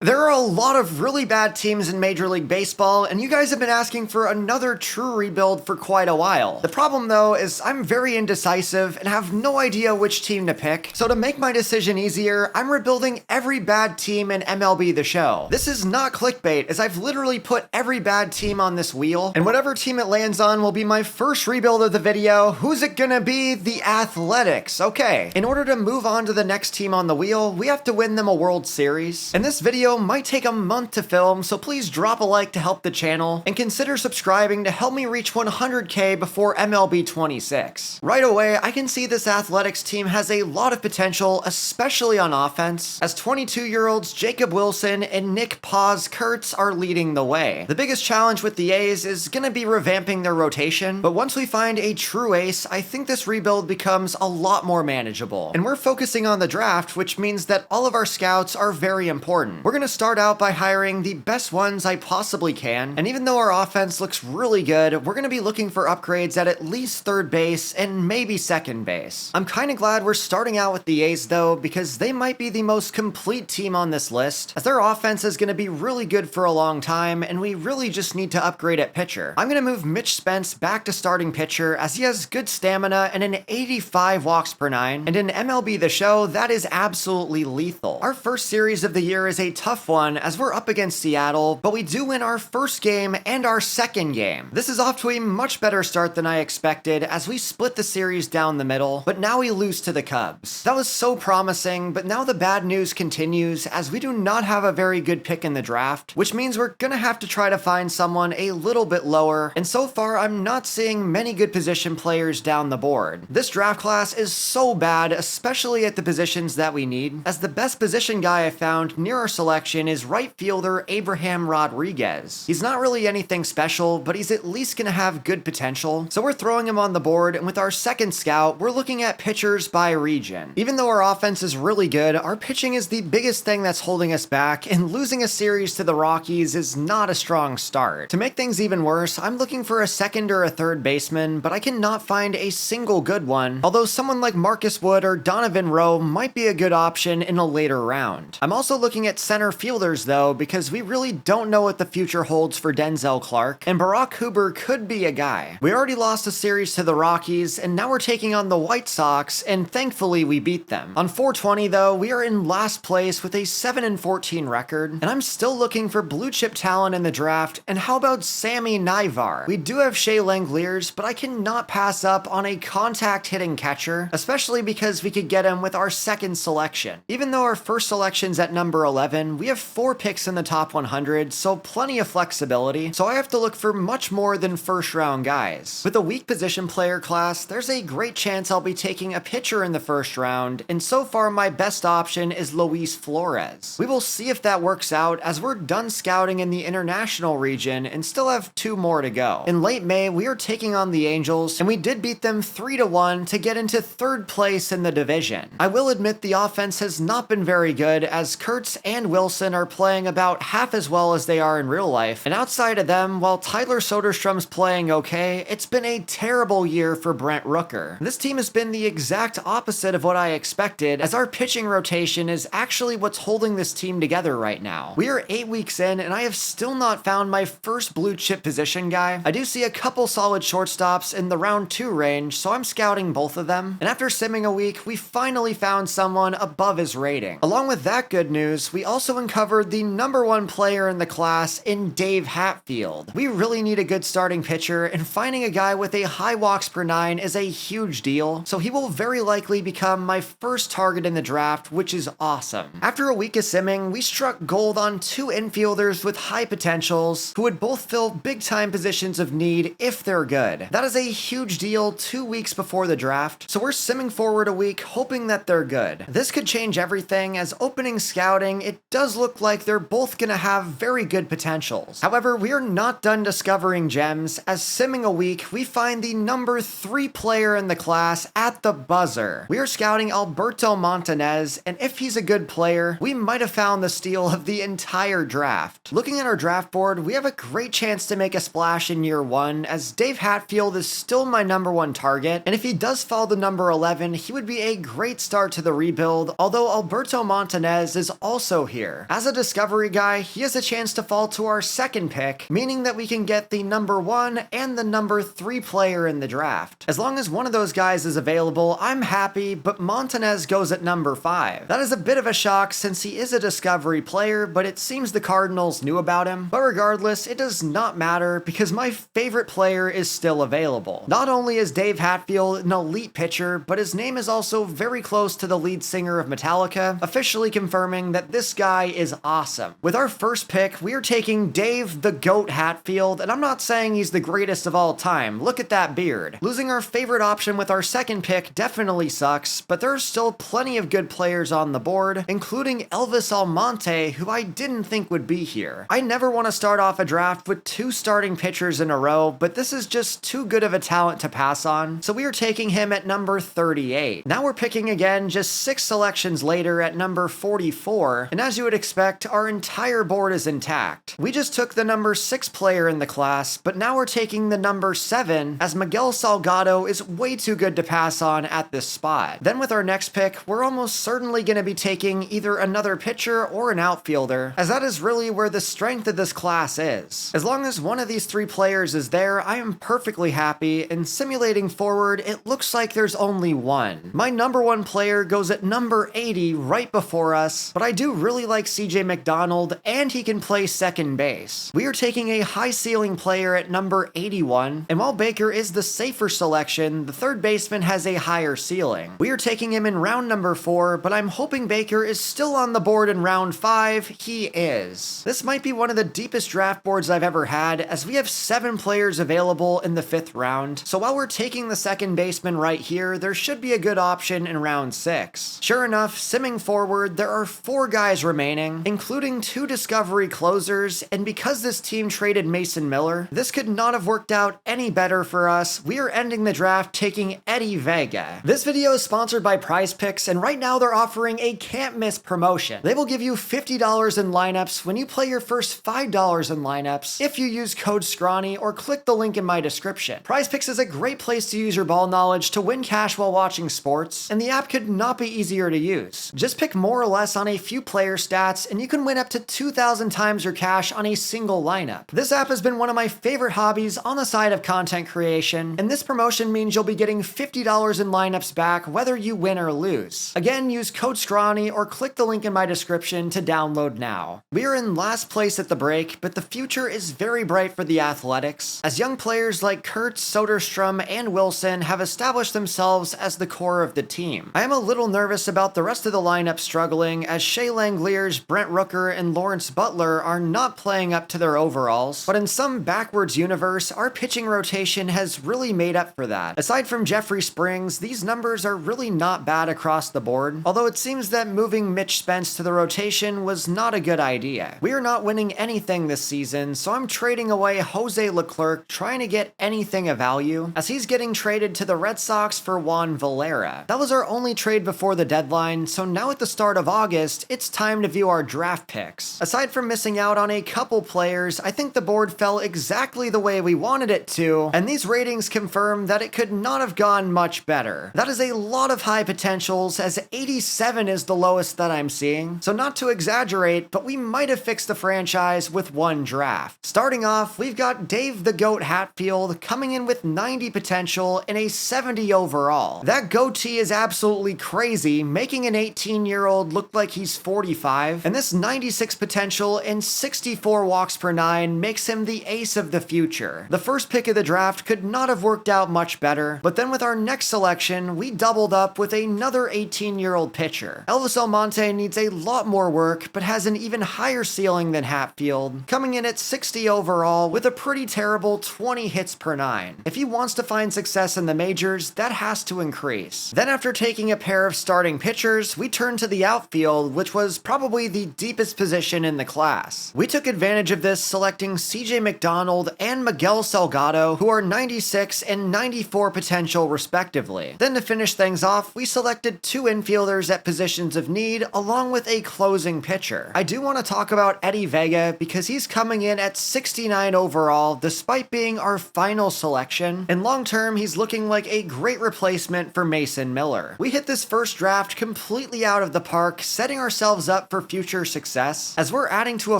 There are a lot of really bad teams in Major League Baseball, and you guys have been asking for another true rebuild for quite a while. The problem though is I'm very indecisive and have no idea which team to pick, so to make my decision easier, I'm rebuilding every bad team in MLB The Show. This is not clickbait, as I've literally put every bad team on this wheel, and whatever team it lands on will be my first rebuild of the video. Who's it gonna be? The Athletics. Okay, in order to move on to the next team on the wheel, we have to win them a World Series, and this video might take a month to film, so please drop a like to help the channel, and consider subscribing to help me reach 100k before MLB 26. Right away, I can see this Athletics team has a lot of potential, especially on offense, as 22-year-olds Jacob Wilson and Nick Paz Kurtz are leading the way. The biggest challenge with the A's is gonna be revamping their rotation, but once we find a true ace, I think this rebuild becomes a lot more manageable. And we're focusing on the draft, which means that all of our scouts are very important. We're gonna start out by hiring the best ones I possibly can, and even though our offense looks really good, we're gonna be looking for upgrades at least third base and maybe second base. I'm kinda glad we're starting out with the A's though, because they might be the most complete team on this list, as their offense is gonna be really good for a long time, and we really just need to upgrade at pitcher. I'm gonna move Mitch Spence back to starting pitcher, as he has good stamina and an 85 walks per nine, and in MLB The Show, that is absolutely lethal. Our first series of the year is a tough one, as we're up against Seattle, but we do win our first game and our second game. This is off to a much better start than I expected, as we split the series down the middle, but now we lose to the Cubs. That was so promising, but now the bad news continues, as we do not have a very good pick in the draft, which means we're gonna have to try to find someone a little bit lower, and so far I'm not seeing many good position players down the board. This draft class is so bad, especially at the positions that we need, as the best position guy I found near our selection is right fielder Abraham Rodriguez. He's not really anything special, but he's at least gonna have good potential, so we're throwing him on the board, and with our second scout, we're looking at pitchers by region. Even though our offense is really good, our pitching is the biggest thing that's holding us back, and losing a series to the Rockies is not a strong start. To make things even worse, I'm looking for a second or a third baseman, but I cannot find a single good one, although someone like Marcus Wood or Donovan Rowe might be a good option in a later round. I'm also looking at center fielders though, because we really don't know what the future holds for Denzel Clark, and Barack Hoover could be a guy. We already lost a series to the Rockies, and now we're taking on the White Sox, and thankfully we beat them. On 420 though, we are in last place with a 7-14 record, and I'm still looking for blue chip talent in the draft, and how about Sammy Naivar? We do have Shea Langeliers, but I cannot pass up on a contact hitting catcher, especially because we could get him with our second selection. Even though our first selection's at number 11, we have 4 picks in the top 100, so plenty of flexibility, so I have to look for much more than first round guys. With a weak position player class, there's a great chance I'll be taking a pitcher in the first round, and so far my best option is Luis Flores. We will see if that works out, as we're done scouting in the international region and still have 2 more to go. In late May, we are taking on the Angels, and we did beat them 3-1 to get into 3rd place in the division. I will admit the offense has not been very good, as Kurtz and Wilson are playing about half as well as they are in real life, and outside of them, while Tyler Soderstrom's playing okay, it's been a terrible year for Brent Rooker. This team has been the exact opposite of what I expected, as our pitching rotation is actually what's holding this team together right now. We are 8 weeks in, and I have still not found my first blue chip position guy. I do see a couple solid shortstops in the round 2 range, so I'm scouting both of them, and after simming a week, we finally found someone above his rating. Along with that good news, we also uncovered the number 1 player in the class in Dave Hatfield. We really need a good starting pitcher, and finding a guy with a high walks per nine is a huge deal, so he will very likely become my first target in the draft, which is awesome. After a week of simming, we struck gold on 2 infielders with high potentials, who would both fill big time positions of need if they're good. That is a huge deal 2 weeks before the draft, so we're simming forward a week hoping that they're good. This could change everything, as opening scouting, it does look like they're both gonna have very good potentials. However, we are not done discovering gems, as simming a week, we find the number 3 player in the class at the buzzer. We are scouting Alberto Montanez, and if he's a good player, we might have found the steal of the entire draft. Looking at our draft board, we have a great chance to make a splash in year 1, as Dave Hatfield is still my number 1 target, and if he does fall to number 11, he would be a great start to the rebuild, although Alberto Montanez is also here. player. As a discovery guy, he has a chance to fall to our second pick, meaning that we can get the number 1 and the number 3 player in the draft. As long as one of those guys is available, I'm happy, but Montanez goes at number 5. That is a bit of a shock since he is a discovery player, but it seems the Cardinals knew about him. But regardless, it does not matter because my favorite player is still available. Not only is Dave Hatfield an elite pitcher, but his name is also very close to the lead singer of Metallica, officially confirming that this guy is awesome. With our first pick, we are taking Dave the Goat Hatfield, and I'm not saying he's the greatest of all time. Look at that beard. Losing our favorite option with our second pick definitely sucks, but there's still plenty of good players on the board, including Elvis Almonte, who I didn't think would be here. I never want to start off a draft with 2 starting pitchers in a row, but this is just too good of a talent to pass on, so we are taking him at number 38. Now we're picking again just 6 selections later at number 44, and as you would expect, our entire board is intact. We just took the number 6 player in the class, but now we're taking the number 7, as Miguel Salgado is way too good to pass on at this spot. Then with our next pick, we're almost certainly going to be taking either another pitcher or an outfielder, as that is really where the strength of this class is. As long as one of these 3 players is there, I am perfectly happy, and simulating forward, it looks like there's only one. My number 1 player goes at number 80 right before us, but I do really like CJ McDonald, and he can play second base. We are taking a high ceiling player at number 81, and while Baker is the safer selection, the third baseman has a higher ceiling. We are taking him in round number 4, but I'm hoping Baker is still on the board in round 5. He is. This might be one of the deepest draft boards I've ever had, as we have 7 players available in the 5th round, so while we're taking the second baseman right here, there should be a good option in round 6. Sure enough, simming forward, there are 4 guys remaining, including 2 discovery closers, and because this team traded Mason Miller, this could not have worked out any better for us. We are ending the draft taking Eddie Vega. This video is sponsored by Prize Picks, and right now they're offering a can't miss promotion. They will give you $50 in lineups when you play your first $5 in lineups if you use code Scrawny or click the link in my description. Prize Picks is a great place to use your ball knowledge to win cash while watching sports, and the app could not be easier to use. Just pick more or less on a few player stats, and you can win up to 2,000 times your cash on a single lineup. This app has been one of my favorite hobbies on the side of content creation, and this promotion means you'll be getting $50 in lineups back whether you win or lose. Again, use code Scrawny or click the link in my description to download now. We are in last place at the break, but the future is very bright for the Athletics, as young players like Kurtz, Soderstrom, and Wilson have established themselves as the core of the team. I am a little nervous about the rest of the lineup struggling, as Shea Langeliers, Brent Rooker, and Lawrence Butler are not playing up to their overalls, but in some backwards universe, our pitching rotation has really made up for that. Aside from Jeffrey Springs, these numbers are really not bad across the board, although it seems that moving Mitch Spence to the rotation was not a good idea. We are not winning anything this season, so I'm trading away Jose Leclerc, trying to get anything of value, as he's getting traded to the Red Sox for Juan Valera. That was our only trade before the deadline, so now at the start of August, it's time to view our draft picks. Aside from missing out on a couple players, I think the board fell exactly the way we wanted it to, and these ratings confirm that it could not have gone much better. That is a lot of high potentials, as 87 is the lowest that I'm seeing, so not to exaggerate, but we might have fixed the franchise with one draft. Starting off, we've got Dave the Goat Hatfield coming in with 90 potential and a 70 overall. That goatee is absolutely crazy, making an 18-year-old look like he's 45, and this 96 potential and 64 walks per 9 makes him the ace of the future. The first pick of the draft could not have worked out much better, but then with our next selection, we doubled up with another 18-year-old pitcher. Elvis Almonte needs a lot more work, but has an even higher ceiling than Hatfield, coming in at 60 overall with a pretty terrible 20 hits per 9. If he wants to find success in the majors, that has to increase. Then after taking a pair of starting pitchers, we turned to the outfield, which was probably the deepest position in the class. We took advantage of this, selecting CJ McDonald and Miguel Salgado, who are 96 and 94 potential respectively. Then to finish things off, we selected 2 infielders at positions of need, along with a closing pitcher. I do want to talk about Eddie Vega, because he's coming in at 69 overall, despite being our final selection, and long term, he's looking like a great replacement for Mason Miller. We hit this first draft completely out of the park, setting ourselves up for for future success, as we're adding to a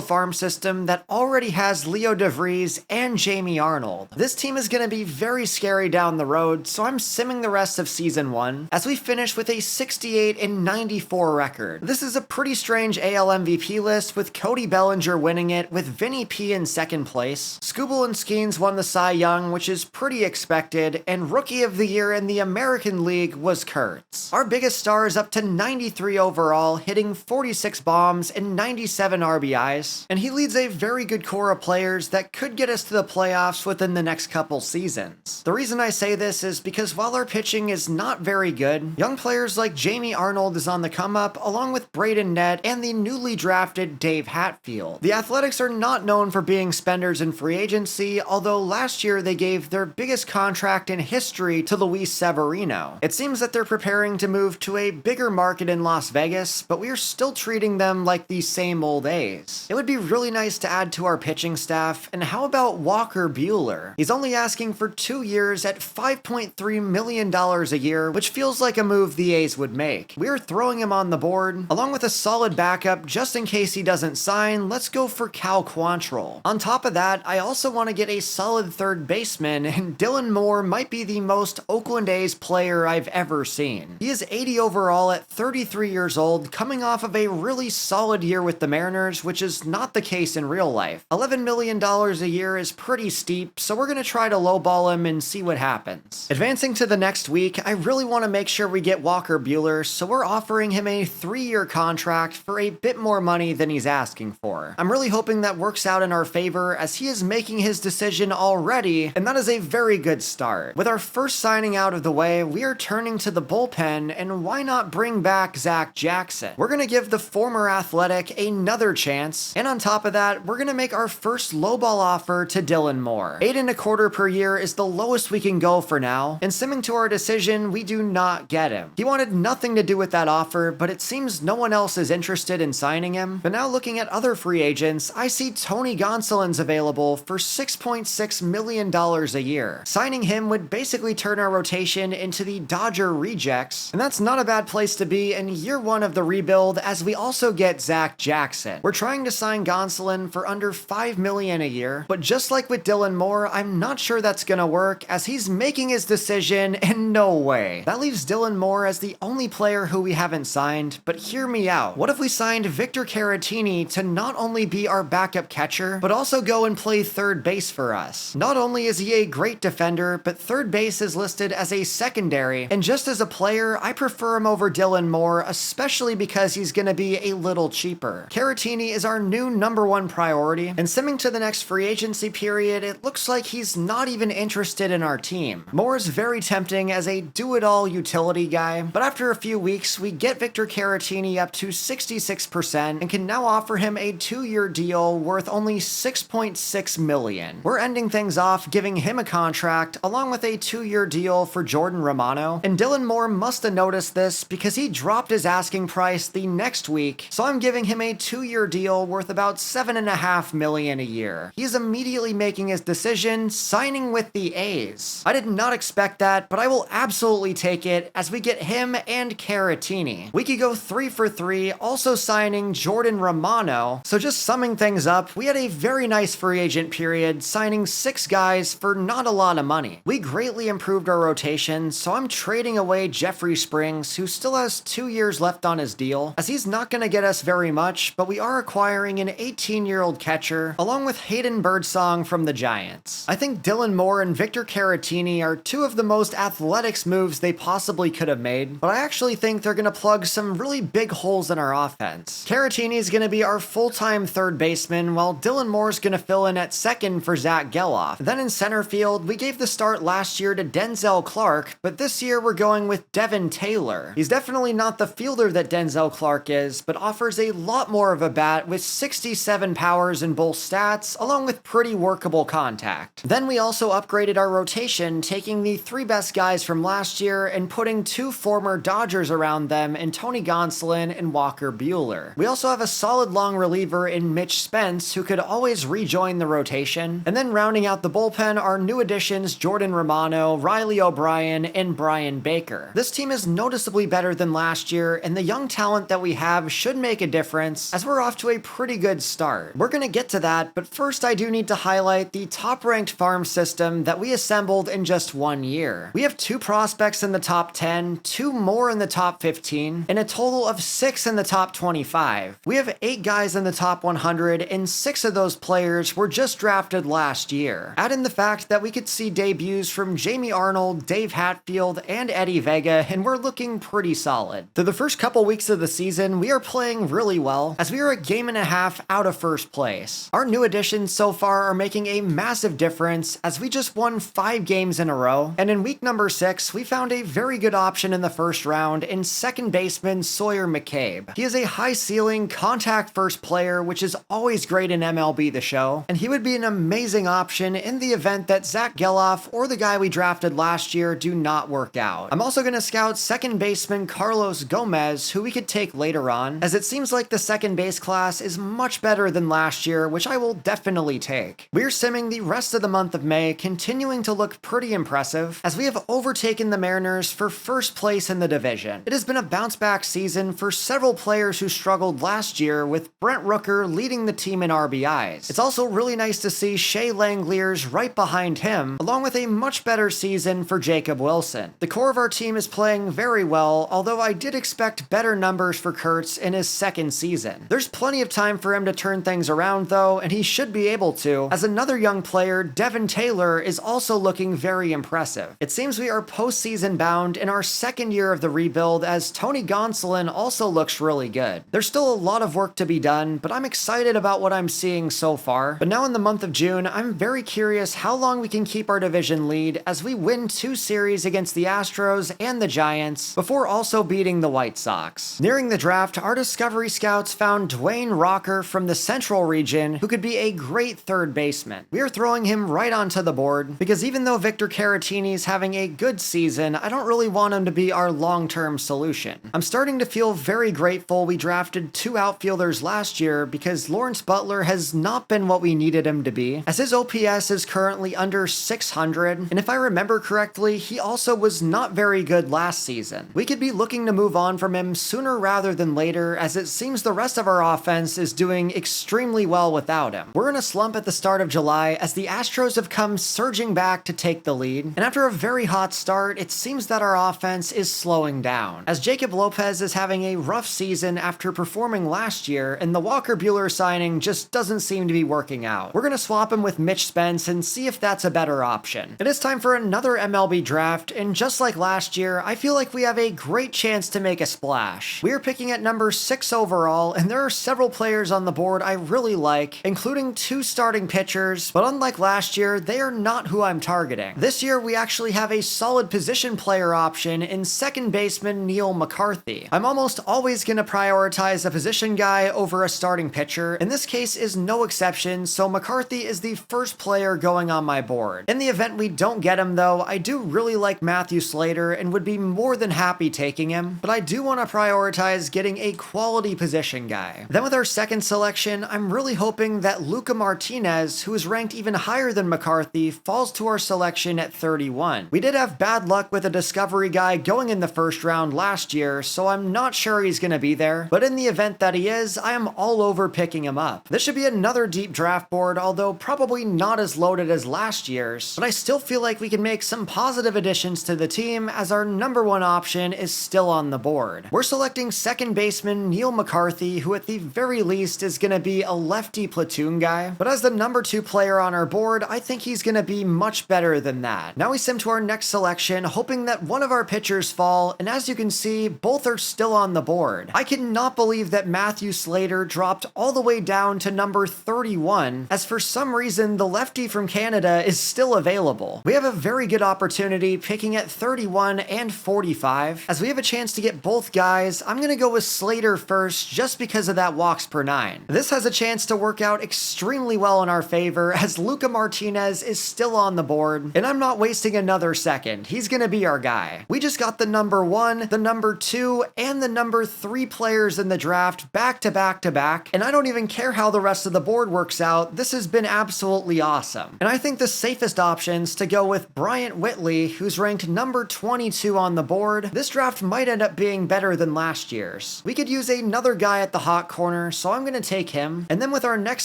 farm system that already has Leo DeVries and Jamie Arnold. This team is going to be very scary down the road, so I'm simming the rest of Season 1 as we finish with a 68-94 record. This is a pretty strange AL MVP list, with Cody Bellinger winning it, with Vinny P in second place. Skubal and Skeens won the Cy Young, which is pretty expected, and Rookie of the Year in the American League was Kurtz. Our biggest star is up to 93 overall, hitting 46 bombs and 97 RBIs, and he leads a very good core of players that could get us to the playoffs within the next couple seasons. The reason I say this is because while our pitching is not very good, young players like Jamie Arnold is on the come up, along with Braden Nett and the newly drafted Dave Hatfield. The Athletics are not known for being spenders in free agency, although last year they gave their biggest contract in history to Luis Severino. It seems that they're preparing to move to a bigger market in Las Vegas, but we are still treating them like the same old A's. It would be really nice to add to our pitching staff, and how about Walker Buehler? He's only asking for 2 years at $5.3 million a year, which feels like a move the A's would make. We're throwing him on the board. Along with a solid backup just in case he doesn't sign, let's go for Cal Quantrill. On top of that, I also want to get a solid third baseman, and Dylan Moore might be the most Oakland A's player I've ever seen. He is 80 overall at 33 years old, coming off of a really solid year with the Mariners, which is not the case in real life. $11 million a year is pretty steep, so we're going to try to lowball him and see what happens. Advancing to the next week, I really want to make sure we get Walker Buehler, so we're offering him a 3-year contract for a bit more money than he's asking for. I'm really hoping that works out in our favor, as he is making his decision already, and that is a very good start. With our first signing out of the way, we are turning to the bullpen, and why not bring back Zach Jackson? We're going to give the former Athletic another chance, and on top of that, we're going to make our first lowball offer to Dylan Moore. 8.25 per year is the lowest we can go for now, and simming to our decision, we do not get him. He wanted nothing to do with that offer, but it seems no one else is interested in signing him. But now looking at other free agents, I see Tony Gonsolin's available for $6.6 million a year. Signing him would basically turn our rotation into the Dodger rejects, and that's not a bad place to be in year one of the rebuild, as we also get Zach Jackson. We're trying to sign Gonsolin for under $5 million a year, but just like with Dylan Moore, I'm not sure that's gonna work, as he's making his decision, and no way. That leaves Dylan Moore as the only player who we haven't signed, but hear me out. What if we signed Victor Caratini to not only be our backup catcher, but also go and play third base for us? Not only is he a great defender, but third base is listed as a secondary, and just as a player, I prefer him over Dylan Moore, especially because he's gonna be a little cheaper. Caratini is our new #1 priority, and simming to the next free agency period, it looks like he's not even interested in our team. Moore is very tempting as a do-it-all utility guy, but after a few weeks, we get Victor Caratini up to 66% and can now offer him a 2-year deal worth only $6.6 million. We're ending things off giving him a contract along with a 2-year deal for Jordan Romano, and Dylan Moore must have noticed this because he dropped his asking price the next week, so I'm giving him a 2-year deal worth about $7.5 million a year. He's immediately making his decision, signing with the A's. I did not expect that, but I will absolutely take it as we get him and Caratini. We could go 3 for 3, also signing Jordan Romano. So just summing things up, we had a very nice free agent period, signing 6 guys for not a lot of money. We greatly improved our rotation, so I'm trading away Jeffrey Springs, who still has 2 years left on his deal, as he's not going to get us very much, but we are acquiring an 18-year-old catcher, along with Hayden Birdsong from the Giants. I think Dylan Moore and Victor Caratini are 2 of the most athletics moves they possibly could have made, but I actually think they're going to plug some really big holes in our offense. Caratini is going to be our full-time third baseman, while Dylan Moore is going to fill in at second for Zach Geloff. Then in center field, we gave the start last year to Denzel Clark, but this year we're going with Devin Taylor. He's definitely not the fielder that Denzel Clark is, but offers a lot more of a bat with 67 powers in both stats, along with pretty workable contact. Then we also upgraded our rotation, taking the 3 best guys from last year and putting 2 former Dodgers around them in Tony Gonsolin and Walker Buehler. We also have a solid long reliever in Mitch Spence, who could always rejoin the rotation. And then rounding out the bullpen are new additions Jordan Romano, Riley O'Brien, and Brian Baker. This team is noticeably better than last year, and the young talent that we have should should make a difference, as we're off to a pretty good start. We're gonna get to that, but first I do need to highlight the top-ranked farm system that we assembled in just 1 year. We have 2 prospects in the top 10, 2 more in the top 15, and a total of 6 in the top 25. We have 8 guys in the top 100, and 6 of those players were just drafted last year. Add in the fact that we could see debuts from Jamie Arnold, Dave Hatfield, and Eddie Vega, and we're looking pretty solid. Through the first couple weeks of the season, we are playing really well, as we are a game and a half out of first place. Our new additions so far are making a massive difference, as we just won 5 games in a row, and in week number 6, we found a very good option in the first round in second baseman Sawyer McCabe. He is a high-ceiling, contact-first player, which is always great in MLB The Show, and he would be an amazing option in the event that Zach Geloff or the guy we drafted last year do not work out. I'm also going to scout second baseman Carlos Gomez, who we could take later on, as it seems like the second base class is much better than last year, which I will definitely take. We're simming the rest of the month of May, continuing to look pretty impressive, as we have overtaken the Mariners for first place in the division. It has been a bounce-back season for several players who struggled last year, with Brent Rooker leading the team in RBIs. It's also really nice to see Shea Langeliers right behind him, along with a much better season for Jacob Wilson. The core of our team is playing very well, although I did expect better numbers for Kurtz in his second season. There's plenty of time for him to turn things around though, and he should be able to, as another young player, Devin Taylor, is also looking very impressive. It seems we are postseason bound in our second year of the rebuild, as Tony Gonsolin also looks really good. There's still a lot of work to be done, but I'm excited about what I'm seeing so far. But now in the month of June, I'm very curious how long we can keep our division lead as we win 2 series against the Astros and the Giants, before also beating the White Sox. Nearing the draft, our Discovery Scouts found Dwayne Rocker from the Central region, who could be a great third baseman. We are throwing him right onto the board, because even though Victor Caratini is having a good season, I don't really want him to be our long-term solution. I'm starting to feel very grateful we drafted 2 outfielders last year, because Lawrence Butler has not been what we needed him to be, as his OPS is currently under 600, and if I remember correctly, he also was not very good last season. We could be looking to move on from him sooner rather than later, as it seems the rest of our offense is doing extremely well without him. We're in a slump at the start of July, as the Astros have come surging back to take the lead, and after a very hot start, it seems that our offense is slowing down, as Jacob Lopez is having a rough season after performing last year, and the Walker Buehler signing just doesn't seem to be working out. We're gonna swap him with Mitch Spence and see if that's a better option. It is time for another MLB draft, and just like last year, I feel like we have a great chance to make a splash. We are picking at number 6 overall, and there are several players on the board I really like, including 2 starting pitchers, but unlike last year, they are not who I'm targeting. This year, we actually have a solid position player option in second baseman Neil McCarthy. I'm almost always going to prioritize a position guy over a starting pitcher, and this case is no exception, so McCarthy is the first player going on my board. In the event we don't get him though, I do really like Matthew Slater and would be more than happy taking him, but I do want to prioritize getting a quality position guy. Then with our second selection, I'm really hoping that Luca Martinez, who is ranked even higher than McCarthy, falls to our selection at 31. We did have bad luck with a discovery guy going in the first round last year, so I'm not sure he's going to be there, but in the event that he is, I am all over picking him up. This should be another deep draft board, although probably not as loaded as last year's, but I still feel like we can make some positive additions to the team, as our number 1 option is still on the board. We're selecting second baseman Neil McCarthy, who at the very least is going to be a lefty platoon guy, but as the number 2 player on our board, I think he's going to be much better than that. Now we sim to our next selection, hoping that one of our pitchers fall, and as you can see, both are still on the board. I cannot believe that Matthew Slater dropped all the way down to number 31, as for some reason the lefty from Canada is still available. We have a very good opportunity picking at 31 and 45, as we have a chance to get both guys. I'm going to go with Slater first, just because of that walks per 9. This has a chance to work out extremely well in our favor, as Luca Martinez is still on the board, and I'm not wasting another second. He's going to be our guy. We just got the number 1, the number 2, and the number 3 players in the draft back to back to back, and I don't even care how the rest of the board works out. This has been absolutely awesome. And I think the safest options to go with Bryant Whitley, who's ranked number 22 on the board. This draft might end up being better than last year's. We could could use another guy at the hot corner, so I'm gonna take him. And then with our next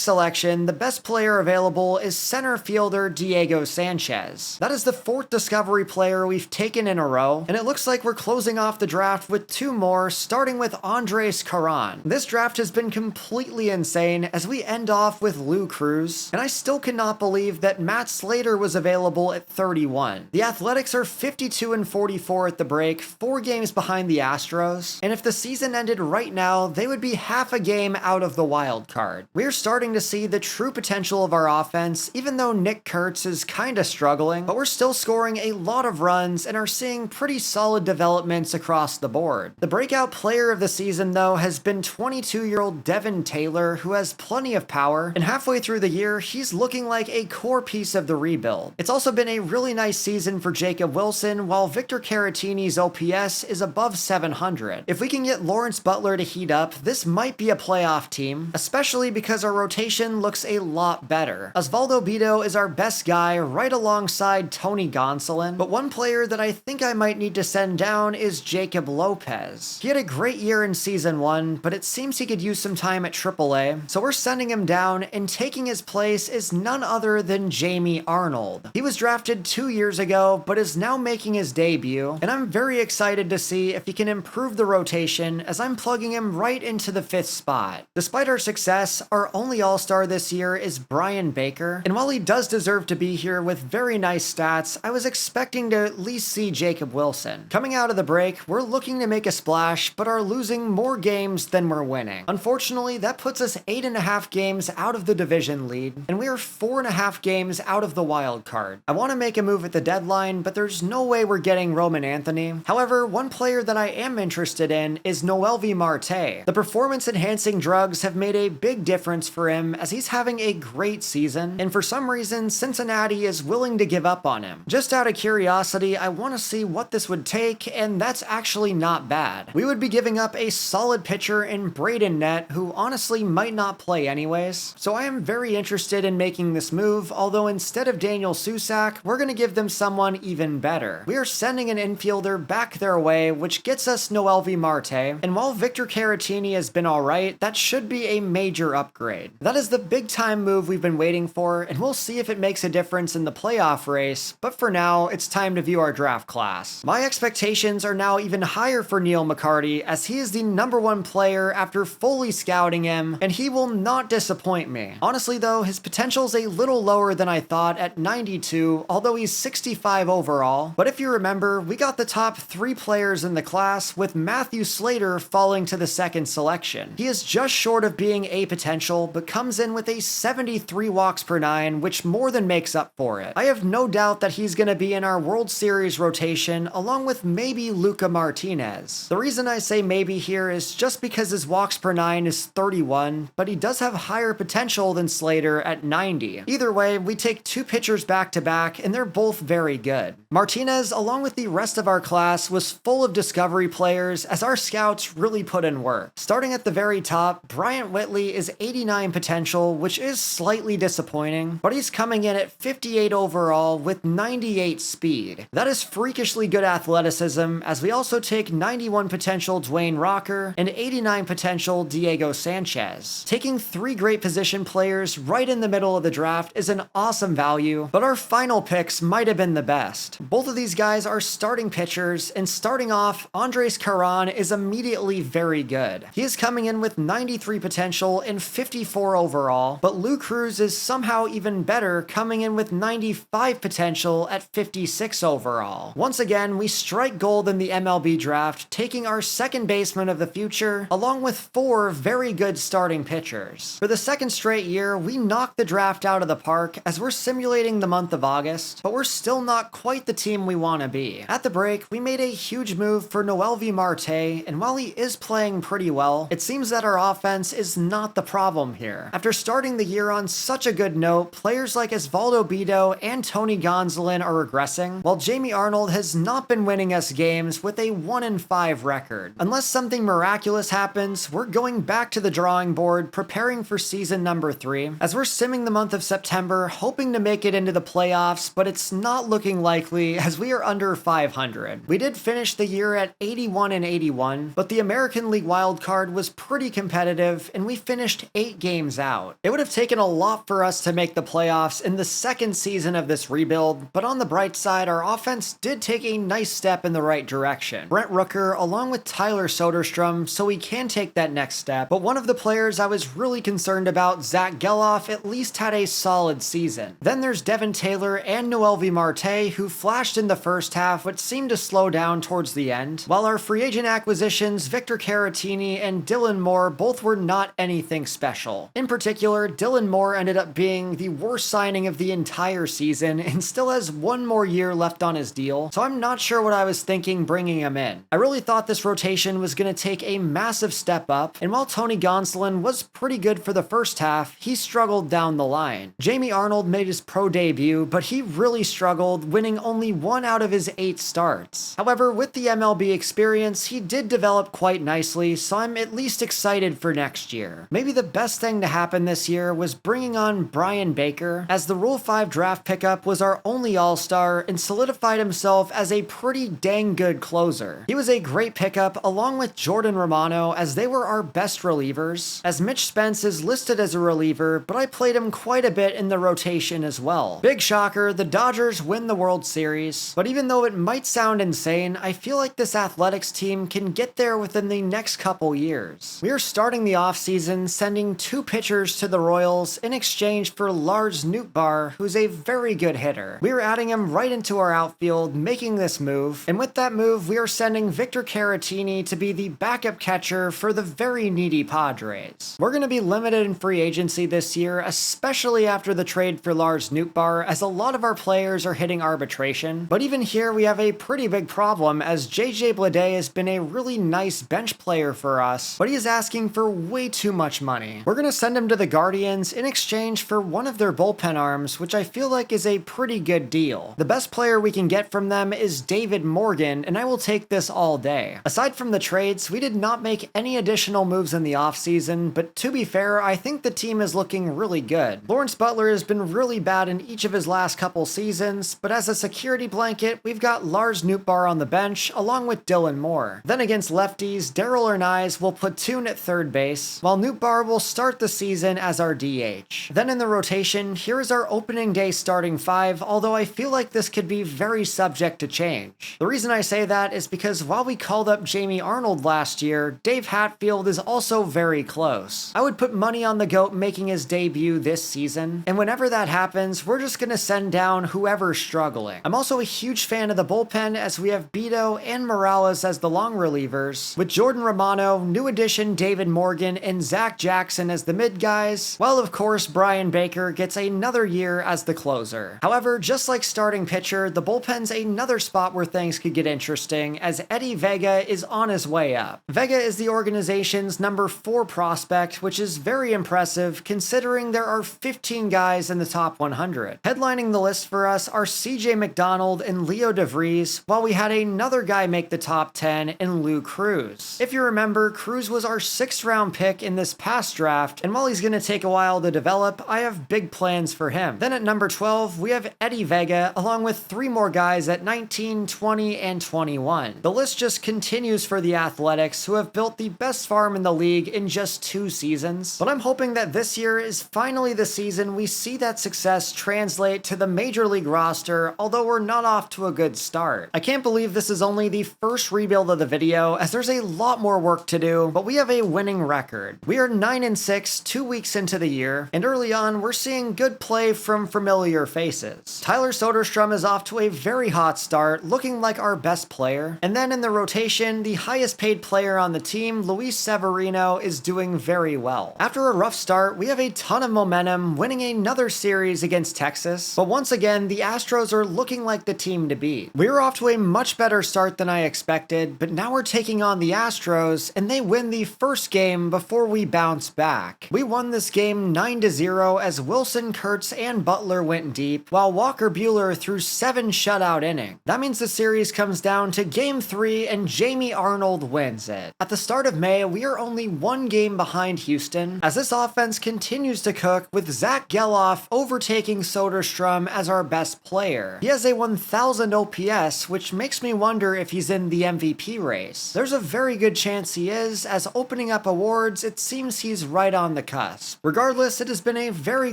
selection, the best player available is center fielder Diego Sanchez. That is the 4th discovery player we've taken in a row, and it looks like we're closing off the draft with 2 more, starting with Andres Caron. This draft has been completely insane as we end off with Lou Cruz, and I still cannot believe that Matt Slater was available at 31. The Athletics are 52-44 at the break, 4 games behind the Astros, and if the season ended right now, they would be half a game out of the wild card. We're starting to see the true potential of our offense, even though Nick Kurtz is kinda struggling, but we're still scoring a lot of runs and are seeing pretty solid developments across the board. The breakout player of the season, though, has been 22-year-old Devin Taylor, who has plenty of power, and halfway through the year, he's looking like a core piece of the rebuild. It's also been a really nice season for Jacob Wilson, while Victor Caratini's OPS is above 700. If we can get Lawrence Butler to heat up, this might be a playoff team, especially because our rotation looks a lot better. Osvaldo Bido is our best guy right alongside Tony Gonsolin, but one player that I think I might need to send down is Jacob Lopez. He had a great year in season 1, but it seems he could use some time at AAA, so we're sending him down, and taking his place is none other than Jamie Arnold. He was drafted 2 years ago, but is now making his debut, and I'm very excited to see if he can improve the rotation as I'm plugging him right into the 5th spot. Despite our success, our only all-star this year is Brian Baker, and while he does deserve to be here with very nice stats, I was expecting to at least see Jacob Wilson. Coming out of the break, we're looking to make a splash, but are losing more games than we're winning. Unfortunately, that puts us 8.5 games out of the division lead, and we are 4.5 games out of the wild card. I want to make a move at the deadline, but there's no way we're getting Roman Anthony. However, one player that I am interested in is Noelvi Marte. The performance-enhancing drugs have made a big difference for him as he's having a great season, and for some reason, Cincinnati is willing to give up on him. Just out of curiosity, I want to see what this would take, and that's actually not bad. We would be giving up a solid pitcher in Braden Nett, who honestly might not play anyways, so I am very interested in making this move, although instead of Daniel Susac, we're going to give them someone even better. We are sending an infielder back their way, which gets us Noelvi Marte, and while Victor Caratini has been alright, that should be a major upgrade. That is the big time move we've been waiting for, and we'll see if it makes a difference in the playoff race, but for now, it's time to view our draft class. My expectations are now even higher for Neil McCarty, as he is the #1 player after fully scouting him, and he will not disappoint me. Honestly though, his potential's a little lower than I thought at 92, although he's 65 overall, but if you remember, we got the top 3 players in the class, with Matthew Slater falling to the 2nd selection. He is just short of being a potential, but comes in with a 73 walks per 9, which more than makes up for it. I have no doubt that he's going to be in our World Series rotation, along with maybe Luca Martinez. The reason I say maybe here is just because his walks per 9 is 31, but he does have higher potential than Slater at 90. Either way, we take 2 pitchers back to back, and they're both very good. Martinez, along with the rest of our class, was full of discovery players as our scouts really put in work. Starting at the very top, Bryant Whitley is 89 potential, which is slightly disappointing, but he's coming in at 58 overall with 98 speed. That is freakishly good athleticism, as we also take 91 potential Dwayne Rocker and 89 potential Diego Sanchez. Taking 3 great position players right in the middle of the draft is an awesome value, but our final picks might have been the best. Both of these guys are starting pitchers, and starting off, Andres Caron is immediately very good. He is coming in with 93 potential and 54 overall, but Lou Cruz is somehow even better, coming in with 95 potential at 56 overall. Once again, we strike gold in the MLB draft, taking our second baseman of the future, along with 4 very good starting pitchers. For the 2nd straight year, we knocked the draft out of the park as we're simulating the month of August, but we're still not quite the team we want to be. At the break, we made a huge move for Noelvi Marte, and while he is playing pretty well, it seems that our offense is not the problem here. After starting the year on such a good note, players like Osvaldo Bido and Tony Gonsolin are regressing, while Jamie Arnold has not been winning us games with a 1-5 record. Unless something miraculous happens, we're going back to the drawing board, preparing for season number 3, as we're simming the month of September, hoping to make it into the playoffs, but it's not looking likely as we are under 500. We did finish the year at 81-81, but the American American League wildcard was pretty competitive, and we finished 8 games out. It would have taken a lot for us to make the playoffs in the second season of this rebuild, but on the bright side, our offense did take a nice step in the right direction. Brent Rooker, along with Tyler Soderstrom, so we can take that next step, but one of the players I was really concerned about, Zach Geloff, at least had a solid season. Then there's Devin Taylor and Noelvi Marte, who flashed in the first half, but seemed to slow down towards the end, while our free agent acquisitions, Victor Caratini and Dylan Moore, both were not anything special. In particular, Dylan Moore ended up being the worst signing of the entire season and still has 1 more year left on his deal, so I'm not sure what I was thinking bringing him in. I really thought this rotation was going to take a massive step up, and while Tony Gonsolin was pretty good for the first half, he struggled down the line. Jamie Arnold made his pro debut, but he really struggled, winning only 1 out of his 8 starts. However, with the MLB experience, he did develop quite nicely, so I'm at least excited for next year. Maybe the best thing to happen this year was bringing on Brian Baker, as the Rule 5 draft pickup was our only All-Star and solidified himself as a pretty dang good closer. He was a great pickup along with Jordan Romano, as they were our best relievers, as Mitch Spence is listed as a reliever, but I played him quite a bit in the rotation as well. Big shocker, the Dodgers win the World Series, but even though it might sound insane, I feel like this Athletics team can get there within the next couple years. We are starting the offseason sending 2 pitchers to the Royals in exchange for Lars Nootbaar, who's a very good hitter. We are adding him right into our outfield, making this move, and with that move, we are sending Victor Caratini to be the backup catcher for the very needy Padres. We're going to be limited in free agency this year, especially after the trade for Lars Nootbaar, as a lot of our players are hitting arbitration, but even here we have a pretty big problem, as JJ Bleday has been a really nice bench player for us, but he is asking for way too much money. We're going to send him to the Guardians in exchange for one of their bullpen arms, which I feel like is a pretty good deal. The best player we can get from them is David Morgan, and I will take this all day. Aside from the trades, we did not make any additional moves in the offseason, but to be fair, I think the team is looking really good. Lawrence Butler has been really bad in each of his last couple seasons, but as a security blanket, we've got Lars Nootbaar on the bench, along with Dylan Moore. Then against lefties, Daryl Ernaiz will platoon at third base, while Nootbaar will start the season as our DH. Then in the rotation, here is our opening day starting 5, although I feel like this could be very subject to change. The reason I say that is because while we called up Jamie Arnold last year, Dave Hatfield is also very close. I would put money on the GOAT making his debut this season, and whenever that happens, we're just gonna send down whoever's struggling. I'm also a huge fan of the bullpen, as we have Beto and Morales as the long relievers, with Jordan Romano, new addition David Morgan, and Zach Jackson as the mid guys, while of course Brian Baker gets another year as the closer. However, just like starting pitcher, the bullpen's another spot where things could get interesting, as Eddie Vega is on his way up. Vega is the organization's number 4 prospect, which is very impressive considering there are 15 guys in the top 100. Headlining the list for us are CJ McDonald and Leo DeVries, while we had another guy make the top 10 in Lou Cruz. If you remember, Cruz was our 6th round pick in this past draft, and while he's going to take a while to develop, I have big plans for him. Then at number 12, we have Eddie Vega, along with 3 more guys at 19, 20, and 21. The list just continues for the Athletics, who have built the best farm in the league in just 2 seasons, but I'm hoping that this year is finally the season we see that success translate to the Major League roster, although we're not off to a good start. I can't believe this is only the first rebuild of the video, as there's a lot more work to do, but we have a winning record. We are 9-6, 2 weeks into the year, and early on, we're seeing good play from familiar faces. Tyler Soderstrom is off to a very hot start, looking like our best player, and then in the rotation, the highest paid player on the team, Luis Severino, is doing very well. After a rough start, we have a ton of momentum, winning another series against Texas, but once again, the Astros are looking like the team to beat. We're off to a much better start than I expected, but now we're taking on the Astros, and they win the first game before we bounce back. We won this game 9-0 as Wilson, Kurtz, and Butler went deep, while Walker Buehler threw 7 shutout innings. That means the series comes down to Game 3 and Jamie Arnold wins it. At the start of May, we are only 1 game behind Houston, as this offense continues to cook, with Zach Geloff overtaking Soderstrom as our best player. He has a 1,000 OPS, which makes me wonder if he's in the MVP race. There's a very good good chance he is, as opening up awards, it seems he's right on the cusp. Regardless, it has been a very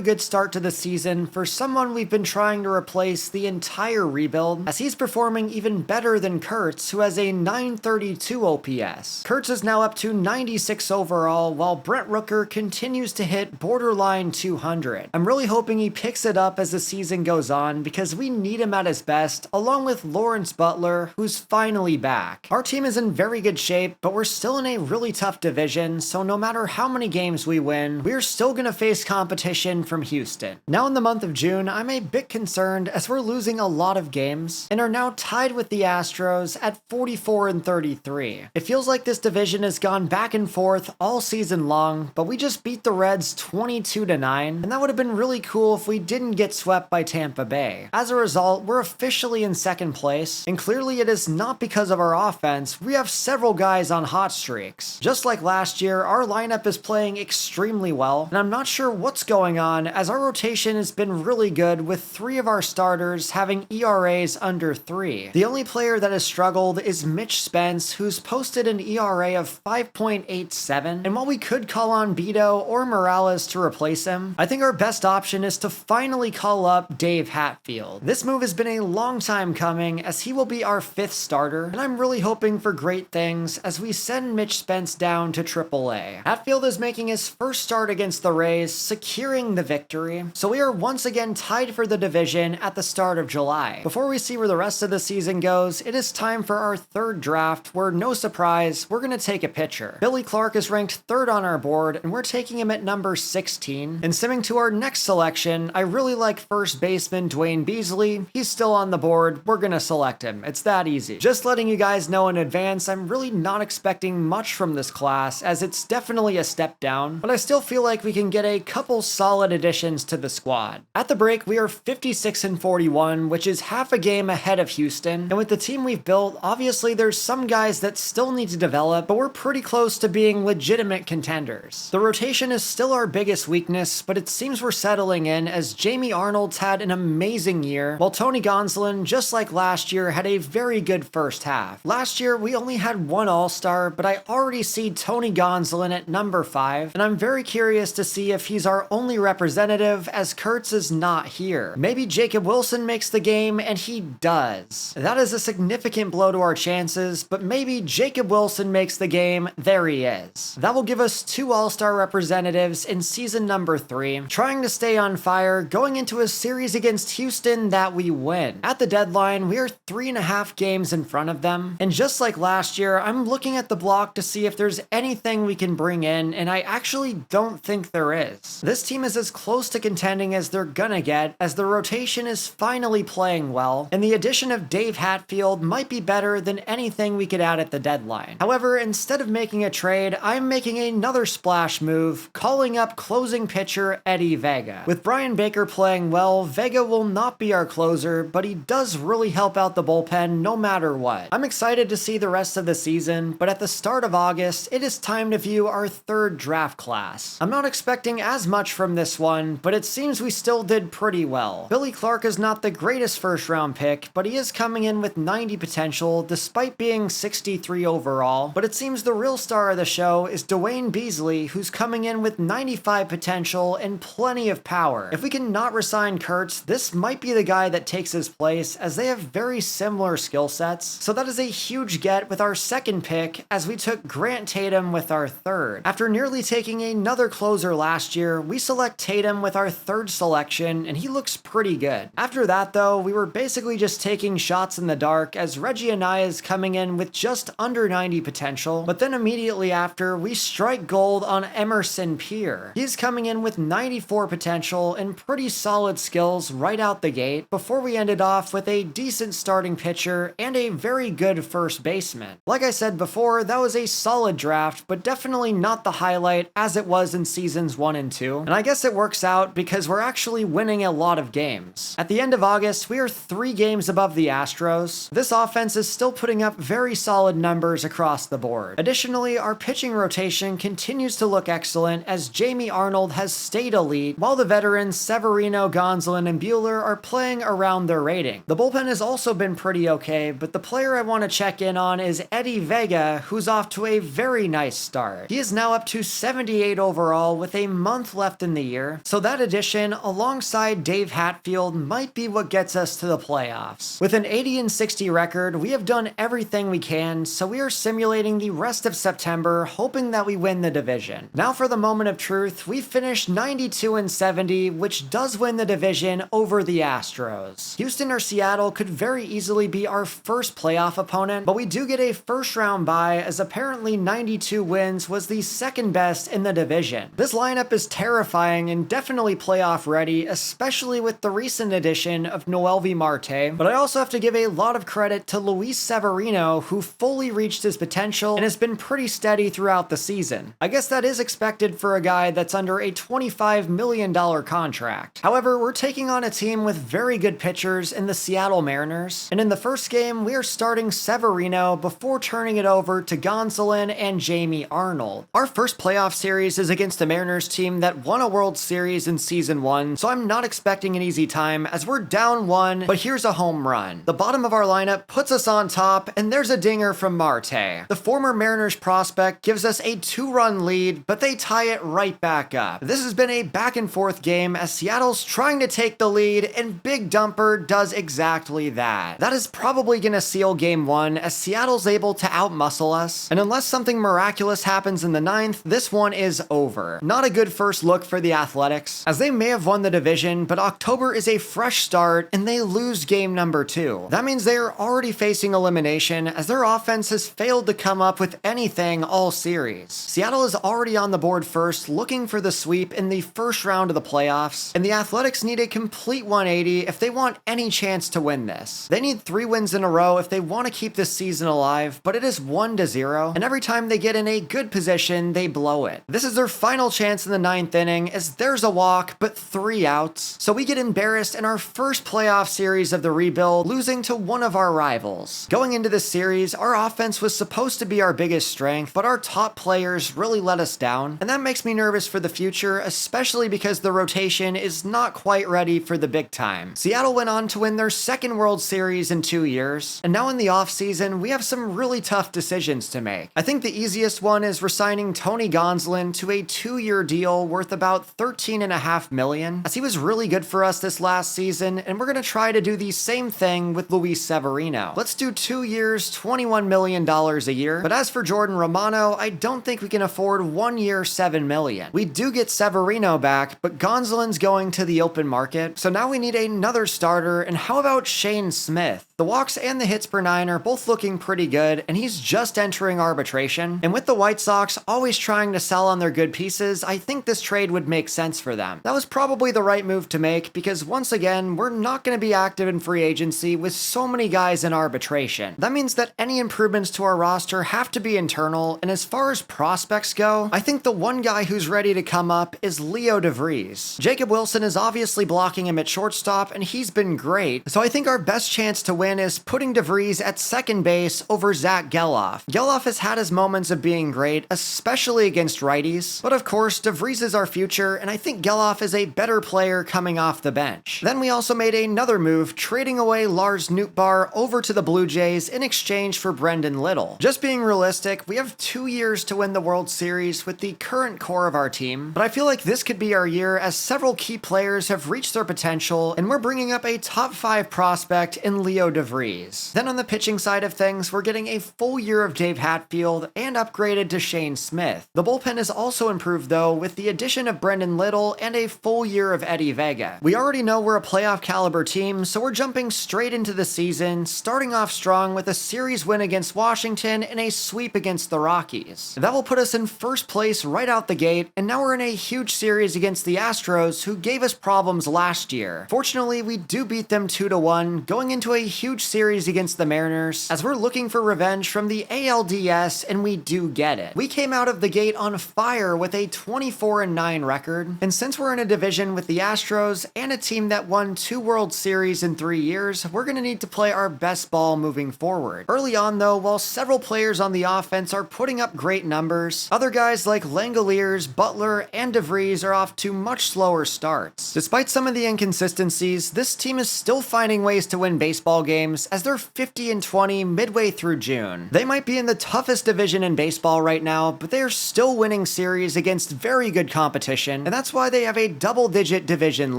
good start to the season for someone we've been trying to replace the entire rebuild, as he's performing even better than Kurtz, who has a 932 OPS. Kurtz is now up to 96 overall, while Brent Rooker continues to hit borderline 200. I'm really hoping he picks it up as the season goes on, because we need him at his best, along with Lawrence Butler, who's finally back. Our team is in very good shape, but we're still in a really tough division, so no matter how many games we win, we're still going to face competition from Houston. Now in the month of June, I'm a bit concerned as we're losing a lot of games, and are now tied with the Astros at 44 and 33. It feels like this division has gone back and forth all season long, but we just beat the Reds 22-9, and that would have been really cool if we didn't get swept by Tampa Bay. As a result, we're officially in second place, and clearly it is not because of our offense. We have several guys on hot streaks. Just like last year, our lineup is playing extremely well, and I'm not sure what's going on, as our rotation has been really good, with 3 of our starters having ERAs under 3. The only player that has struggled is Mitch Spence, who's posted an ERA of 5.87, and while we could call on Beto or Morales to replace him, I think our best option is to finally call up Dave Hatfield. This move has been a long time coming, as he will be our 5th starter, and I'm really hoping for great things as we send Mitch Spence down to AAA. Hatfield is making his first start against the Rays, securing the victory, so we are once again tied for the division at the start of July. Before we see where the rest of the season goes, it is time for our 3rd draft, where, no surprise, we're going to take a pitcher. Billy Clark is ranked 3rd on our board, and we're taking him at number 16. And simming to our next selection, I really like first baseman Dwayne Beasley. He's still on the board. We're going to select him. It's that easy. Just letting you guys know in advance, I'm really not expecting much from this class, as it's definitely a step down, but I still feel like we can get a couple solid additions to the squad. At the break, we are 56 and 41, which is half a game ahead of Houston, and with the team we've built, obviously there's some guys that still need to develop, but we're pretty close to being legitimate contenders. The rotation is still our biggest weakness, but it seems we're settling in, as Jamie Arnold's had an amazing year, while Tony Gonsolin, just like last year, had a very good first half. Last year, we only had 1 All-Star, but I already see Tony Gonsolin at number 5, and I'm very curious to see if he's our only representative, as Kurtz is not here. Maybe Jacob Wilson makes the game, and he does. That is a significant blow to our chances, but maybe Jacob Wilson makes the game. There he is. That will give us 2 All-Star representatives in season number 3, trying to stay on fire, going into a series against Houston that we win. At the deadline, we are 3.5 games in front of them, and just like last year, I'm looking at the block to see if there's anything we can bring in, and I actually don't think there is. This team is as close to contending as they're gonna get, as the rotation is finally playing well, and the addition of Dave Hatfield might be better than anything we could add at the deadline. However, instead of making a trade, I'm making another splash move, calling up closing pitcher Eddie Vega. With Brian Baker playing well, Vega will not be our closer, but he does really help out the bullpen no matter what. I'm excited to see the rest of the season, but at the start of August, it is time to view our 3rd draft class. I'm not expecting as much from this one, but it seems we still did pretty well. Billy Clark is not the greatest first round pick, but he is coming in with 90 potential despite being 63 overall, but it seems the real star of the show is Dwayne Beasley, who's coming in with 95 potential and plenty of power. If we can not resign Kurtz, this might be the guy that takes his place, as they have very similar skill sets, so that is a huge get with our 2nd pick, as we took Grant Tatum with our 3rd. After nearly taking another closer last year, we select Tatum with our 3rd selection, and he looks pretty good. After that though, we were basically just taking shots in the dark, as Reggie Anaya is coming in with just under 90 potential, but then immediately after, we strike gold on Emerson Pierre. He's coming in with 94 potential and pretty solid skills right out the gate, before we ended off with a decent starting pitcher and a very good first baseman. Like I said before, that was a solid draft, but definitely not the highlight as it was in seasons 1 and 2, and I guess it works out because we're actually winning a lot of games. At the end of August, we are 3 games above the Astros. This offense is still putting up very solid numbers across the board. Additionally, our pitching rotation continues to look excellent, as Jamie Arnold has stayed elite, while the veterans Severino, Gonsolin, and Buehler are playing around their rating. The bullpen has also been pretty okay, but the player I want to check in on is Eddie Vega, Vega, who's off to a very nice start. He is now up to 78 overall with a month left in the year, so that addition alongside Dave Hatfield might be what gets us to the playoffs. With an 80-60 record, we have done everything we can, so we are simulating the rest of September, hoping that we win the division. Now for the moment of truth, we finished 92-70, which does win the division over the Astros. Houston or Seattle could very easily be our first playoff opponent, but we do get a first round bye, as apparently 92 wins was the second best in the division. This lineup is terrifying and definitely playoff ready, especially with the recent addition of Noelvi Marte, but I also have to give a lot of credit to Luis Severino, who fully reached his potential and has been pretty steady throughout the season. I guess that is expected for a guy that's under a $25 million contract. However, we're taking on a team with very good pitchers in the Seattle Mariners, and in the first game, we are starting Severino before turning it over to Gonsolin and Jamie Arnold. Our first playoff series is against a Mariners team that won a World Series in Season 1, so I'm not expecting an easy time as we're down 1, but here's a home run. The bottom of our lineup puts us on top, and there's a dinger from Marte. The former Mariners prospect gives us a 2-run lead, but they tie it right back up. This has been a back and forth game as Seattle's trying to take the lead, and Big Dumper does exactly that. That is probably gonna seal game 1 as Seattle's able to outmuscle us, and unless something miraculous happens in the 9th, this one is over. Not a good first look for the Athletics, as they may have won the division, but October is a fresh start and they lose game number 2. That means they are already facing elimination as their offense has failed to come up with anything all series. Seattle is already on the board first, looking for the sweep in the first round of the playoffs, and the Athletics need a complete 180 if they want any chance to win this. They need 3 wins in a row if they want to keep this season alive, but it is 1-0, and every time they get in a good position, they blow it. This is their final chance in the 9th inning, as there's a walk, but 3 outs, so we get embarrassed in our first playoff series of the rebuild, losing to one of our rivals. Going into this series, our offense was supposed to be our biggest strength, but our top players really let us down, and that makes me nervous for the future, especially because the rotation is not quite ready for the big time. Seattle went on to win their second World Series in 2 years, and now in the offseason, we have some really tough decisions to make. I think the easiest one is resigning Tony Gonsolin to a 2-year deal worth about $13.5 million, as he was really good for us this last season, and we're going to try to do the same thing with Luis Severino. Let's do 2 years, $21 million a year, but as for Jordan Romano, I don't think we can afford 1 year, $7 million. We do get Severino back, but Gonsolin's going to the open market, so now we need another starter, and how about Shane Smith? The walks and the hits per 9 are both looking pretty good, and he's just entering arbitration, and with the White Sox always trying to sell on their good pieces, I think this trade would make sense for them. That was probably the right move to make, because once again, we're not going to be active in free agency with so many guys in arbitration. That means that any improvements to our roster have to be internal, and as far as prospects go, I think the one guy who's ready to come up is Leo DeVries. Jacob Wilson is obviously blocking him at shortstop, and he's been great, so I think our best chance to win is putting DeVries at second base over Zach Geloff. Geloff has had his moments of being great, especially against righties, but of course, DeVries is our future, and I think Geloff is a better player coming off the bench. Then we also made another move, trading away Lars Nootbaar over to the Blue Jays in exchange for Brendan Little. Just being realistic, we have 2 years to win the World Series with the current core of our team, but I feel like this could be our year as several key players have reached their potential, and we're bringing up a top 5 prospect in Leo DeVries. Then on the pitching side of things, we're getting a full year of Dave Hatfield and upgraded to Shane Smith. The bullpen is also improved though, with the addition of Brendan Little and a full year of Eddie Vega. We already know we're a playoff caliber team, so we're jumping straight into the season, starting off strong with a series win against Washington and a sweep against the Rockies. That will put us in first place right out the gate, and now we're in a huge series against the Astros, who gave us problems last year. Fortunately, we do beat them 2-1, going into a huge series against the Mariners, as we're looking for revenge from the ALDS, and we do get it. We came out of the gate on fire with a 24-9 record, and since we're in a division with the Astros and a team that won 2 World Series in 3 years, we're going to need to play our best ball moving forward. Early on though, while several players on the offense are putting up great numbers, other guys like Langoliers, Butler, and DeVries are off to much slower starts. Despite some of the inconsistencies, this team is still finding ways to win baseball games, as they're 50-20 midway through June. They might might be in the toughest division in baseball right now, but they are still winning series against very good competition, and that's why they have a double-digit division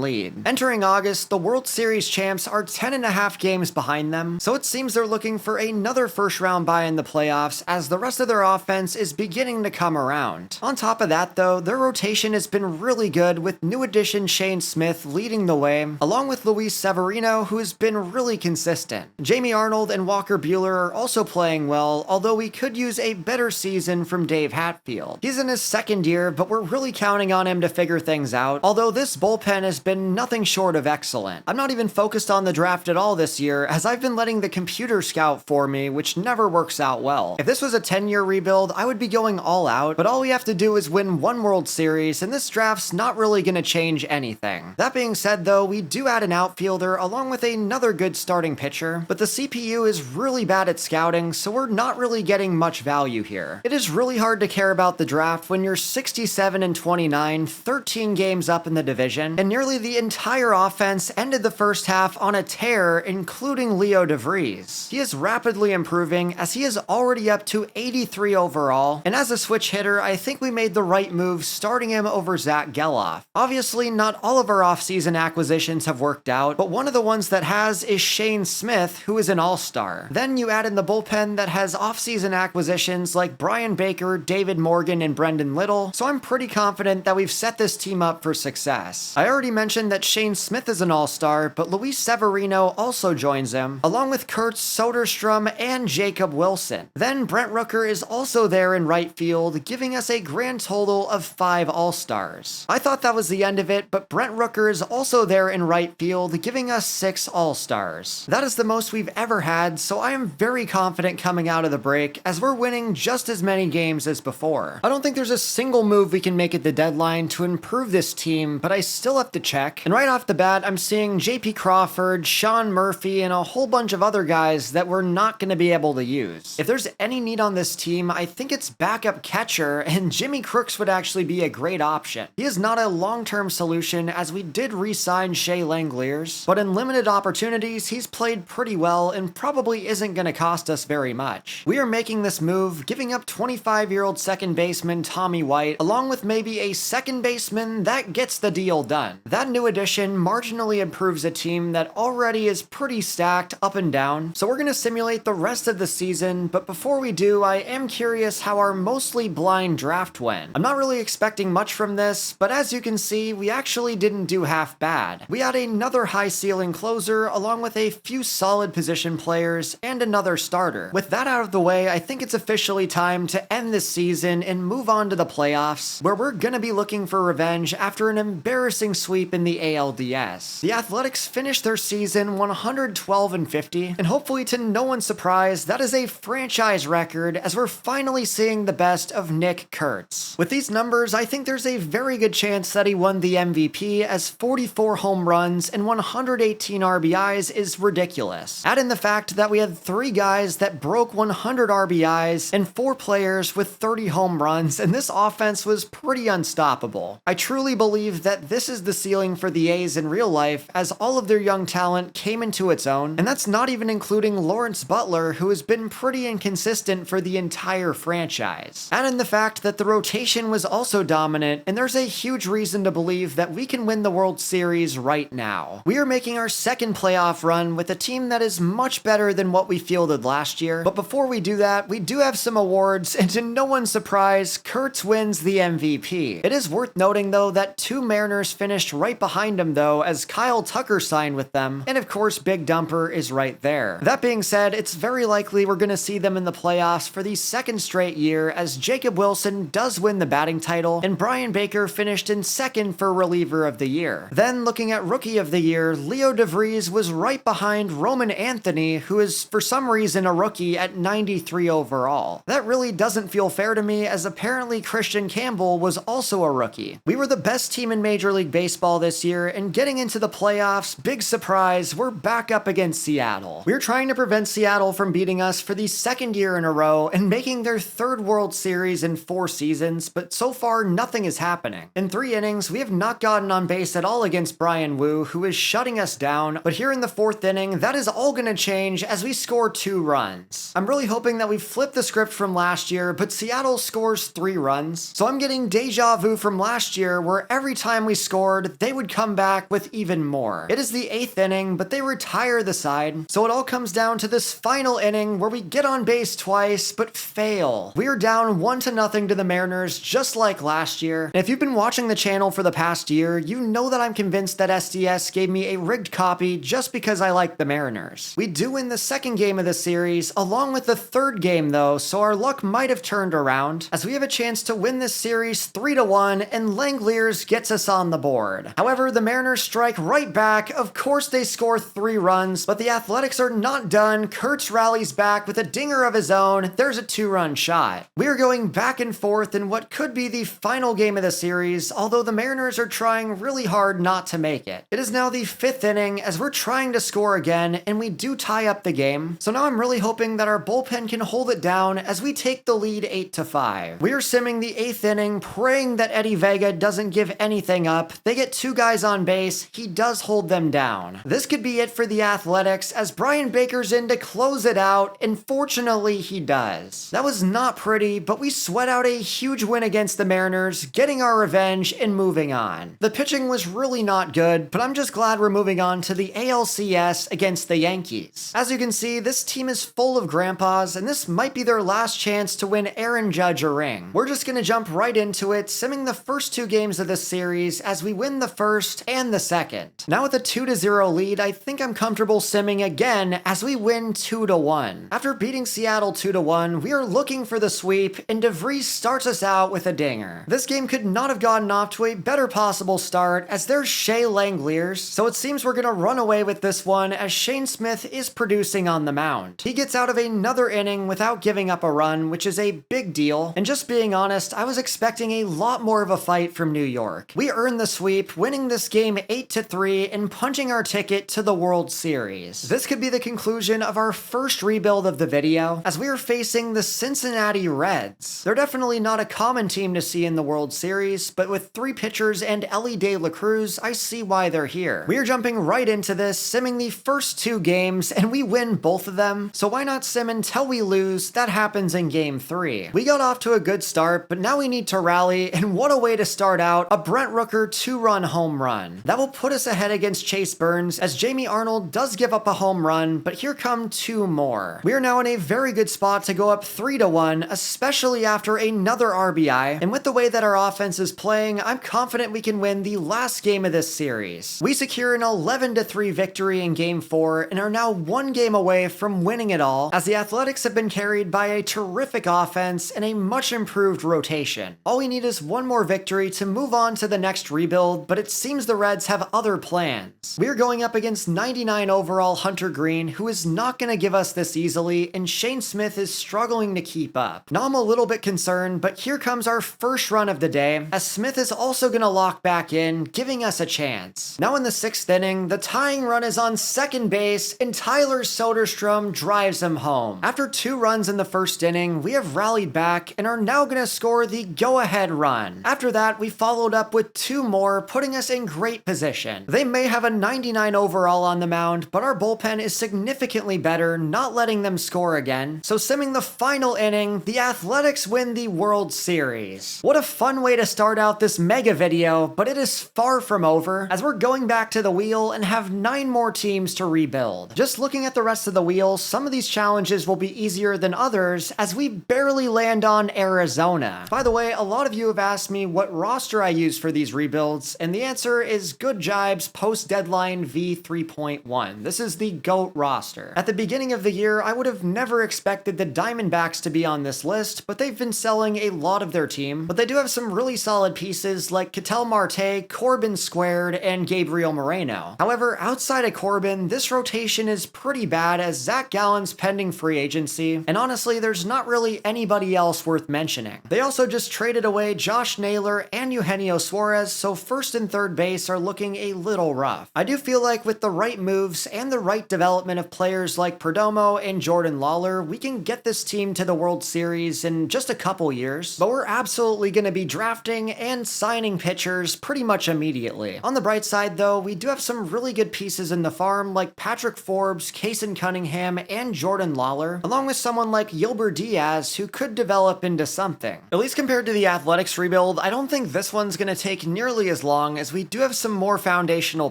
lead. Entering August, the World Series champs are 10.5 games behind them, so it seems they're looking for another first-round bye in the playoffs as the rest of their offense is beginning to come around. On top of that, though, their rotation has been really good, with new addition Shane Smith leading the way, along with Luis Severino, who has been really consistent. Jamie Arnold and Walker Buehler are also playing well, although we could use a better season from Dave Hatfield. He's in his second year, but we're really counting on him to figure things out, although this bullpen has been nothing short of excellent. I'm not even focused on the draft at all this year, as I've been letting the computer scout for me, which never works out well. If this was a 10-year rebuild, I would be going all out, but all we have to do is win one World Series, and this draft's not really going to change anything. That being said, though, we do add an outfielder along with another good starting pitcher, but the CPU is really bad at scouting, so we're not really getting much value here. It is really hard to care about the draft when you're 67-29, 13 games up in the division, and nearly the entire offense ended the first half on a tear, including Leo DeVries. He is rapidly improving, as he is already up to 83 overall, and as a switch hitter, I think we made the right move starting him over Zach Geloff. Obviously, not all of our offseason acquisitions have worked out, but one of the ones that has is Shane Smith, who is an all-star. Then you add in the bullpen that has offseason acquisitions like Brian Baker, David Morgan, and Brendan Little, so I'm pretty confident that we've set this team up for success. I already mentioned that Shane Smith is an all-star, but Luis Severino also joins him, along with Kurt Soderstrom and Jacob Wilson. Then Brent Rooker is also there in right field, giving us a grand total of 5 all-stars. I thought that was the end of it, but Brent Rooker is also there in right field, giving us 6 all-stars. That is the most we've ever had, so I am very confident coming out of the break, as we're winning just as many games as before. I don't think there's a single move we can make at the deadline to improve this team, but I still have to check. And right off the bat, I'm seeing JP Crawford, Sean Murphy, and a whole bunch of other guys that we're not going to be able to use. If there's any need on this team, I think it's backup catcher, and Jimmy Crooks would actually be a great option. He is not a long-term solution, as we did re-sign Shea Langeliers, but in limited opportunities, he's played pretty well and probably isn't going to cost us very much. We are making this move, giving up 25-year-old second baseman Tommy White, along with maybe a second baseman that gets the deal done. That new addition marginally improves a team that already is pretty stacked up and down, so we're going to simulate the rest of the season, but before we do, I am curious how our mostly blind draft went. I'm not really expecting much from this, but as you can see, we actually didn't do half bad. We had another high ceiling closer, along with a few solid position players, and another starter. With that out of the way, I think it's officially time to end this season and move on to the playoffs, where we're gonna be looking for revenge after an embarrassing sweep in the ALDS. The Athletics finished their season 112-50, and hopefully to no one's surprise, that is a franchise record, as we're finally seeing the best of Nick Kurtz. With these numbers, I think there's a very good chance that he won the MVP, as 44 home runs and 118 RBIs is ridiculous. Add in the fact that we had 3 guys that broke 100 RBIs and 4 players with 30 home runs, and this offense was pretty unstoppable. I truly believe that this is the ceiling for the A's in real life, as all of their young talent came into its own, and that's not even including Lawrence Butler, who has been pretty inconsistent for the entire franchise. Add in the fact that the rotation was also dominant, and there's a huge reason to believe that we can win the World Series right now. We are making our second playoff run with a team that is much better than what we fielded last year, but before we do that, we do have some awards, and to no one's surprise, Kurtz wins the MVP. It is worth noting, though, that 2 Mariners finished right behind him, though, as Kyle Tucker signed with them, and of course, Big Dumper is right there. That being said, it's very likely we're going to see them in the playoffs for the second straight year, as Jacob Wilson does win the batting title, and Brian Baker finished in second for reliever of the year. Then, looking at rookie of the year, Leo DeVries was right behind Roman Anthony, who is for some reason a rookie at 93 overall. That really doesn't feel fair to me, as apparently Christian Campbell was also a rookie. We were the best team in Major League Baseball this year, and getting into the playoffs, big surprise, we're back up against Seattle. We're trying to prevent Seattle from beating us for the second year in a row and making their 3rd World Series in 4 seasons, but so far nothing is happening. In 3 innings, we have not gotten on base at all against Brian Wu, who is shutting us down, but here in the 4th inning, that is all going to change as we score 2 runs. I'm really really hoping that we flip the script from last year, but Seattle scores 3 runs. So I'm getting deja vu from last year where every time we scored, they would come back with even more. It is the 8th inning, but they retire the side. So it all comes down to this final inning where we get on base twice, but fail. We are down 1-0 to the Mariners, just like last year. And if you've been watching the channel for the past year, you know that I'm convinced that SDS gave me a rigged copy just because I like the Mariners. We do win the second game of the series, along with the third game though, so our luck might have turned around, as we have a chance to win this series 3-1, and Langeliers gets us on the board. However, the Mariners strike right back. Of course they score 3 runs, but the Athletics are not done. Kurtz rallies back with a dinger of his own. There's a 2-run shot. We are going back and forth in what could be the final game of the series, although the Mariners are trying really hard not to make it. It is now the 5th inning as we're trying to score again, and we do tie up the game. So now I'm really hoping that our bullpen can hold it down as we take the lead 8-5. We are simming the 8th inning, praying that Eddie Vega doesn't give anything up. They get 2 guys on base. He does hold them down. This could be it for the Athletics as Brian Baker's in to close it out, and fortunately he does. That was not pretty, but we sweat out a huge win against the Mariners, getting our revenge and moving on. The pitching was really not good, but I'm just glad we're moving on to the ALCS against the Yankees. As you can see, this team is full of grandpas, and this might be their last chance to win Aaron Judge a ring. We're just gonna jump right into it, simming the first 2 games of this series as we win the first and the second. Now with a 2-0 lead, I think I'm comfortable simming again as we win 2-1. After beating Seattle 2-1, we are looking for the sweep, and DeVries starts us out with a dinger. This game could not have gotten off to a better possible start as there's Shea Langeliers, so it seems we're gonna run away with this one as Shane Smith is producing on the mound. He gets out of another inning without giving up a run, which is a big deal, and just being honest, I was expecting a lot more of a fight from New York. We earned the sweep, winning this game 8-3 and punching our ticket to the World Series. This could be the conclusion of our first rebuild of the video, as we are facing the Cincinnati Reds. They're definitely not a common team to see in the World Series, but with 3 pitchers and Elly De La Cruz, I see why they're here. We are jumping right into this, simming the first 2 games, and we win both of them, so why not sim until we lose? That happens in game 3. We got off to a good start, but now we need to rally, and what a way to start out, a Brent Rooker 2-run home run. That will put us ahead against Chase Burns, as Jamie Arnold does give up a home run, but here come 2 more. We are now in a very good spot to go up 3-1, especially after another RBI, and with the way that our offense is playing, I'm confident we can win the last game of this series. We secure an 11-3 victory in game 4, and are now 1 game away from winning it all, as the Athletics have been carried by a terrific offense and a much improved rotation. All we need is 1 more victory to move on to the next rebuild, but it seems the Reds have other plans. We are going up against 99 overall Hunter Green, who is not going to give us this easily, and Shane Smith is struggling to keep up. Now I'm a little bit concerned, but here comes our first run of the day, as Smith is also going to lock back in, giving us a chance. Now in the 6th inning, the tying run is on second base, and Tyler Soderstrom drives him home. After 2 runs in the first inning, we have rallied back and are now going to score the go-ahead run. After that, we followed up with 2 more, putting us in great position. They may have a 99 overall on the mound, but our bullpen is significantly better, not letting them score again. So simming the final inning, the Athletics win the World Series. What a fun way to start out this mega video, but it is far from over, as we're going back to the wheel and have 9 more teams to rebuild. Just looking at the rest of the wheel, some of these challenges will be easier than others, as we barely land on Arizona. By the way, a lot of you have asked me what roster I use for these rebuilds, and the answer is Good Jibes Post-Deadline V3.1. This is the GOAT roster. At the beginning of the year, I would have never expected the Diamondbacks to be on this list, but they've been selling a lot of their team. But they do have some really solid pieces like Ketel Marte, Corbin Squared, and Gabriel Moreno. However, outside of Corbin, this rotation is pretty bad as Zach Gallen's pending free agency, and honestly, there's not really anybody else worth mentioning. They also just traded away Josh Naylor and Eugenio Suarez, so first and third base are looking a little rough. I do feel like with the right moves and the right development of players like Perdomo and Jordan Lawler, we can get this team to the World Series in just a couple years, but we're absolutely going to be drafting and signing pitchers pretty much immediately. On the bright side though, we do have some really good pieces in the farm like Patrick Forbes, Kason Cunningham, and Jordan Lawler. Buehler, along with someone like Yilber Diaz who could develop into something. At least compared to the Athletics rebuild, I don't think this one's gonna take nearly as long as we do have some more foundational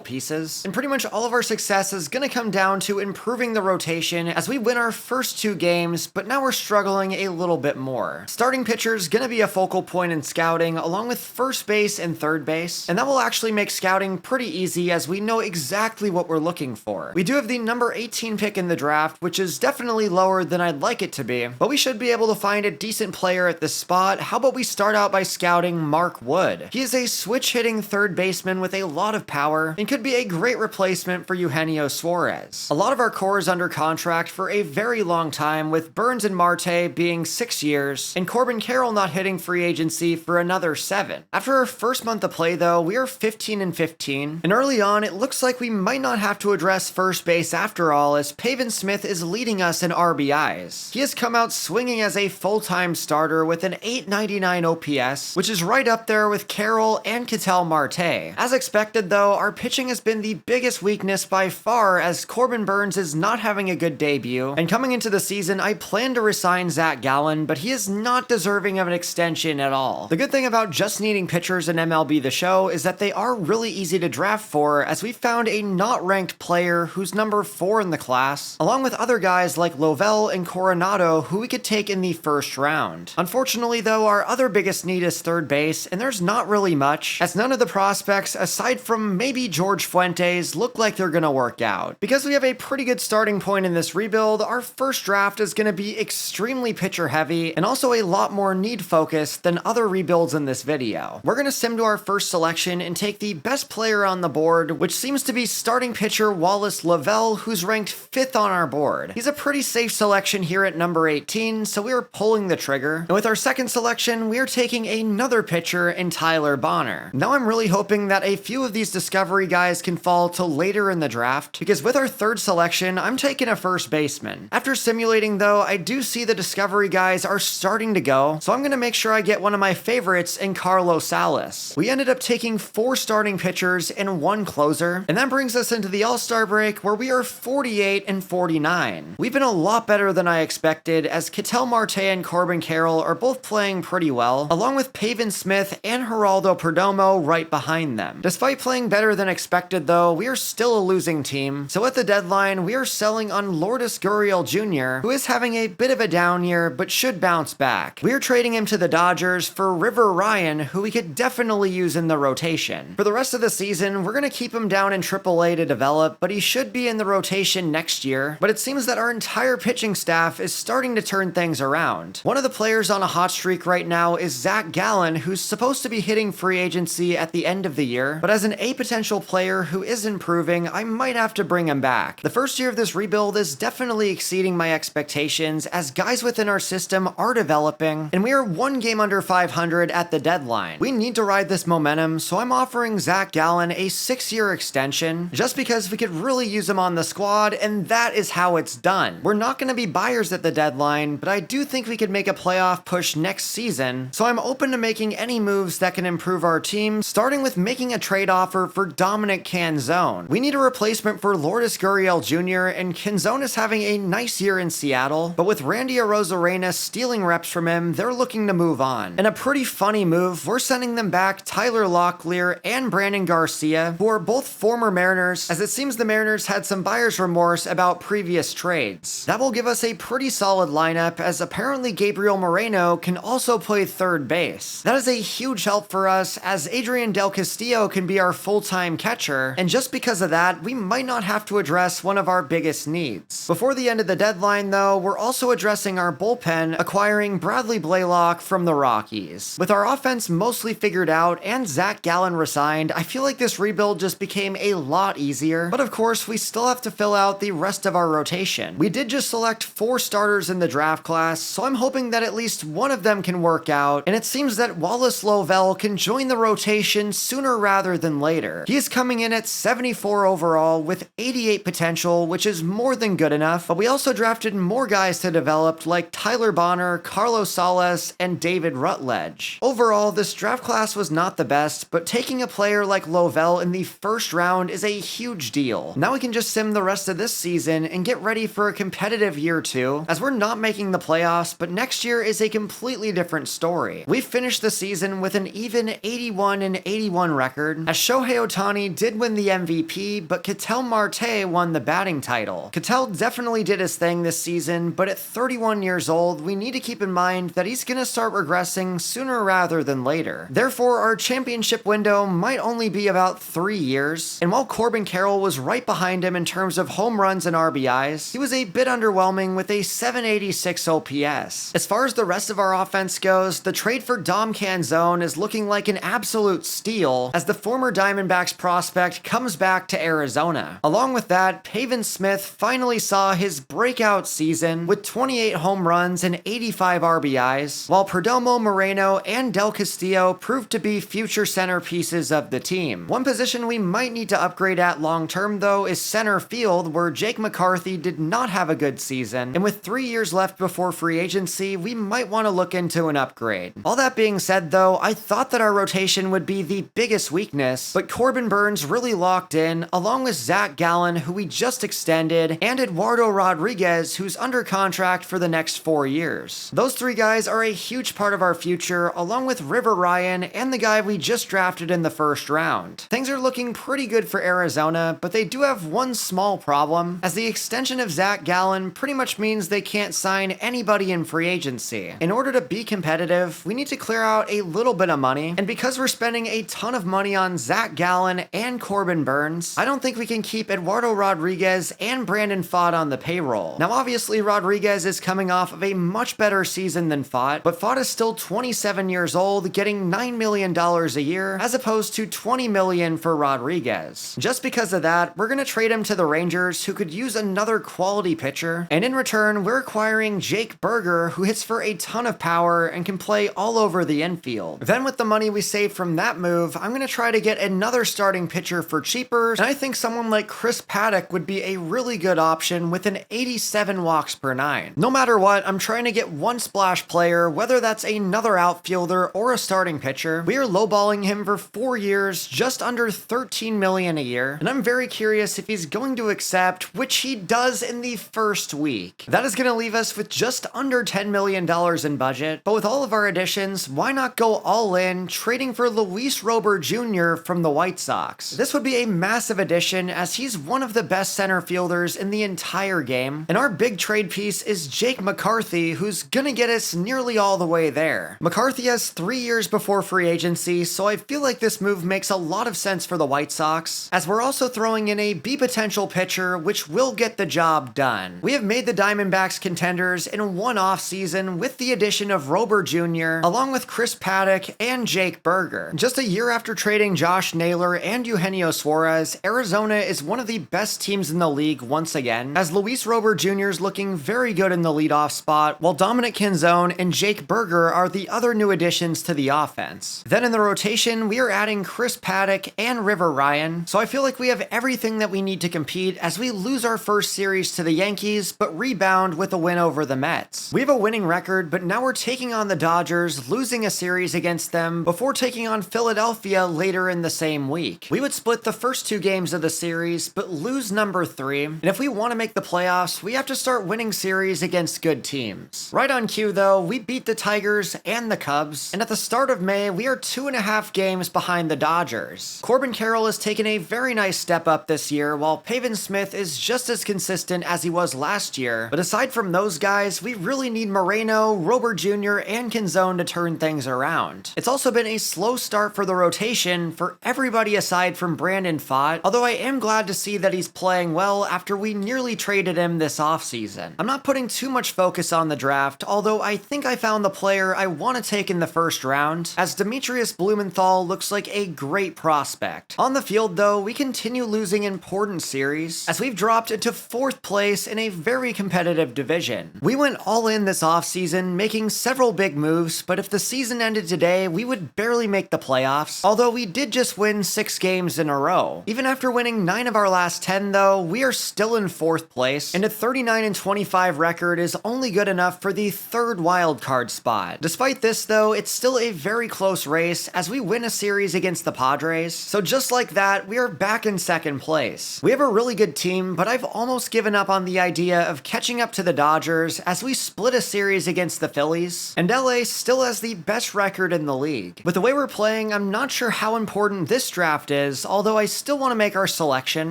pieces, and pretty much all of our success is gonna come down to improving the rotation as we win our first 2 games, but now we're struggling a little bit more. Starting pitcher's gonna be a focal point in scouting, along with first base and third base, and that will actually make scouting pretty easy as we know exactly what we're looking for. We do have the number 18 pick in the draft, which is definitely lower than I'd like it to be, but we should be able to find a decent player at this spot. How about we start out by scouting Mark Wood? He is a switch-hitting third baseman with a lot of power and could be a great replacement for Eugenio Suarez. A lot of our core is under contract for a very long time, with Burns and Marte being 6 years, and Corbin Carroll not hitting free agency for another 7. After our first month of play though, we are 15-15, and early on it looks like we might not have to address first base after all, as Pavin Smith is leading us in RBIs. He has come out swinging as a full-time starter with an .899 OPS, which is right up there with Carroll and Ketel Marte. As expected though, our pitching has been the biggest weakness by far, as Corbin Burns is not having a good debut, and coming into the season I plan to resign Zach Gallen, but he is not deserving of an extension at all. The good thing about just needing pitchers in MLB The Show is that they are really easy to draft for, as we found a not ranked player who's number 4 in the class, along with other guys like Lovell and Coronado who we could take in the first round. Unfortunately though, our other biggest need is third base, and there's not really much, as none of the prospects, aside from maybe George Fuentes, look like they're gonna work out. Because we have a pretty good starting point in this rebuild, our first draft is gonna be extremely pitcher heavy, and also a lot more need focused than other rebuilds in this video. We're gonna sim to our first selection and take the best player on the board, which seems to be starting pitcher Wallace Lavelle, who's ranked 5th on our board. He's a pretty safe selection here at number 18, so we are pulling the trigger. And with our second selection, we are taking another pitcher in Tyler Bonner. Now I'm really hoping that a few of these discovery guys can fall till later in the draft, because with our third selection, I'm taking a first baseman. After simulating though, I do see the discovery guys are starting to go, so I'm gonna make sure I get one of my favorites in Carlos Salas. We ended up taking 4 starting pitchers and 1 closer, and that brings us into the All-Star break where we are 48-49. We've been a lot better than I expected, as Ketel Marte and Corbin Carroll are both playing pretty well, along with Pavin Smith and Geraldo Perdomo right behind them. Despite playing better than expected though, we are still a losing team, so at the deadline we are selling on Lourdes Gurriel Jr., who is having a bit of a down year but should bounce back. We are trading him to the Dodgers for River Ryan, who we could definitely use in the rotation. For the rest of the season, we're gonna keep him down in AAA to develop, but he should be in the rotation next year. But it seems that our entire pitching staff is starting to turn things around. One of the players on a hot streak right now is Zach Gallen, who's supposed to be hitting free agency at the end of the year, but as an A potential player who is improving, I might have to bring him back. The first year of this rebuild is definitely exceeding my expectations, as guys within our system are developing, and we are 1 game under 500 at the deadline. We need to ride this momentum, so I'm offering Zach Gallen a 6-year extension, just because we could really use him on the squad, and that is how it's done. We're not going to be buyers at the deadline, but I do think we could make a playoff push next season, so I'm open to making any moves that can improve our team, starting with making a trade offer for Dominic Canzone. We need a replacement for Lourdes Gurriel Jr., and Canzone is having a nice year in Seattle, but with Randy Arozarena stealing reps from him, they're looking to move on. And a pretty funny move, we're sending them back Tyler Locklear and Brandon Garcia, who are both former Mariners, as it seems the Mariners had some buyer's remorse about previous trades. That will give us a pretty solid lineup, as apparently Gabriel Moreno can also play third base. That is a huge help for us, as Adrian Del Castillo can be our full-time catcher, and just because of that, we might not have to address one of our biggest needs. Before the end of the deadline though, we're also addressing our bullpen, acquiring Bradley Blaylock from the Rockies. With our offense mostly figured out and Zach Gallen resigned, I feel like this rebuild just became a lot easier, but of course we still have to fill out the rest of our rotation. We did just select 4 starters in the draft class, so I'm hoping that at least one of them can work out, and it seems that Wallace Lovell can join the rotation sooner rather than later. He is coming in at 74 overall with 88 potential, which is more than good enough, but we also drafted more guys to develop like Tyler Bonner, Carlos Salas, and David Rutledge. Overall, this draft class was not the best, but taking a player like Lovell in the first round is a huge deal. Now we can just sim the rest of this season and get ready for a competitive competitive year too, as we're not making the playoffs, but next year is a completely different story. We finished the season with an even 81-81 record, as Shohei Ohtani did win the MVP, but Ketel Marte won the batting title. Ketel definitely did his thing this season, but at 31 years old, we need to keep in mind that he's gonna start regressing sooner rather than later. Therefore, our championship window might only be about 3 years, and while Corbin Carroll was right behind him in terms of home runs and RBIs, he was a bit underwhelming with a 786 OPS. As far as the rest of our offense goes, the trade for Dom Canzone is looking like an absolute steal, as the former Diamondbacks prospect comes back to Arizona. Along with that, Pavin Smith finally saw his breakout season with 28 home runs and 85 RBIs, while Perdomo, Moreno, and Del Castillo proved to be future centerpieces of the team. One position we might need to upgrade at long term though is center field, where Jake McCarthy did not have a good season, and with 3 years left before free agency, we might want to look into an upgrade. All that being said though, I thought that our rotation would be the biggest weakness, but Corbin Burnes really locked in, along with Zach Gallen, who we just extended, and Eduardo Rodriguez, who's under contract for the next 4 years. Those 3 guys are a huge part of our future, along with River Ryan and the guy we just drafted in the first round. Things are looking pretty good for Arizona, but they do have one small problem, as the extension of Zach Gallen pretty much means they can't sign anybody in free agency. In order to be competitive, we need to clear out a little bit of money, and because we're spending a ton of money on Zach Gallen and Corbin Burnes, I don't think we can keep Eduardo Rodriguez and Brandon Pfaadt on the payroll. Now obviously Rodriguez is coming off of a much better season than Pfaadt, but Pfaadt is still 27 years old, getting $9 million a year, as opposed to $20 million for Rodriguez. Just because of that, we're gonna trade him to the Rangers, who could use another quality pitcher, and in return, we're acquiring Jake Burger, who hits for a ton of power and can play all over the infield. Then with the money we saved from that move, I'm gonna try to get another starting pitcher for cheaper, and I think someone like Chris Paddock would be a really good option with an 87 walks per 9. No matter what, I'm trying to get one splash player, whether that's another outfielder or a starting pitcher. We are lowballing him for 4 years, just under $13 million a year, and I'm very curious if he's going to accept, which he does in the first week. That is going to leave us with just under $10 million in budget, but with all of our additions, why not go all in, trading for Luis Robert Jr. from the White Sox? This would be a massive addition, as he's one of the best center fielders in the entire game, and our big trade piece is Jake McCarthy, who's gonna get us nearly all the way there. McCarthy has 3 years before free agency, so I feel like this move makes a lot of sense for the White Sox, as we're also throwing in a B potential pitcher, which will get the job done. We have made the Diamondbacks contenders in one offseason with the addition of Robert Jr., along with Chris Paddock and Jake Burger. Just a year after trading Josh Naylor and Eugenio Suarez, Arizona is one of the best teams in the league once again, as Luis Robert Jr. is looking very good in the leadoff spot, while Dominic Canzone and Jake Burger are the other new additions to the offense. Then in the rotation, we are adding Chris Paddock and River Ryan, so I feel like we have everything that we need to compete as we lose our first series to the Yankees, but rebound with a win over the Mets. We have a winning record, but now we're taking on the Dodgers, losing a series against them before taking on Philadelphia later in the same week. We would split the first 2 games of the series, but lose number 3, and if we want to make the playoffs, we have to start winning series against good teams. Right on cue though, we beat the Tigers and the Cubs, and at the start of May, we are 2.5 games behind the Dodgers. Corbin Carroll has taken a very nice step up this year, while Pavin Smith is just as consistent as he was last year, but aside from those guys, we really need Moreno, Robert Jr., and Canzone to turn things around. It's also been a slow start for the rotation for everybody aside from Brandon Pfaadt, although I am glad to see that he's playing well after we nearly traded him this offseason. I'm not putting too much focus on the draft, although I think I found the player I want to take in the first round, as Demetrius Blumenthal looks like a great prospect. On the field though, we continue losing important series, as we've dropped into 4th place in a very competitive division. We went all in this offseason, making several big moves, but if the season ended today, we would barely make the playoffs, although we did just win 6 games in a row. Even after winning 9 of our last 10 though, we are still in 4th place, and a 39-25 record is only good enough for the 3rd wildcard spot. Despite this though, it's still a very close race, as we win a series against the Padres, so just like that, we are back in 2nd place. We have a really good team, but I've almost given up on the idea idea of catching up to the Dodgers as we split a series against the Phillies, and LA still has the best record in the league. With the way we're playing, I'm not sure how important this draft is, although I still want to make our selection,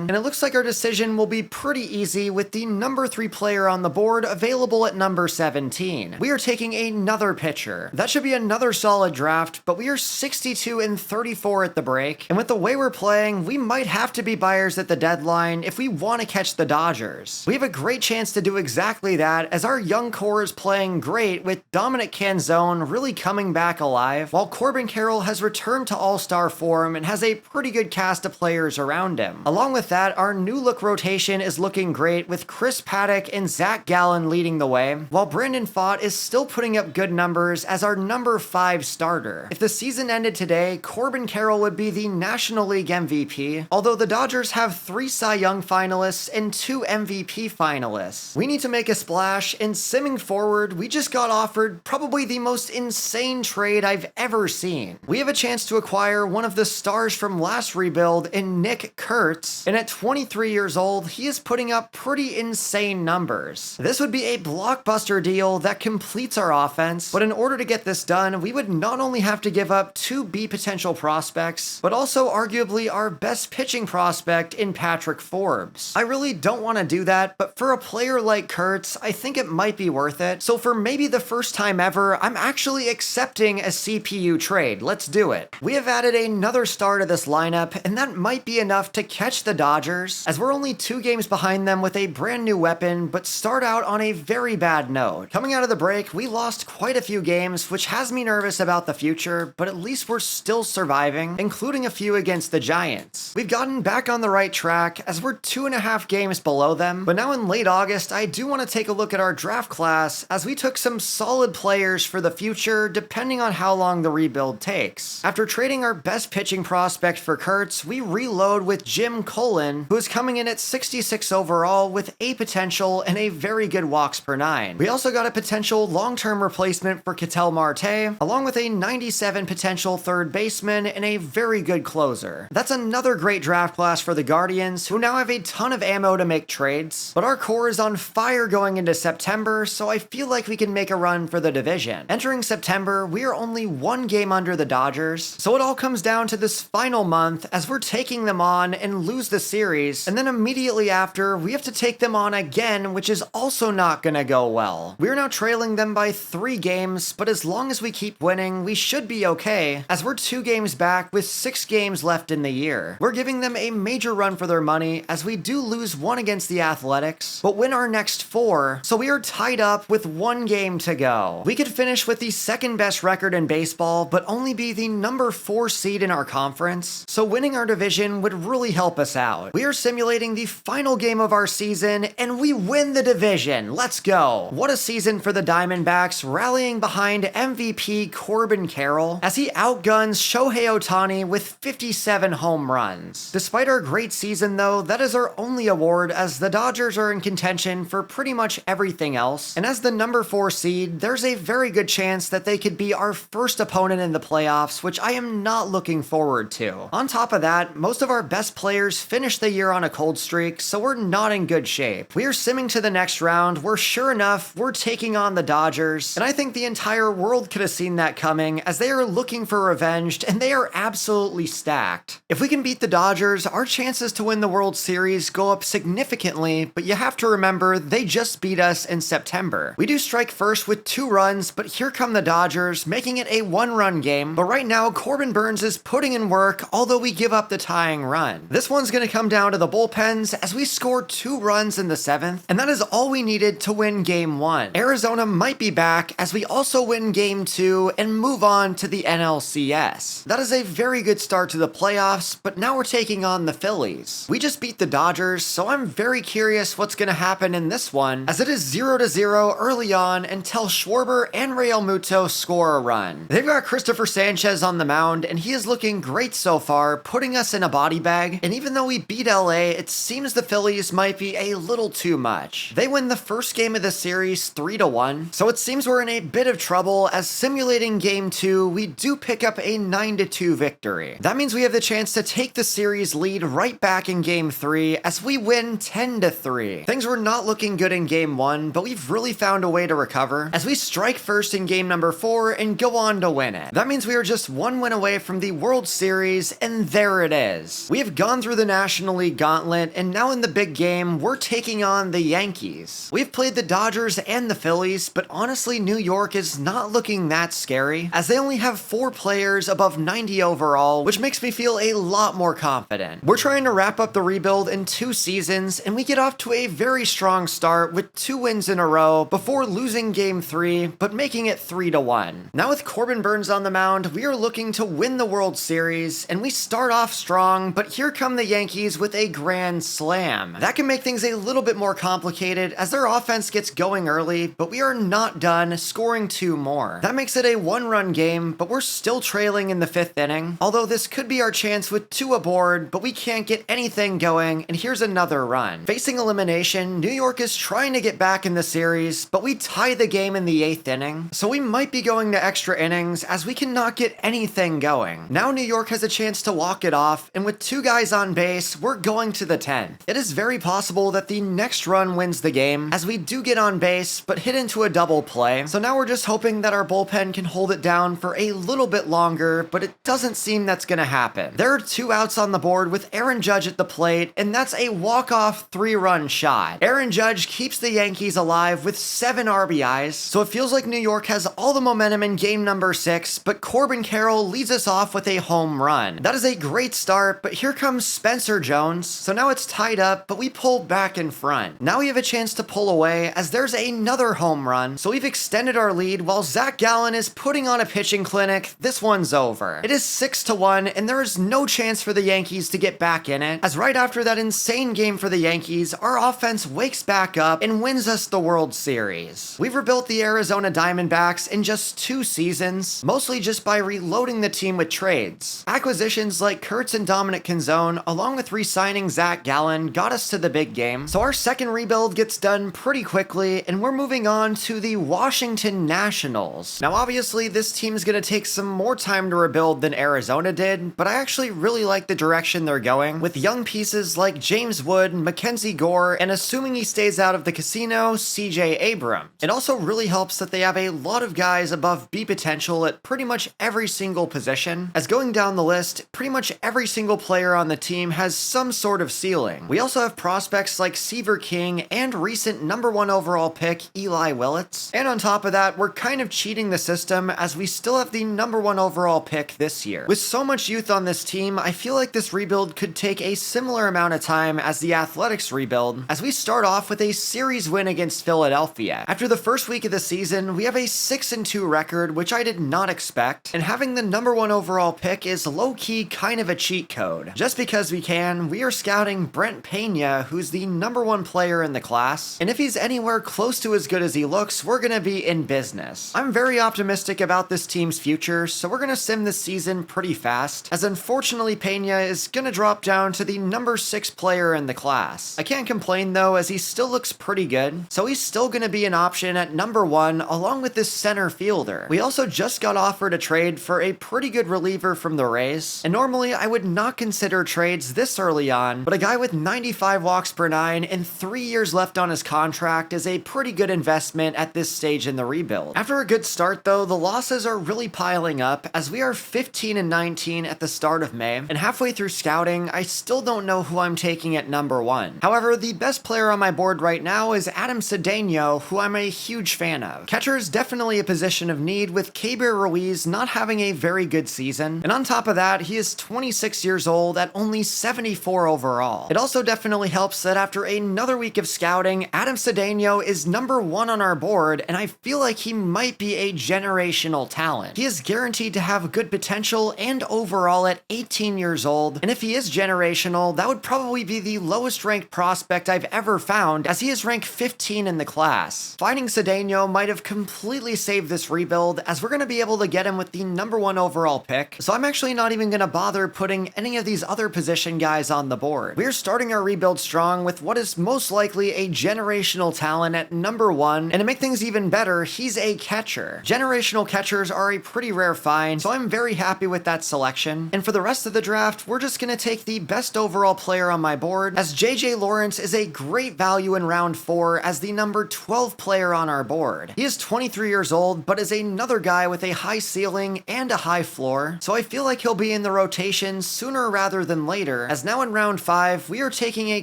and it looks like our decision will be pretty easy with the number 3 player on the board available at number 17. We are taking another pitcher. That should be another solid draft, but we are 62-34 at the break, and with the way we're playing, we might have to be buyers at the deadline if we want to catch the Dodgers. We have a great chance to do exactly that, as our young core is playing great with Dominic Canzone really coming back alive, while Corbin Carroll has returned to all-star form and has a pretty good cast of players around him. Along with that, our new look rotation is looking great with Chris Paddock and Zach Gallen leading the way, while Brandon Pfaadt is still putting up good numbers as our number 5 starter. If the season ended today, Corbin Carroll would be the National League MVP, although the Dodgers have 3 Cy Young finalists and 2 MVP finalists. We need to make a splash, and simming forward, we just got offered probably the most insane trade I've ever seen. We have a chance to acquire one of the stars from last rebuild in Nick Kurtz, and at 23 years old, he is putting up pretty insane numbers. This would be a blockbuster deal that completes our offense, but in order to get this done, we would not only have to give up 2 B potential prospects, but also arguably our best pitching prospect in Patrick Forbes. I really don't want to do that, but for a player like Kurtz, I think it might be worth it. So for maybe the first time ever, I'm actually accepting a CPU trade. Let's do it. We have added another star to this lineup, and that might be enough to catch the Dodgers, as we're only 2 games behind them with a brand new weapon, but start out on a very bad note. Coming out of the break, we lost quite a few games, which has me nervous about the future, but at least we're still surviving, including a few against the Giants. We've gotten back on the right track, as we're 2.5 games below them, but now in late August, I do want to take a look at our draft class, as we took some solid players for the future, depending on how long the rebuild takes. After trading our best pitching prospect for Kurtz, we reload with Jim Cullen, who is coming in at 66 overall with A potential and a very good walks per 9. We also got a potential long-term replacement for Ketel Marte, along with a 97 potential third baseman and a very good closer. That's another great draft class for the Guardians, who now have a ton of ammo to make trades, but our core is on fire going into September, so I feel like we can make a run for the division. Entering September, we are only 1 game under the Dodgers, so it all comes down to this final month as we're taking them on and lose the series, and then immediately after, we have to take them on again, which is also not gonna go well. We're now trailing them by 3 games, but as long as we keep winning, we should be okay, as we're 2 games back with 6 games left in the year. We're giving them a major run for their money, as we do lose 1 against the Athletics, but win our next 4, so we are tied up with 1 game to go. We could finish with the 2nd best record in baseball, but only be the number 4 seed in our conference, so winning our division would really help us out. We are simulating the final game of our season, and we win the division. Let's go. What a season for the Diamondbacks, rallying behind MVP Corbin Carroll as he outguns Shohei Ohtani with 57 home runs. Despite our great season though, that is our only award, as the Dodgers are in contention for pretty much everything else, and as the number 4 seed, there's a very good chance that they could be our first opponent in the playoffs, which I am not looking forward to. On top of that, most of our best players finished the year on a cold streak, so we're not in good shape. We are simming to the next round, where sure enough, we're taking on the Dodgers, and I think the entire world could have seen that coming, as they are looking for revenge, and they are absolutely stacked. If we can beat the Dodgers, our chances to win the World Series go up significantly, but you have to remember, they just beat us in September. We do strike first with 2 runs, but here come the Dodgers, making it a 1-run game, but right now, Corbin Burnes is putting in work, although we give up the tying run. This one's gonna come down to the bullpens, as we score 2 runs in the 7th, and that is all we needed to win Game 1. Arizona might be back, as we also win Game 2 and move on to the NLCS. That is a very good start to the playoffs, but now we're taking on the Phillies. We just beat the Dodgers, so I'm very curious what's gonna happen in this one, as it is 0-0 early on until Schwarber and Real Muto score a run. They've got Christopher Sanchez on the mound, and he is looking great so far, putting us in a body bag, and even though we beat LA, it seems the Phillies might be a little too much. They win the first game of the series 3-1, so it seems we're in a bit of trouble, as simulating Game 2, we do pick up a 9-2 victory. That means we have the chance to take the series lead right back in Game 3, as we win 10-3. Things were were not looking good in game 1, but we've really found a way to recover as we strike first in game number 4 and go on to win it. That means we are just one win away from the World Series, and there it is. We have gone through the National League gauntlet, and now in the big game, we're taking on the Yankees. We've played the Dodgers and the Phillies, but honestly, New York is not looking that scary, as they only have 4 players above 90 overall, which makes me feel a lot more confident. We're trying to wrap up the rebuild in 2 seasons, and we get off to a very strong start with 2 wins in a row before losing game 3, but making it 3-1. Now with Corbin Burnes on the mound, we are looking to win the World Series, and we start off strong, but here come the Yankees with a grand slam. That can make things a little bit more complicated as their offense gets going early, but we are not done, scoring 2 more. That makes it a 1-run game, but we're still trailing in the 5th inning, although this could be our chance with 2 aboard, but we can't get anything going, and here's another run. Facing elimination, New York is trying to get back in the series, but we tie the game in the 8th inning, so we might be going to extra innings as we cannot get anything going. Now New York has a chance to walk it off, and with 2 guys on base, we're going to the 10th. It is very possible that the next run wins the game, as we do get on base, but hit into a double play, so now we're just hoping that our bullpen can hold it down for a little bit longer, but it doesn't seem that's gonna happen. There are 2 outs on the board with Aaron Judge at the plate, and that's a walk-off 3-run shot. Aaron Judge keeps the Yankees alive with 7 RBIs, so it feels like New York has all the momentum in game number 6, but Corbin Carroll leads us off with a home run. That is a great start, but here comes Spencer Jones, so now it's tied up, but we pull back in front. Now we have a chance to pull away as there's another home run, so we've extended our lead while Zach Gallen is putting on a pitching clinic. This one's over. It is 6-1, and there is no chance for the Yankees to get back in it, as right after that insane game for the Yankees, our offense wakes back up and wins us the World Series. We've rebuilt the Arizona Diamondbacks in just 2 seasons, mostly just by reloading the team with trades. Acquisitions like Kurtz and Dominic Canzone, along with re-signing Zach Gallen, got us to the big game, so our second rebuild gets done pretty quickly, and we're moving on to the Washington Nationals. Now obviously this team's gonna take some more time to rebuild than Arizona did, but I actually really like the direction they're going, with young pieces like James Wood, Mackenzie Gore, and assuming he stays out of the casino, CJ Abrams. It also really helps that they have a lot of guys above B potential at pretty much every single position, as going down the list, pretty much every single player on the team has some sort of ceiling. We also have prospects like Seaver King and recent number 1 overall pick Eli Willits, and on top of that, we're kind of cheating the system as we still have the number 1 overall pick this year. With so much youth on this team, I feel like this rebuild could take a similar amount of time as the Athletics rebuild, as we start off with a series win against Philadelphia. After the first week of the season, we have a 6-2 record, which I did not expect, and having the number 1 overall pick is low-key kind of a cheat code. Just because we can, we are scouting Brent Pena, who's the number 1 player in the class, and if he's anywhere close to as good as he looks, we're gonna be in business. I'm very optimistic about this team's future, so we're gonna sim this season pretty fast, as unfortunately Pena is gonna drop down to the number 6 player in the class. I can't complain though, as he still looks pretty good, so he's still gonna be an option at number 1 along with this center fielder. We also just got offered a trade for a pretty good reliever from the Rays, and normally I would not consider trades this early on, but a guy with 95 walks per 9 and 3 years left on his contract is a pretty good investment at this stage in the rebuild. After a good start though, the losses are really piling up, as we are 15-19 at the start of May, and halfway through scouting, I still don't know who I'm taking at number 1. However, the best player on my board right now is Adam Cedeno, who I'm a huge fan of. Catcher is definitely a position of need, with Keibert Ruiz not having a very good season, and on top of that, he is 26 years old at only 74 overall. It also definitely helps that after another week of scouting, Adam Cedeno is number 1 on our board, and I feel like he might be a generational talent. He is guaranteed to have good potential and overall at 18 years old, and if he is generational, that would probably be the lowest ranked prospect I've ever found, as he is ranked 15 in the class. Finding Cedeno might have completely saved this rebuild, as we're going to be able to get him with the number 1 overall pick, so I'm actually not even going to bother putting any of these other position guys on the board. We're starting our rebuild strong with what is most likely a generational talent at number 1, and to make things even better, he's a catcher. Generational catchers are a pretty rare find, so I'm very happy with that selection, and for the rest of the draft, we're just going to take the best overall player on my board, as JJ Lawrence is a great great value in round 4 as the number 12 player on our board. He is 23 years old, but is another guy with a high ceiling and a high floor, so I feel like he'll be in the rotation sooner rather than later, as now in round 5, we are taking a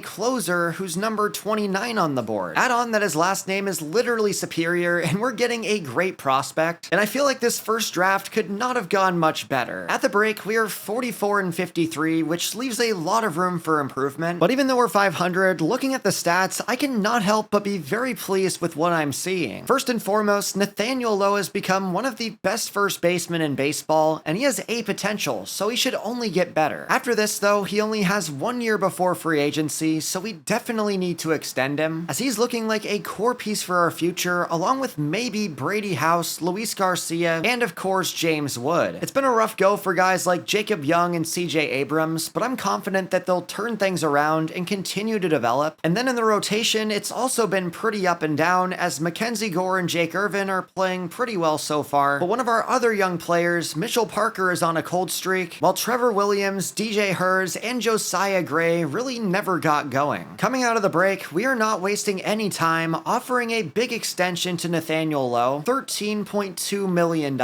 closer who's number 29 on the board. Add on that his last name is literally Superior, and we're getting a great prospect, and I feel like this first draft could not have gone much better. At the break, we are 44 and 53, which leaves a lot of room for improvement, but even though we're 500, looking at the stats, I cannot help but be very pleased with what I'm seeing. First and foremost, Nathaniel Lowe has become one of the best first basemen in baseball, and he has A potential, so he should only get better. After this though, he only has 1 year before free agency, so we definitely need to extend him, as he's looking like a core piece for our future, along with maybe Brady House, Luis Garcia, and of course James Wood. It's been a rough go for guys like Jacob Young and CJ Abrams, but I'm confident that they'll turn things around and continue to develop. And then in the rotation, it's also been pretty up and down, as Mackenzie Gore and Jake Irvin are playing pretty well so far, but one of our other young players, Mitchell Parker, is on a cold streak, while Trevor Williams, DJ Hers, and Josiah Gray really never got going. Coming out of the break, we are not wasting any time, offering a big extension to Nathaniel Lowe, $13.2 million.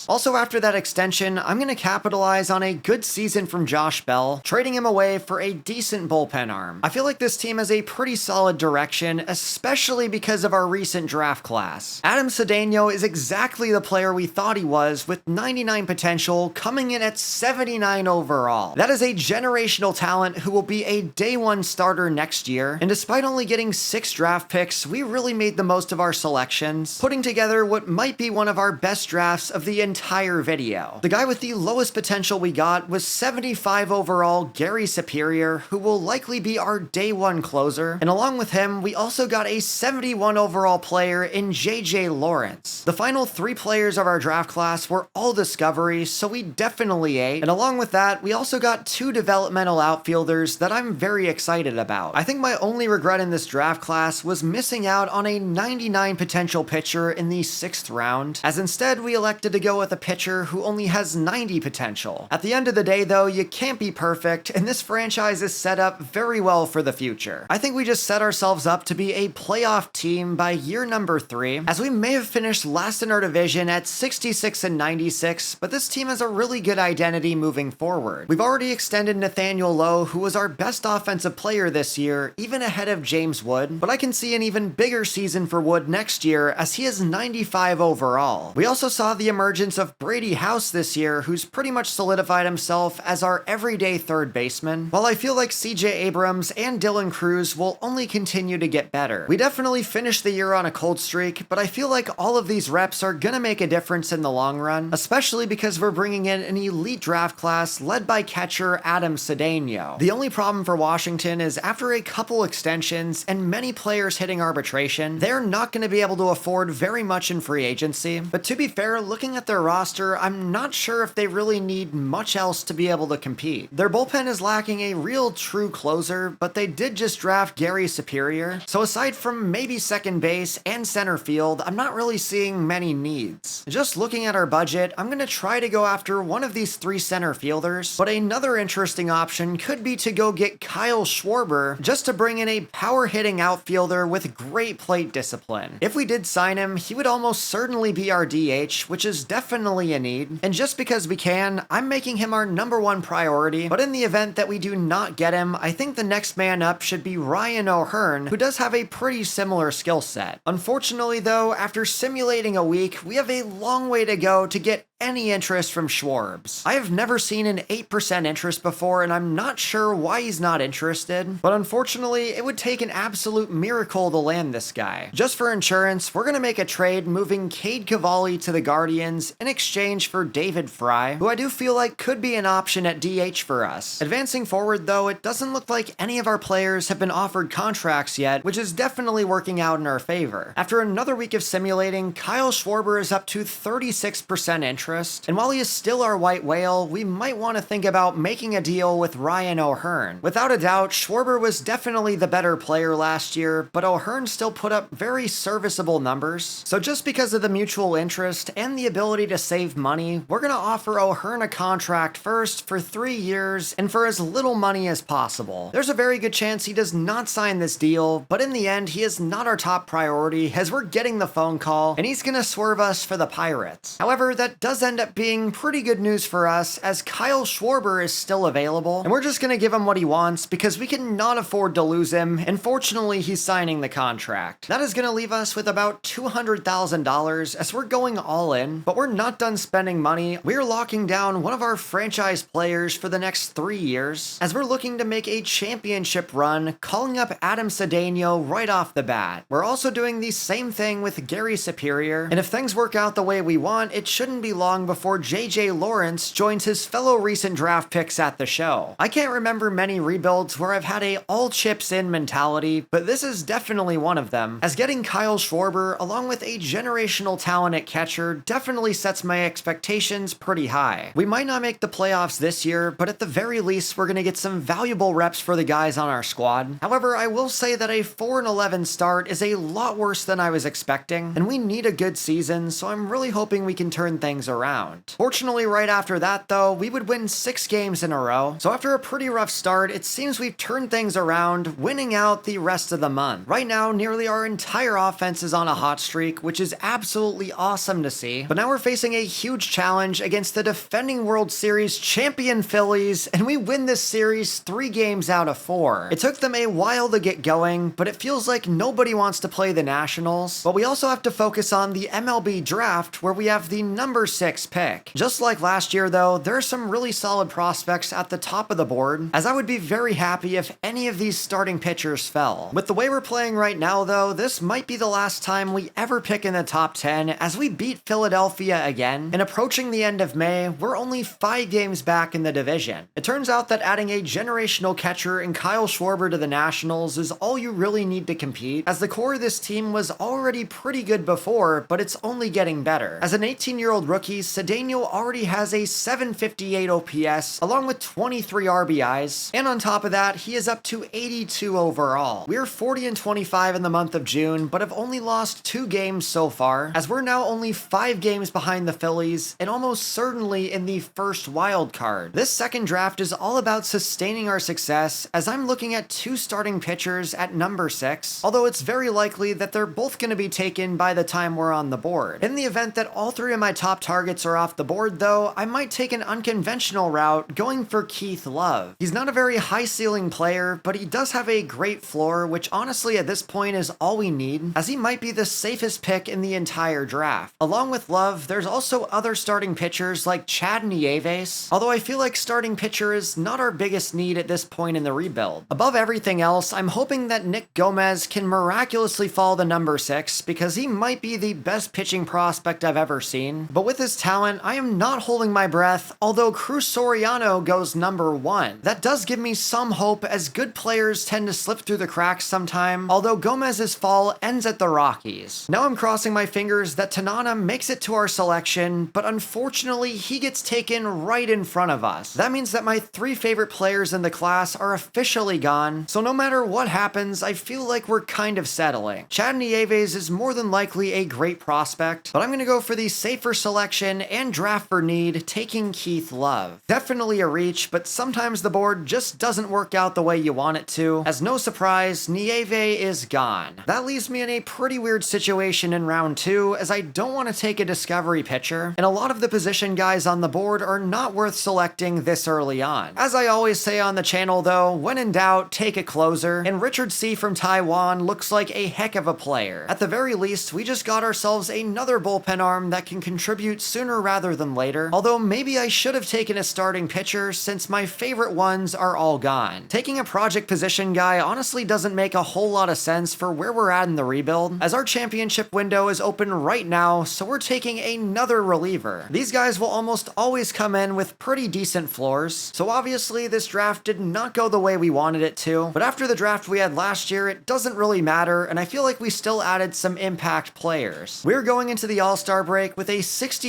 Also after that extension, I'm going to capitalize on a good season from Josh Bell, trading him away for a decent bullpen arm. I feel like this team has a pretty solid direction, especially because of our recent draft class. Adam Cedeno is exactly the player we thought he was, with 99 potential, coming in at 79 overall. That is a generational talent who will be a day 1 starter next year, and despite only getting 6 draft picks, we really made the most of our selections, putting together what might be one of our best drafts of the entire video. The guy with the lowest potential we got was 75 overall Gary Superior, who will likely be our day 1 closer, and along with him, we also got a 71 overall player in JJ Lawrence. The final 3 players of our draft class were all discoveries, so we definitely ate, and along with that, we also got 2 developmental outfielders that I'm very excited about. I think my only regret in this draft class was missing out on a 99 potential pitcher in the 6th round, as instead we elected to go with a pitcher who only has 90 potential. At the end of the day though, you can't be perfect, and this franchise is set up very well for the future. I think we just set ourselves up to be a playoff team by year number 3, as we may have finished last in our division at 66 and 96, but this team has a really good identity moving forward. We've already extended Nathaniel Lowe, who was our best offensive player this year, even ahead of James Wood, but I can see an even bigger season for Wood next year, as he is 95 overall. We also saw the emergence of Brady House this year, who's pretty much solidified himself as our everyday third baseman, while I feel like CJ Abrams and Dylan Cruz will only continue to get better. We definitely finished the year on a cold streak, but I feel like all of these reps are gonna make a difference in the long run, especially because we're bringing in an elite draft class led by catcher Adam Cedeno. The only problem for Washington is after a couple extensions and many players hitting arbitration, they're not going to be able to afford very much in free agency. But to be fair, looking at their roster, I'm not sure if they really need much else to be able to compete. Their bullpen is lacking a real true closer, but they did just draft Gary Superior, so aside from maybe second base and center field, I'm not really seeing many needs. Just looking at our budget, I'm going to try to go after one of these 3 center fielders, but another interesting option could be to go get Kyle Schwarber, just to bring in a power-hitting outfielder with great plate discipline. If we did sign him, he would almost certainly be our DH, which is definitely a need, and just because we can, I'm making him our number 1 priority, but in the event that we do not get him, I think the next man up should be Ryan O'Hearn, who does have a pretty similar skill set. Unfortunately though, after simulating a week, we have a long way to go to get any interest from Schwarbs. I have never seen an 8% interest before, and I'm not sure why he's not interested, but unfortunately, it would take an absolute miracle to land this guy. Just for insurance, we're gonna make a trade moving Cade Cavalli to the Guardians in exchange for David Fry, who I do feel like could be an option at DH for us. Advancing forward though, it doesn't look like any of our players have been offered contracts yet, which is definitely working out in our favor. After another week of simulating, Kyle Schwarber is up to 36% interest interest. And while he is still our white whale, we might want to think about making a deal with Ryan O'Hearn. Without a doubt, Schwarber was definitely the better player last year, but O'Hearn still put up very serviceable numbers. So just because of the mutual interest and the ability to save money, we're going to offer O'Hearn a contract first for 3 years and for as little money as possible. There's a very good chance he does not sign this deal, but in the end, he is not our top priority as we're getting the phone call and he's going to swerve us for the Pirates. However, that does end up being pretty good news for us as Kyle Schwarber is still available and we're just going to give him what he wants because we cannot afford to lose him, and fortunately he's signing the contract. That is going to leave us with about $200,000 as we're going all in, but we're not done spending money. We're locking down one of our franchise players for the next 3 years as we're looking to make a championship run, calling up Adam Cedeno right off the bat. We're also doing the same thing with Gary Superior, and if things work out the way we want, it shouldn't be long before JJ Lawrence joins his fellow recent draft picks at the show. I can't remember many rebuilds where I've had a all chips in mentality, but this is definitely one of them, as getting Kyle Schwarber along with a generational talent at catcher definitely sets my expectations pretty high. We might not make the playoffs this year, but at the very least we're going to get some valuable reps for the guys on our squad. However, I will say that a 4-11 start is a lot worse than I was expecting, and we need a good season, so I'm really hoping we can turn things around. Fortunately, right after that though, we would win 6 games in a row, so after a pretty rough start, it seems we've turned things around, winning out the rest of the month. Right now, nearly our entire offense is on a hot streak, which is absolutely awesome to see, but now we're facing a huge challenge against the defending World Series champion Phillies, and we win this series 3 games out of 4. It took them a while to get going, but it feels like nobody wants to play the Nationals, but we also have to focus on the MLB draft where we have the number 6 pick. Just like last year though, there are some really solid prospects at the top of the board, as I would be very happy if any of these starting pitchers fell. With the way we're playing right now though, this might be the last time we ever pick in the top 10 as we beat Philadelphia again, and approaching the end of May, we're only 5 games back in the division. It turns out that adding a generational catcher in Kyle Schwarber to the Nationals is all you really need to compete, as the core of this team was already pretty good before, but it's only getting better. As an 18-year-old rookie, Cedeno already has a 758 OPS along with 23 RBIs, and on top of that, he is up to 82 overall. We're 40-25 in the month of June, but have only lost 2 games so far, as we're now only 5 games behind the Phillies, and almost certainly in the first wild card. This second draft is all about sustaining our success, as I'm looking at 2 starting pitchers at number 6, although it's very likely that they're both going to be taken by the time we're on the board. In the event that all 3 of my top targets are off the board though, I might take an unconventional route, going for Keith Love. He's not a very high ceiling player, but he does have a great floor, which honestly at this point is all we need, as he might be the safest pick in the entire draft. Along with Love, there's also other starting pitchers like Chad Nieves, although I feel like starting pitcher is not our biggest need at this point in the rebuild. Above everything else, I'm hoping that Nick Gomez can miraculously fall to number 6, because he might be the best pitching prospect I've ever seen, but with his talent, I am not holding my breath, although Cruz Soriano goes number 1. That does give me some hope, as good players tend to slip through the cracks sometime, although Gomez's fall ends at the Rockies. Now I'm crossing my fingers that Tanana makes it to our selection, but unfortunately he gets taken right in front of us. That means that my 3 favorite players in the class are officially gone, so no matter what happens, I feel like we're kind of settling. Chad Nieves is more than likely a great prospect, but I'm going to go for the safer selection and draft for need, taking Keith Love. Definitely a reach, but sometimes the board just doesn't work out the way you want it to, as no surprise, Nieve is gone. That leaves me in a pretty weird situation in round 2, as I don't want to take a discovery pitcher, and a lot of the position guys on the board are not worth selecting this early on. As I always say on the channel though, when in doubt, take a closer, and Richard C. from Taiwan looks like a heck of a player. At the very least, we just got ourselves another bullpen arm that can contribute sooner rather than later, although maybe I should have taken a starting pitcher since my favorite ones are all gone. Taking a project position guy honestly doesn't make a whole lot of sense for where we're at in the rebuild, as our championship window is open right now, so we're taking another reliever. These guys will almost always come in with pretty decent floors, so obviously this draft did not go the way we wanted it to, but after the draft we had last year, it doesn't really matter, and I feel like we still added some impact players. We're going into the All-Star break with a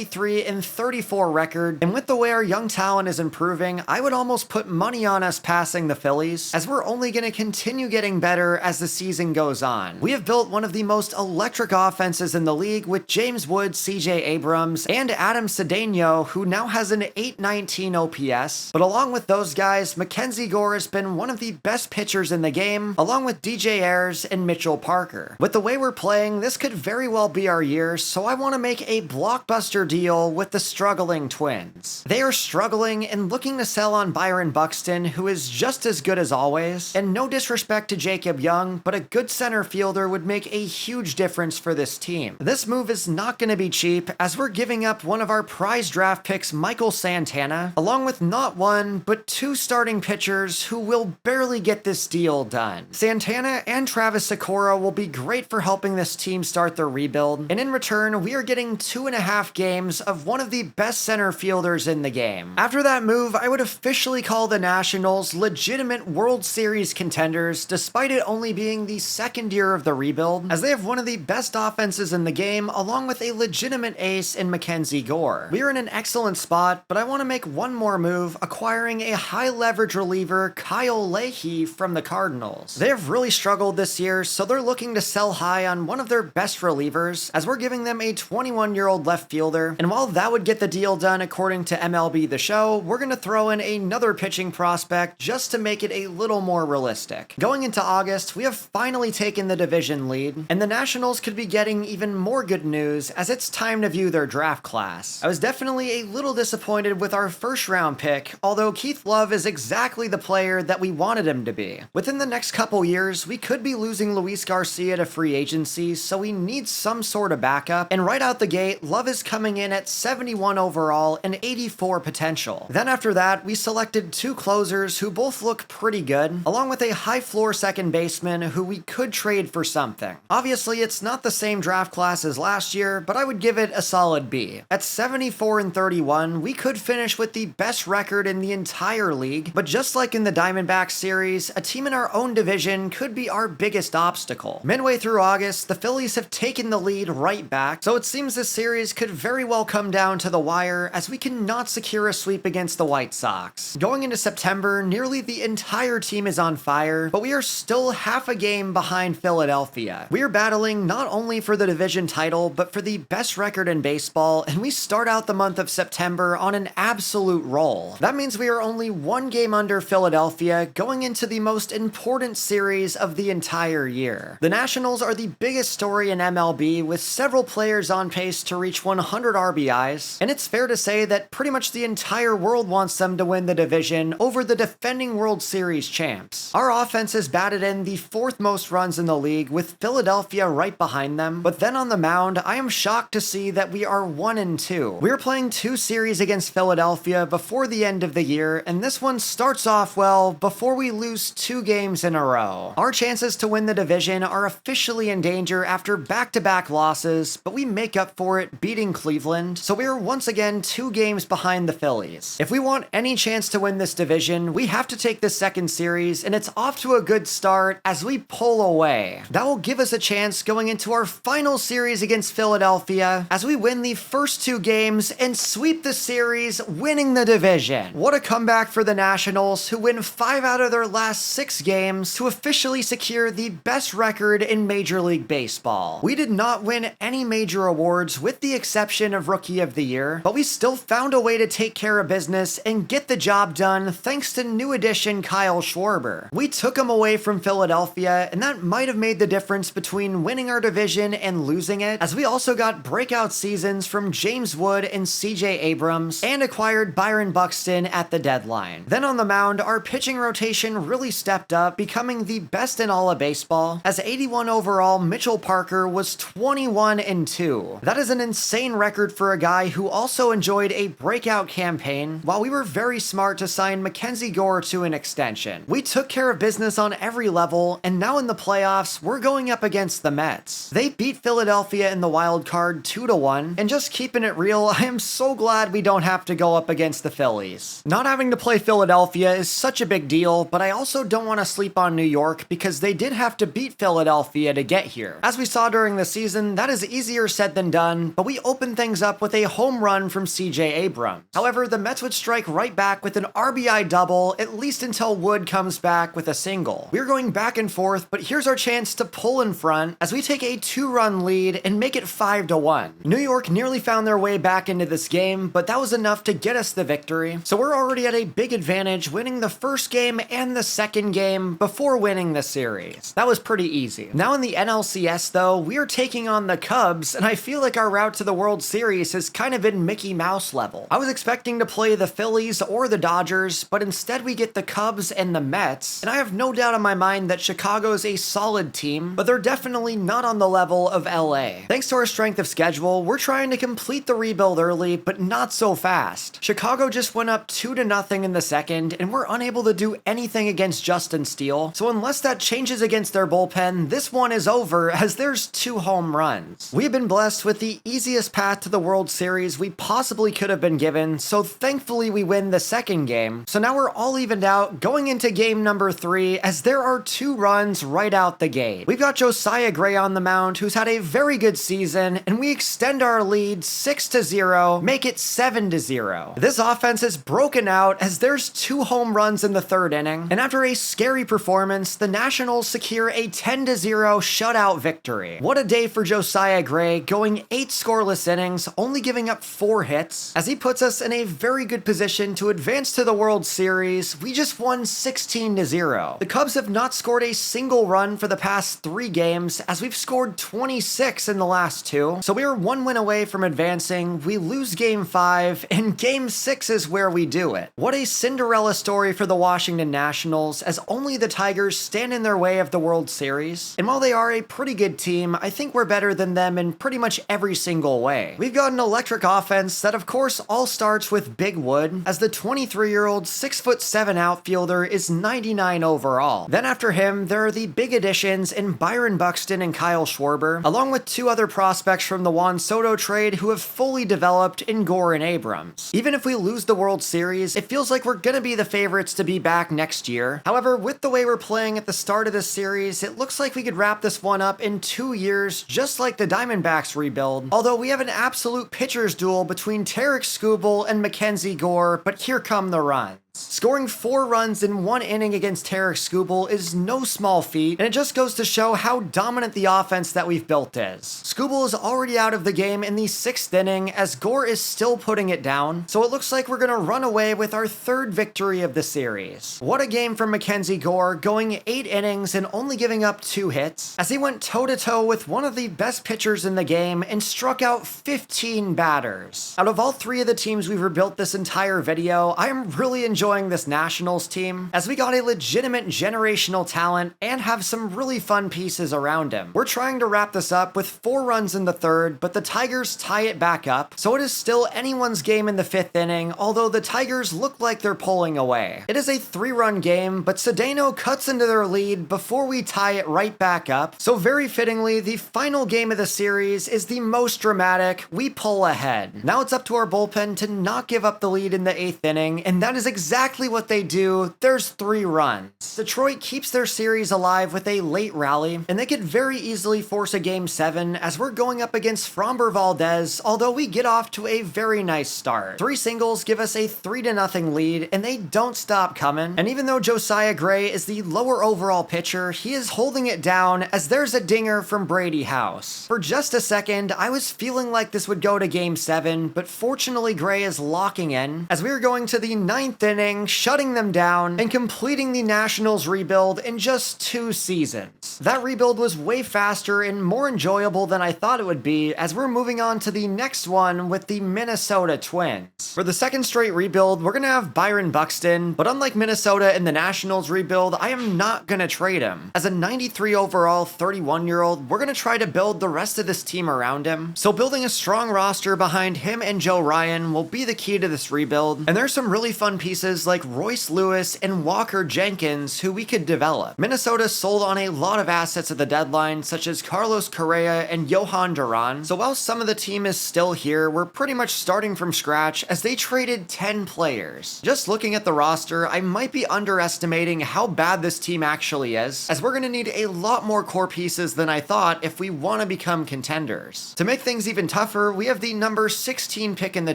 33-34 record, and with the way our young talent is improving, I would almost put money on us passing the Phillies, as we're only going to continue getting better as the season goes on. We have built one of the most electric offenses in the league with James Wood, CJ Abrams, and Adam Cedeno, who now has an 819 OPS. But along with those guys, Mackenzie Gore has been one of the best pitchers in the game, along with DJ Ayers and Mitchell Parker. With the way we're playing, this could very well be our year, so I want to make a blockbuster deal with the struggling Twins. They are struggling and looking to sell on Byron Buxton, who is just as good as always, and no disrespect to Jacob Young, but a good center fielder would make a huge difference for this team. This move is not going to be cheap, as we're giving up one of our prize draft picks, Michael Santana, along with not one, but two starting pitchers who will barely get this deal done. Santana and Travis Sakura will be great for helping this team start their rebuild, and in return, we are getting 2.5 games of one of the best center fielders in the game. After that move, I would officially call the Nationals legitimate World Series contenders, despite it only being the second year of the rebuild, as they have one of the best offenses in the game, along with a legitimate ace in Mackenzie Gore. We are in an excellent spot, but I want to make one more move, acquiring a high-leverage reliever, Kyle Leahy, from the Cardinals. They have really struggled this year, so they're looking to sell high on one of their best relievers, as we're giving them a 21-year-old left fielder, and while that would get the deal done according to MLB The Show, we're going to throw in another pitching prospect just to make it a little more realistic. Going into August, we have finally taken the division lead, and the Nationals could be getting even more good news as it's time to view their draft class. I was definitely a little disappointed with our first round pick, although Keith Love is exactly the player that we wanted him to be. Within the next couple years, we could be losing Luis Garcia to free agency, so we need some sort of backup, and right out the gate, Love is coming in at 71 overall and 84 potential. Then after that, we selected two closers who both look pretty good, along with a high floor second baseman who we could trade for something. Obviously, it's not the same draft class as last year, but I would give it a solid B. At 74-31, we could finish with the best record in the entire league, but just like in the Diamondbacks series, a team in our own division could be our biggest obstacle. Midway through August, the Phillies have taken the lead right back, so it seems this series could very well come down to the wire as we cannot secure a sweep against the White Sox. Going into September, nearly the entire team is on fire, but we are still half a game behind Philadelphia. We are battling not only for the division title, but for the best record in baseball, and we start out the month of September on an absolute roll. That means we are only one game under Philadelphia going into the most important series of the entire year. The Nationals are the biggest story in MLB, with several players on pace to reach 100 RBIs, and it's fair to say that pretty much the entire world wants them to win the division over the defending World Series champs. Our offense has batted in the fourth most runs in the league, with Philadelphia right behind them, but then on the mound, I am shocked to see that we are 1-2. We're playing two series against Philadelphia before the end of the year, and this one starts off well before we lose 2 games in a row. Our chances to win the division are officially in danger after back-to-back losses, but we make up for it beating Cleveland, so we are once again 2 games behind the Phillies. If we want any chance to win this division, we have to take this second series, and it's off to a good start as we pull away. That will give us a chance going into our final series against Philadelphia as we win the first 2 games and sweep the series, winning the division. What a comeback for the Nationals, who win 5 out of their last 6 games to officially secure the best record in Major League Baseball. We did not win any major awards with the exception of Rookie of the Year, but we still found a way to take care of business and get the job done thanks to new addition Kyle Schwarber. We took him away from Philadelphia, and that might have made the difference between winning our division and losing it, as we also got breakout seasons from James Wood and CJ Abrams, and acquired Byron Buxton at the deadline. Then on the mound, our pitching rotation really stepped up, becoming the best in all of baseball, as 81 overall Mitchell Parker was 21-2. That is an insane record for a guy who also enjoyed a breakout campaign, while we were very smart to sign Mackenzie Gore to an extension. We took care of business on every level, and now in the playoffs, we're going up against the Mets. They beat Philadelphia in the wild card 2-1, and just keeping it real, I am so glad we don't have to go up against the Phillies. Not having to play Philadelphia is such a big deal, but I also don't want to sleep on New York because they did have to beat Philadelphia to get here. As we saw during the season, that is easier said than done, but we opened things things up with a home run from CJ Abrams. However, the Mets would strike right back with an RBI double, at least until Wood comes back with a single. We're going back and forth, but here's our chance to pull in front as we take a 2-run lead and make it 5-1. New York nearly found their way back into this game, but that was enough to get us the victory. So we're already at a big advantage, winning the first game and the second game before winning the series. That was pretty easy. Now in the NLCS though, we are taking on the Cubs, and I feel like our route to the World Series has kind of been Mickey Mouse level. I was expecting to play the Phillies or the Dodgers, but instead we get the Cubs and the Mets, and I have no doubt in my mind that Chicago's a solid team, but they're definitely not on the level of LA. Thanks to our strength of schedule, we're trying to complete the rebuild early, but not so fast. Chicago just went up 2-0 in the second, and we're unable to do anything against Justin Steele, so unless that changes against their bullpen, this one is over as there's 2 home runs. We've been blessed with the easiest path to the World Series we possibly could have been given, so thankfully we win the second game. So now we're all evened out going into game number 3 as there are 2 runs right out the gate. We've got Josiah Gray on the mound, who's had a very good season, and we extend our lead 6-0, make it 7-0. This offense is broken out as there's 2 home runs in the 3rd inning, and after a scary performance, the Nationals secure a 10-0 shutout victory. What a day for Josiah Gray, going 8 scoreless innings, only giving up 4 hits, as he puts us in a very good position to advance to the World Series. We just won 16-0. The Cubs have not scored a single run for the past 3 games, as we've scored 26 in the last 2, so we are 1 win away from advancing. We lose game 5, and game 6 is where we do it. What a Cinderella story for the Washington Nationals, as only the Tigers stand in their way of the World Series, and while they are a pretty good team, I think we're better than them in pretty much every single way. We've got an electric offense that of course all starts with Big Wood, as the 23-year-old 6'7" outfielder is 99 overall. Then after him, there are the big additions in Byron Buxton and Kyle Schwarber, along with 2 other prospects from the Juan Soto trade who have fully developed in Gore and Abrams. Even if we lose the World Series, it feels like we're gonna be the favorites to be back next year. However, with the way we're playing at the start of this series, it looks like we could wrap this one up in 2 years, just like the Diamondbacks rebuild. Although we have an absolute pitcher's duel between Tarek Skubal and Mackenzie Gore, but here come the runs. Scoring 4 runs in 1 inning against Tarek Skubal is no small feat, and it just goes to show how dominant the offense that we've built is. Skubal is already out of the game in the 6th inning, as Gore is still putting it down, so it looks like we're gonna run away with our 3rd victory of the series. What a game from Mackenzie Gore, going 8 innings and only giving up 2 hits, as he went toe-to-toe with one of the best pitchers in the game and struck out 15 batters. Out of all 3 of the teams we've rebuilt this entire video, I am really enjoying this Nationals team, as we got a legitimate generational talent and have some really fun pieces around him. We're trying to wrap this up with 4 runs in the 3rd, but the Tigers tie it back up, so it is still anyone's game in the 5th inning, although the Tigers look like they're pulling away. It is a 3-run game, but Cedeno cuts into their lead before we tie it right back up, so very fittingly, the final game of the series is the most dramatic. We pull ahead. Now it's up to our bullpen to not give up the lead in the 8th inning, and that is exactly what they do. There's 3 runs. Detroit keeps their series alive with a late rally, and they could very easily force a game 7 as we're going up against Framber Valdez, although we get off to a very nice start. 3 singles give us a 3-0 lead, and they don't stop coming. And even though Josiah Gray is the lower overall pitcher, he is holding it down as there's a dinger from Brady House. For just a second, I was feeling like this would go to game 7, but fortunately Gray is locking in as we are going to the 9th inning, shutting them down and completing the Nationals rebuild in just 2 seasons. That rebuild was way faster and more enjoyable than I thought it would be, as we're moving on to the next one with the Minnesota Twins. For the 2nd straight rebuild, we're gonna have Byron Buxton, but unlike Minnesota in the Nationals rebuild, I am not gonna trade him. As a 93 overall 31-year-old, we're gonna try to build the rest of this team around him, so building a strong roster behind him and Joe Ryan will be the key to this rebuild, and there's some really fun pieces pieces like Royce Lewis and Walker Jenkins who we could develop. Minnesota sold on a lot of assets at the deadline, such as Carlos Correa and Johan Duran, so while some of the team is still here, we're pretty much starting from scratch as they traded 10 players. Just looking at the roster, I might be underestimating how bad this team actually is, as we're going to need a lot more core pieces than I thought if we want to become contenders. To make things even tougher, we have the number 16 pick in the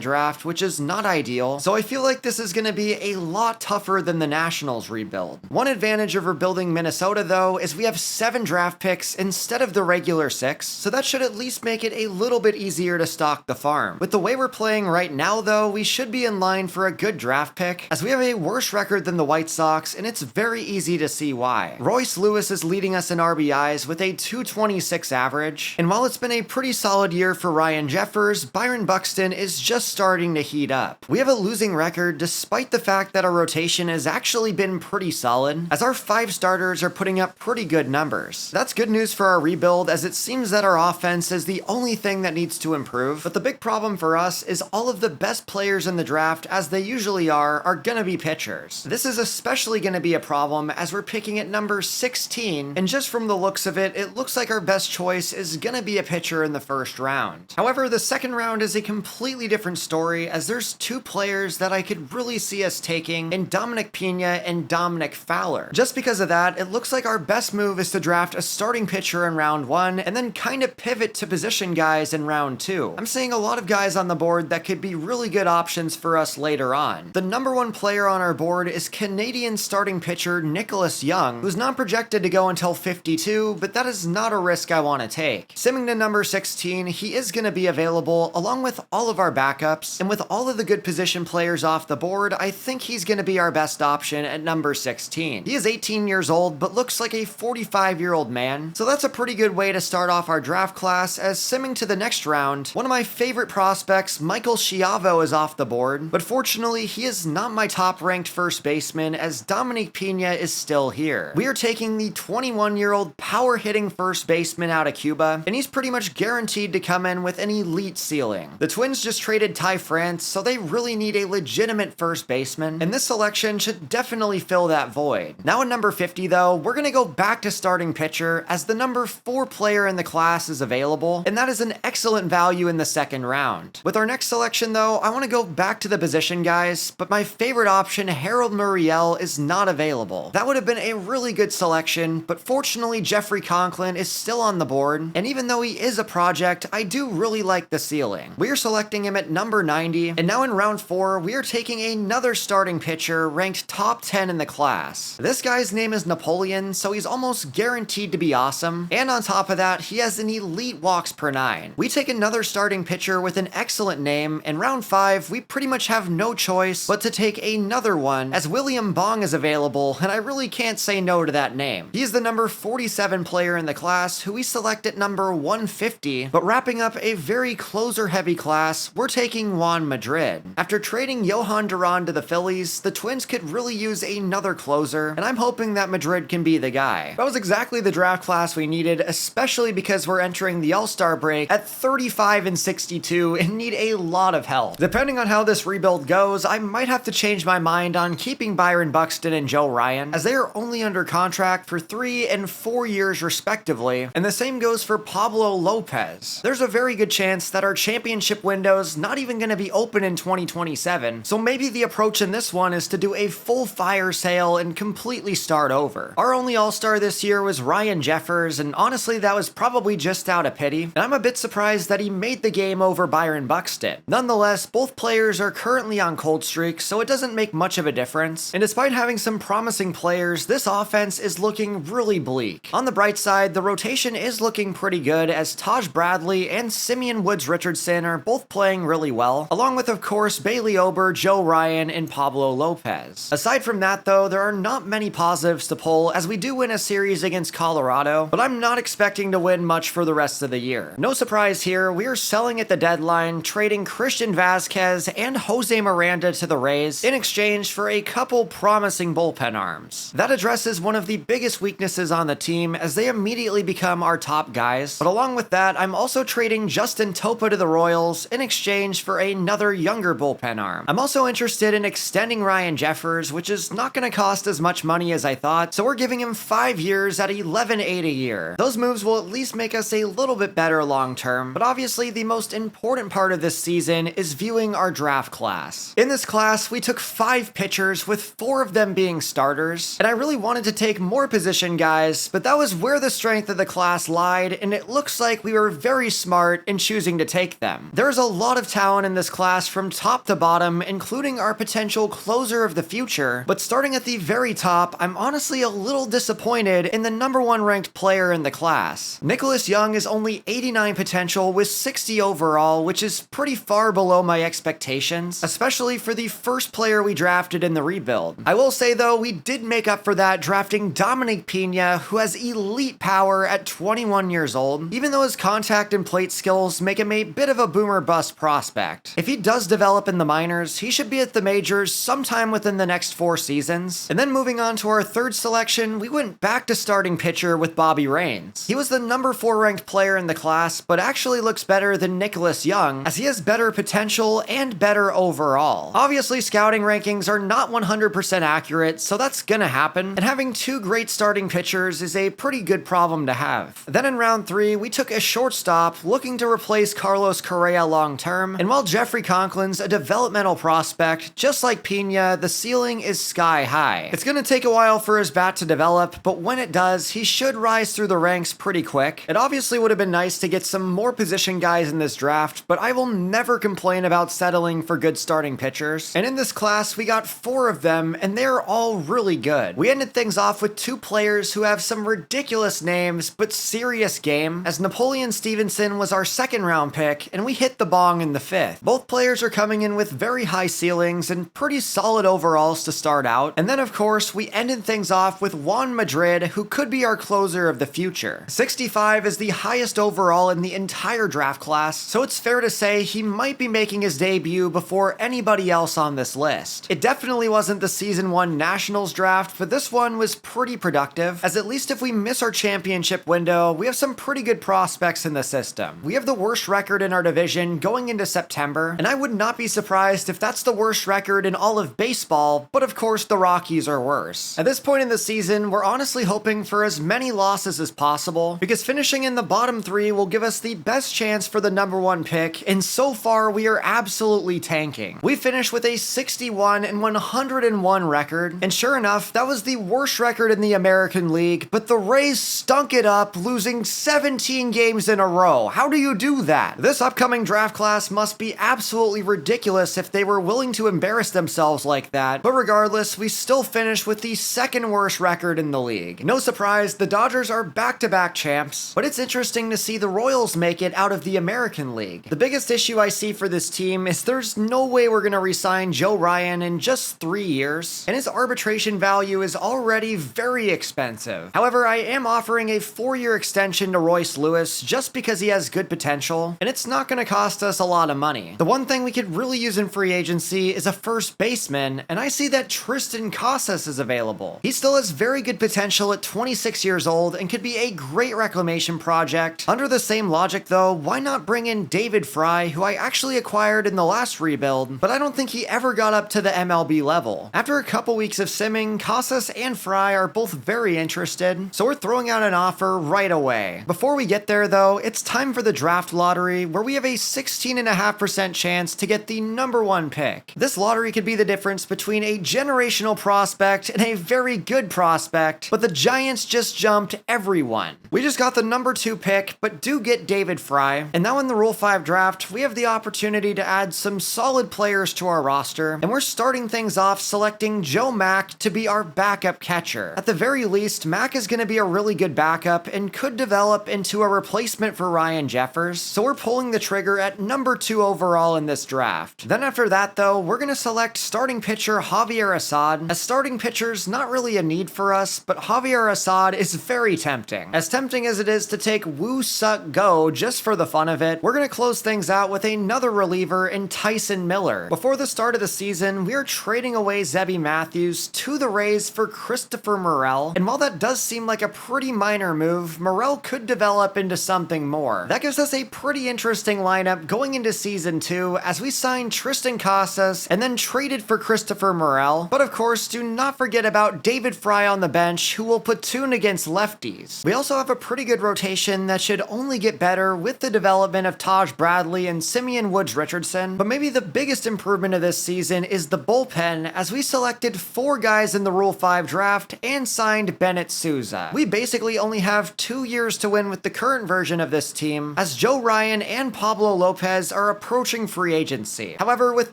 draft, which is not ideal, so I feel like this is going to be a lot tougher than the Nationals rebuild. One advantage of rebuilding Minnesota, though, is we have 7 draft picks instead of the regular 6, so that should at least make it a little bit easier to stock the farm. With the way we're playing right now, though, we should be in line for a good draft pick, as we have a worse record than the White Sox, and it's very easy to see why. Royce Lewis is leading us in RBIs with a 226 average, and while it's been a pretty solid year for Ryan Jeffers, Byron Buxton is just starting to heat up. We have a losing record despite the fact that our rotation has actually been pretty solid, as our 5 starters are putting up pretty good numbers. That's good news for our rebuild, as it seems that our offense is the only thing that needs to improve, but the big problem for us is all of the best players in the draft, as they usually are gonna be pitchers. This is especially gonna be a problem as we're picking at number 16, and just from the looks of it, it looks like our best choice is gonna be a pitcher in the first round. However, the second round is a completely different story, as there's 2 players that I could really see us taking in Dominic Pena and Dominic Fowler. Just because of that, it looks like our best move is to draft a starting pitcher in round 1 and then kind of pivot to position guys in round 2. I'm seeing a lot of guys on the board that could be really good options for us later on. The number 1 player on our board is Canadian starting pitcher Nicholas Young, who's not projected to go until 52, but that is not a risk I want to take. Simming to number 16, he is going to be available along with all of our backups, and with all of the good position players off the board, I think he's going to be our best option at number 16. He is 18 years old, but looks like a 45-year-old man, so that's a pretty good way to start off our draft class, as simming to the next round, one of my favorite prospects, Michael Schiavo, is off the board, but fortunately, he is not my top-ranked first baseman, as Dominic Pena is still here. We are taking the 21-year-old power-hitting first baseman out of Cuba, and he's pretty much guaranteed to come in with an elite ceiling. The Twins just traded Ty France, so they really need a legitimate first baseman, and this selection should definitely fill that void. Now at number 50, though, we're gonna go back to starting pitcher, as the number 4 player in the class is available, and that is an excellent value in the second round. With our next selection, though, I want to go back to the position guys, but my favorite option, Harold Muriel, is not available. That would have been a really good selection, but fortunately Jeffrey Conklin is still on the board, and even though he is a project, I do really like the ceiling. We are selecting him at number 90, and now in round 4, we are taking another starting pitcher ranked top 10 in the class. This guy's name is Napoleon, so he's almost guaranteed to be awesome, and on top of that, he has an elite walks per 9. We take another starting pitcher with an excellent name. In round 5, we pretty much have no choice but to take another one, as William Bong is available, and I really can't say no to that name. He is the number 47 player in the class, who we select at number 150, but wrapping up a very closer-heavy class, we're taking Juan Madrid. After trading Johan Duran to the Phillies, the Twins could really use another closer, and I'm hoping that Madrid can be the guy. That was exactly the draft class we needed, especially because we're entering the All-Star break at 35 and 62 and need a lot of help. Depending on how this rebuild goes, I might have to change my mind on keeping Byron Buxton and Joe Ryan, as they are only under contract for 3 and 4 years respectively, and the same goes for Pablo Lopez. There's a very good chance that our championship window's not even going to be open in 2027, so maybe the approach in this one is to do a full fire sale and completely start over. Our only All-Star this year was Ryan Jeffers, and honestly that was probably just out of pity, and I'm a bit surprised that he made the game over Byron Buxton. Nonetheless, both players are currently on cold streaks, so it doesn't make much of a difference, and despite having some promising players, this offense is looking really bleak. On the bright side, the rotation is looking pretty good, as Taj Bradley and Simeon Woods Richardson are both playing really well, along with, of course, Bailey Ober, Joe Ryan, and Pablo Lopez. Aside from that, though, there are not many positives to pull, as we do win a series against Colorado, but I'm not expecting to win much for the rest of the year. No surprise here, we are selling at the deadline, trading Christian Vasquez and Jose Miranda to the Rays in exchange for a couple promising bullpen arms. That addresses one of the biggest weaknesses on the team, as they immediately become our top guys, but along with that, I'm also trading Justin Topa to the Royals in exchange for another younger bullpen arm. I'm also interested in extending extending Ryan Jeffers, which is not going to cost as much money as I thought, so we're giving him 5 years at $11.8 a year. Those moves will at least make us a little bit better long term, but obviously the most important part of this season is viewing our draft class. In this class, we took 5 pitchers, with 4 of them being starters, and I really wanted to take more position guys, but that was where the strength of the class lied, and it looks like we were very smart in choosing to take them. There's a lot of talent in this class from top to bottom, including our potential closer of the future, but starting at the very top, I'm honestly a little disappointed in the number 1 ranked player in the class. Nicholas Young is only 89 potential with 60 overall, which is pretty far below my expectations, especially for the first player we drafted in the rebuild. I will say though, we did make up for that drafting Dominic Pena, who has elite power at 21 years old, even though his contact and plate skills make him a bit of a boomer bust prospect. If he does develop in the minors, he should be at the majors sometime within the next 4 seasons. And then moving on to our third selection, we went back to starting pitcher with Bobby Raines. He was the number 4 ranked player in the class, but actually looks better than Nicholas Young, as he has better potential and better overall. Obviously, scouting rankings are not 100% accurate, so that's gonna happen, and having 2 great starting pitchers is a pretty good problem to have. Then in round 3, we took a shortstop looking to replace Carlos Correa long term, and while Jeffrey Conklin's a developmental prospect, just like Pena, the ceiling is sky high. It's gonna take a while for his bat to develop, but when it does, he should rise through the ranks pretty quick. It obviously would have been nice to get some more position guys in this draft, but I will never complain about settling for good starting pitchers. And in this class, we got 4 of them, and they're all really good. We ended things off with 2 players who have some ridiculous names, but serious game, as Napoleon Stevenson was our 2nd round pick, and we hit the bong in the 5th. Both players are coming in with very high ceilings and pretty solid overalls to start out. And then of course, we ended things off with Juan Madrid, who could be our closer of the future. 65 is the highest overall in the entire draft class, so it's fair to say he might be making his debut before anybody else on this list. It definitely wasn't the season 1 Nationals draft, but this one was pretty productive, as at least if we miss our championship window, we have some pretty good prospects in the system. We have the worst record in our division going into September, and I would not be surprised if that's the worst record in all of baseball, but of course the Rockies are worse. At this point in the season, we're honestly hoping for as many losses as possible, because finishing in the bottom 3 will give us the best chance for the number 1 pick, and so far we are absolutely tanking. We finished with a 61 and 101 record, and sure enough, that was the worst record in the American League, but the Rays stunk it up, losing 17 games in a row. How do you do that? This upcoming draft class must be absolutely ridiculous if they were willing to embarrass themselves like that, but regardless, we still finished with the 2nd worst record in the league. No surprise, the Dodgers are back-to-back champs, but it's interesting to see the Royals make it out of the American League. The biggest issue I see for this team is there's no way we're gonna re-sign Joe Ryan in just 3 years, and his arbitration value is already very expensive. However, I am offering a 4-year extension to Royce Lewis just because he has good potential, and it's not gonna cost us a lot of money. The one thing we could really use in free agency is a first baseman, and I see that Tristan Casas is available. He still has very good potential at 26 years old and could be a great reclamation project. Under the same logic though, why not bring in David Fry, who I actually acquired in the last rebuild, but I don't think he ever got up to the MLB level. After a couple weeks of simming, Casas and Fry are both very interested, so we're throwing out an offer right away. Before we get there though, it's time for the draft lottery, where we have a 16.5% chance to get the number 1 pick. This lottery could be the difference between a generational prospect and a very good prospect, but the Giants just jumped everyone. We just got the number 2 pick, but do get David Fry, and now in the Rule 5 draft, we have the opportunity to add some solid players to our roster, and we're starting things off selecting Joe Mack to be our backup catcher. At the very least, Mack is going to be a really good backup and could develop into a replacement for Ryan Jeffers, so we're pulling the trigger at number 2 overall in this draft. Then after that though, we're going to select starting pitcher Javier Assad. As starting pitcher's not really a need for us, but Javier Assad is very tempting. As tempting as it is to take Woo Suk Go just for the fun of it, we're going to close things out with another reliever in Tyson Miller. Before the start of the season, we are trading away Zebby Matthews to the Rays for Christopher Morel, and while that does seem like a pretty minor move, Morel could develop into something more. That gives us a pretty interesting lineup going into season 2 as we sign Tristan Casas and then trade traded for Christopher Morel, but of course, do not forget about David Fry on the bench, who will platoon against lefties. We also have a pretty good rotation that should only get better with the development of Taj Bradley and Simeon Woods Richardson, but maybe the biggest improvement of this season is the bullpen, as we selected 4 guys in the Rule 5 draft and signed Bennett Souza. We basically only have 2 years to win with the current version of this team, as Joe Ryan and Pablo Lopez are approaching free agency. However, with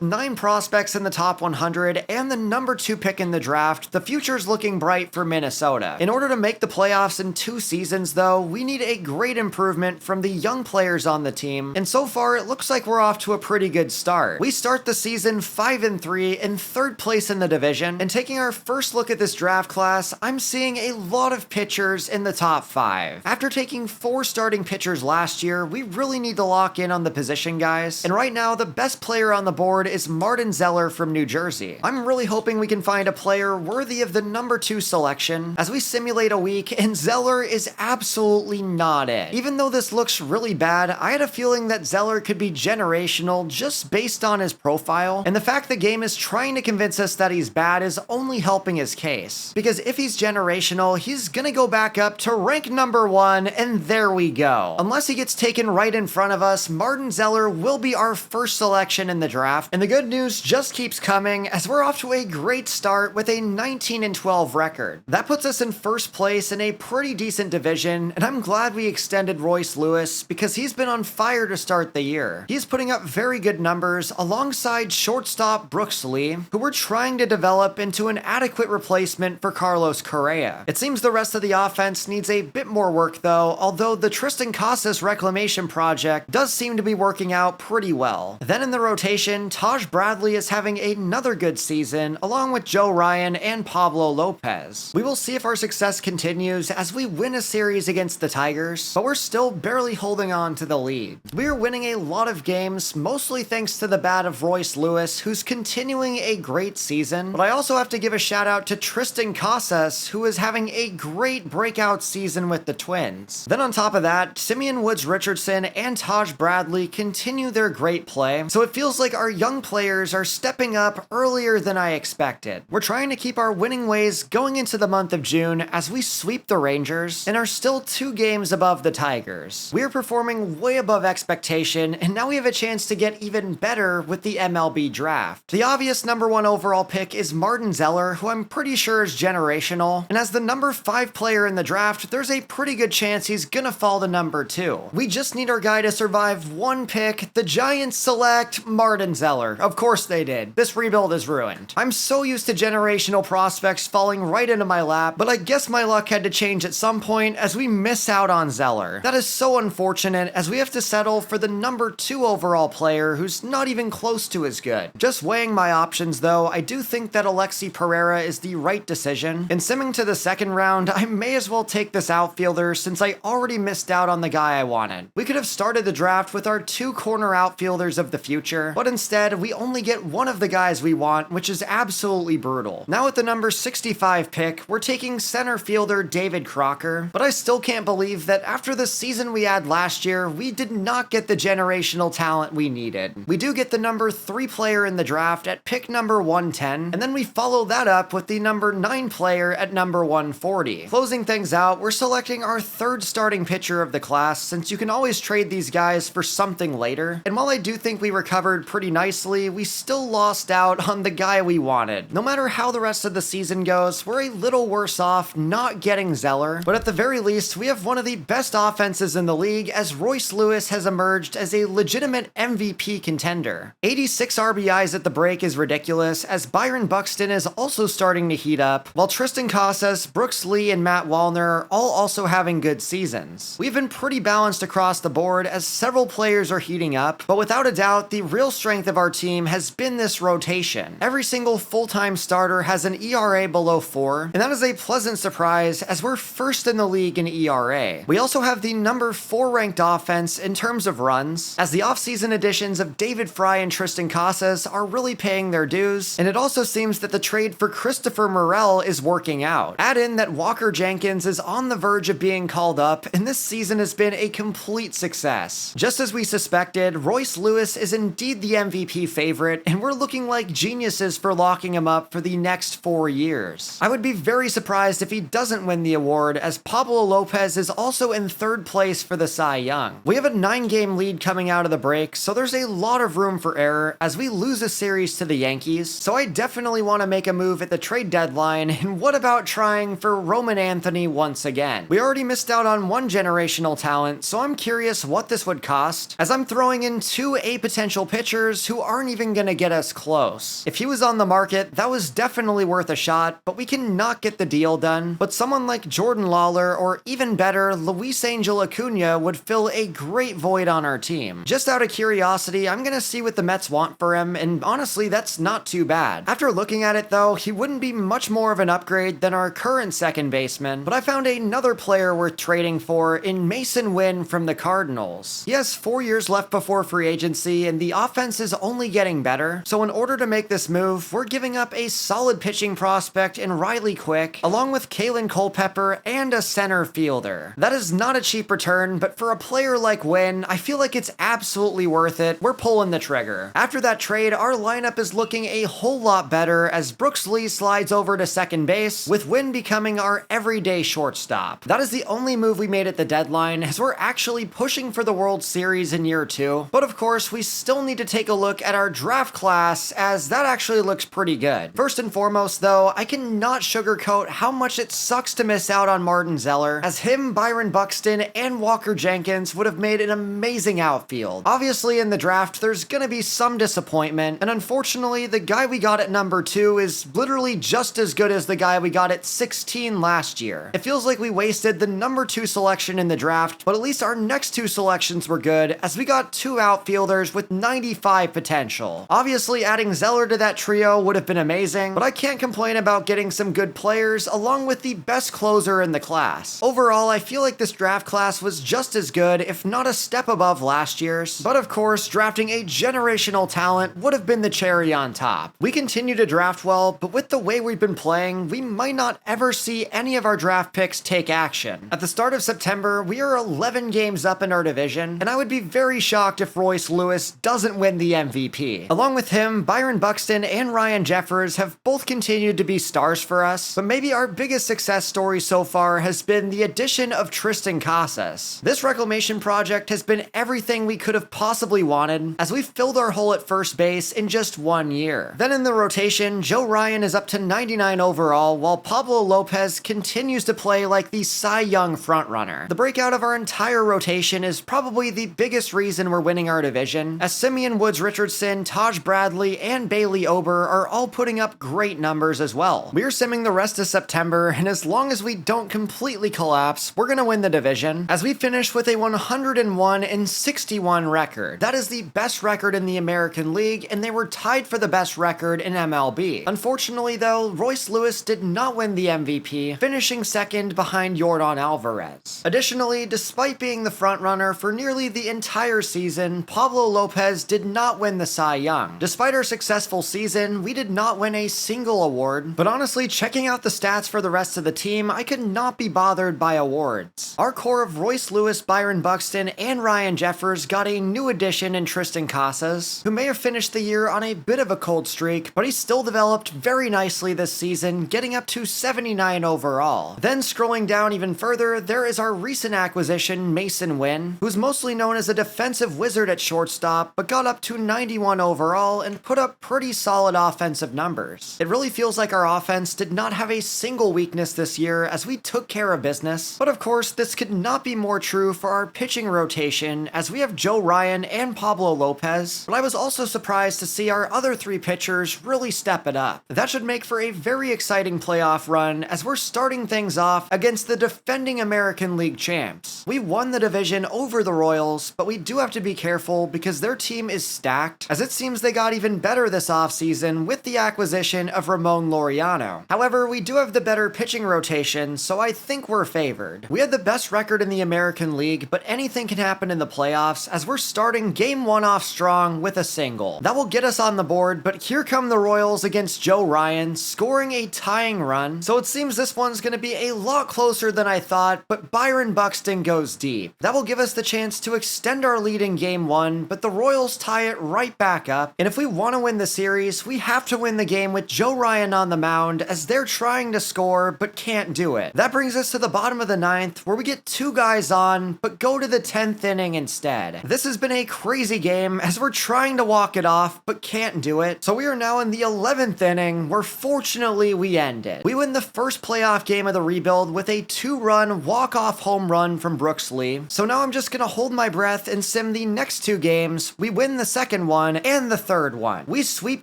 9 prospects in the top 100 and the number 2 pick in the draft, the future's looking bright for Minnesota. In order to make the playoffs in 2 seasons, though, we need a great improvement from the young players on the team, and so far it looks like we're off to a pretty good start. We start the season 5-3 in 3rd place in the division, and taking our first look at this draft class, I'm seeing a lot of pitchers in the top 5. After taking 4 starting pitchers last year, we really need to lock in on the position guys, and right now the best player on the board is Martin Zeller from New Jersey. I'm really hoping we can find a player worthy of the number 2 selection, as we simulate a week, and Zeller is absolutely not it. Even though this looks really bad, I had a feeling that Zeller could be generational just based on his profile, and the fact the game is trying to convince us that he's bad is only helping his case. Because if he's generational, he's gonna go back up to rank number 1, and there we go. Unless he gets taken right in front of us, Martin Zeller will be our first selection in the draft, and the good news just keeps coming as we're off to a great start with a 19-12 record. That puts us in first place in a pretty decent division, and I'm glad we extended Royce Lewis because he's been on fire to start the year. He's putting up very good numbers alongside shortstop Brooks Lee, who we're trying to develop into an adequate replacement for Carlos Correa. It seems the rest of the offense needs a bit more work though, although the Tristan Casas reclamation project does seem to be working out pretty well. Then in the rotation, Taj Bradley is having another good season, along with Joe Ryan and Pablo Lopez. We will see if our success continues as we win a series against the Tigers, but we're still barely holding on to the lead. We are winning a lot of games, mostly thanks to the bat of Royce Lewis, who's continuing a great season, but I also have to give a shout out to Tristan Casas, who is having a great breakout season with the Twins. Then on top of that, Simeon Woods Richardson and Taj Bradley continue their great play, so it feels like our young players are stepping up earlier than I expected. We're trying to keep our winning ways going into the month of June as we sweep the Rangers and are still 2 games above the Tigers. We are performing way above expectation, and now we have a chance to get even better with the MLB draft. The obvious number 1 overall pick is Martin Zeller, who I'm pretty sure is generational, and as the number 5 player in the draft, there's a pretty good chance he's gonna fall to number 2. We just need our guy to survive 1 pick. The Giants select Martin Zeller. Of course they did. This rebuild is ruined. I'm so used to generational prospects falling right into my lap, but I guess my luck had to change at some point as we miss out on Zeller. That is so unfortunate, as we have to settle for the number 2 overall player who's not even close to as good. Just weighing my options though, I do think that Alexi Pereira is the right decision. In simming to the 2nd round, I may as well take this outfielder since I already missed out on the guy I wanted. We could have started the draft with our 2 corner outfielders of the future, but instead we only get one of the guys we want, which is absolutely brutal. Now at the number 65 pick, we're taking center fielder David Crocker, but I still can't believe that after the season we had last year, we did not get the generational talent we needed. We do get the number 3 player in the draft at pick number 110, and then we follow that up with the number 9 player at number 140. Closing things out, we're selecting our 3rd starting pitcher of the class, since you can always trade these guys for something later, and while I do think we recovered pretty nicely, we still lost out on the guy we wanted. No matter how the rest of the season goes, we're a little worse off not getting Zeller, but at the very least, we have one of the best offenses in the league, as Royce Lewis has emerged as a legitimate MVP contender. 86 RBIs at the break is ridiculous, as Byron Buxton is also starting to heat up, while Tristan Casas, Brooks Lee, and Matt Wallner are all also having good seasons. We've been pretty balanced across the board as several players are heating up, but without a doubt, the real strength of our team has been this rotation. Every single full-time starter has an ERA below 4, and that is a pleasant surprise as we're 1st in the league in ERA. We also have the number 4 ranked offense in terms of runs, as the offseason additions of David Fry and Tristan Casas are really paying their dues, and it also seems that the trade for Christopher Morel is working out. Add in that Walker Jenkins is on the verge of being called up, and this season has been a complete success. Just as we suspected, Royce Lewis is indeed the MVP favorite, and we're looking looking like geniuses for locking him up for the next 4 years. I would be very surprised if he doesn't win the award, as Pablo Lopez is also in 3rd place for the Cy Young. We have a 9-game lead coming out of the break, so there's a lot of room for error as we lose a series to the Yankees, so I definitely want to make a move at the trade deadline, and what about trying for Roman Anthony once again? We already missed out on one generational talent, so I'm curious what this would cost, as I'm throwing in 2 potential pitchers who aren't even gonna get us close. If he was on the market, that was definitely worth a shot, but we cannot get the deal done. But someone like Jordan Lawler, or even better, Luis Angel Acuna, would fill a great void on our team. Just out of curiosity, I'm gonna see what the Mets want for him, and honestly, that's not too bad. After looking at it though, he wouldn't be much more of an upgrade than our current second baseman, but I found another player worth trading for in Mason Wynn from the Cardinals. He has 4 years left before free agency, and the offense is only getting better, so in order to make this move, we're giving up a solid pitching prospect in Riley Quick, along with Kalen Culpepper and a center fielder. That is not a cheap return, but for a player like Wynn, I feel like it's absolutely worth it. We're pulling the trigger. After that trade, our lineup is looking a whole lot better as Brooks Lee slides over to second base, with Wynn becoming our everyday shortstop. That is the only move we made at the deadline, as we're actually pushing for the World Series in year 2. But of course, we still need to take a look at our draft class, as that actually looks pretty good. First and foremost though, I cannot sugarcoat how much it sucks to miss out on Martin Zeller, as him, Byron Buxton, and Walker Jenkins would have made an amazing outfield. Obviously in the draft, there's gonna be some disappointment, and unfortunately, the guy we got at number 2 is literally just as good as the guy we got at 16 last year. It feels like we wasted the number 2 selection in the draft, but at least our next 2 selections were good, as we got 2 outfielders with 95 potential. Obviously, adding Zeller to that trio would have been amazing, but I can't complain about getting some good players along with the best closer in the class. Overall, I feel like this draft class was just as good, if not a step above last year's, but of course, drafting a generational talent would have been the cherry on top. We continue to draft well, but with the way we've been playing, we might not ever see any of our draft picks take action. At the start of September, we are 11 games up in our division, and I would be very shocked if Royce Lewis doesn't win the MVP. Along with him, Byron Buxton and Ryan Jeffers have both continued to be stars for us, but maybe our biggest success story so far has been the addition of Tristan Casas. This reclamation project has been everything we could have possibly wanted, as we filled our hole at first base in just 1 year. Then in the rotation, Joe Ryan is up to 99 overall, while Pablo Lopez continues to play like the Cy Young frontrunner. The breakout of our entire rotation is probably the biggest reason we're winning our division, as Simeon Woods Richardson, Taj Bradley, and Bailey Ober are all putting up great numbers as well. We're simming the rest of September, and as long as we don't completely collapse, we're gonna win the division, as we finish with a 101-61 record. That is the best record in the American League, and they were tied for the best record in MLB. Unfortunately though, Royce Lewis did not win the MVP, finishing second behind Yordan Alvarez. Additionally, despite being the frontrunner for nearly the entire season, Pablo Lopez did not win the Cy Young. Despite our successful season, we did not win a single award, but honestly, checking out the stats for the rest of the team, I could not be bothered by awards. Our core of Royce Lewis, Byron Buxton, and Ryan Jeffers got a new addition in Tristan Casas, who may have finished the year on a bit of a cold streak, but he still developed very nicely this season, getting up to 79 overall. Then scrolling down even further, there is our recent acquisition, Mason Wynn, who's mostly known as a defensive wizard at shortstop, but got up to 91 overall and put up pretty solid offensive numbers. It really feels like our offense did not have a single weakness this year, as we took care of business. But of course, this could not be more true for our pitching rotation, as we have Joe Ryan and Pablo Lopez, but I was also surprised to see our other 3 pitchers really step it up. That should make for a very exciting playoff run, as we're starting things off against the defending American League champs. We won the division over the Royals, but we do have to be careful because their team is stacked, as it seems they got even better this offseason with the acquisition of Ramon Laureano. However, we do have the better pitching rotation, so I think we're favored. We had the best record in the American League, but anything can happen in the playoffs, as we're starting Game 1 off strong with a single. That will get us on the board, but here come the Royals against Joe Ryan, scoring a tying run, so it seems this one's gonna be a lot closer than I thought, but Byron Buxton goes deep. That will give us the chance to extend our lead in Game 1, but the Royals tie it right back up, and if we want to win the series, we have to win the game with Joe Ryan on the mound as they're trying to score but can't do it. That brings us to the bottom of the ninth, where we get 2 guys on but go to the 10th inning instead. This has been a crazy game as we're trying to walk it off but can't do it. So we are now in the 11th inning, where fortunately we end it. We win the first playoff game of the rebuild with a 2-run walk-off home run from Brooks Lee. So now I'm just gonna hold my breath and sim the next 2 games. We win the second one and the third one. We sweep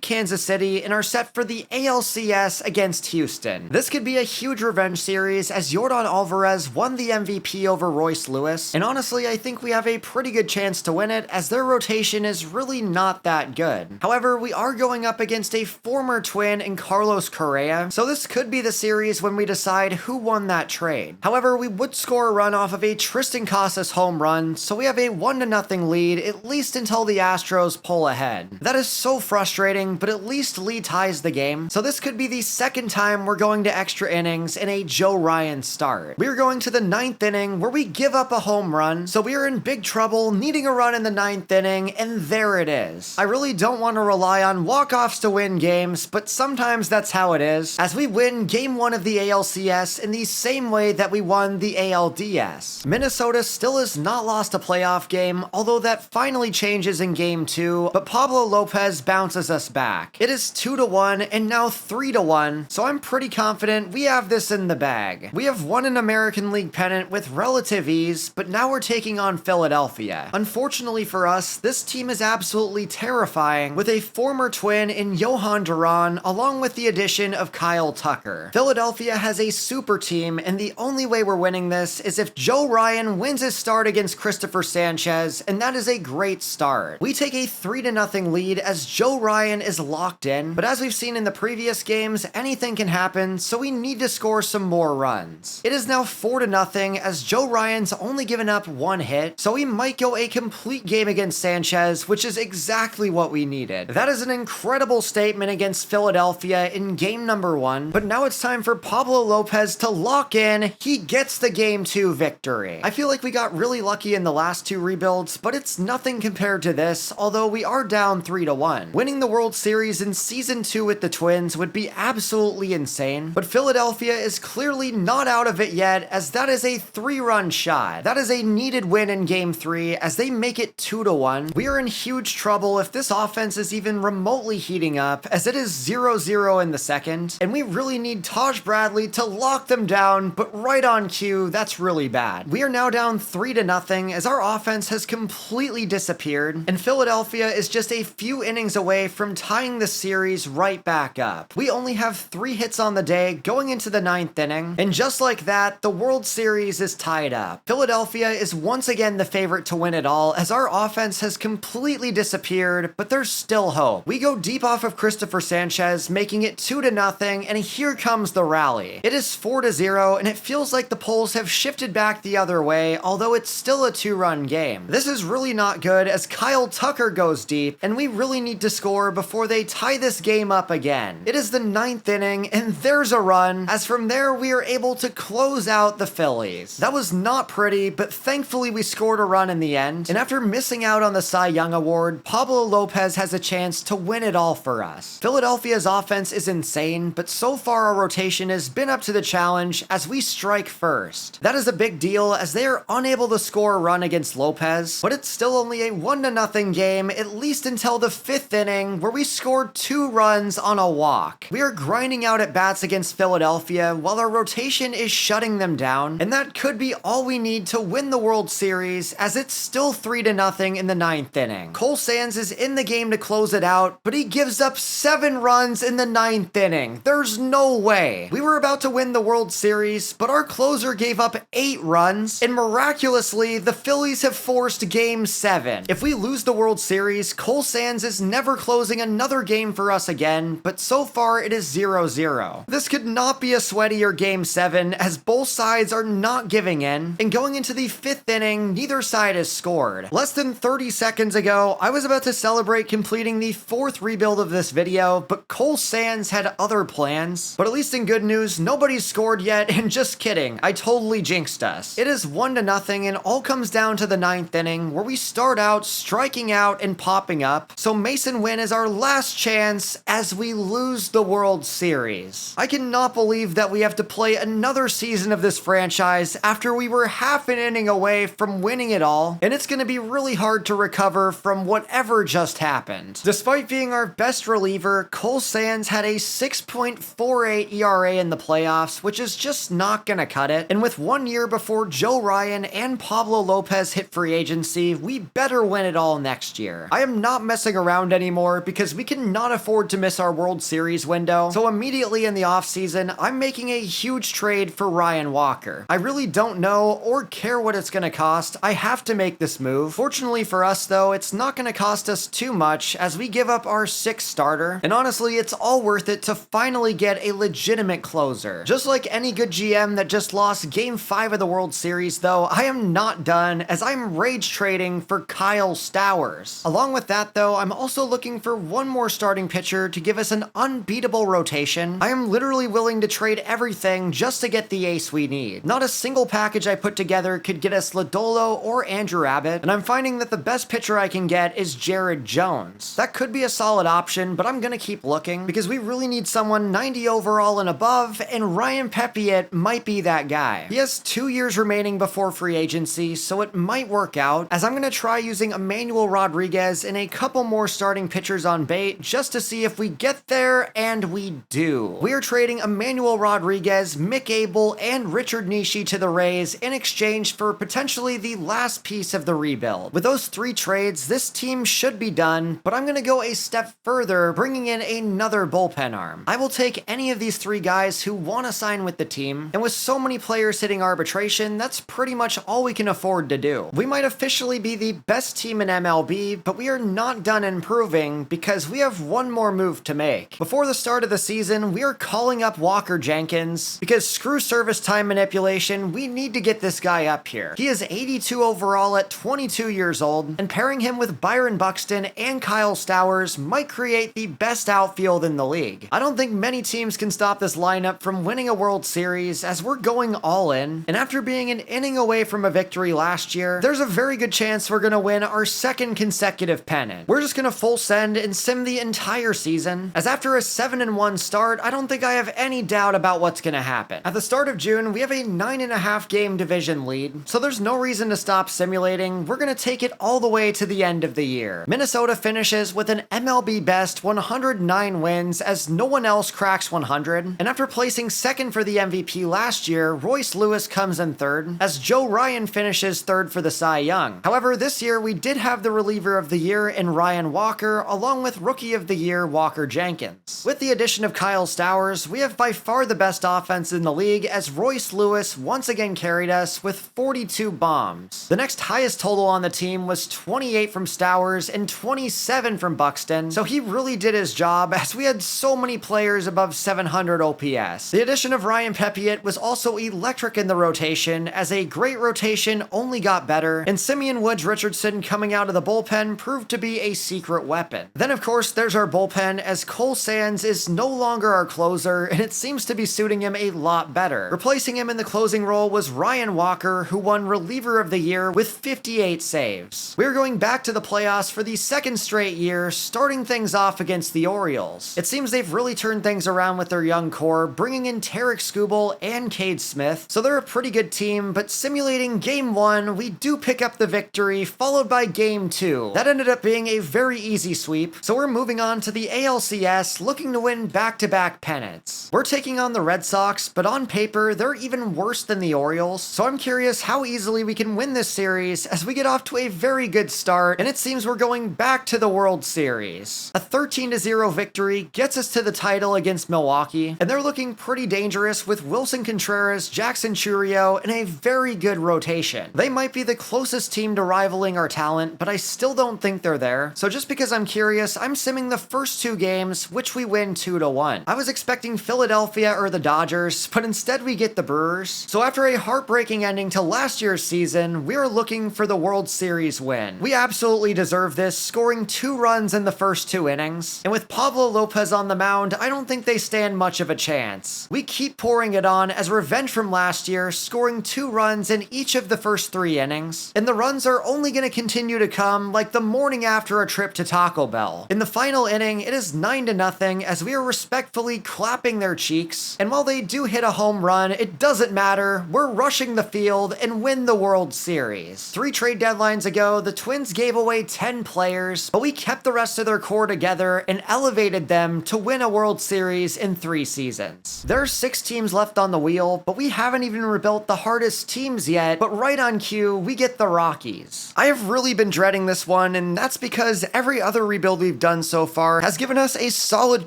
Kansas City and are set for the ALCS against Houston. This could be a huge revenge series as Yordan Alvarez won the MVP over Royce Lewis, and honestly I think we have a pretty good chance to win it as their rotation is really not that good. However, we are going up against a former Twin in Carlos Correa, so this could be the series when we decide who won that trade. However, we would score a run off of a Tristan Casas home run, so we have a 1-0 lead at least until the Astros pull ahead. That is so frustrating, but at least Lee ties the game, so this could be the second time we're going to extra innings in a Joe Ryan start. We are going to the 9th inning where we give up a home run, so we are in big trouble, needing a run in the 9th inning, and there it is. I really don't want to rely on walk-offs to win games, but sometimes that's how it is, as we win Game 1 of the ALCS in the same way that we won the ALDS. Minnesota still has not lost a playoff game, although that finally changes in Game 2, but Pablo Lopez bounces us back. It is 2-1 and now 3-1, so I'm pretty confident we have this in the bag. We have won an American League pennant with relative ease, but now we're taking on Philadelphia. Unfortunately for us, this team is absolutely terrifying, with a former Twin in Johan Duran, along with the addition of Kyle Tucker. Philadelphia has a super team, and the only way we're winning this is if Joe Ryan wins his start against Christopher Sanchez, and that is a great start. We take a 3-0 lead as Joe Ryan is locked in, but as we've seen in the previous games, anything can happen, so we need to score some more runs. It is now 4-0 as Joe Ryan's only given up 1 hit, so we might go a complete game against Sanchez, which is exactly what we needed. That is an incredible statement against Philadelphia in game number 1, but now it's time for Pablo Lopez to lock in. He gets the Game 2 victory. I feel like we got really lucky in the last 2 rebuilds, but it's nothing compared to this, although we are down 3-1. Winning the World Series in Season 2 with the Twins would be absolutely insane, but Philadelphia is clearly not out of it yet, as that is a 3-run shot. That is a needed win in Game 3 as they make it 2-1. We are in huge trouble if this offense is even remotely heating up, as it is 0-0 in the second, and we really need Taj Bradley to lock them down, but right on cue, that's really bad. We are now down 3-0 as our offense has completely disappeared, and Philadelphia is just a few innings away from tying the series right back up. We only have 3 hits on the day going into the 9th inning, and just like that, the World Series is tied up. Philadelphia is once again the favorite to win it all, as our offense has completely disappeared, but there's still hope. We go deep off of Christopher Sanchez, making it 2-0, and here comes the rally. It is 4-0, and it feels like the polls have shifted back the other way, although it's still a 2-run game. This is really not good as Kyle Tucker goes deep, and we really need to score before they tie this game up again. It is the 9th inning, and there's a run, as from there we are able to close out the Phillies. That was not pretty, but thankfully we scored a run in the end, and after missing out on the Cy Young Award, Pablo Lopez has a chance to win it all for us. Philadelphia's offense is insane, but so far our rotation has been up to the challenge as we strike first. That is a big deal as they are unable to score a run against Lopez, but it's still only a 1-0 game, at least until the 5th inning where we scored 2 runs on a walk. We are grinding out at bats against Philadelphia while our rotation is shutting them down, and that could be all we need to win the World Series as it's still 3-0 in the 9th inning. Cole Sands is in the game to close it out, but he gives up 7 runs in the 9th inning. There's no way. We were about to win the World Series, but our closer gave up 8 runs, and miraculously, the Phillies have forced Game 7. If we lose the World Series, Cole Sands is never closing another game for us again, but so far it is 0-0. This could not be a sweatier Game 7 as both sides are not giving in, and going into the 5th inning, neither side has scored. Less than 30 seconds ago, I was about to celebrate completing the 4th rebuild of this video, but Cole Sands had other plans. But at least in good news, nobody's scored yet, and just kidding, I totally jinxed us. It is 1-0 and all comes down to the 9th inning where we start out striking out and popping up, so Mason Mason win is our last chance as we lose the World Series. I cannot believe that we have to play another season of this franchise after we were half an inning away from winning it all, and it's going to be really hard to recover from whatever just happened. Despite being our best reliever, Cole Sands had a 6.48 ERA in the playoffs, which is just not going to cut it. And with 1 year before Joe Ryan and Pablo Lopez hit free agency, we better win it all next year. I am not messing around anymore because we cannot afford to miss our World Series window. So immediately in the offseason, I'm making a huge trade for Ryan Walker. I really don't know or care what it's going to cost. I have to make this move. Fortunately for us though, it's not going to cost us too much as we give up our sixth starter. And honestly, it's all worth it to finally get a legitimate closer. Just like any good GM that just lost Game 5 of the World Series though, I am not done as I'm rage trading for Kyle Stowers. Along with that though, I'm also looking for one more starting pitcher to give us an unbeatable rotation. I am literally willing to trade everything just to get the ace we need. Not a single package I put together could get us Lodolo or Andrew Abbott, and I'm finding that the best pitcher I can get is Jared Jones. That could be a solid option, but I'm gonna keep looking because we really need someone 90 overall and above, and Ryan Pepiot might be that guy. He has 2 years remaining before free agency, so it might work out, as I'm gonna try using Emmanuel Rodriguez and a couple more starting pitchers on bait just to see if we get there, and we do. We are trading Emmanuel Rodriguez, Mick Abel, and Richard Nishi to the Rays in exchange for potentially the last piece of the rebuild. With those 3 trades, this team should be done, but I'm going to go a step further, bringing in another bullpen arm. I will take any of these 3 guys who want to sign with the team, and with so many players hitting arbitration, that's pretty much all we can afford to do. We might officially be the best team in MLB, but we are not done improving because we have one more move to make. Before the start of the season, we are calling up Walker Jenkins because screw service time manipulation, we need to get this guy up here. He is 82 overall at 22 years old, and pairing him with Byron Buxton and Kyle Stowers might create the best outfield in the league. I don't think many teams can stop this lineup from winning a World Series as we're going all in, and after being an inning away from a victory last year, there's a very good chance we're gonna win our second consecutive pennant. We're just gonna full send and sim the entire season, as after a 7-1 start, I don't think I have any doubt about what's gonna happen. At the start of June, we have a 9.5 game division lead, so there's no reason to stop simulating. We're gonna take it all the way to the end of the year. Minnesota finishes with an MLB best 109 wins as no one else cracks 100, and after placing second for the MVP last year, Royce Lewis comes in third, as Joe Ryan finishes third for the Cy Young. However, this year we did have the reliever of the year in Ryan Walker, along with rookie of the year Walker Jenkins. With the addition of Kyle Stowers, we have by far the best offense in the league as Royce Lewis once again carried us with 42 bombs. The next highest total on the team was 28 from Stowers and 27 from Buxton, so he really did his job as we had so many players above 700 OPS. The addition of Ryan Pepiot was also electric in the rotation, as a great rotation only got better, and Simeon Woods Richardson coming out of the bullpen proved to be a secret weapon. Then of course there's our bullpen, as Cole Sands is no longer our closer, and it seems to be suiting him a lot better. Replacing him in the closing role was Ryan Walker, who won reliever of the year with 58 saves. We're going back to the playoffs for the second straight year, starting things off against the Orioles. It seems they've really turned things around with their young core, bringing in Tarek Skubal and Cade Smith, so they're a pretty good team, but simulating Game 1, we do pick up the victory, followed by Game 2. That ended up being a very easy sweep, so we're moving on to the ALCS, looking to win back-to-back pennants. We're taking on the Red Sox, but on paper, they're even worse than the Orioles, so I'm curious how easily we can win this series as we get off to a very good start, and it seems we're going back to the World Series. A 13-0 victory gets us to the title against Milwaukee, and they're looking pretty dangerous with Wilson Contreras, Jackson Churio, and a very good rotation. They might be the closest team to rivaling our talent, but I still don't think they're there, so just because I'm curious, I'm simming the first 2 games, which we win 2-1. I was expecting Philadelphia or the Dodgers, but instead we get the Brewers. So after a heartbreaking ending to last year's season, we are looking for the World Series win. We absolutely deserve this, scoring 2 runs in the first 2 innings. And with Pablo Lopez on the mound, I don't think they stand much of a chance. We keep pouring it on as revenge from last year, scoring 2 runs in each of the first 3 innings. And the runs are only going to continue to come like the morning after a trip to Taco Bell. In the final inning, it is 9-0 as we are respectfully clapping their cheeks, and while they do hit a home run, it doesn't matter, we're rushing the field and win the World Series. 3 trade deadlines ago, the Twins gave away 10 players, but we kept the rest of their core together and elevated them to win a World Series in 3 seasons. There are 6 teams left on the wheel, but we haven't even rebuilt the hardest teams yet, but right on cue, we get the Rockies. I have really been dreading this one, and that's because every other rebuild we've done so far has given us a solid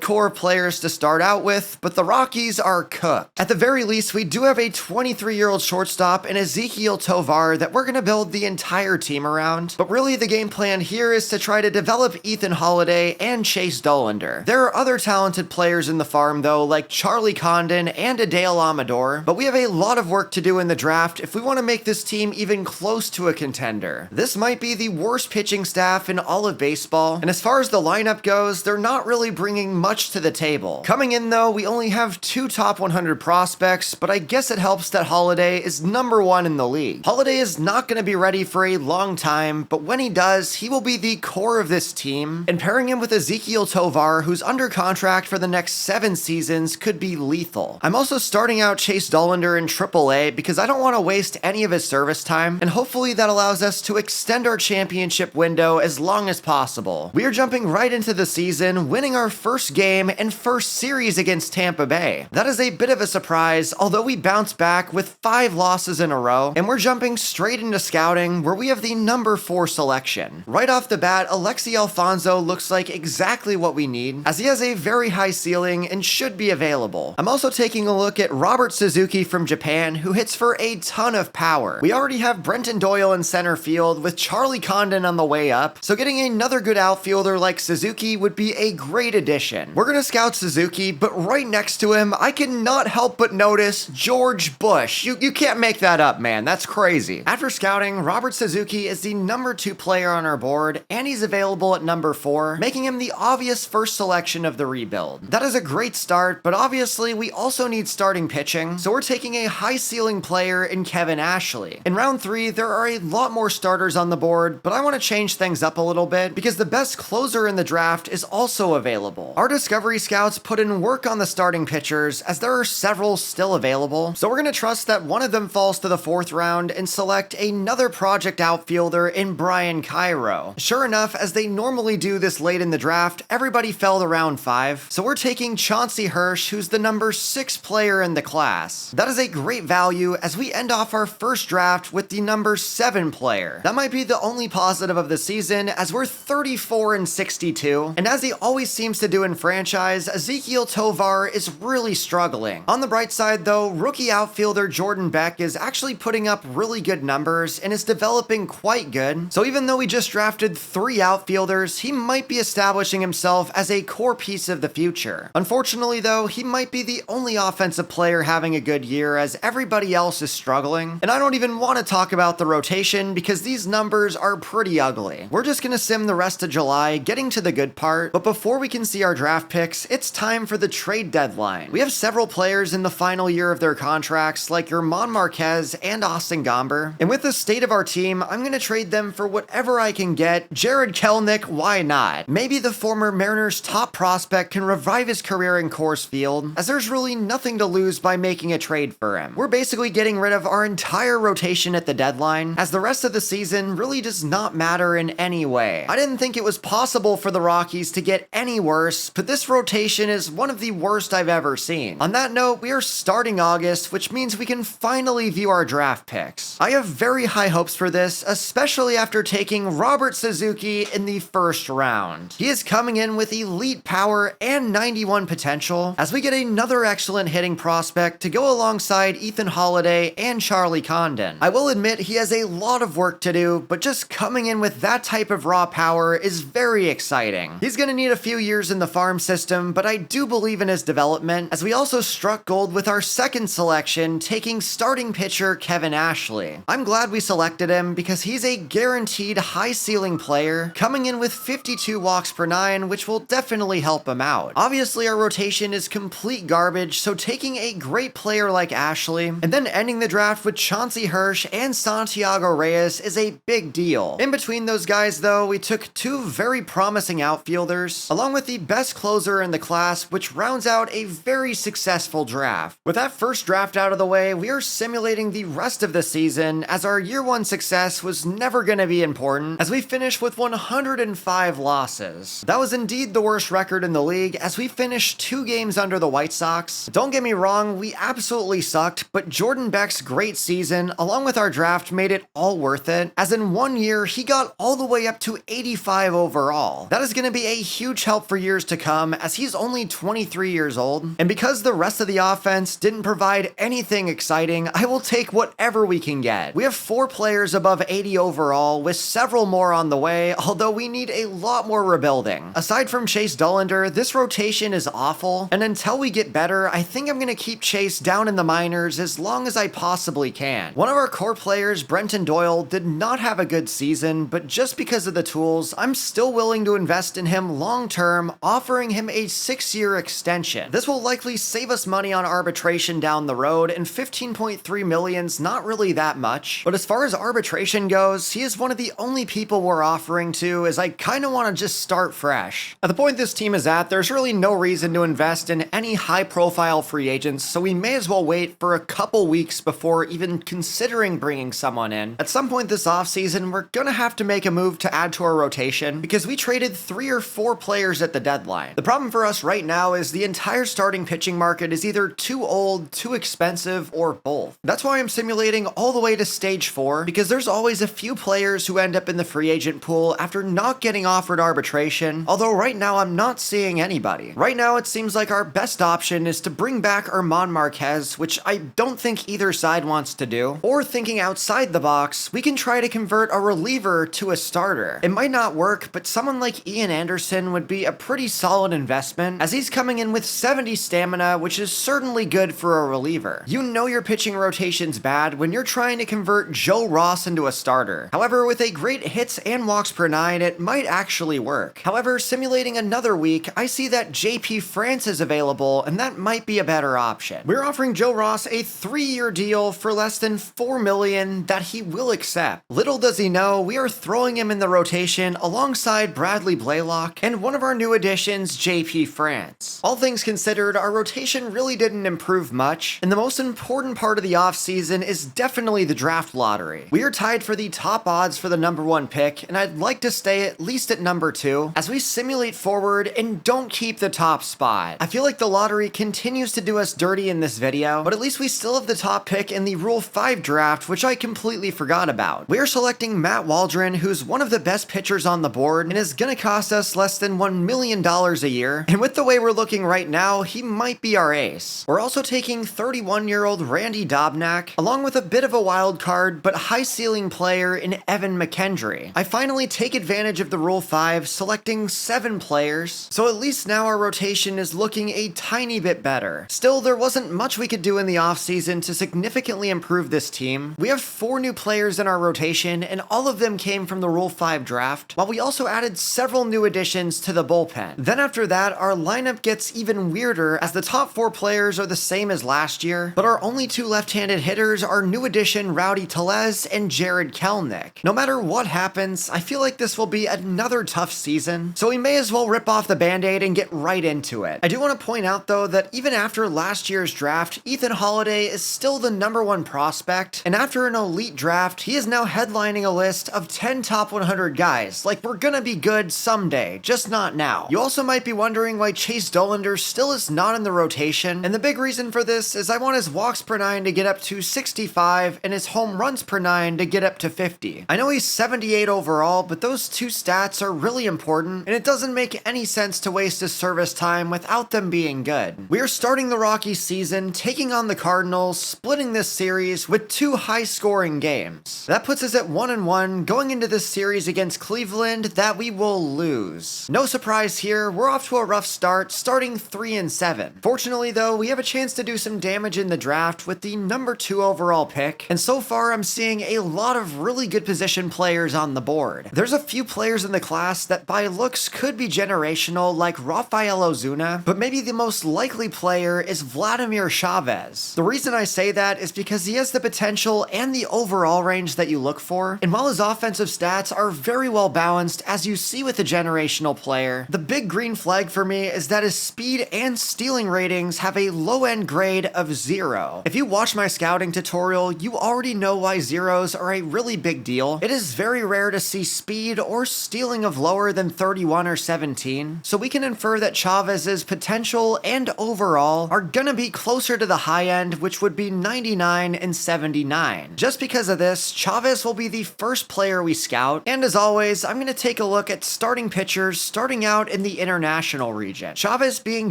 core of players to start out with, but the Rockies are cooked. At the very least, we do have a 23-year-old shortstop in Ezequiel Tovar that we're going to build the entire team around, but really the game plan here is to try to develop Ethan Holiday and Chase Dollander. There are other talented players in the farm though, like Charlie Condon and Adale Amador, but we have a lot of work to do in the draft if we want to make this team even close to a contender. This might be the worst pitching staff in all of baseball, and as far as the lineup goes, they're not really bringing much to the table. Coming in though, we only have 2 top 100 prospects, but I guess it helps that Holiday is number 1 in the league. Holiday is not going to be ready for a long time, but when he does, he will be the core of this team, and pairing him with Ezequiel Tovar, who's under contract for the next 7 seasons, could be lethal. I'm also starting out Chase Dollander in AAA because I don't want to waste any of his service time, and hopefully that allows us to extend our championship window as long as possible. We are jumping right into the season, winning our first game and first series against Tampa Bay. That is a bit of a surprise, although we bounced back with 5 losses in a row, and we're jumping straight into scouting where we have the number 4 selection. Right off the bat, Alexi Alfonso looks like exactly what we need, as he has a very high ceiling and should be available. I'm also taking a look at Robert Suzuki from Japan, who hits for a ton of power. We already have Brenton Doyle in center field with Charlie Condon on the way up, so getting another good outfielder like Suzuki would be a great addition. We're gonna scout Suzuki, but right next to him, I cannot help but notice George Bush. You can't make that up, man. That's crazy. After scouting, Robert Suzuki is the number 2 player on our board, and he's available at number 4, making him the obvious first selection of the rebuild. That is a great start, but obviously we also need starting pitching, so we're taking a high ceiling player in Kevin Ashley. In round 3, there are a lot more starters on the board, but I want to change things up a little bit because the best closer in the draft is also available. Our discovery scouts put in work on the starting pitchers as there are several still available, so we're going to trust that one of them falls to the 4th round and select another project outfielder in Brian Cairo. Sure enough, as they normally do this late in the draft, everybody fell to round 5, so we're taking Chauncey Hirsch, who's the number 6 player in the class. That is a great value as we end off our first draft with the number 7 player. That might be the only positive of the season as we're 34-62, and as he always seems to do in franchise, Ezequiel Tovar is really struggling. On the bright side though, rookie outfielder Jordan Beck is actually putting up really good numbers and is developing quite good, so even though we just drafted 3 outfielders, he might be establishing himself as a core piece of the future. Unfortunately though, he might be the only offensive player having a good year as everybody else is struggling, and I don't even want to talk about the rotation because these numbers are pretty ugly. We're just gonna sim the rest of July, getting to the good part, but before we can see our draft picks, it's time for the trade deadline. We have several players in the final year of their contracts like German Marquez and Austin Gomber, and with the state of our team, I'm gonna trade them for whatever I can get. Jared Kelenic, why not? Maybe the former Mariners top prospect can revive his career in Coors Field, as there's really nothing to lose by making a trade for him. We're basically getting rid of our entire rotation at the deadline, as the rest of the season really does not matter in any way. I didn't think it was possible for the Rockies to get any worse, but this rotation is one of the worst I've ever seen. On that note, we are starting August, which means we can finally view our draft picks. I have very high hopes for this, especially after taking Robert Suzuki in the first round. He is coming in with elite power and 91 potential, as we get another excellent hitting prospect to go alongside Ethan Holiday and Charlie Condon. I will admit he has a lot of work to do, but just coming in with that type of raw power is very exciting. He's gonna need a few years in the farm system, but I do believe in his development, as we also struck gold with our second selection, taking starting pitcher Kevin Ashley. I'm glad we selected him because he's a guaranteed high ceiling player, coming in with 52 walks per 9, which will definitely help him out. Obviously our rotation is complete garbage, so taking a great player like Ashley, and then ending the draft with Chauncey Hirsch and Santiago Reyes is a big deal. In between those guys though, we took 2 two very promising outfielders, along with the best closer in the class, which rounds out a very successful draft. With that first draft out of the way, we are simulating the rest of the season, as our year one success was never going to be important, as we finished with 105 losses. That was indeed the worst record in the league, as we finished 2 games under the White Sox. Don't get me wrong, we absolutely sucked, but Jordan Beck's great season, along with our draft, made it all worth it, as in 1 year, he got all the way up to 85 overall. That is going to be a huge help for years to come, as he's only 23 years old. And because the rest of the offense didn't provide anything exciting, I will take whatever we can get. We have 4 players above 80 overall, with several more on the way, although we need a lot more rebuilding. Aside from Chase Dollander, this rotation is awful, and until we get better, I think I'm going to keep Chase down in the minors as long as I possibly can. One of our core players, Brenton Doyle, did not have a good season, but just because of the tools, I'm still willing to invest in him long term, offering him a 6-year extension. This will likely save us money on arbitration down the road, and 15.3 million's not really that much. But as far as arbitration goes, he is one of the only people we're offering to, as I kinda wanna just start fresh. At the point this team is at, there's really no reason to invest in any high profile free agents, so we may as well wait for a couple weeks before even considering bringing someone in. At some point this offseason, we're gonna have to make a move to add to our rotation, because we traded 3 or 4 players at the deadline. The problem for us right now is the entire starting pitching market is either too old, too expensive, or both. That's why I'm simulating all the way to stage 4, because there's always a few players who end up in the free agent pool after not getting offered arbitration, although right now I'm not seeing anybody. Right now it seems like our best option is to bring back Armand Marquez, which I don't think either side wants to do. Or thinking outside the box, we can try to convert a reliever to a starter. It might not work, but someone like Ian Anderson would be a pretty solid investment, as he's coming in with 70 stamina, which is certainly good for a reliever. You know your pitching rotation's bad when you're trying to convert Joe Ross into a starter. However, with a great hits and walks per 9, it might actually work. However, simulating another week, I see that JP France is available, and that might be a better option. We're offering Joe Ross a 3-year deal for less than $4 million that he will accept. Little does he know, we are throwing him in the rotation alongside Bradley Blaylock and one of our new additions, JP France. All things considered, our rotation really didn't improve much, and the most important part of the offseason is definitely the draft lottery. We are tied for the top odds for the number 1 pick, and I'd like to stay at least at number 2 as we simulate forward and don't keep the top spot. I feel like the lottery continues to do us dirty in this video, but at least we still have the top pick in the Rule 5 draft, which I completely forgot about. We are selecting Matt Waldron, who's one of the best pitchers on the board and is gonna cost us less than $1 million a year, and with the way we're looking right now, he might be our ace. We're also taking 31-year-old Randy Dobnak, along with a bit of a wild card but high ceiling player in Evan McKendry. I finally take advantage of the Rule 5, selecting 7 players, so at least now our rotation is looking a tiny bit better. Still, there wasn't much we could do in the offseason to significantly improve this team. We have 4 new players in our rotation, and all of them came from the Rule 5 draft, while we also added several new additions to the bullpen. Then after that, our lineup gets even weirder, as the top 4 players are the same as last year, but our only 2 left-handed hitters are new addition Rowdy Tellez and Jared Kelnick. No matter what happens, I feel like this will be another tough season, so we may as well rip off the band-aid and get right into it. I do want to point out though that even after last year's draft, Ethan Holiday is still the number 1 prospect, and after an elite draft, he is now headlining a list of 10 top 100 guys. Like, we're gonna be good someday, just not now. You also might be wondering why Chase Dollander still is not in the rotation, and the big reason for this is I want his walks per 9 to get up to 65 and his home runs per 9 to get up to 50. I know he's 78 overall, but those 2 stats are really important, and it doesn't make any sense to waste his service time without them being good. We are starting the Rockies season, taking on the Cardinals, splitting this series with 2 high-scoring games. That puts us at 1-1, going into this series against Cleveland that we will lose. No surprise here, we're off to a rough start, starting 3-7. Fortunately though, we have a chance to do some damage in the draft with the number 2 overall pick, and so far I'm seeing a lot of really good position players on the board. There's a few players in the class that by looks could be generational, like Rafael Ozuna, but maybe the most likely player is Vladimir Chavez. The reason I say that is because he has the potential and the overall range that you look for, and while his offensive stats are very well balanced balanced as you see with a generational player. The big green flag for me is that his speed and stealing ratings have a low-end grade of 0. If you watch my scouting tutorial, you already know why zeros are a really big deal. It is very rare to see speed or stealing of lower than 31 or 17, so we can infer that Chavez's potential and overall are gonna be closer to the high end, which would be 99 and 79. Just because of this, Chavez will be the first player we scout, and as always, I'm gonna take a look at starting pitchers starting out in the international region. Chavez being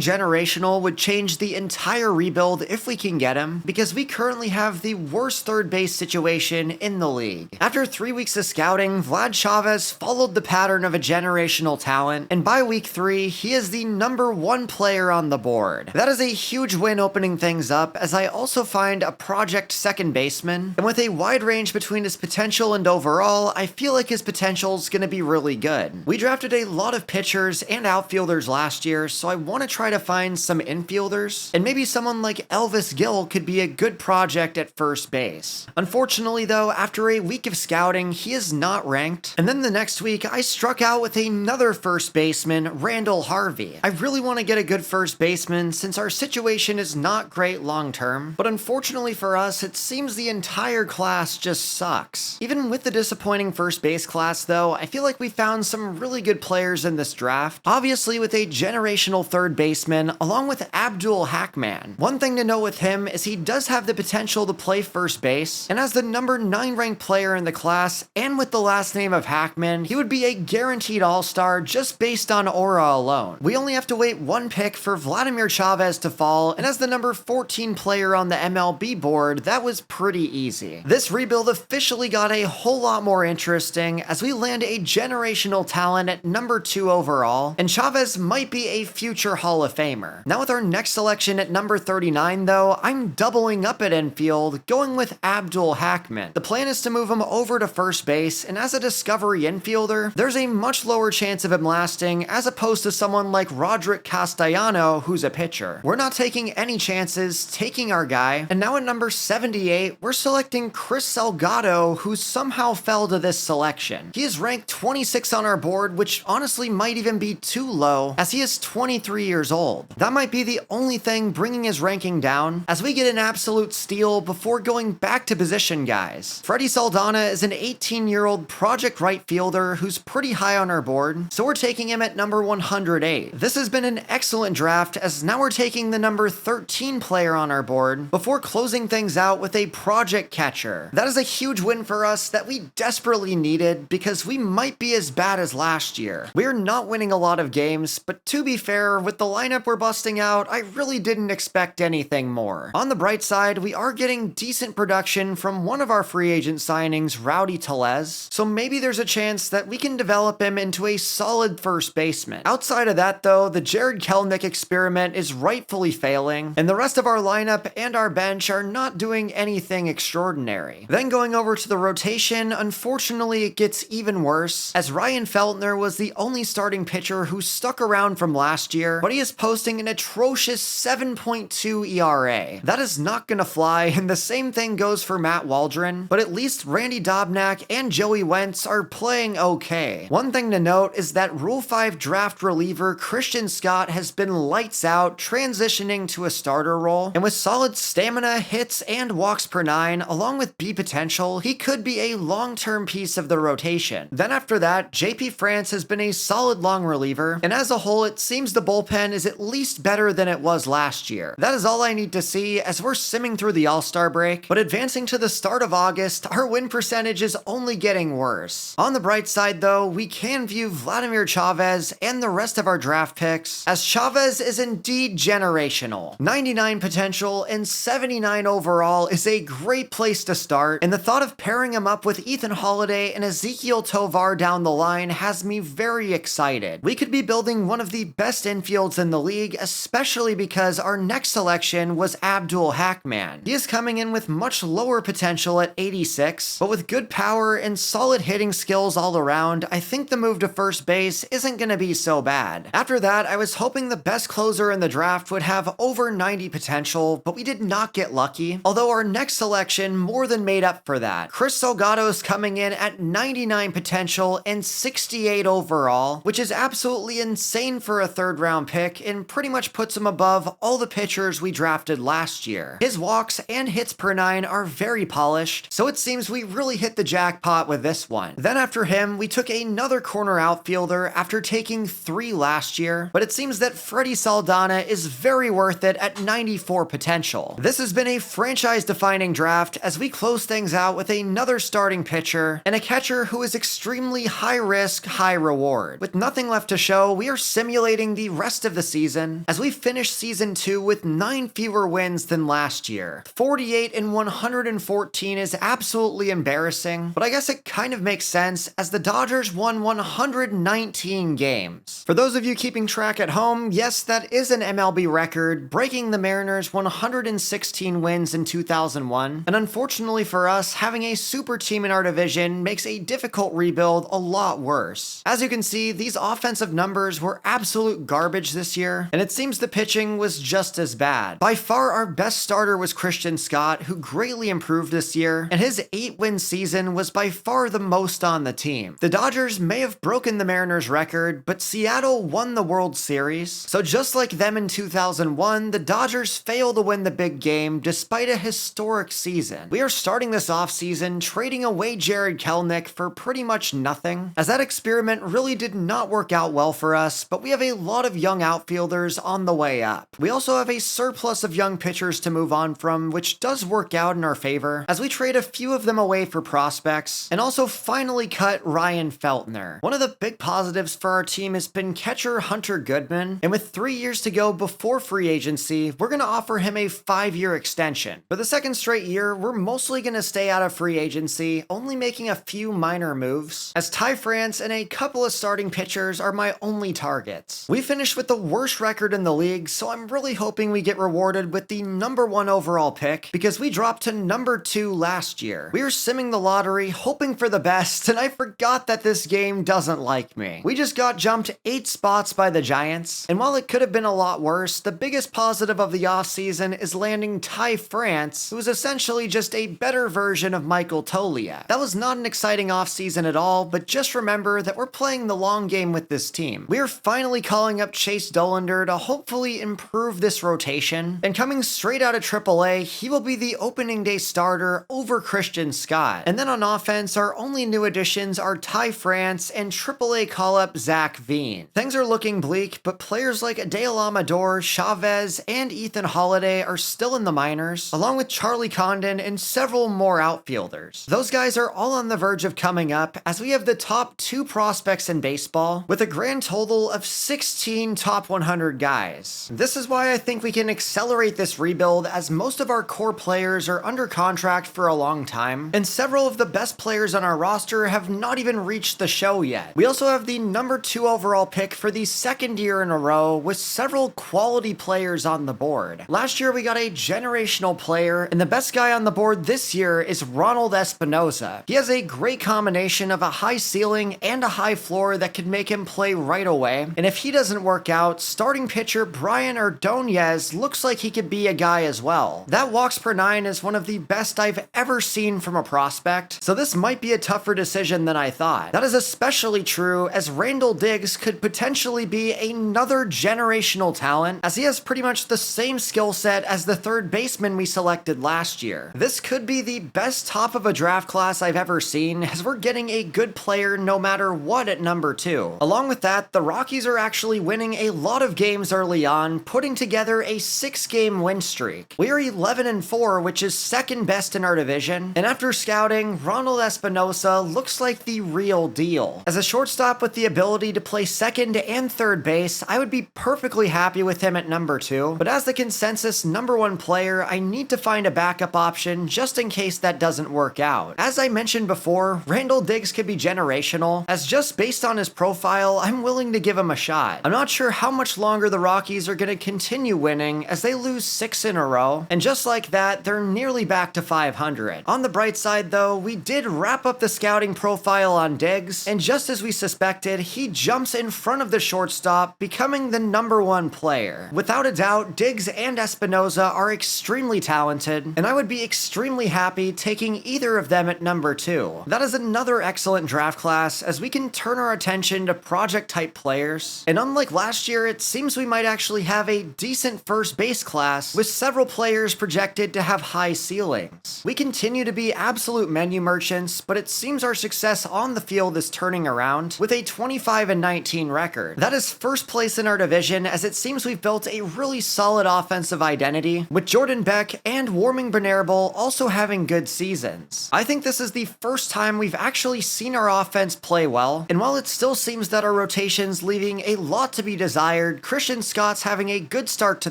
generational would change the entire rebuild if we can get him, because we currently have the worst third base situation in the league. After 3 weeks of scouting, Vlad Chavez followed the pattern of a generational talent, and by week 3, he is the #1 player on the board. That is a huge win opening things up, as I also find a project second baseman, and with a wide range between his potential and overall, I feel like his potential is going to be really good. We drafted a lot of pitchers and outfielders last year, so I want to try to find some infielders, and maybe someone like Elvis Gill could be a good project at first base. Unfortunately though, after a week of scouting, he is not ranked, and then the next week I struck out with another first baseman, Randall Harvey. I really want to get a good first baseman since our situation is not great long term, but unfortunately for us, it seems the entire class just sucks. Even with the disappointing first base class though, I feel like we found some really good players in this draft, obviously with a generational third baseman along with Abdul Hackman. One thing to note with him is he does have the potential to play first base, and as the #9 ranked player in the class and with the last name of Hackman, he would be a guaranteed all-star just based on aura alone. We only have to wait one pick for Vladimir Chavez to fall, and as the #14 player on the MLB board, that was pretty easy. This rebuild officially got a whole lot more interesting as we land a generational talent at #2 overall, and Chavez might be a future Hall of Famer. Now with our next selection at #39 though, I'm doubling up at infield, going with Abdul Hackman. The plan is to move him over to first base, and as a discovery infielder, there's a much lower chance of him lasting as opposed to someone like Roderick Castellano, who's a pitcher. We're not taking any chances, taking our guy, and now at #78, we're selecting Chris Salgado, who somehow fell to this selection. He is ranked 26 on our board, which honestly might even be too low, as he is 23 years old. That might be the only thing bringing his ranking down, as we get an absolute steal before going back to position guys. Freddie Saldana is an 18-year-old project right fielder who's pretty high on our board, so we're taking him at #108. This has been an excellent draft, as now we're taking the #13 player on our board before closing things out with a project catcher. That is a huge win for us that we desperately needed, because we might be as bad as last year. We're not winning a lot of games, but to be fair, with the lineup we're busting out, I really didn't expect anything more. On the bright side, we are getting decent production from one of our free agent signings, Rowdy Tellez, so maybe there's a chance that we can develop him into a solid first baseman. Outside of that though, the Jared Kelenic experiment is rightfully failing, and the rest of our lineup and our bench are not doing anything extraordinary. Then going over to the rotation, unfortunately it gets even worse, as Ryan Feltner was the only starting pitcher who stuck around from last year, but he is posting an atrocious 7.2 ERA. That is not gonna fly, and the same thing goes for Matt Waldron, but at least Randy Dobnak and Joey Wentz are playing okay. One thing to note is that Rule 5 draft reliever Christian Scott has been lights out, transitioning to a starter role, and with solid stamina, hits, and walks per 9, along with B potential, he could be a long-term piece of the rotation. Then after that, JP France has been a solid long reliever, and as a whole, it seems the bullpen is at least better than it was last year. That is all I need to see as we're simming through the All-Star break, but advancing to the start of August, our win percentage is only getting worse. On the bright side though, we can view Vladimir Chavez and the rest of our draft picks, as Chavez is indeed generational. 99 potential and 79 overall is a great place to start, and the thought of pairing him up with Ethan Holiday and Ezekiel Tovar down the line has me very excited. We could be building one of the best infields in the league, especially because our next selection was Abdul Hackman. He is coming in with much lower potential at 86, but with good power and solid hitting skills all around, I think the move to first base isn't going to be so bad. After that, I was hoping the best closer in the draft would have over 90 potential, but we did not get lucky, although our next selection more than made up for that. Chris Salgado is coming in at 99 potential total and 68 overall, which is absolutely insane for a third-round pick and pretty much puts him above all the pitchers we drafted last year. His walks and hits per 9 are very polished, so it seems we really hit the jackpot with this one. Then after him, we took another corner outfielder after taking 3 last year, but it seems that Freddie Saldana is very worth it at 94 potential. This has been a franchise-defining draft as we close things out with another starting pitcher and a catcher who is extremely high risk, high reward. With nothing left to show, we are simulating the rest of the season as we finish season 2 with 9 fewer wins than last year. 48 and 114 is absolutely embarrassing, but I guess it kind of makes sense as the Dodgers won 119 games. For those of you keeping track at home, yes, that is an MLB record, breaking the Mariners' 116 wins in 2001, and unfortunately for us, having a super team in our division makes a difficult rebuild a lot worse. As you can see, these offensive numbers were absolute garbage this year, and it seems the pitching was just as bad. By far our best starter was Christian Scott, who greatly improved this year, and his 8-win season was by far the most on the team. The Dodgers may have broken the Mariners' record, but Seattle won the World Series, so just like them in 2001, the Dodgers failed to win the big game despite a historic season. We are starting this offseason trading away Jared Kelenic for pretty much nothing, as that experiment really did not work out well for us, but we have a lot of young outfielders on the way up. We also have a surplus of young pitchers to move on from, which does work out in our favor, as we trade a few of them away for prospects, and also finally cut Ryan Feltner. One of the big positives for our team has been catcher Hunter Goodman, and with 3 years to go before free agency, we're going to offer him a 5-year extension. For the second straight year, we're mostly going to stay out of free agency, only making a few minor moves, as Ty France and a couple of starting pitchers are my only targets. We finished with the worst record in the league, so I'm really hoping we get rewarded with the number 1 overall pick, because we dropped to number 2 last year. We were simming the lottery, hoping for the best, and I forgot that this game doesn't like me. We just got jumped 8 spots by the Giants, and while it could have been a lot worse, the biggest positive of the offseason is landing Ty France, who is essentially just a better version of Michael Toglia. That was not an exciting offseason at all, but just remember that we're playing the long game with this team. We are finally calling up Chase Dollander to hopefully improve this rotation, and coming straight out of AAA, he will be the opening day starter over Christian Scott. And then on offense, our only new additions are Ty France and AAA call-up Zach Veen. Things are looking bleak, but players like Dale Amador, Chavez, and Ethan Holiday are still in the minors, along with Charlie Condon and several more outfielders. Those guys are all on the verge of coming up, as we have the top 2 prospects in baseball, with a grand total of 16 top 100 guys. This is why I think we can accelerate this rebuild, as most of our core players are under contract for a long time, and several of the best players on our roster have not even reached the show yet. We also have the number 2 overall pick for the 2nd year in a row, with several quality players on the board. Last year we got a generational player, and the best guy on the board this year is Ronald Espinosa. He has a great combination of a high ceiling and a high floor that could make him play right away, and if he doesn't work out, starting pitcher Brian Ordonez looks like he could be a guy as well. That walks per 9 is one of the best I've ever seen from a prospect, so this might be a tougher decision than I thought. That is especially true as Randall Diggs could potentially be another generational talent, as he has pretty much the same skill set as the third baseman we selected last year. This could be the best top of a draft class I've ever seen, as we're getting a good player no matter what at number 2. Along with that, the Rockies are actually winning a lot of games early on, putting together a 6-game win streak. We are 11-4, which is second best in our division, and after scouting, Ronald Espinosa looks like the real deal. As a shortstop with the ability to play second and third base, I would be perfectly happy with him at number 2, but as the consensus number 1 player, I need to find a backup option just in case that doesn't work out. As I mentioned before, Randall Diggs could be generational, as just based on his profile, I'm willing to give him a shot. I'm not sure how much longer the Rockies are going to continue winning, as they lose 6 in a row, and just like that, they're nearly back to 500. On the bright side though, we did wrap up the scouting profile on Diggs, and just as we suspected, he jumps in front of the shortstop, becoming the number 1 player. Without a doubt, Diggs and Espinosa are extremely talented, and I would be extremely happy taking either of them at number 2. That is another excellent draft draft class, as we can turn our attention to project-type players. And unlike last year, it seems we might actually have a decent first base class, with several players projected to have high ceilings. We continue to be absolute menu merchants, but it seems our success on the field is turning around, with a 25-19 record. That is first place in our division, as it seems we've built a really solid offensive identity, with Jordan Beck and Warming Benerable also having good seasons. I think this is the first time we've actually seen our offense play well, and while it still seems that our rotation's leaving a lot to be desired, Christian Scott's having a good start to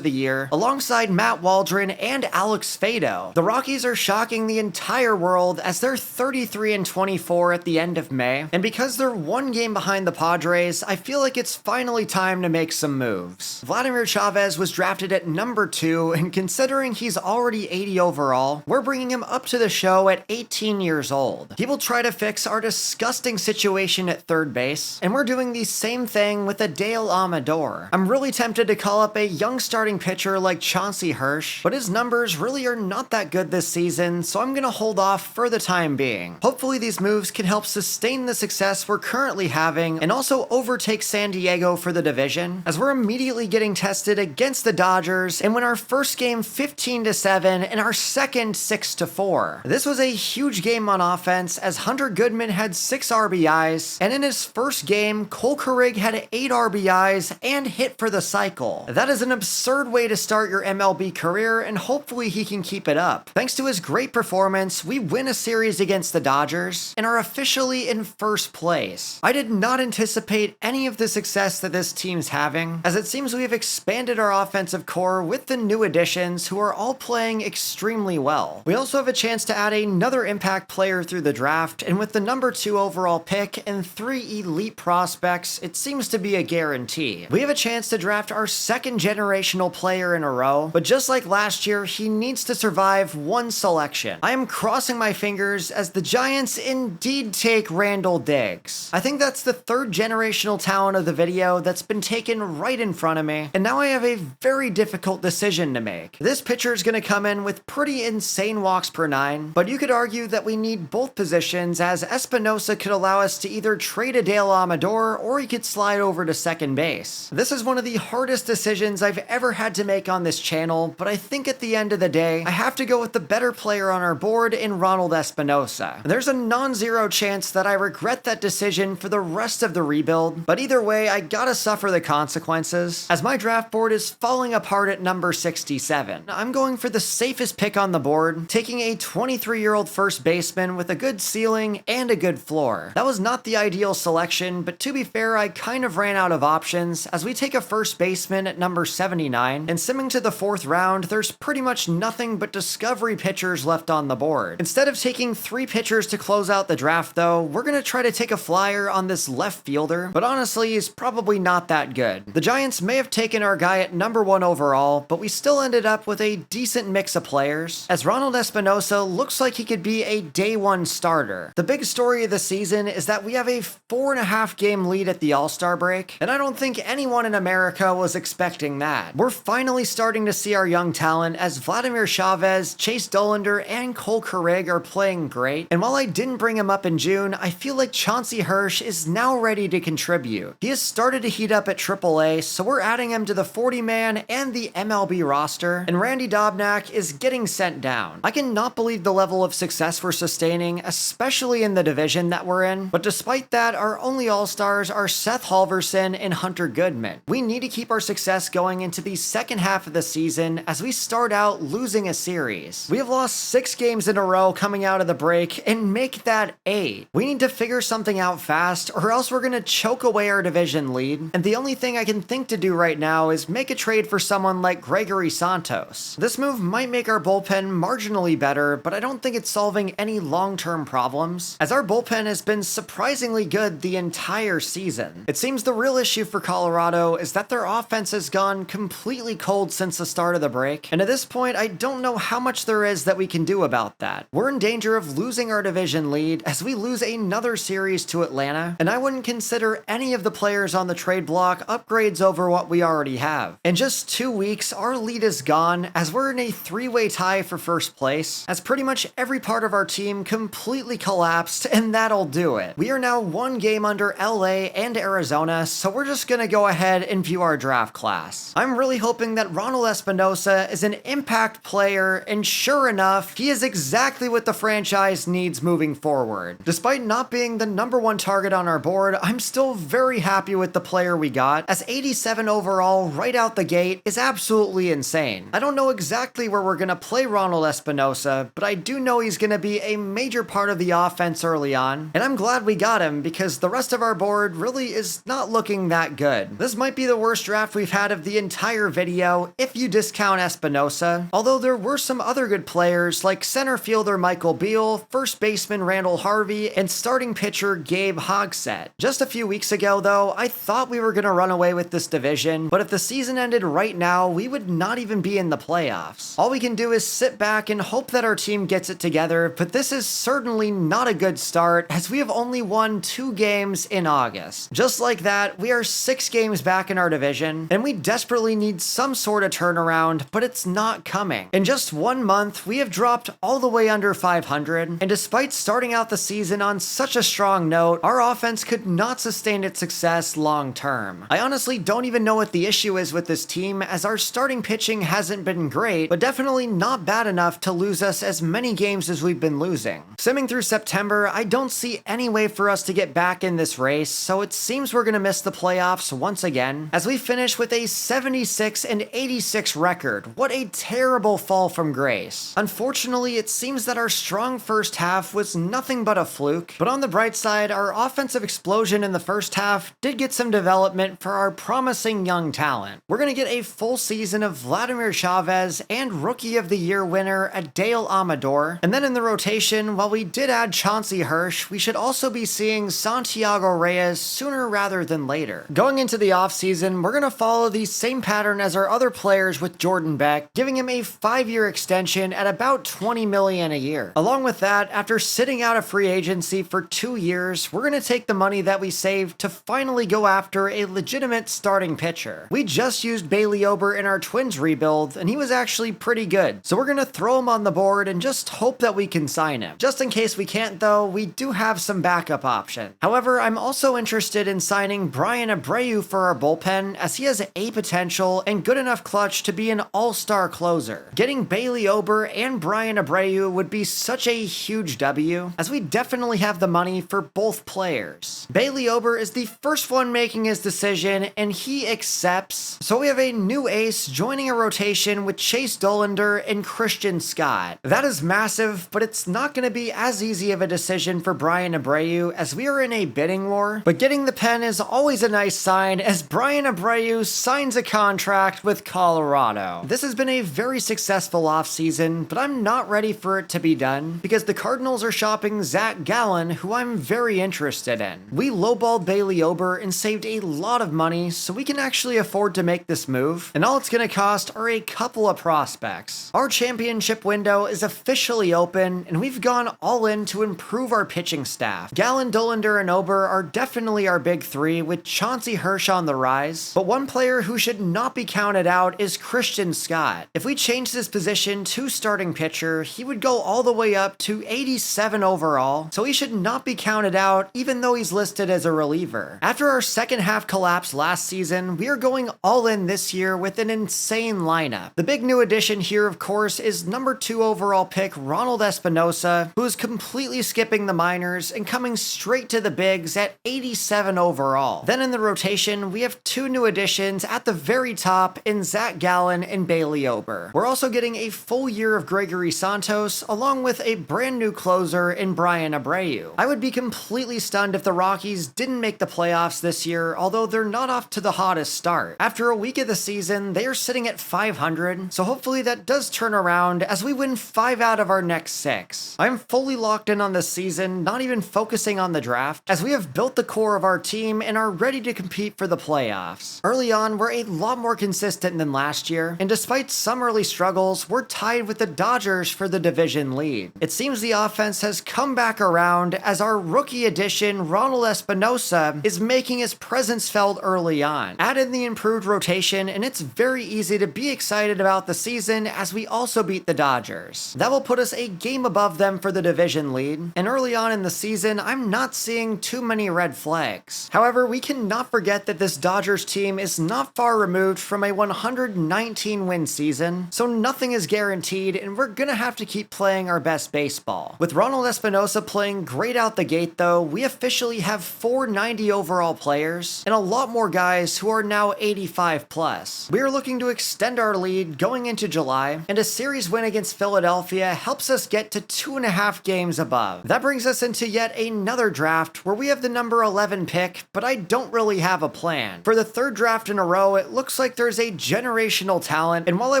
the year, alongside Matt Waldron and Alex Fado. The Rockies are shocking the entire world as they're 33-24 at the end of May, and because they're one game behind the Padres, I feel like it's finally time to make some moves. Vladimir Chavez was drafted at number 2, and considering he's already 80 overall, we're bringing him up to the show at 18 years old. He will try to fix our disgusting situation at third base, and we're doing the same thing with Adale Amador. I'm really tempted to call up a young starting pitcher like Chauncey Hirsch, but his numbers really are not that good this season, so I'm gonna hold off for the time being. Hopefully these moves can help sustain the success we're currently having, and also overtake San Diego for the division, as we're immediately getting tested against the Dodgers, and win our first game 15-7 and our second 6-4. This was a huge game on offense, as Hunter Goodman had 6 RBIs, and in his first game, Cole Carrig had 8 RBIs and hit for the cycle. That is an absurd way to start your MLB career, and hopefully he can keep it up. Thanks to his great performance, we win a series against the Dodgers, and are officially in first place. I did not anticipate any of the success that this team's having, as it seems we have expanded our offensive core with the new additions who are all playing extremely well. We also have a chance to add another impact player through the draft, and with the number 2 overall pick and 3 elite prospects, it seems to be a guarantee. We have a chance to draft our second generational player in a row, but just like last year, he needs to survive one selection. I am crossing my fingers as the Giants indeed take Randall Diggs. I think that's the 3rd generational talent of the video that's been taken right in front of me, and now I have a very difficult decision to make. This pitcher is going to come in with pretty insane walks per 9, but you could argue that we need both positions, as Espinosa could allow us to either trade Adale Amador or he could slide over to second base. This is one of the hardest decisions I've ever had to make on this channel, but I think at the end of the day, I have to go with the better player on our board in Ronald Espinosa. There's a non-zero chance that I regret that decision for the rest of the rebuild, but either way, I gotta suffer the consequences, as my draft board is falling apart at number 67. I'm going for the safest pick on the board, taking a 23-year-old first baseman with a good ceiling and a good floor. That was not the ideal selection, but to be fair, I kind of ran out of options, as we take a first baseman at number 79, and simming to the 4th round, there's pretty much nothing but discovery pitchers left on the board. Instead of taking 3 pitchers to close out the draft though, we're gonna try to take a flyer on this left fielder, but honestly, he's probably not that good. The Giants may have taken our guy at number 1 overall, but we still ended up with a decent mix of players, as Ronald Espinosa looks like he could be a day 1 starter. The big story of the season is that we have a 4.5 game lead at the All-Star break, and I don't think anyone in America was expecting that. We're finally starting to see our young talent, as Vladimir Chavez, Chase Dollander, and Cole Carrig are playing great, and while I didn't bring him up in June, I feel like Chauncey Hirsch is now ready to contribute. He has started to heat up at AAA, so we're adding him to the 40-man and the MLB roster, and Randy Dobnak is getting sent down. I cannot believe the level of success we're sustaining, especially in the division that we're in, but despite that, our only All-Stars are Seth Halverson and Hunter Goodman. We need to keep our success going into the second half of the season, as we start out losing a series. We have lost 6 games in a row coming out of the break, and make that 8. We need to figure something out fast, or else we're gonna choke away our division lead, and the only thing I can think to do right now is make a trade for someone like Gregory Santos. This move might make our bullpen marginally better, but I don't think it's solving any long-term problems, as our bullpen has been surprisingly good the entire season. It seems the real issue for Colorado is that their offense has gone completely cold since the start of the break, and at this point, I don't know how much there is that we can do about that. We're in danger of losing our division lead as we lose another series to Atlanta, and I wouldn't consider any of the players on the trade block upgrades over what we already have. In just 2 weeks, our lead is gone, as we're in a 3-way tie for first place, as pretty much every part of our team completely collapsed, and that'll do it. We are now one game under LA and Arizona, so we're just gonna go ahead and view our draft class. I'm really hoping that Ronald Espinosa is an impact player, and sure enough, he is exactly what the franchise needs moving forward. Despite not being the #1 target on our board, I'm still very happy with the player we got, as 87 overall right out the gate is absolutely insane. I don't know exactly where we're gonna play Ronald Espinosa, but I do know he's gonna be a major part of the offense early on, and I'm glad we got him because the rest of our board really is not looking that good. This might be the worst draft we've had of the entire video if you discount Espinosa, although there were some other good players like center fielder Michael Beal, first baseman Randall Harvey, and starting pitcher Gabe Hogsett. Just a few weeks ago though, I thought we were gonna run away with this division, but if the season ended right now, we would not even be in the playoffs. All we can do is sit back and hope that our team gets it together, but this is certainly not a good start as we have only won 2 games in August. Just like that, we are 6 games back in our division, and we desperately need some sort of turnaround, but it's not coming. In just 1 month, we have dropped all the way under 500, and despite starting out the season on such a strong note, our offense could not sustain its success long term. I honestly don't even know what the issue is with this team, as our starting pitching hasn't been great, but definitely not bad enough to lose us as many games as we've been losing. Simming through September, I don't see any way for us to get back in this race, so it seems we're gonna miss the playoffs once again, as we finish with a 76-86 record. What a terrible fall from grace. Unfortunately, it seems that our strong first half was nothing but a fluke, but on the bright side, our offensive explosion in the first half did get some development for our promising young talent. We're gonna get a full season of Vladimir Chavez and Rookie of the Year winner Adael Amador, and then in the rotation, while we did add Chauncey Hirsch, we should also be seeing Santiago Reyes sooner rather than later. Going into the offseason, we're gonna follow the same pattern as our other players with Jordan Beck, giving him a 5-year extension at about $20 million a year. Along with that, after sitting out of free agency for 2 years, we're gonna take the money that we saved to finally go after a legitimate starting pitcher. We just used Bailey Ober in our Twins rebuild, and he was actually pretty good, so we're gonna throw him on the board and just hope that we can sign him. Just in case we can't though, we do have some backup options. However, I'm also interested in signing Brian Abreu for our bullpen, as he has A potential and good enough clutch to be an all-star closer. Getting Bailey Ober and Brian Abreu would be such a huge W, as we definitely have the money for both players. Bailey Ober is the first one making his decision, and he accepts, so we have a new ace joining a rotation with Chase Dollander and Christian Scott. That is massive, but it's not going to be as easy of a decision for Brian Abreu, as we are in a bidding war, but getting the pen is always a nice sign, as Brian Abreu signs a contract with Colorado. This has been a very successful offseason, but I'm not ready for it to be done, because the Cardinals are shopping Zach Gallen, who I'm very interested in. We lowballed Bailey Ober and saved a lot of money, so we can actually afford to make this move, and all it's going to cost are a couple of prospects. Our championship window is officially open, and we've gone all in to improve our pitching staff. Gallen, Dollander, and Ober are definitely our big 3, with Chauncey Hirsch on the rise, but one player who should not be counted out is Christian Scott. If we change this position to starting pitcher, he would go all the way up to 87 overall, so he should not be counted out even though he's listed as a reliever. After our second half collapse last season, we are going all in this year with an insane lineup. The big new addition here, of course, is #2 overall pick Ronald Espinosa, who is completely skipping the minors and coming straight to the bigs at 87 overall. Then in the rotation, we have 2 new additions at the very top in Zach Gallen and Bailey Ober. We're also getting a full year of Gregory Santos, along with a brand new closer in Brian Abreu. I would be completely stunned if the Rockies didn't make the playoffs this year, although they're not off to the hottest start. After a week of the season, they are sitting at 500, so hopefully that does turn around as we win 5 out of our next 6. I'm fully locked in on this season, not even focusing on the draft, as we have built the core of our team and are ready to compete for the playoffs. Early on, we're a lot more consistent than last year, and despite some early struggles, we're tied with the Dodgers for the division lead. It seems the offense has come back around as our rookie addition, Ronald Espinosa, is making his presence felt early on. Add in the improved rotation, and it's very easy to be excited about the season as we also beat the Dodgers. That will put us a game above them for the division lead, and early on in the season, I'm not seeing too many red flags. However, we cannot forget that this Dodgers team is not far removed from a 119-win season, so nothing is guaranteed, and we're gonna have to keep playing our best baseball. With Ronald Espinosa playing great out the gate though, we officially have 490 overall players, and a lot more guys who are now 85 plus. We are looking to extend our lead going into July, and a series win against Philadelphia helps us get to 2.5 games above. That brings us into yet another draft where we have the number 11 pick, but I don't really have a plan. For the third draft in a row, it looks like there's a generational talent, and while I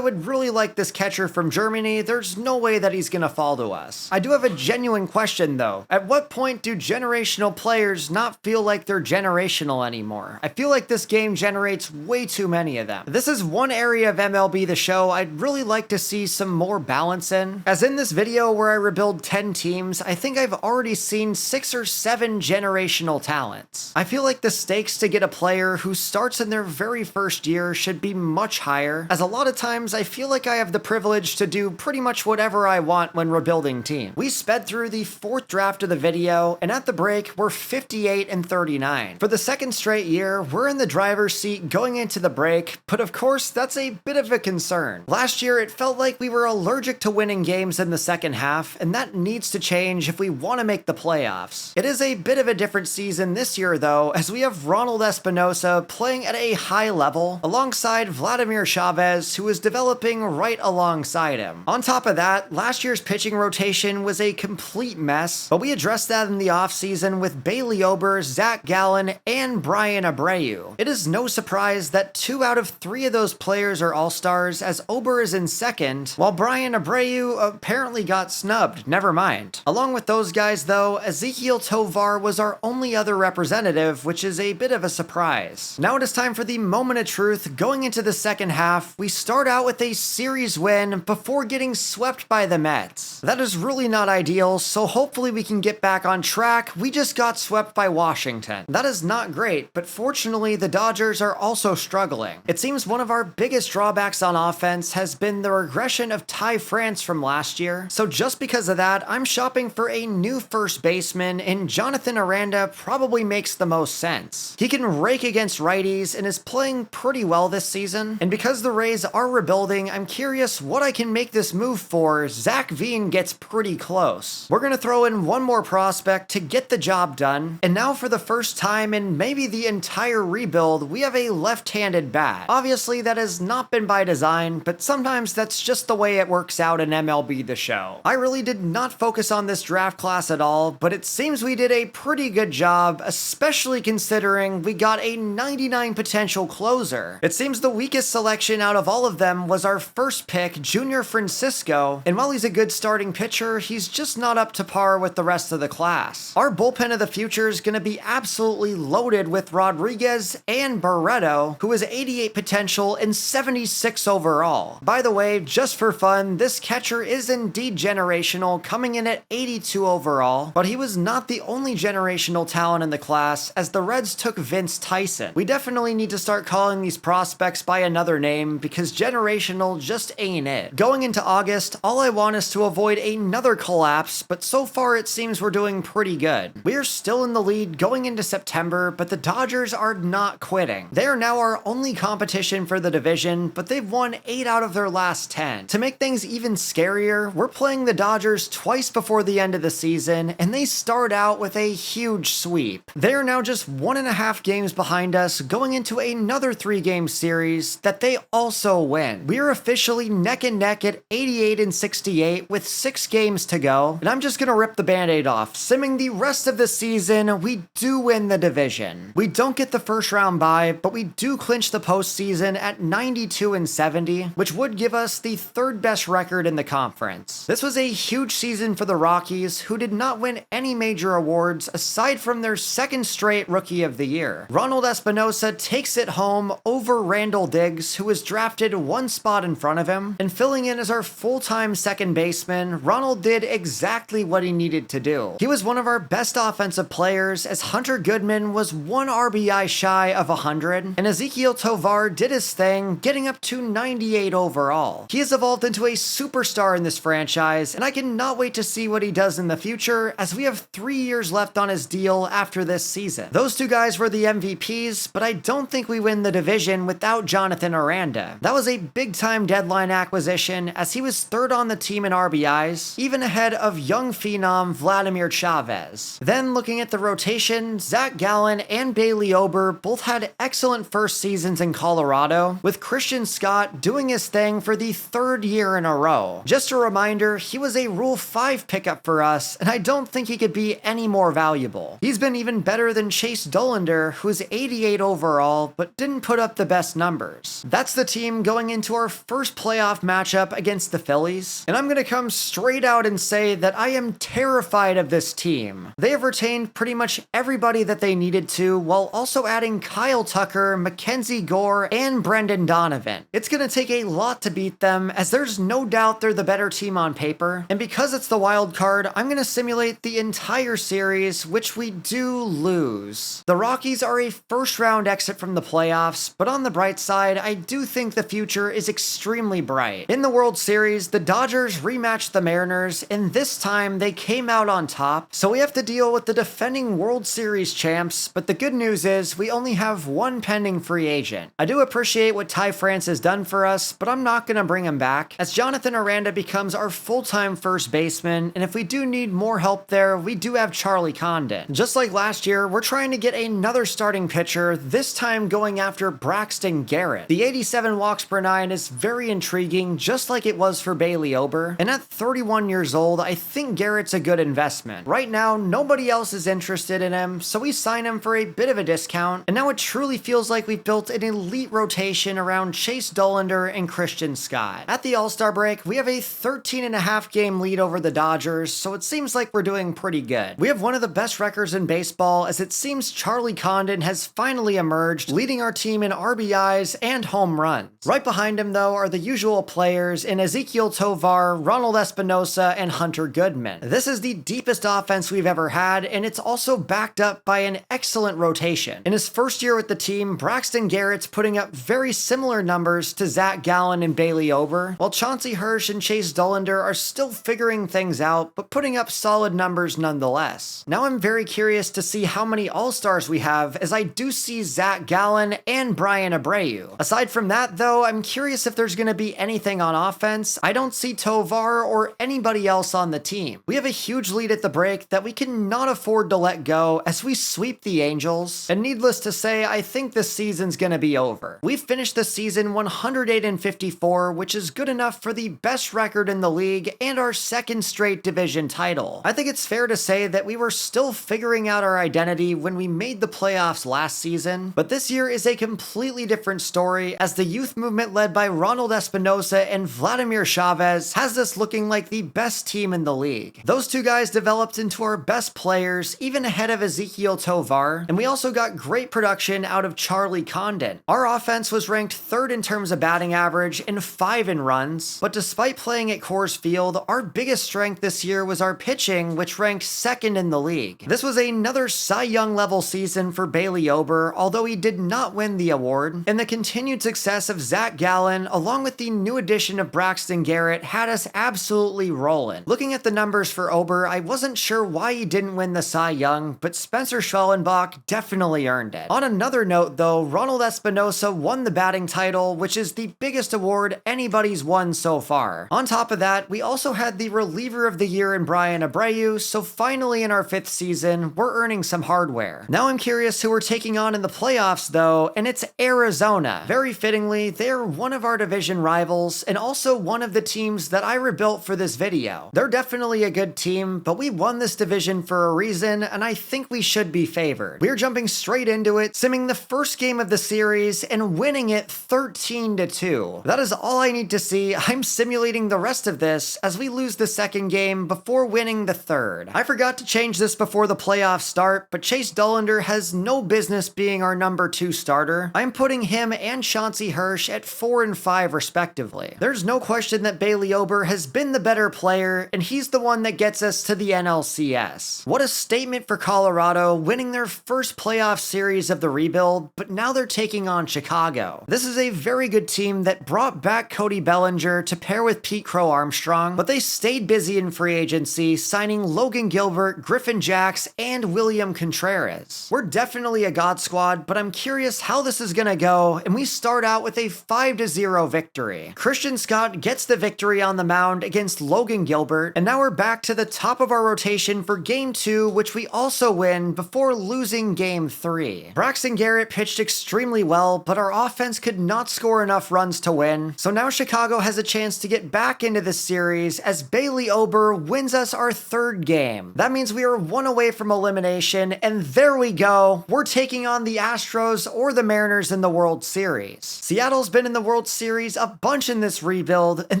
would really like this catcher from Germany, there's no way that he's gonna fall to us. I do have a genuine question though. At what point do generational players not feel like they're generational anymore? I feel like this game generates way too many of them. This is one area of MLB The Show I'd really like to see some more balance in. As in this video where I rebuild 10 teams, I think I've already seen 6 or 7 generational talents. I feel like the stakes to get a player who starts in their very first year should be much higher, as a lot of times I feel like I have the privilege to do pretty much whatever I want when rebuilding teams. We sped through the 4th draft of the video, and at the break, we're 58 and 39. For the second straight year, we're in the driver's seat going into the break, but of course, that's a bit of a concern. Last year, it felt like we were allergic to winning games in the second half, and that needs to change if we want to make the playoffs. It is a bit of a different season this year, though, as we have Ronald Espinosa playing at a high level, alongside Vladimir Chavez, who is developing right alongside him. On top of that, last year's pitching rotation was a complete mess, but we addressed that in the offseason with Bailey Ober, Zach Gallen, and Brian Abreu. It is no surprise that 2 out of 3 of those players are all-stars, as Ober is in second, while Brian Abreu apparently got snubbed, never mind. Along with those guys though, Ezequiel Tovar was our only other representative, which is a bit of a surprise. Now it is time for the moment of truth. Going into the second half, we start out with a series win before getting swept by the Mets. That is really not ideal, so hopefully we can get back on track. We just got swept by Washington. That is not great, but fortunately the Dodgers are also struggling. It seems one of our biggest drawbacks on offense has been the regression of Ty France from last year, so just because of that, I'm shopping for a new first baseman, and Jonathan Aranda probably makes the most sense. He can rake against righties and is playing pretty well this season, and because the Rays are rebuilding, I'm curious what I can make this move for. Zach Veen gets pretty close. We're gonna throw in one more prospect to get the job done, and now for the first time in maybe the entire rebuild, we have a left-handed bat. Obviously that has not been by design, but sometimes that's just the way it works out in MLB The Show. I really did not focus on this draft class at all, but it seems we did a pretty good job, especially considering we got a 99 potential closer. It seems the weakest selection out of all of them was our first pick, Junior Francisco, and while he's a good starting pitcher, he's just not up to par with the rest of the class. Our bullpen of the future is going to be absolutely loaded with Rodriguez and Barreto, who is 88 potential and 76 overall. By the way, just for fun, this catcher is indeed generational, coming in at 82 overall, but he was not the only generational talent in the class, as the Reds took Vince Tyson. We definitely need to start calling these prospects by another name, because generational just ain't it. Going into August, all I want is to avoid another collapse, but so far it seems we're doing pretty good. We're still in the lead going into September, but the Dodgers are not quitting. They are now our only competition for the division, but they've won 8 out of their last 10. To make things even scarier, we're playing the Dodgers twice before the end of the season, and they start out with a huge sweep. They are now just 1.5 games behind us, going into another 3-game series that they also win. We are officially neck and neck at 88 and 68 with 6 games to go, and I'm just gonna rip the band-aid off. Simming the rest of the season, we do win the division. We don't get the first round bye, but we do clinch the postseason at 92 and 70, which would give us the 3rd best record in the conference. This was a huge season for the Rockies, who did not win any major awards aside from their 2nd straight Rookie of the Year. Ronald Espinosa takes it home over Randall Diggs, who was drafted 1 spot in front of him, and filling in as our full-time second baseman, Ronald did exactly what he needed to do. He was one of our best offensive players, as Hunter Goodman was 1 RBI shy of 100, and Ezequiel Tovar did his thing, getting up to 98 overall. He has evolved into a superstar in this franchise, and I cannot wait to see what he does in the future, as we have 3 years left on his deal after this season. Those two guys were the MVPs, but I don't think we win the division without Jonathan Aranda. That was a big-time deadline acquisition, as he was third on the team in RBIs, even ahead of young phenom Vladimir Chavez. Then looking at the rotation, Zach Gallen and Bailey Ober both had excellent first seasons in Colorado, with Christian Scott doing his thing for the 3rd year in a row. Just a reminder, he was a Rule 5 pickup for us, and I don't think he could be any more valuable. He's been even better than Chase Dollander, who's 88 overall, but didn't put up the best numbers. That's the team going into our first playoff matchup against the Phillies, and I'm gonna come straight out and say that I am terrified of this team. They have retained pretty much everybody that they needed to, while also adding Kyle Tucker, Mackenzie Gore, and Brendan Donovan. It's gonna take a lot to beat them, as there's no doubt they're the better team on paper, and because it's the wild card, I'm gonna simulate the entire series, which we do lose. The Rockies are a first-round exit from the playoffs, but on the bright side, I do think the future is extremely bright. In the World Series, the Dodgers rematched the Mariners, and this time they came out on top, so we have to deal with the defending World Series champs, but the good news is we only have one pending free agent. I do appreciate what Ty France has done for us, but I'm not gonna bring him back, as Jonathan Aranda becomes our full-time first baseman, and if we do need more help there, we do have Charlie Condon. Just like last year, we're trying to get another starting pitcher, this time going after Braxton Garrett. The 87 walks per 9 is very intriguing, just like it was for Bailey Ober, and at 31 years old, I think Garrett's a good investment. Right now, nobody else is interested in him, so we sign him for a bit of a discount, and now it truly feels like we've built an elite rotation around Chase Dollander and Christian Scott. At the All-Star break, we have a 13.5 game lead over the Dodgers, so it seems like we're doing pretty good. We have one of the best records in baseball, as it seems Charlie Condon has finally emerged, leading our team in RBIs and home runs. Right behind him, though, are the usual players in Ezequiel Tovar, Ronald Espinosa, and Hunter Goodman. This is the deepest offense we've ever had, and it's also backed up by an excellent rotation. In his first year with the team, Braxton Garrett's putting up very similar numbers to Zach Gallen and Bailey Ober, while Chauncey Hirsch and Chase Dollander are still figuring things out, but putting up solid numbers nonetheless. Now I'm very curious to see how many All-Stars we have, as I do see Zach Gallen and Brian Abreu. Aside from that, though, I'm curious if there's going to be anything on offense. I don't see Tovar or anybody else on the team. We have a huge lead at the break that we cannot afford to let go as we sweep the Angels, and needless to say, I think this season's going to be over. We finished the season 108-54, which is good enough for the best record in the league and our second straight division title. I think it's fair to say that we were still figuring out our identity when we made the playoffs last season, but this year is a completely different story, as the youth movement led by Ronald Espinosa and Vladimir Chavez has us looking like the best team in the league. Those two guys developed into our best players, even ahead of Ezequiel Tovar, and we also got great production out of Charlie Condon. Our offense was ranked 3rd in terms of batting average and 5 in runs, but despite playing at Coors Field, our biggest strength this year was our pitching, which ranked 2nd in the league. This was another Cy Young level season for Bailey Ober, although he did not win the award, and the continued success of Zach Gallen, along with the new addition of Braxton Garrett, had us absolutely rolling. Looking at the numbers for Ober, I wasn't sure why he didn't win the Cy Young, but Spencer Schwellenbach definitely earned it. On another note, though, Ronald Espinosa won the batting title, which is the biggest award anybody's won so far. On top of that, we also had the reliever of the year in Brian Abreu, so finally in our 5th season, we're earning some hardware. Now I'm curious who we're taking on in the playoffs, though, and it's Arizona. Very fittingly, they're one of our division rivals, and also one of the teams that I rebuilt for this video. They're definitely a good team, but we won this division for a reason, and I think we should be favored. We're jumping straight into it, simming the first game of the series, and winning it 13-2. That is all I need to see. I'm simulating the rest of this as we lose the second game before winning the third. I forgot to change this before the playoffs start, but Chase Dollander has no business being our number 2 starter. I'm putting him and Chauncey Hirsch at 4 and 5 respectively. There's no question that Bailey Ober has been the better player, and he's the one that gets us to the NLCS. What a statement for Colorado, winning their first playoff series of the rebuild, but now they're taking on Chicago. This is a very good team that brought back Cody Bellinger to pair with Pete Crow Armstrong, but they stayed busy in free agency, signing Logan Gilbert, Griffin Jax, and William Contreras. We're definitely a god squad, but I'm curious how this is gonna go, and we start out with a 5-0 victory. Christian Scott gets the victory on the mound against Logan Gilbert, and now we're back to the top of our rotation for Game 2, which we also win before losing Game 3. Braxton Garrett pitched extremely well, but our offense could not score enough runs to win, so now Chicago has a chance to get back into this series as Bailey Ober wins us our 3rd game. That means we are 1 away from elimination, and there we go. We're taking on the Astros or the Mariners in the World Series. Seattle's been in the World Series a bunch in this rebuild, and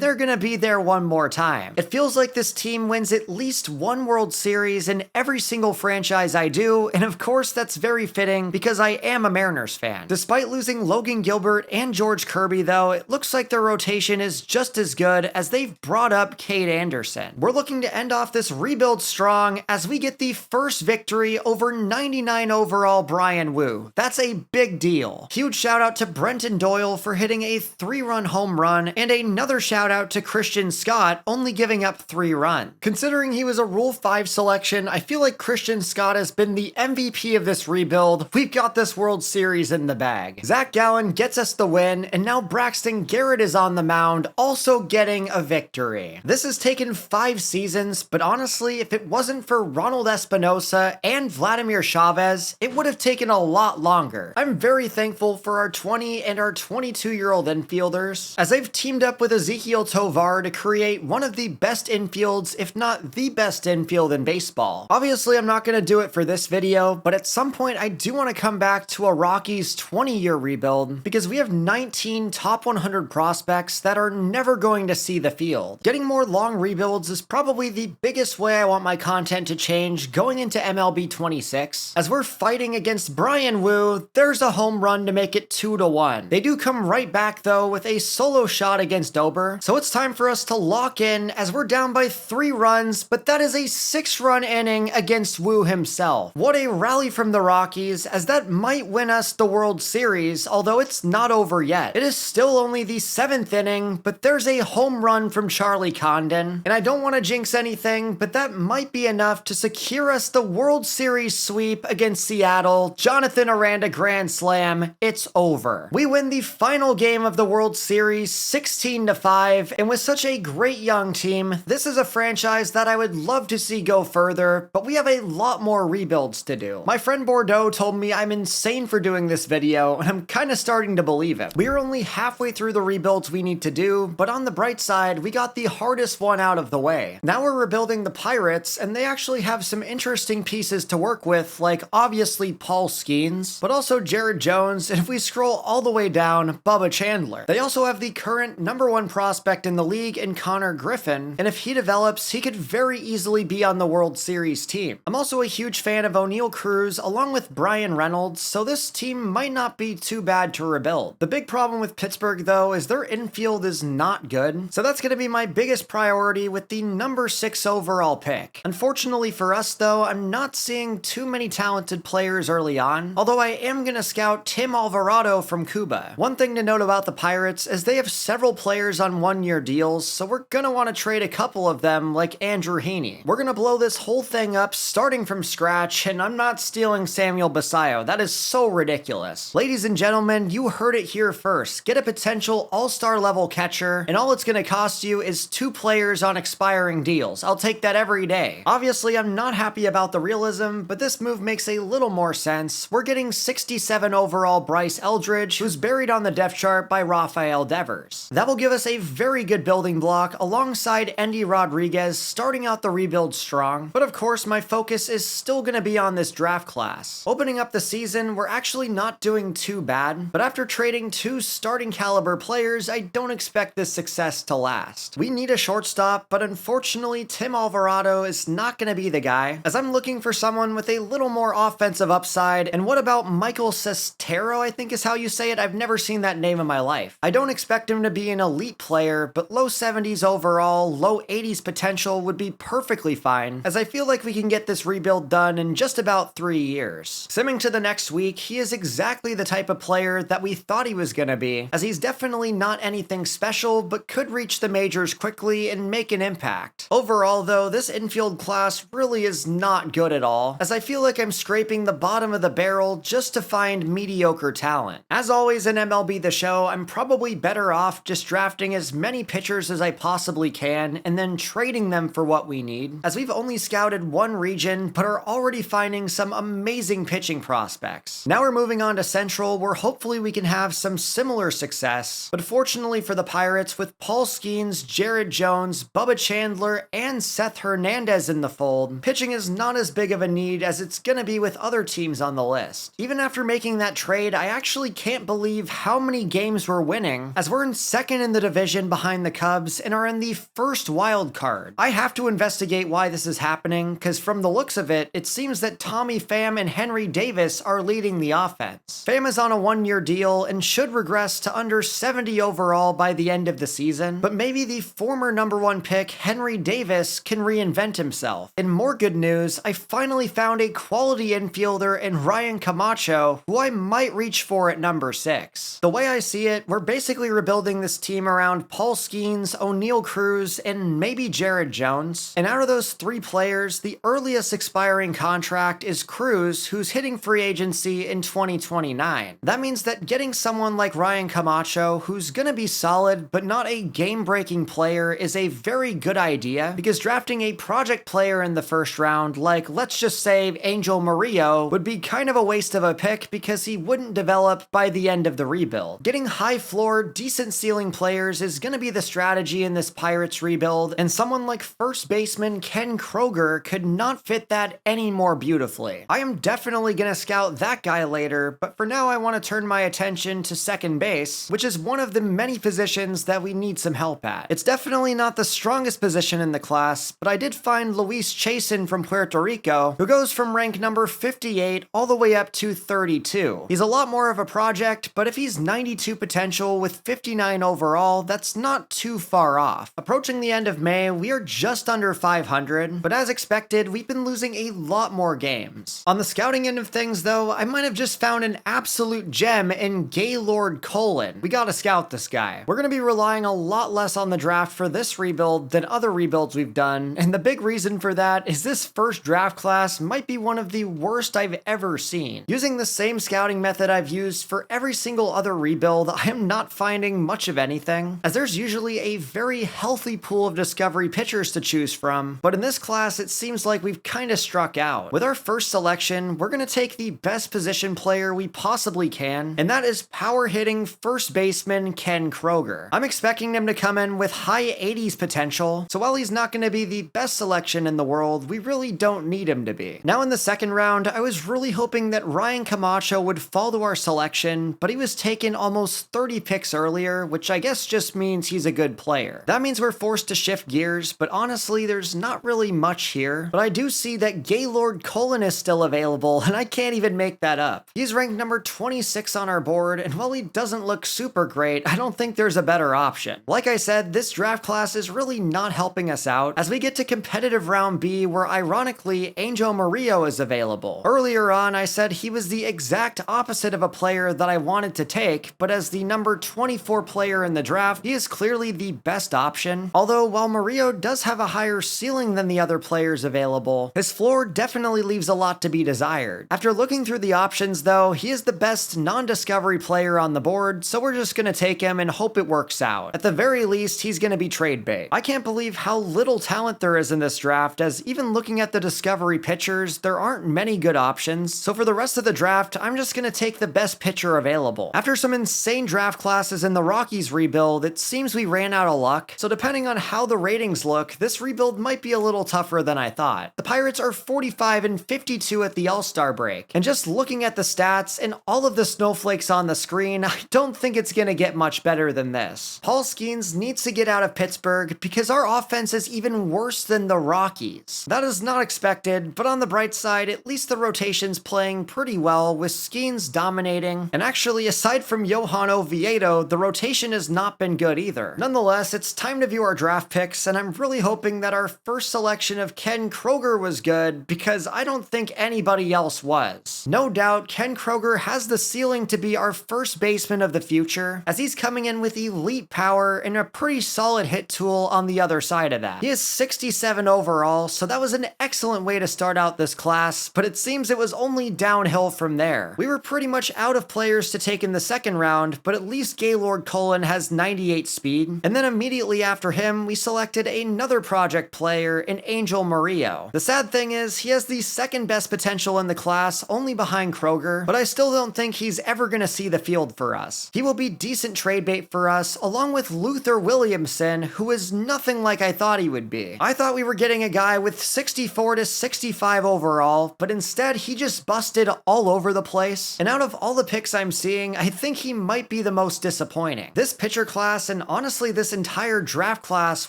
they're gonna be there one more time. It feels like this team wins at least 1 World Series in every single franchise I do, and of course that's very fitting because I am a Mariners fan. Despite losing Logan Gilbert and George Kirby though, it looks like their rotation is just as good as they've brought up Cade Anderson. We're looking to end off this rebuild strong as we get the first victory over 99 overall Brian Wu. That's a big deal. Huge shout out to Brenton Doyle for hitting a 3-run home run, and another shout out to Christian Scott only giving up 3 runs. Considering he was a Rule 5 selection, I feel like Christian Scott has been the MVP of this rebuild. We've got this World Series in the bag. Zach Gallen gets us the win, and now Braxton Garrett is on the mound, also getting a victory. This has taken 5 seasons, but honestly, if it wasn't for Ronald Espinosa and Vladimir Chavez, it would have taken a lot longer. I'm very thankful for our 20 and our 22-year-old infielders, as they've teamed up with Ezequiel Tovar to create one of the best infields, if not the best infield in baseball. Obviously, I'm not going to do it for this video, but at some point I do want to come back to a Rockies 20-year rebuild, because we have 19 top 100 prospects that are never going to see the field. Getting more long rebuilds is probably the biggest way I want my content to change going into MLB 26. As we're fighting against Brian Wu, there's a home run to make it 2-1. They do come right back though with a solo shot against Ober, so it's time for us to lock in as we're down by 3 runs, but that is a 6-run inning against Wu himself. What a rally from the Rockies, as that might win us the World Series, although it's not over yet. It is still only the 7th inning, but there's a home run from Charlie Condon, and I don't want to jinx anything, but that might be enough to secure us the World Series sweep against Seattle. Jonathan Aranda grand slam, it's over. We win the final game of the World Series 16-5, and with such a great young team, this is a franchise that I would love to see go further, but we have a lot more rebuilds to do. My friend Bordeaux told me I'm insane for doing this video, and I'm kinda starting to believe it. We are only halfway through the rebuilds we need to do, but on the bright side, we got the hardest one out of the way. Now we're rebuilding the Pirates, and they actually have some interesting pieces to work with, like obviously Paul Skeens, but also Jared Jones, and if we scroll all the way down, Bubba Chandler. They also have the current #1 prospect in the league in Connor Griffin, and if he develops, he could very easily be on the World Series team. I'm also a huge fan of O'Neal Cruz along with Brian Reynolds, so this team might not be too bad to rebuild. The big problem with Pittsburgh though is their infield is not good, so that's going to be my biggest priority with the #6 overall pick. Unfortunately for us though, I'm not seeing too many talented players early on, although I am going to scout Tim Alvarado from Cuba. One thing to note about the Pirates is they have several players on 1-year deals, so we're going to want to trade a couple of them like Andrew Heaney. We're going to blow this whole thing up starting from scratch, and I'm not stealing Samuel Basayo. That is so ridiculous. Ladies and gentlemen, you heard it here first. Get a potential all-star level catcher, and all it's going to cost you is 2 players on expiring deals. I'll take that every day. Obviously, I'm not happy about the realism, but this move makes a little more sense. We're getting 67 overall Bryce Eldridge, who's buried on the depth chart by Rafael Devers. That will give us a very good building block alongside Endy Rodriguez, starting out the rebuild strong. But of course, my focus is still going to be on this draft class. Opening up the season, we're actually not doing too bad, but after trading 2 starting caliber players, I don't expect this success to last. We need a shortstop, but unfortunately, Tim Alvarado is not going to be the guy, as I'm looking for someone with a little more offensive upside. And what about Michael Sestero, I think is how you say it? I've never seen that name in my life. I don't expect him to be an elite player, but low 70s overall, low 80s potential would be perfectly fine, as I feel like we can get this rebuild done in just about 3 years. Simming to the next week, he is exactly the type of player that we thought he was gonna be, as he's definitely not anything special, but could reach the majors quickly and make an impact. Overall though, this infield class really is not good at all, as I feel like I'm scraping the bottom of the barrel just to find mediocre talent. As always in MLB The Show, I'm probably better off just drafting as many pitchers as I possibly can and then trading them for what we need, as we've only scouted one region but are already finding some amazing pitching prospects. Now we're moving on to Central, where hopefully we can have some similar success, but fortunately for the Pirates, with Paul Skeens, Jared Jones, Bubba Chandler, and Seth Hernandez in the fold, pitching is not as big of a need as it's gonna be with other teams on the list. Even after making that trade, I actually can't believe how many games we're winning, as we're in second in the division behind the Cubs and are in the first wild card. I have to investigate why this is happening, because from the looks of it, it seems that Tommy Pham and Henry Davis are leading the offense. Pham is on a one-year deal and should regress to under 70 overall by the end of the season, but maybe the former #1 pick, Henry Davis, can reinvent himself. In more good news, I finally found a quality infielder in Ryan Camacho, who I might reach for at number 6. The way I see it, we're basically rebuilding this team around Paul Skeens, O'Neal Cruz, and maybe Jared Jones. And out of those 3 players, the earliest expiring contract is Cruz, who's hitting free agency in 2029. That means that getting someone like Ryan Camacho, who's gonna be solid but not a game-breaking player, is a very good idea, because drafting a project player in the first round, like let's just say Angel Murillo, would be kind of a waste of a pick because he wouldn't develop by the end of the rebuild. Getting high-floor, decent ceiling players is gonna be the strategy in this Pirates rebuild, and someone like first baseman Ken Kroger could not fit that any more beautifully. I am definitely gonna scout that guy later, but for now I want to turn my attention to second base, which is one of the many positions that we need some help at. It's definitely not the strongest position in the class, but I did find Luis Chasen from Puerto Rico, who goes from rank number 58 all the way up to 32. He's a lot more of a project, but if he's 92 potential with 59 overall, that's not too far off. Approaching the end of May, we are just under 500, but as expected, we've been losing a lot more games. On the scouting end of things though, I might have just found an absolute gem in Gaylord Colin. We gotta scout this guy. We're gonna be relying a lot less on the draft for this rebuild than other rebuilds we've done, and the big reason for that is this first draft class might be one of the worst I've ever seen. Using the same scouting method I've used for every single other rebuild, I am not finding much of anything, as there's usually a very healthy pool of discovery pitchers to choose from, but in this class it seems like we've kinda struck out. With our first selection, we're gonna take the best position player we possibly can, and that is power-hitting first baseman Ken Kroger. I'm expecting him to come in with high 80s potential, so while he's not gonna be the best selection in the world, we really don't need him to be. Now in the second round, I was really hoping that Ryan Camacho would fall to our selection, but he was taken almost 30 picks earlier, which I guess just means he's a good player. That means we're forced to shift gears, but honestly, there's not really much here. But I do see that Gaylord Colin is still available, and I can't even make that up. He's ranked number 26 on our board, and while he doesn't look super great, I don't think there's a better option. Like I said, this draft class is really not helping us out, as we get to competitive round B, where ironically, Angel Murillo is available. Earlier on, I said he was the exact opposite of a player that I wanted to take, but as the number 24 player in the draft, he is clearly the best option. Although, while Murillo does have a higher ceiling than the other players available, his floor definitely leaves a lot to be desired. After looking through the options though, he is the best non-discovery player on the board, so we're just gonna take him and hope it works out. At the very least, he's gonna be trade bait. I can't believe how little talent there is in this draft, as even looking at the discovery pitchers, there aren't many good options, so for the rest of the draft, I'm just gonna take the best pitcher available. After some insane draft classes in the Rockies rebuild, it seems we ran out of luck, so depending on how the ratings look, this rebuild might be a little tougher than I thought. The Pirates are 45 and 52 at the All-Star break, and just looking at the stats and all of the snowflakes on the screen, I don't think it's gonna get much better than this. Paul Skeens needs to get out of Pittsburgh because our offense is even worse than the Rockies. That is not expected, but on the bright side, at least the rotation's playing pretty well, with Skeens dominating, and actually aside from Johan Oviedo, the rotation has not been good either. Nonetheless, it's time to view our draft picks, and I'm really hoping that our first selection of Ken Kroger was good, because I don't think anybody else was. No doubt, Ken Kroger has the ceiling to be our first baseman of the future, as he's coming in with elite power and a pretty solid hit tool on the other side of that. He is 67 57 overall, so that was an excellent way to start out this class, but it seems it was only downhill from there. We were pretty much out of players to take in the second round, but at least Gaylord Cullen has 98 speed, and then immediately after him, we selected another project player in Angel Murillo. The sad thing is, he has the second best potential in the class, only behind Kroger, but I still don't think he's ever gonna see the field for us. He will be decent trade bait for us, along with Luther Williamson, who is nothing like I thought he would be. I thought we were getting a guy with 64 to 65 overall, but instead he just busted all over the place, and out of all the picks I'm seeing, I think he might be the most disappointing. This pitcher class, and honestly this entire draft class,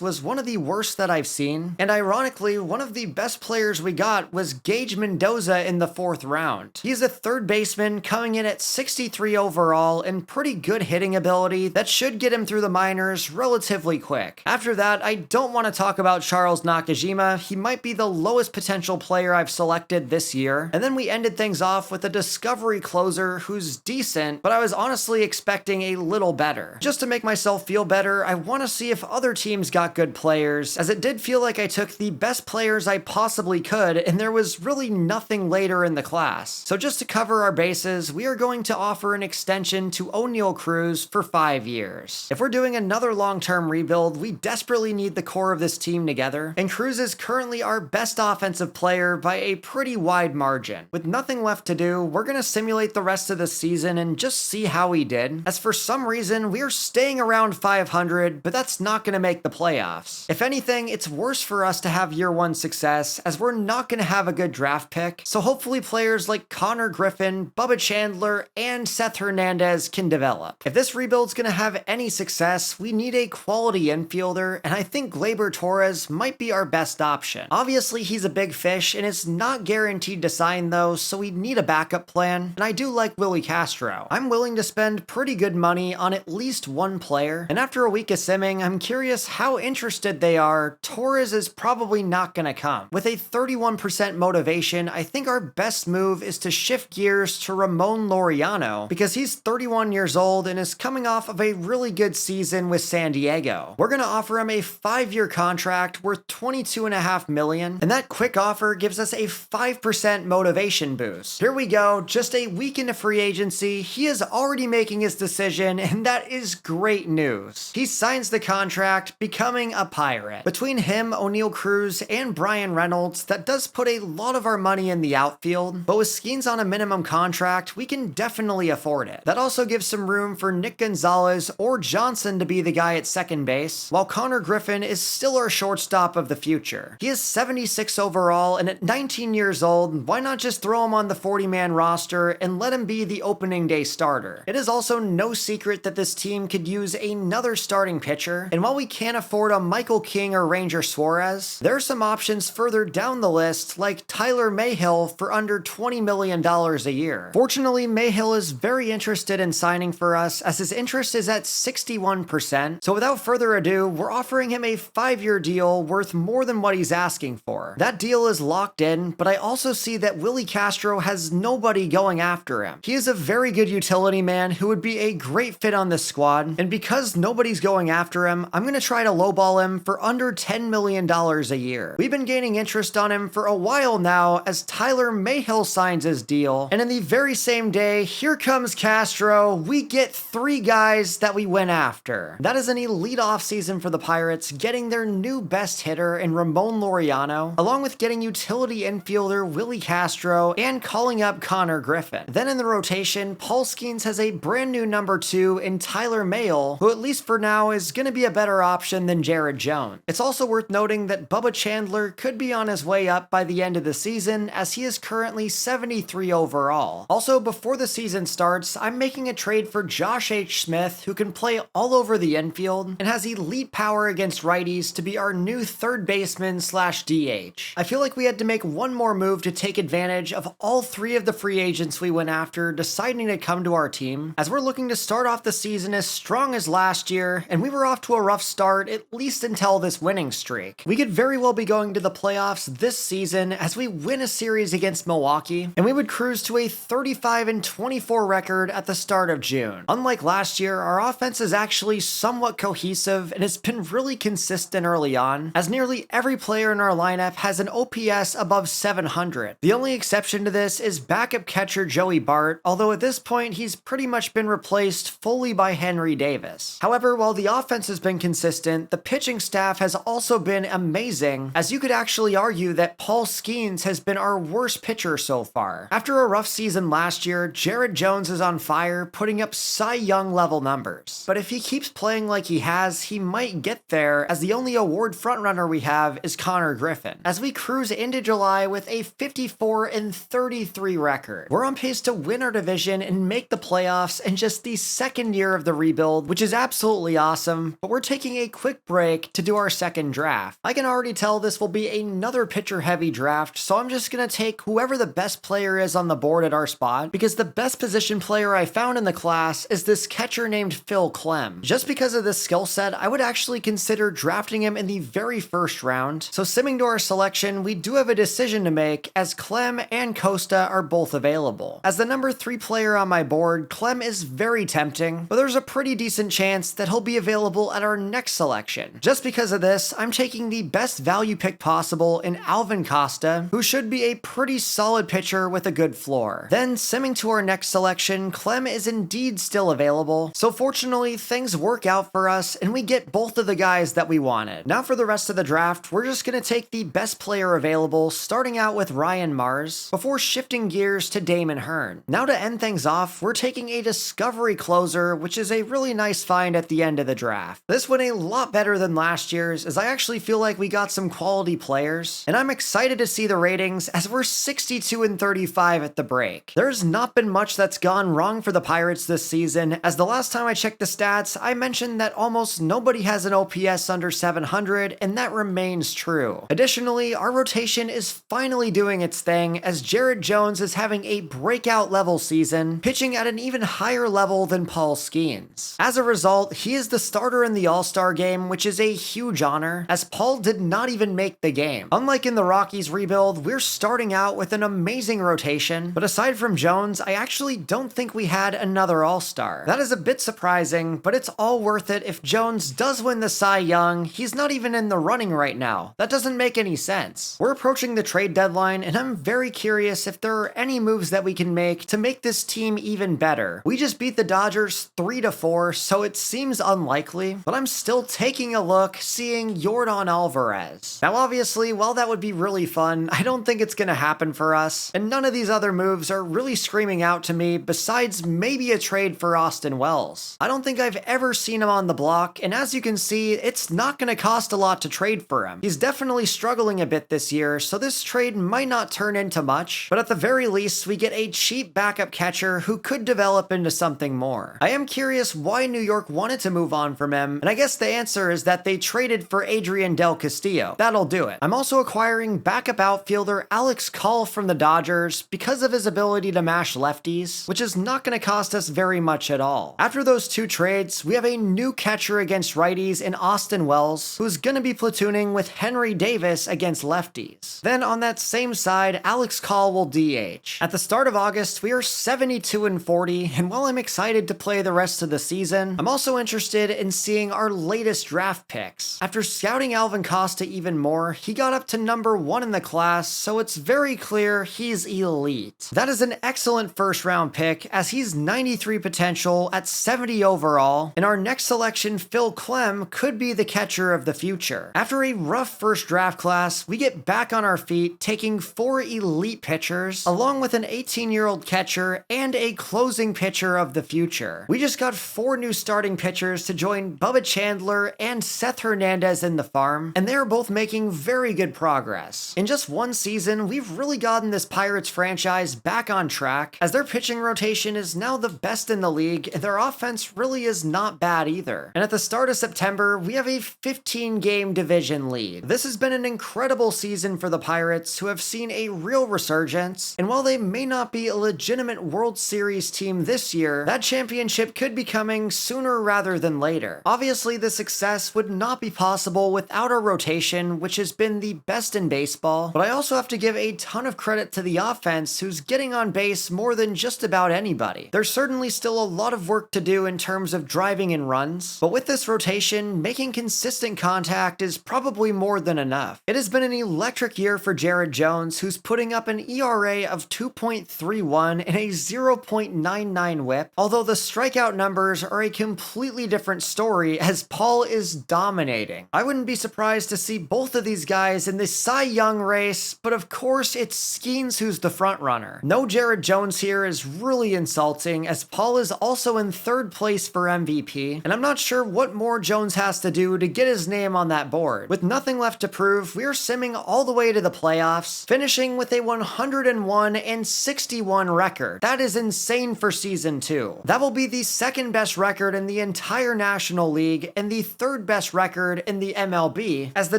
was one of the worst that I've seen, and ironically, one of the best players we got was Gage Mendoza in the 4th round. He's a third baseman coming in at 63 overall and pretty good hitting ability that should get him through the minors relatively quick. After that, I don't want to talk about Charles Nakajima. He might be the lowest potential player I've selected this year. And then we ended things off with a discovery closer who's decent, but I was honestly expecting a little better. Just to make myself feel better, I want to see if other teams got good players, as it did feel like I took the best players I possibly could, and there was really nothing later in the class. So just to cover our bases, we are going to offer an extension to O'Neal Cruz for 5 years. If we're doing another long-term rebuild, we desperately need the core of this team together, and Cruz is currently our best offensive player by a pretty wide margin. With nothing left to do, we're gonna simulate the rest of the season and just see how he did, as for some reason, we are staying around 500, but that's not gonna make the playoffs. If anything, it's worse for us to have year 1 success, as we're not gonna have a good draft pick, so hopefully players like Connor Griffin, Bubba Chandler, and Seth Hernandez can develop. If this rebuild's gonna have any success, we need a quality infielder, and I think Gleyber Torres might be our best option. Obviously, he's a big fish, and it's not guaranteed to sign though, so we need a backup plan, and I do like Willie Castro. I'm willing to spend pretty good money on at least one player, and after a week of simming, I'm curious how interested they are. Torres is probably not gonna come. With a 31% motivation, I think our best move is to shift gears to Ramon Laureano, because he's 31 years old and is coming off of a really good season with San Diego. We're gonna offer him a 5-year contract worth $22.5 million, and that quick offer gives us a 5% motivation boost. Here we go, just a week into free agency, he is already making his decision, and that is great news. He signs the contract, becoming a Pirate. Between him, O'Neal Cruz, and Brian Reynolds, that does put a lot of our money in the outfield, but with Skeens on a minimum contract, we can definitely afford it. That also gives some room for Nick Gonzalez or Johnson to be the guy at second base, while Connor Griffin is still our shortstop of the future. He is 76 overall, and at 19 years old, why not just throw him on the 40-man roster and let him be the opening day starter? It is also no secret that this team could use another starting pitcher, and while we can't afford a Michael King or Ranger Suarez, there are some options further down the list, like Tyler Mayhill for under $20 million a year. Fortunately, Mayhill is very interested in signing for us, as his interest is at 61%, so without further ado, we're offering him a 5-year deal worth more than what he's asking for. That deal is locked in, but I also see that Willie Castro has nobody going after him. He is a very good utility man who would be a great fit on this squad, and because nobody's going after him, I'm gonna try to lowball him for under $10 million a year. We've been gaining interest on him for a while now as Tyler Mayhill signs his deal, and in the very same day, here comes Castro. We get 3 guys that we went after. That is an elite offseason for the Pirates, getting their new best hitter in Ramon Laureano, along with getting utility infielder Willie Castro and calling up Connor Griffin. Then in the rotation, Paul Skeens has a brand new number 2 in Tyler Mayhill, who at least for now is going to be a better option than Jared Jones. It's also worth noting that Bubba Chandler could be on his way up by the end of the season, as he is currently 73 overall. Also, before the season starts, I'm making a trade for Josh H. Smith, who can play all over the infield and has elite power against righties to be our new third baseman / DH. I feel like we had to make one more move to take advantage of all 3 of the free agents we went after deciding to come to our team, as we're looking to start off the season as strong as last year, and we were off to a rough start at least until this winning streak. We could very well be going to the playoffs this season as we win a series against Milwaukee, and we would cruise to a 35-24 record at the start of June. Unlike last year, our offense is actually somewhat cohesive and has been really consistent early on, as nearly nearly every player in our lineup has an OPS above 700. The only exception to this is backup catcher Joey Bart, although at this point he's pretty much been replaced fully by Henry Davis. However, while the offense has been consistent, the pitching staff has also been amazing, as you could actually argue that Paul Skeens has been our worst pitcher so far. After a rough season last year, Jared Jones is on fire, putting up Cy Young level numbers. But if he keeps playing like he has, he might get there, as the only award frontrunner we have is Connor Griffin. As we cruise into July with a 54-33 record, we're on pace to win our division and make the playoffs in just the second year of the rebuild, which is absolutely awesome, but we're taking a quick break to do our second draft. I can already tell this will be another pitcher-heavy draft, so I'm just gonna take whoever the best player is on the board at our spot, because the best position player I found in the class is this catcher named Phil Clem. Just because of this skill set, I would actually consider drafting him in the very first round. So simming to our selection, we do have a decision to make, as Clem and Costa are both available. As the number 3 player on my board, Clem is very tempting, but there's a pretty decent chance that he'll be available at our next selection. Just because of this, I'm taking the best value pick possible in Alvin Costa, who should be a pretty solid pitcher with a good floor. Then, simming to our next selection, Clem is indeed still available, so fortunately things work out for us and we get both of the guys that we wanted. Now for the rest of the draft, we're just gonna take the best player available, starting out with Ryan Mars, before shifting gears to Damon Hearn. Now to end things off, we're taking a discovery closer, which is a really nice find at the end of the draft. This went a lot better than last year's, as I actually feel like we got some quality players, and I'm excited to see the ratings as we're 62-35 at the break. There's not been much that's gone wrong for the Pirates this season, as the last time I checked the stats, I mentioned that almost nobody has an OPS under 700, and that remains true. Additionally, our rotation is finally doing its thing, as Jared Jones is having a breakout level season, pitching at an even higher level than Paul Skeens. As a result, he is the starter in the All-Star game, which is a huge honor, as Paul did not even make the game. Unlike in the Rockies rebuild, we're starting out with an amazing rotation, but aside from Jones, I actually don't think we had another All-Star. That is a bit surprising, but it's all worth it if Jones does win the Cy Young. He's not even in the running right now. That doesn't make any sense. We're approaching the trade deadline, and I'm very curious if there are any moves that we can make to make this team even better. We just beat the Dodgers 3-4, so it seems unlikely, but I'm still taking a look, seeing Yordan Alvarez. Now obviously, while that would be really fun, I don't think it's gonna happen for us, and none of these other moves are really screaming out to me besides maybe a trade for Austin Wells. I don't think I've ever seen him on the block, and as you can see, it's not gonna cost a lot to trade for him. He's definitely struggling a bit this year, so this trade might not turn into much, but at the very least, we get a cheap backup catcher who could develop into something more. I am curious why New York wanted to move on from him, and I guess the answer is that they traded for Adrian Del Castillo. That'll do it. I'm also acquiring backup outfielder Alex Call from the Dodgers because of his ability to mash lefties, which is not going to cost us very much at all. After those two trades, we have a new catcher against righties in Austin Wells, who's going to be platooning with Henry Davis against lefties. Then on that same side, Alex Call will DH. At the start of August, we are 72-40, and while I'm excited to play the rest of the season, I'm also interested in seeing our latest draft picks. After scouting Alvin Costa even more, he got up to number 1 in the class, so it's very clear he's elite. That is an excellent first round pick, as he's 93 potential at 70 overall, and our next selection, Phil Clem, could be the catcher of the future. After a rough first draft class, we get back on our feet, taking 4 elite pitchers, along with an 18-year-old catcher and a closing pitcher of the future. We just got 4 new starting pitchers to join Bubba Chandler and Seth Hernandez in the farm, and they're both making very good progress. In just one season, we've really gotten this Pirates franchise back on track, as their pitching rotation is now the best in the league, and their offense really is not bad either. And at the start of September, we have a 15-game division lead. This has been an incredible season for the Pirates, who have seen a real resurgence, and while they may not be a legitimate World Series team this year, that championship could be coming sooner rather than later. Obviously, the success would not be possible without our rotation, which has been the best in baseball, but I also have to give a ton of credit to the offense, who's getting on base more than just about anybody. There's certainly still a lot of work to do in terms of driving in runs, but with this rotation, making consistent contact is probably more than enough. It has been an electric year for Jared Jones, who's putting up an ERA of 2.31 and a 0.99 whip, although the strikeout numbers are a completely different story as Paul is dominating. I wouldn't be surprised to see both of these guys in the Cy Young race, but of course it's Skeens who's the front runner. No Jared Jones here is really insulting, as Paul is also in third place for MVP, and I'm not sure what more Jones has to do to get his name on that board. With nothing left to prove, we're simming all the way to the playoffs, finishing with a 101-61 record. That is insane for season 2. That will be the second best record in the entire National League and the third best record in the MLB, as the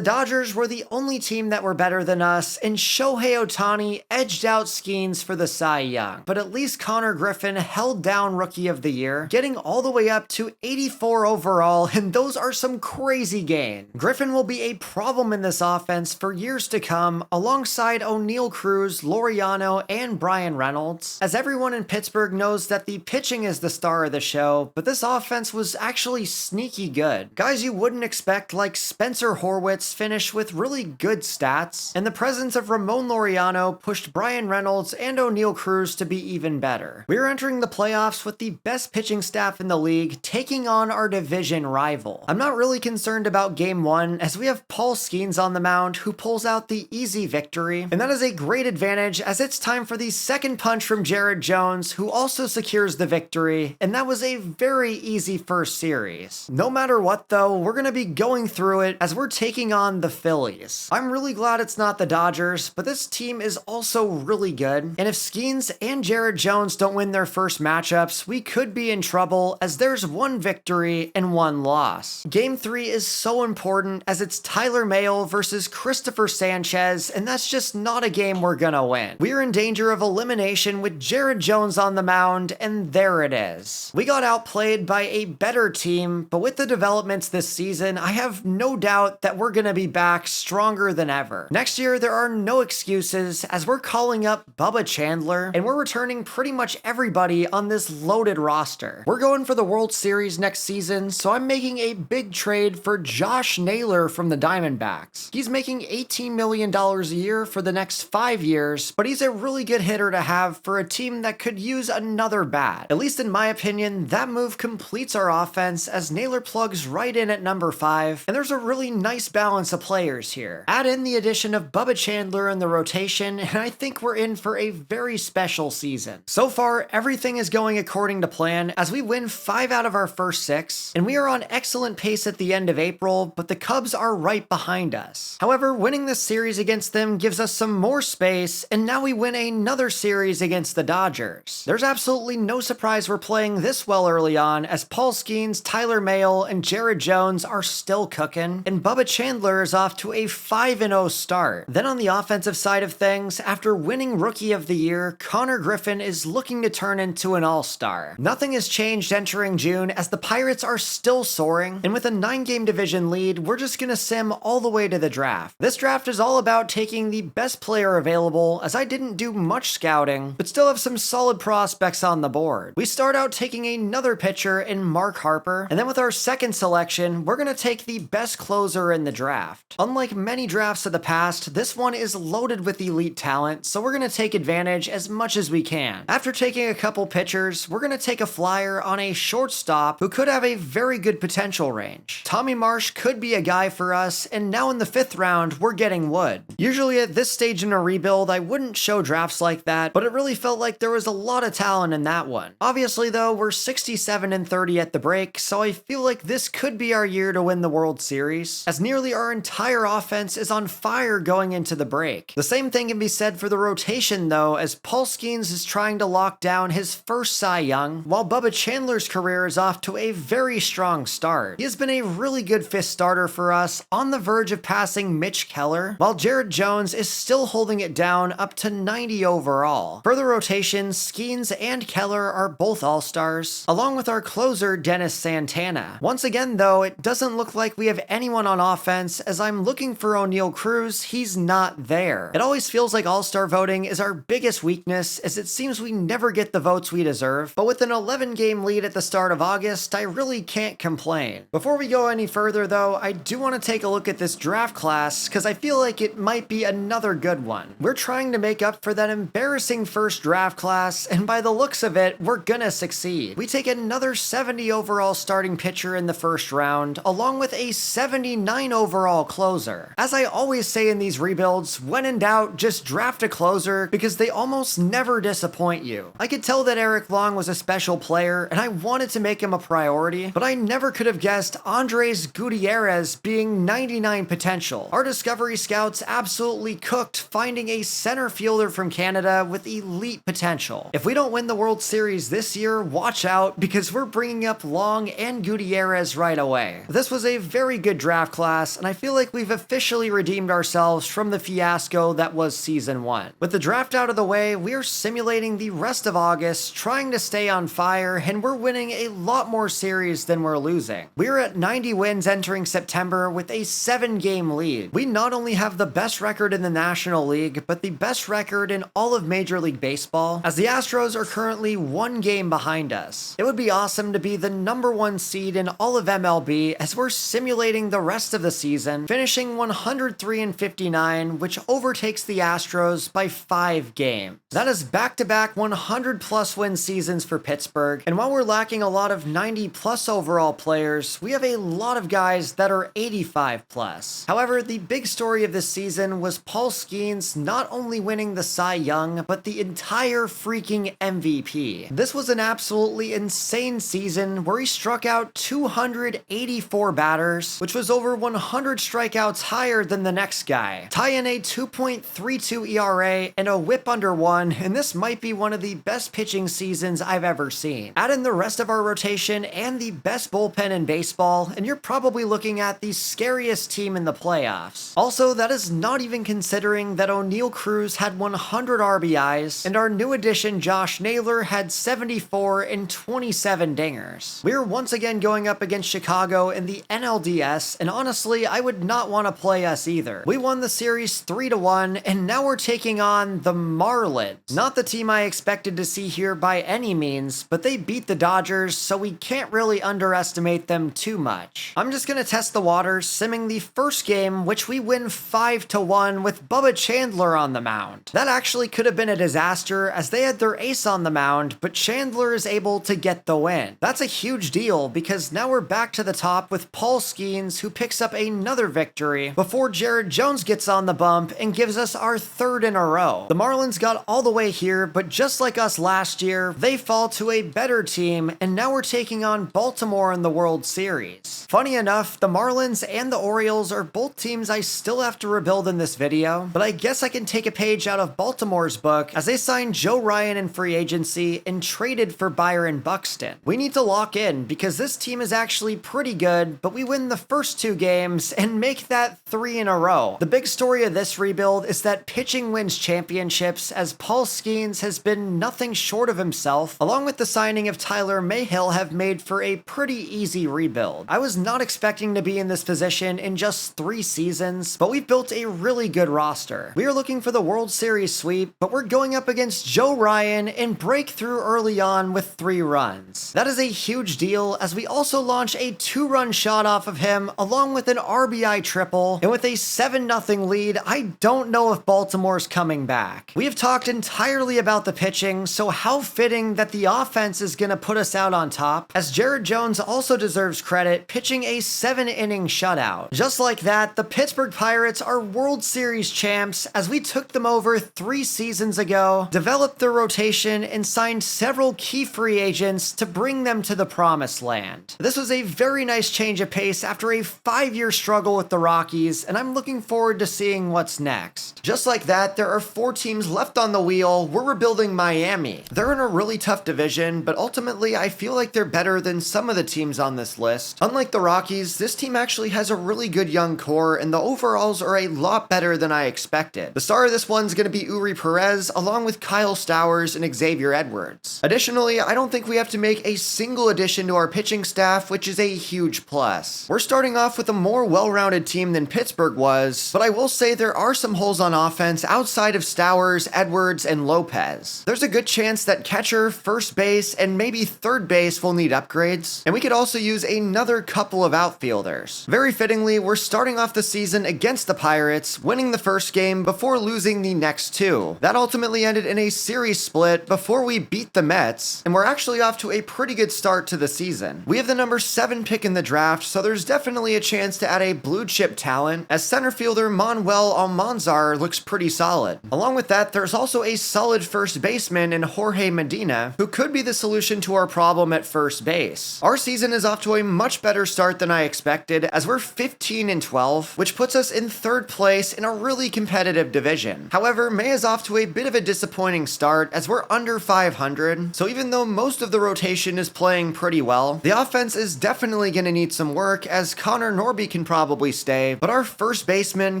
Dodgers were the only team that were better than us, and Shohei Ohtani edged out Skeens for the Cy Young. But at least Connor Griffin held down Rookie of the Year, getting all the way up to 84 overall, and those are some crazy gains. Griffin will be a problem in this offense for years to come, alongside O'Neal Cruz, Laureano, and Brian Reynolds, as everyone in Pittsburgh knows that the pitching is the star of the show, but this offense was actually sneaky good. Guys you wouldn't expect, like Spencer Horwitz, finish with really good stats, and the presence of Ramon Laureano pushed Brian Reynolds and O'Neal Cruz to be even better. We're entering the playoffs with the best pitching staff in the league, taking on our division rival. I'm not really concerned about Game 1, as we have Paul Skeens on the mound, who pulls out the easy victory, and that is a great advantage, as it's time for the second punch from Jared Jones, who also secures the victory, and that was a very easy first series. No matter what though, we're going to be going through it as we're taking on the Phillies. I'm really glad it's not the Dodgers, but this team is also really good, and if Skeens and Jared Jones don't win their first matchups, we could be in trouble, as there's one victory and one loss. Game 3 is so important, as it's Tyler Mahle versus Christopher Sanchez, and that's just not a game we're gonna win. We're in danger of elimination with Jared Jones on the mound, and there it is. We got outplayed by a better team, but with the developments this season, I have no doubt that we're gonna be back stronger than ever. Next year, there are no excuses, as we're calling up Bubba Chandler, and we're returning pretty much everybody on this loaded roster. We're going for the World Series next season, so I'm making a big trade for Josh Naylor from the Diamondbacks. He's making $18 million a year for the next 5 years, but he's a really good hitter to have for a team that could use another bat. At least in my opinion, that move completes our offense, as Naylor plugs right in at number 5, and there's a really nice balance of players here. Add in the addition of Bubba Chandler in the rotation, and I think we're in for a very special season. So far, everything is going according to plan, as we win 5 out of our first 6, and we are on excellent pace at the end of April, but the Cubs are right behind us. However, winning this series against them gives us some more space, and now we win another series against the Dodgers. There's absolutely no surprise we're playing this well early on, as Paul Skeens, Tyler Mahle, and Jared Jones are still cooking, and Bubba Chandler is off to a 5-0 start. Then on the offensive side of things, after winning Rookie of the Year, Connor Griffin is looking to turn into an all-star. Nothing has changed entering June, as the Pirates are still soaring, and with a 9-game division lead, we're just gonna sim all the way to the draft. This draft is all about taking the best player available, as I didn't do much scouting, but still have some solid prospects on the board. We start out taking another pitcher in Mark Harper, and then with our second selection, we're gonna take the best closer in the draft. Unlike many drafts of the past, this one is loaded with elite talent, so we're gonna take advantage as much as we can. After taking a couple pitchers, we're gonna take a flyer on a shortstop who could have a very good potential range. Tommy Marsh could be a guy for us, and now in the 5th round, we're getting Wood. Usually at this stage in a rebuild, I wouldn't show drafts like that, but it really felt like there was a lot of talent in that one. Obviously though, we're 67-30 at the break, so I feel like this could be our year to win the World Series, as nearly our entire offense is on fire going into the break. The same thing can be said for the rotation though, as Paul Skeens is trying to lock down his first Cy Young, while Bubba Chandler's career is off to a very strong start. He has been a really good 5th starter for us, on the verge of passing Mitch Keller, while Jared Jones is still holding it down up to 90 overall. For the rotation, Skeens and Keller are both all-stars, along with our closer Dennis Santana. Once again though, it doesn't look like we have anyone on offense, as I'm looking for O'Neal Cruz, he's not there. It always feels like all-star voting is our biggest weakness, as it seems we never get the votes we deserve, but with an 11-game lead at the start of August, I really can't complain. Before we go any further though, I do want to take a look at this draft class because I feel like it might be another good one. We're trying to make up for that embarrassing first draft class, and by the looks of it, we're gonna succeed. We take another 70 overall starting pitcher in the first round, along with a 79 overall closer. As I always say in these rebuilds, when in doubt, just draft a closer because they almost never disappoint you. I could tell that Eric Long was a special player, and I wanted to make him a priority, but I never could have guessed Andres Gutierrez being 99 potential. Our Discovery Scouts absolutely cooked finding a center fielder from Canada with elite potential. If we don't win the World Series this year, watch out because we're bringing up Long and Gutierrez right away. This was a very good draft class, and I feel like we've officially redeemed ourselves from the fiasco that was Season 1. With the draft out of the way, we're simulating the rest of August, trying to stay on fire, and we're winning a lot more series than we're losing. We're at 90 wins entering September with a 7-game lead. We not only have the best record in the National League, but the best record in all of Major League Baseball, as the Astros are currently 1 game behind us. It would be awesome to be the #1 seed in all of MLB as we're simulating the rest of the season, finishing 103-59, which overtakes the Astros by 5 games. That is back-to-back 100-plus win seasons for Pittsburgh, and while we're lacking a lot of 90-plus overall players, we have a lot of guys that are 85-plus. However, the big story of this season was Paul Skeens not only winning the Cy Young, but the entire freaking MVP. This was an absolutely insane season where he struck out 284 batters, which was over 100 strikeouts higher than the next guy. Tie in a 2.32 ERA and a whip under 1, and this might be one of the best pitching seasons I've ever seen. Add in the rest of our rotation and the best bullpen in baseball, and you're probably looking at the scariest team in the playoffs. Also, that is not even considering that O'Neal Cruz had 100 RBIs, and our new addition Josh Naylor had 74 and 27 dingers. We're once again going up against Chicago in the NLDS, and honestly, I would not want to play us either. We won the series 3-1, and now we're taking on the Marlins. Not the team I expected to see here by any means, but they beat the Dodgers, so we can't really underestimate them too much. I'm just gonna test the waters, simming the first game, which we win 5-1 with Bubba Chandler on the mound. That actually could have been a disaster as they had their ace on the mound, but Chandler is able to get the win. That's a huge deal because now we're back to the top with Paul Skeens, who picks up another victory before Jared Jones gets on the bump and gives us our 3rd in a row. The Marlins got all the way here, but just like us last year, they fall to a better team, and now we're taking on Baltimore in the World Series. Funny enough, the Marlins and the Orioles are both teams I still have to rebuild in this video, but I guess I can take a page out of Baltimore's book as they signed Joe Ryan in free agency and traded for Byron Buxton. We need to lock in because this team is actually pretty good, but we win the first 2 games and make that 3 in a row. The big story of this rebuild is that pitching wins championships, as Paul Skeens has been nothing short of himself, along with the signing of Tyler Mayhill, have made for a pretty easy rebuild. I was not expecting to be in this position in just 3 seasons, but we've built a really good roster. We are looking for the World Series sweep, but we're going up against Joe Ryan and break through early on with 3 runs. That is a huge deal as we also launch a 2-run shot off of him along with an RBI triple, and with a 7-0 lead, I don't know if Baltimore's coming back. We have talked entirely about the pitching, so how fitting that the offense is gonna put us out on top, as Jared Jones also deserves credit pitching a 7-inning shutout. Just like that, the Pittsburgh Pirates are World Series champs as we took them over 3 seasons ago, developed their rotation, and signed several key free agents to bring them to the promised land. This was a very nice change of pace after a 5-year struggle with the Rockies, and I'm looking forward to seeing what's next. Just like that, there are 4 teams left on the wheel. We're rebuilding Miami. They're in a really tough division, but ultimately I feel like they're better than some of the teams on this list. Unlike the Rockies, this team actually has a really good young core, and the overalls are a lot better than I expected. The star of this one's going to be Uri Perez, along with Kyle Stowers and Xavier Edwards. Additionally, I don't think we have to make a single addition to our pitching staff, which is a huge plus. We're starting off with a more well-rounded team than Pittsburgh was, but I will say there are some holes on offense outside of Stowers, Edwards, and Lopez. There's a good chance that catcher, first base, and maybe third base will need upgrades, and we could also use another couple of outfielders. Very fittingly, we're starting off the season against the Pirates, winning the first game before losing the next two. That ultimately ended in a series split before we beat the Mets, and we're actually off to a pretty good start to the season. We have the number 7 pick in the draft, so there's definitely a chance to add a blue chip talent, as center fielder Manuel Almanzar looks pretty solid. Along with that, there's also a solid first baseman in Jorge Medina, who could be the solution to our problem at first base. Our season is off to a much better start than I expected, as we're 15-12, which puts us in 3rd place in a really competitive division. However, May is off to a bit of a disappointing start, as we're under 500, so even though most of the rotation is playing pretty well, the offense is definitely going to need some work, as Connor Norby can probably stay, but our first baseman,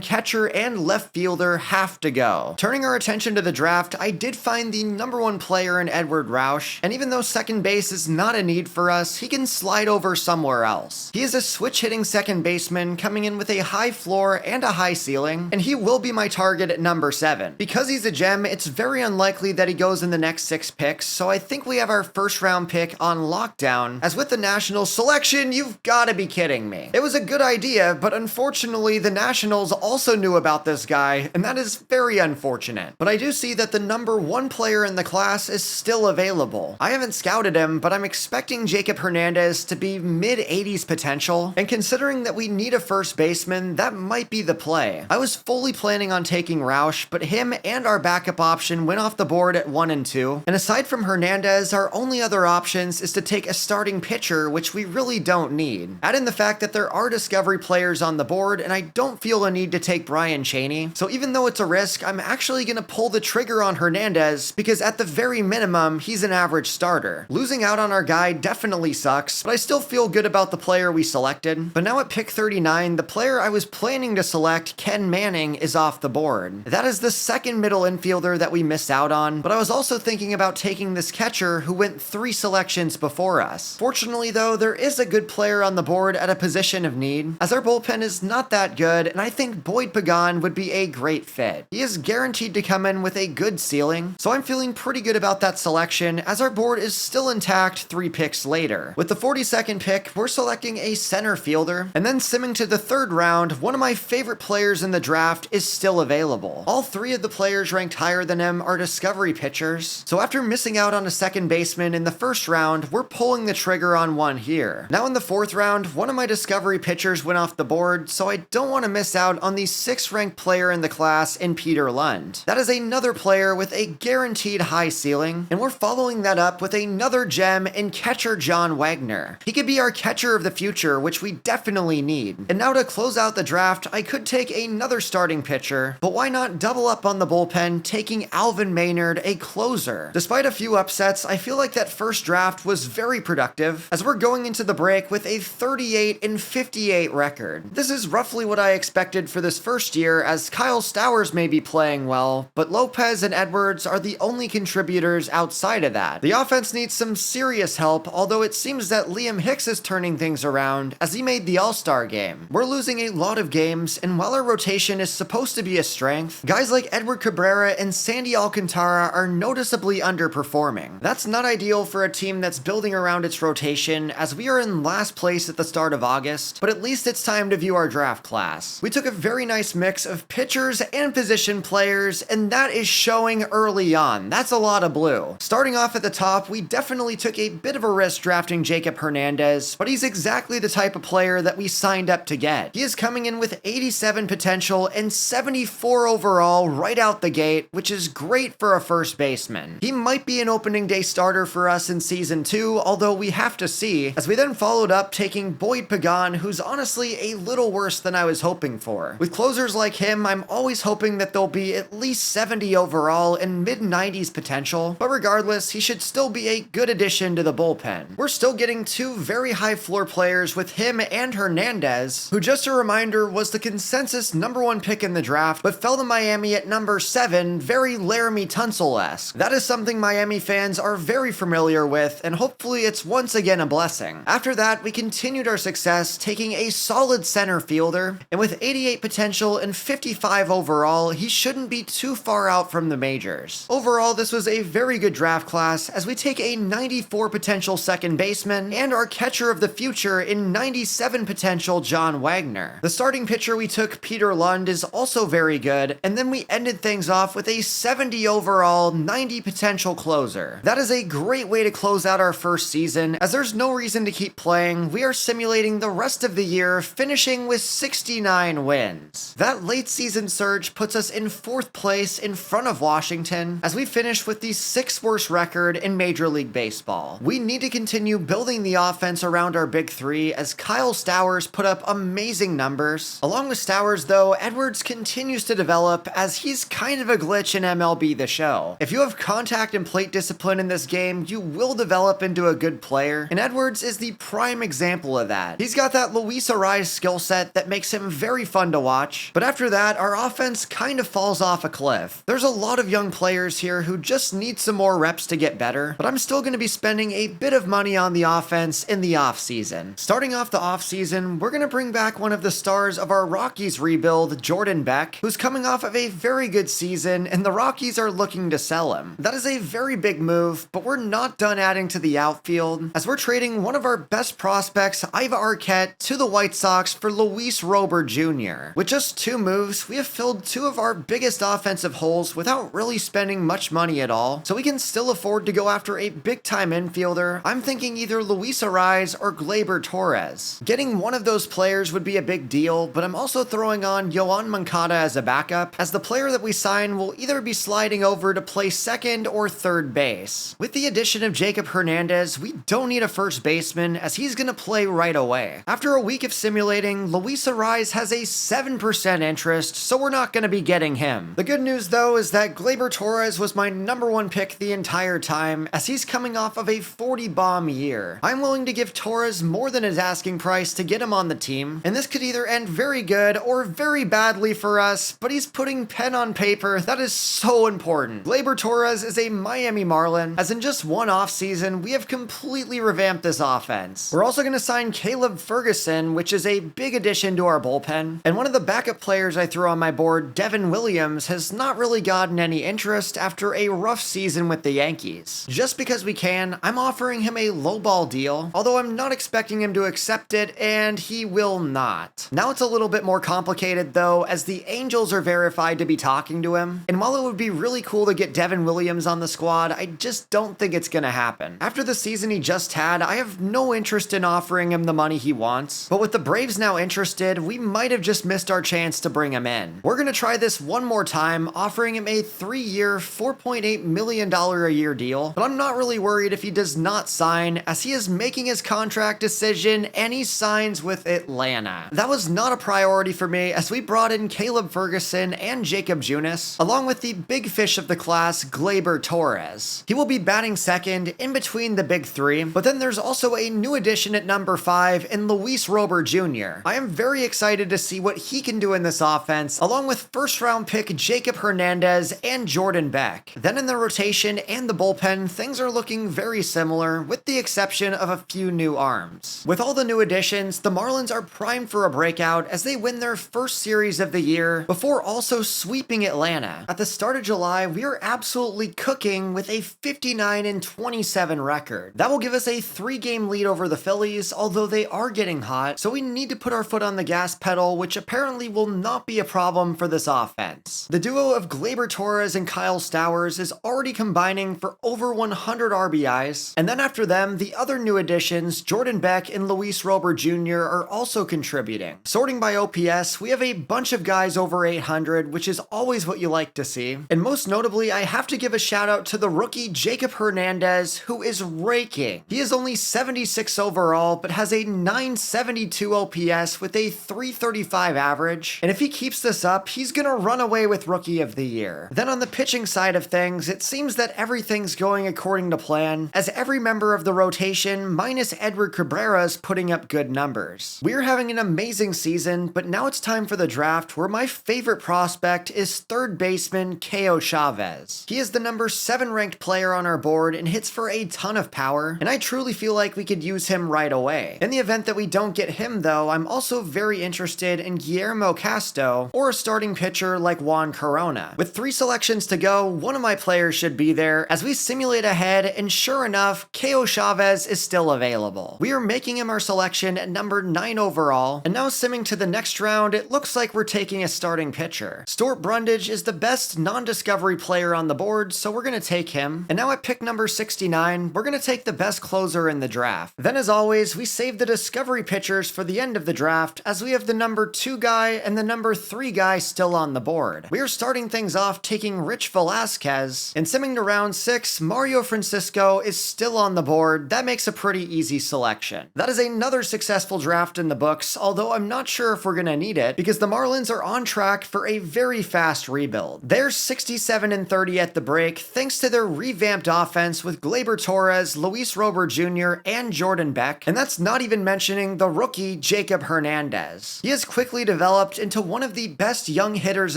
catcher, and left fielder have to go. Turning our attention to the draft, I did find the number 1 player in Edward Rausch, and even though second base is not a need for us, he can slide over somewhere else. He is a switch-hitting second baseman coming in with a high floor and a high ceiling, and he will be my target at number 7. Because he's a gem, it's very unlikely that he goes in the next 6 picks, so I think we have our first round pick on lockdown, as with the Nationals selection, you've gotta be kidding me. It was a good idea, but unfortunately the Nationals also knew about this guy, and that is very unfortunate. But I do see that the number 1 player in the class is still available. I haven't scouted him, but I'm expecting Jacob Hernandez to be mid-80s potential, and considering that we need a first baseman, that might be the play. I was fully planning on taking Rausch, but him and our backup option went off the board at 1 and 2, and aside from Hernandez, our only other options is to take a starting pitcher, which we really don't need. Add in the fact that there are discovery players on the board, and I don't feel a need to take Brian Chaney, so even though it's a risk, I'm actually going to pull the trigger on Hernandez, because at the very minimum, he's an average starter. Losing out on our guy definitely sucks, but I still feel good about the player we selected. But now at pick 39, the player I was planning to select, Ken Manning, is off the board. That is the second middle infielder that we missed out on, but I was also thinking about taking this catcher who went 3 selections before us. Fortunately though, there is a good player on the board at a position of need, as our bullpen is not that good, and I think Boyd Pagan would be a great fit. He is guaranteed to come in with a good ceiling, so I'm feeling pretty good about that selection, as our board is still intact 3 picks later. With the 42nd pick, we're selecting a center fielder, and then simming to the 3rd round, one of my favorite players in the draft is still available. All 3 of the players ranked higher than him are discovery pitchers, so after missing out on a second baseman in the 1st round, we're pulling the trigger on one here. Now in the 4th round, one of my discovery pitchers went off the board, so I don't want to miss out on the 6th ranked player in the class in Peter Lund. That is another player with a guaranteed high ceiling, and we're following that up with another gem in catcher John Wagner. He could be our catcher of the future, which we definitely need. And now to close out the draft, I could take another starting pitcher, but why not double up on the bullpen, taking Alvin Maynard, a closer? Despite a few upsets, I feel like that first draft was very productive, as we're going into the break with a 38-58 record. This is roughly what I expected for this first year, as Kyle Stowers may be playing well, but Lopez and Edwards are the only contributors outside of that. The offense needs some serious help, although it seems that Liam Hicks is turning things around, as he made the All-Star game. We're losing a lot of games, and while our rotation is supposed to be a strength, guys like Edward Cabrera and Sandy Alcantara are noticeably underperforming. That's not ideal for a team that's building around its rotation, as we are in last place at the start of August, but at least it's time to view our draft class. We took a very nice mix of pitchers and position players, and that is showing early on. That's a lot of blue. Starting off at the top, we definitely took a bit of a risk drafting Jacob Hernandez, but he's exactly the type of player that we signed up to get. He is coming in with 87 potential and 74 overall right out the gate, which is great for a first baseman. He might be an opening day starter for us in season 2, although we have to see, as we then followed up taking Boyd Pagan, who's honestly a little worse than I was hoping for. With closers like him, I'm always hoping that they'll be at least 70 overall and mid-90s potential, but regardless, he should still be a good addition to the bullpen. We're still getting 2 very high floor players with him and Hernandez, who, just a reminder, was the consensus number 1 pick in the draft, but fell to Miami at number 7, very Laramie Tunsil-esque. That is something Miami fans are very familiar with, and hopefully it's once again a blessing. After that, we continued our success, taking a solid center fielder, and with 88 potential and 55 overall, he shouldn't be too far out from the majors. Overall, this was a very good draft class, as we take a 94 potential second baseman and our catcher of the future in 97 potential potential John Wagner. The starting pitcher we took, Peter Lund, is also very good, and then we ended things off with a 70 overall, 90 potential closer. That is a great way to close out our first season, as there's no reason to keep playing. We are simulating the rest of the year, finishing with 69 wins. That late season surge puts us in 4th place in front of Washington, as we finish with the 6th worst record in Major League Baseball. We need to continue building the offense around our big three, as Kyle Stowers put up amazing numbers. Along with Stowers though, Edwards continues to develop, as he's kind of a glitch in MLB The Show. If you have contact and plate discipline in this game, you will develop into a good player, and Edwards is the prime example of that. He's got that Luis Arraez skill set that makes him very fun to watch, but after that, our offense kind of falls off a cliff. There's a lot of young players here who just need some more reps to get better, but I'm still going to be spending a bit of money on the offense in the offseason. Starting off the offseason, we're going to bring back one of the stars of our Rockies rebuild, Jordan Beck, who's coming off of a very good season, and the Rockies are looking to sell him. That is a very big move, but we're not done adding to the outfield, as we're trading one of our best prospects, Iva Arquette, to the White Sox for Luis Robert Jr. With just 2 moves, we have filled 2 of our biggest offensive holes without really spending much money at all, so we can still afford to go after a big-time infielder. I'm thinking either Luis Arraez or Gleyber Torres. Getting one of those players would be a big deal, but I'm also throwing on Yoan Moncada as a backup, as the player that we sign will either be sliding over to play 2nd or 3rd base. With the addition of Jacob Hernandez, we don't need a first baseman, as he's going to play right away. After a week of simulating, Luis Arraez has a 7% interest, so we're not going to be getting him. The good news though is that Gleyber Torres was my #1 pick the entire time, as he's coming off of a 40-bomb year. I'm willing to give Torres more than his asking price to get him on the team, and this could either end very good or very badly for us, but he's putting pen on paper. That is so important. Gleyber Torres is a Miami Marlin, as in just one offseason, we have completely revamped this offense. We're also going to sign Caleb Ferguson, which is a big addition to our bullpen, and one of the backup players I threw on my board, Devin Williams, has not really gotten any interest after a rough season with the Yankees. Just because we can, I'm offering him a lowball deal, although I'm not expecting him to accept it, and he will not. Now it's a little bit more complicated though, as the Angels are verified to be talking to him, and while it would be really cool to get Devin Williams on the squad, I just don't think it's gonna happen. After the season he just had, I have no interest in offering him the money he wants, but with the Braves now interested, we might have just missed our chance to bring him in. We're gonna try this one more time, offering him a 3-year, $4.8 million a year deal, but I'm not really worried if he does not sign, as he is making his contract decision and he signs with Atlanta. That was not a priority for me, as we brought in Caleb Ferguson and Jacob Junis, along with the big fish of the class, Gleyber Torres. He will be batting 2nd in between the big 3, but then there's also a new addition at number 5 in Luis Robert Jr. I am very excited to see what he can do in this offense, along with 1st round pick Jacob Hernandez and Jordan Beck. Then in the rotation and the bullpen, things are looking very similar, with the exception of a few new arms. With all the new additions, the Marlins are primed for a breakout as they win their first series of the year, before also sweeping Atlanta. At the start of July, we are absolutely cooking with a 59-27 record. That will give us a 3-game lead over the Phillies, although they are getting hot, so we need to put our foot on the gas pedal, which apparently will not be a problem for this offense. The duo of Gleyber Torres and Kyle Stowers is already combining for over 100 RBIs, and then after them, the other new additions, Jordan Beck and Luis Robert Jr., are also contributing. Sorting by OPS, we have a bunch of guys over 800, which is always what you like to see. And most notably, I have to give a shout out to the rookie Jacob Hernandez, who is raking. He is only 76 overall, but has a 972 OPS with a 335 average. And if he keeps this up, he's gonna run away with Rookie of the Year. Then on the pitching side of things, it seems that everything's going according to plan, as every member of the rotation, minus Edward Cabrera, is putting up good numbers. We're having an amazing season, but now it's time for the draft, where my favorite prospect is 3rd baseman Keo Chavez. He is the number 7 ranked player on our board and hits for a ton of power, and I truly feel like we could use him right away. In the event that we don't get him though, I'm also very interested in Guillermo Casto, or a starting pitcher like Juan Corona. With 3 selections to go, one of my players should be there as we simulate ahead, and sure enough, Keo Chavez is still available. We are making him our selection at number 9 overall, and now simming to the next round, it looks like we're taking a starting pitcher. Stuart Brundage is the best non-discovery player on the board, so we're gonna take him. And now at pick number 69, we're gonna take the best closer in the draft. Then as always, we save the discovery pitchers for the end of the draft, as we have the number 2 guy and the number 3 guy still on the board. We are starting things off taking Rich Velasquez, and simming to round 6, Mario Francisco is still on the board. That makes a pretty easy selection. That is another successful draft in the books, although I'm not sure if we're gonna need it, because the Marlins are on track for a very fast rebuild. They're 67-30 at the break, thanks to their revamped offense with Gleyber Torres, Luis Robert Jr., and Jordan Beck, and that's not even mentioning the rookie Jacob Hernandez. He has quickly developed into one of the best young hitters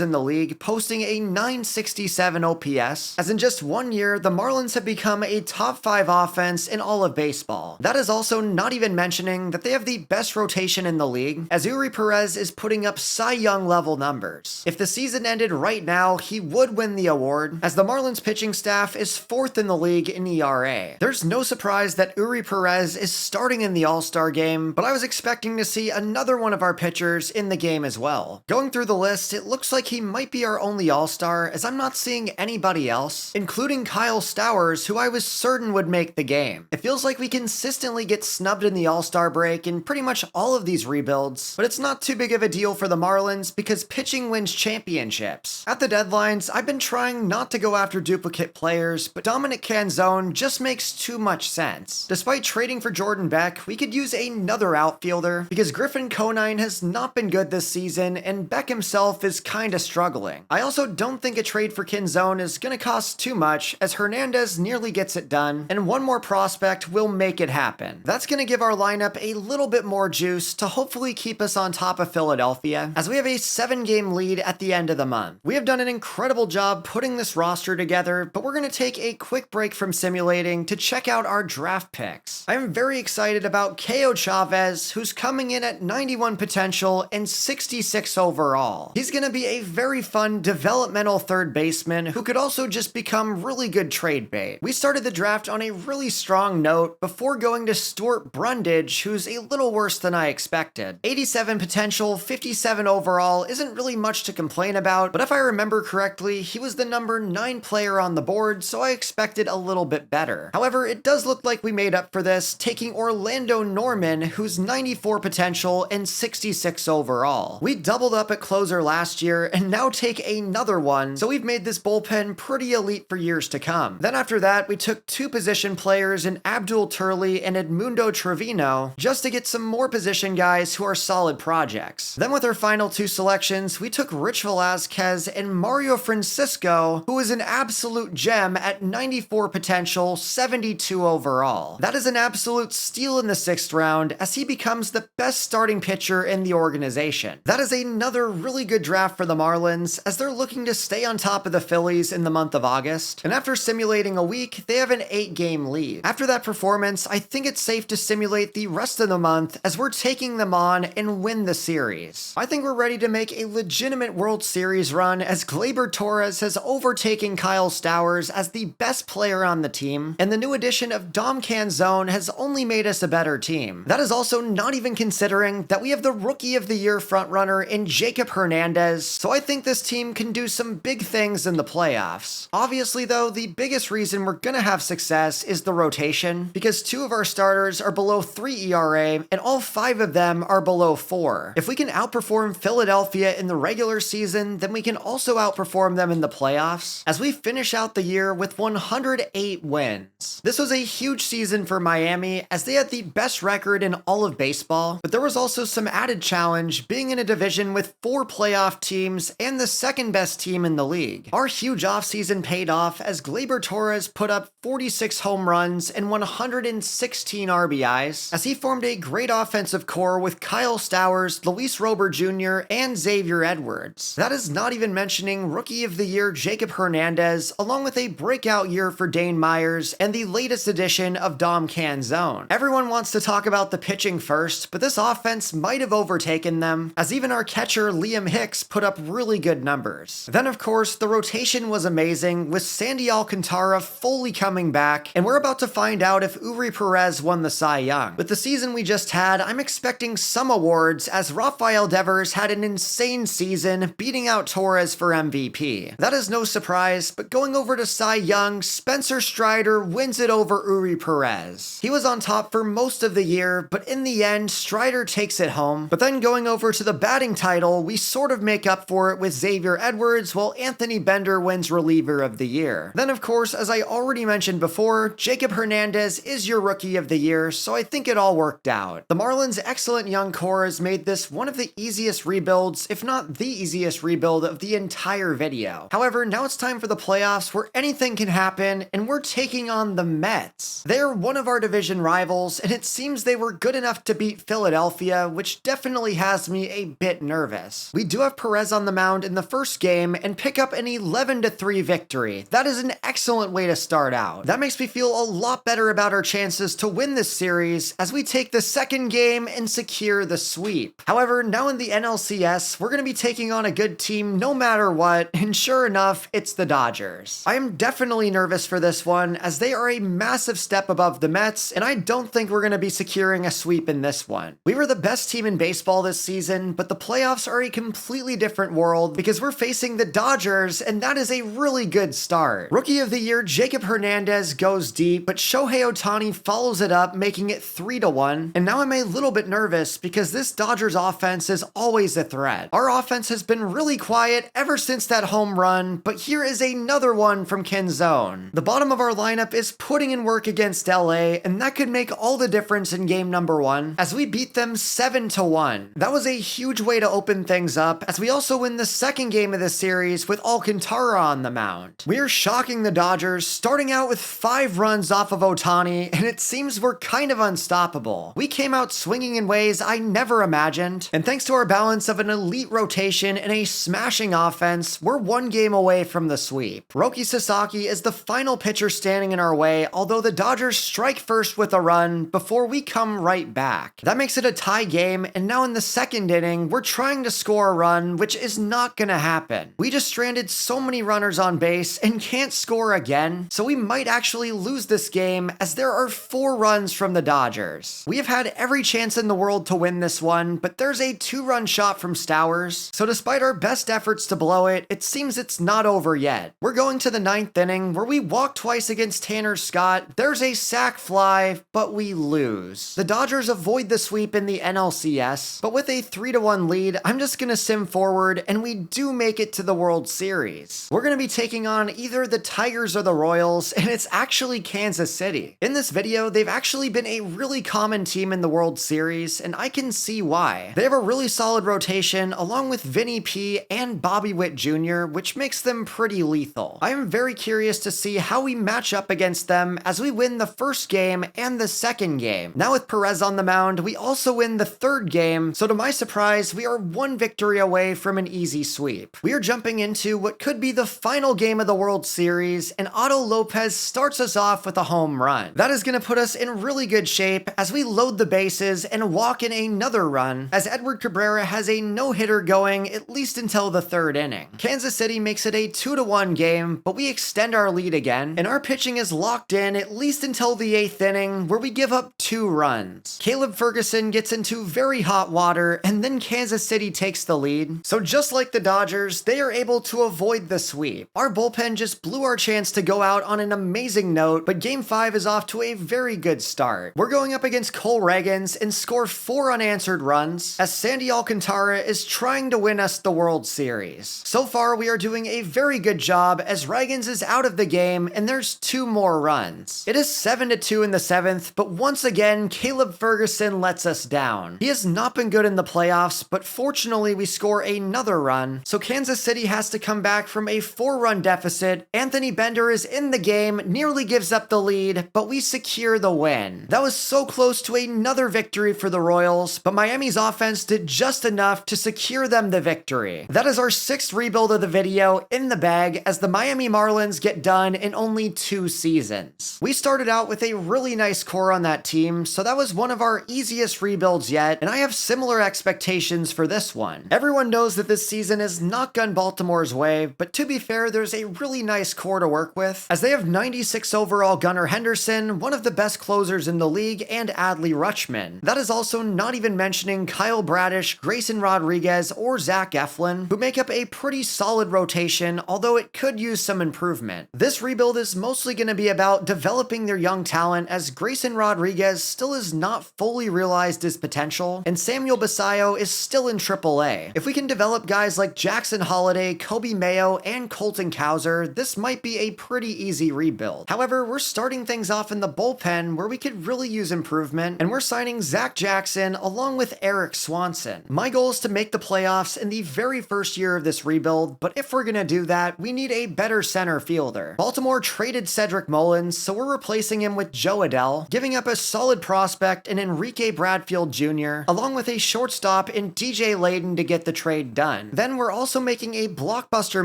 in the league, posting a 967 OPS, as in just 1 year, the Marlins have become a top 5 offense in all of baseball. That is also not even mentioning that they have the best rotation in the league, as Eury Perez is putting up Cy Young level numbers. If the season ended right now, he would win the award, as the Marlins pitching staff is 4th in the league in ERA. There's no surprise that Eury Perez is starting in the All-Star game, but I was expecting to see another one of our pitchers in the game as well. Going through the list, it looks like he might be our only All-Star, as I'm not seeing anybody else, including Kyle Stowers, who I was certain would make the game. It feels like we consistently get snubbed in the All-Star break in pretty much all of these rebuilds, but it's not too big of a deal for the Marlins because pitching wins championships. At the deadlines, I've been trying not to go after duplicate players, but Dominic Canzone just makes too much sense. Despite trading for Jordan Beck, we could use another outfielder because Griffin Conine has not been good this season and Beck himself is kinda struggling. I also don't think a trade for Canzone is gonna cost too much, as Hernandez nearly gets it done, and one more prospect will make it happen. That's gonna give our lineup a little bit more juice to hopefully keep us on top of Philadelphia, as we have a 7-game lead at the end of the month. We have done an incredible job putting this roster together, but we're gonna take a quick break from simulating to check out our draft picks. I am very excited about Keo Chavez, who's coming in at 91 potential and 66 overall. He's gonna be a very fun developmental third baseman who could also just become really good trade bait. We started the draft on a really strong note before going to Stuart Brundage, who's a little worse than I expected. 87 potential, 57 overall isn't really much to complain about, but if I remember correctly, he was the number 9 player on the board, so I expected a little bit better. However, it does look like we made up for this, taking Orlando Norman, who's 94 potential and 66 overall. We doubled up at closer last year and now take another one, so we've made this bullpen pretty elite for years to come. Then after that, we took 2 position players in Abdul Turley and Edmundo Trevino, just to get some more position guys who are solid projects. Then with our final 2 selections, we took Rich Velasquez and Mario Francisco, who is an absolute gem at 94 potential, 72 overall. That is an absolute steal in the 6th round, as he becomes the best starting pitcher in the organization. That is another really good draft for the Marlins, as they're looking to stay on top of the Phillies in the month of August, and after simulating a week, they have an 8-game lead. After that performance, I think it's safe to simulate the rest of the month, as we're taking them on and win the series. I think we're ready to make a legitimate World Series run, as Gleyber Torres has overtaken Kyle Stowers as the best player on the team, and the new addition of Dom Canzone has only made us a better team. That is also not even considering that we have the Rookie of the Year frontrunner in Jacob Hernandez, so I think this team can do some big things in the playoffs. Obviously though, the biggest reason we're gonna have success is the rotation, because 2 of our starters are below 3 ERA, and all 5 of them are below 4. If we can outperform Philadelphia in the regular season, then we can also outperform them in the playoffs, as we finish out the year with 108 wins. This was a huge season for Miami, as they had the best record in all of baseball, but there was also some added challenge being in a division with 4 playoff teams and the 2nd best team in the league. Our huge offseason paid off, as Gleyber Torres put up 46 home runs and 116 RBIs, as he formed a great offensive core with Kyle Stowers, Luis Robert Jr., and Xavier Edwards. That is not even mentioning Rookie of the Year Jacob Hernandez, along with a breakout year for Dane Myers and the latest addition of Dom Canzone. Everyone wants to talk about the pitching first, but this offense might have overtaken them, as even our catcher Liam Hicks put up really good numbers. Then of course, the rotation was amazing, with Sandy Alcantara fully coming back, and we're about to find out if Eury Perez won the Cy Young. With the season we just had bad, I'm expecting some awards, as Rafael Devers had an insane season, beating out Torres for MVP. That is no surprise, but going over to Cy Young, Spencer Strider wins it over Uri Perez. He was on top for most of the year, but in the end, Strider takes it home. But then going over to the batting title, we sort of make up for it with Xavier Edwards, while Anthony Bender wins Reliever of the Year. Then of course, as I already mentioned before, Jacob Hernandez is your Rookie of the Year, so I think it all worked out. The Marlins' excellent young core has made this one of the easiest rebuilds, if not the easiest rebuild of the entire video. However, now it's time for the playoffs where anything can happen, and we're taking on the Mets. They're one of our division rivals, and it seems they were good enough to beat Philadelphia, which definitely has me a bit nervous. We do have Perez on the mound in the first game and pick up an 11-3 victory. That is an excellent way to start out. That makes me feel a lot better about our chances to win this series as we take the second game and secure the sweep. However, now in the NLCS, we're going to be taking on a good team no matter what, and sure enough, it's the Dodgers. I am definitely nervous for this one, as they are a massive step above the Mets, and I don't think we're going to be securing a sweep in this one. We were the best team in baseball this season, but the playoffs are a completely different world because we're facing the Dodgers, and that is a really good start. Rookie of the Year Jacob Hernandez goes deep, but Shohei Ohtani follows it up, making it 3-1, and now I'm a little bit nervous because this Dodgers offense is always a threat. Our offense has been really quiet ever since that home run, but here is another one from Canzone. The bottom of our lineup is putting in work against LA, and that could make all the difference in game number 1, as we beat them 7-1. That was a huge way to open things up, as we also win the second game of the series with Alcantara on the mound. We're shocking the Dodgers, starting out with 5 runs off of Ohtani, and it seems we're kind of unstoppable. We came out swinging in ways I never imagined, and thanks to our balance of an elite rotation and a smashing offense, we're 1 game away from the sweep. Roki Sasaki is the final pitcher standing in our way, although the Dodgers strike first with a run before we come right back. That makes it a tie game, and now in the second inning, we're trying to score a run, which is not gonna happen. We just stranded so many runners on base and can't score again, so we might actually lose this game, as there are 4 runs from the Dodgers. We have had every chance in the world to win this one, but there's a 2-run shot from Stowers, so despite our best efforts to blow it, it seems it's not over yet. We're going to the 9th inning, where we walk twice against Tanner Scott, there's a sac fly, but we lose. The Dodgers avoid the sweep in the NLCS, but with a 3-1 lead, I'm just gonna sim forward, and we do make it to the World Series. We're gonna be taking on either the Tigers or the Royals, and it's actually Kansas City. In this video, they've actually been a really common team in the World Series, and I can see why. They have a really solid rotation, along with Vinny P and Bobby Witt Jr., which makes them pretty lethal. I am very curious to see how we match up against them as we win the first game and the second game. Now with Perez on the mound, we also win the third game, so to my surprise, we are 1 victory away from an easy sweep. We are jumping into what could be the final game of the World Series, and Otto Lopez starts us off with a home run. That is going to put us in really good shape as we load the bases and walk in another run, as Edward Cabrera has a no-hitter going at least until the 3rd inning. Kansas City makes it a 2-1 game, but we extend our lead again, and our pitching is locked in at least until the 8th inning, where we give up 2 runs. Caleb Ferguson gets into very hot water, and then Kansas City takes the lead. So just like the Dodgers, they are able to avoid the sweep. Our bullpen just blew our chance to go out on an amazing note, but Game 5 is off to a very good start. We're going up against Cole Ragans and score 4 unanswered runs, as Sandy Alcantara is trying to win us the World Series. So far, we are doing a very good job, as Ragans is out of the game, and there's 2 more runs. It is 7-2 in the 7th, but once again, Caleb Ferguson lets us down. He has not been good in the playoffs, but fortunately we score another run, so Kansas City has to come back from a 4-run deficit. Anthony Bender is in the game, nearly gives up the lead, but we secure the win. That was so close to another victory for the Royals, but Miami's offense did just enough to secure them the victory. That is our 6th rebuild of the video in the bag, as the Miami Marlins get done in only 2 seasons. We started out with a really nice core on that team, so that was one of our easiest rebuilds yet, and I have similar expectations for this one. Everyone knows that this season is not gone Baltimore's way, but to be fair, there's a really nice core to work with, as they have 96 overall Gunnar Henderson, one of the best closers in the league, and Adley Rutschman. Chapman. That is also not even mentioning Kyle Bradish, Grayson Rodriguez, or Zach Eflin, who make up a pretty solid rotation, although it could use some improvement. This rebuild is mostly going to be about developing their young talent, as Grayson Rodriguez still has not fully realized his potential, and Samuel Basayo is still in AAA. If we can develop guys like Jackson Holliday, Kobe Mayo, and Colton Cowser, this might be a pretty easy rebuild. However, we're starting things off in the bullpen where we could really use improvement, and we're signing Zach Jackson along with Eric Swanson. My goal is to make the playoffs in the very first year of this rebuild, but if we're gonna do that, we need a better center fielder. Baltimore traded Cedric Mullins, so we're replacing him with Joe Adell, giving up a solid prospect in Enrique Bradfield Jr., along with a shortstop in DJ Layden to get the trade done. Then we're also making a blockbuster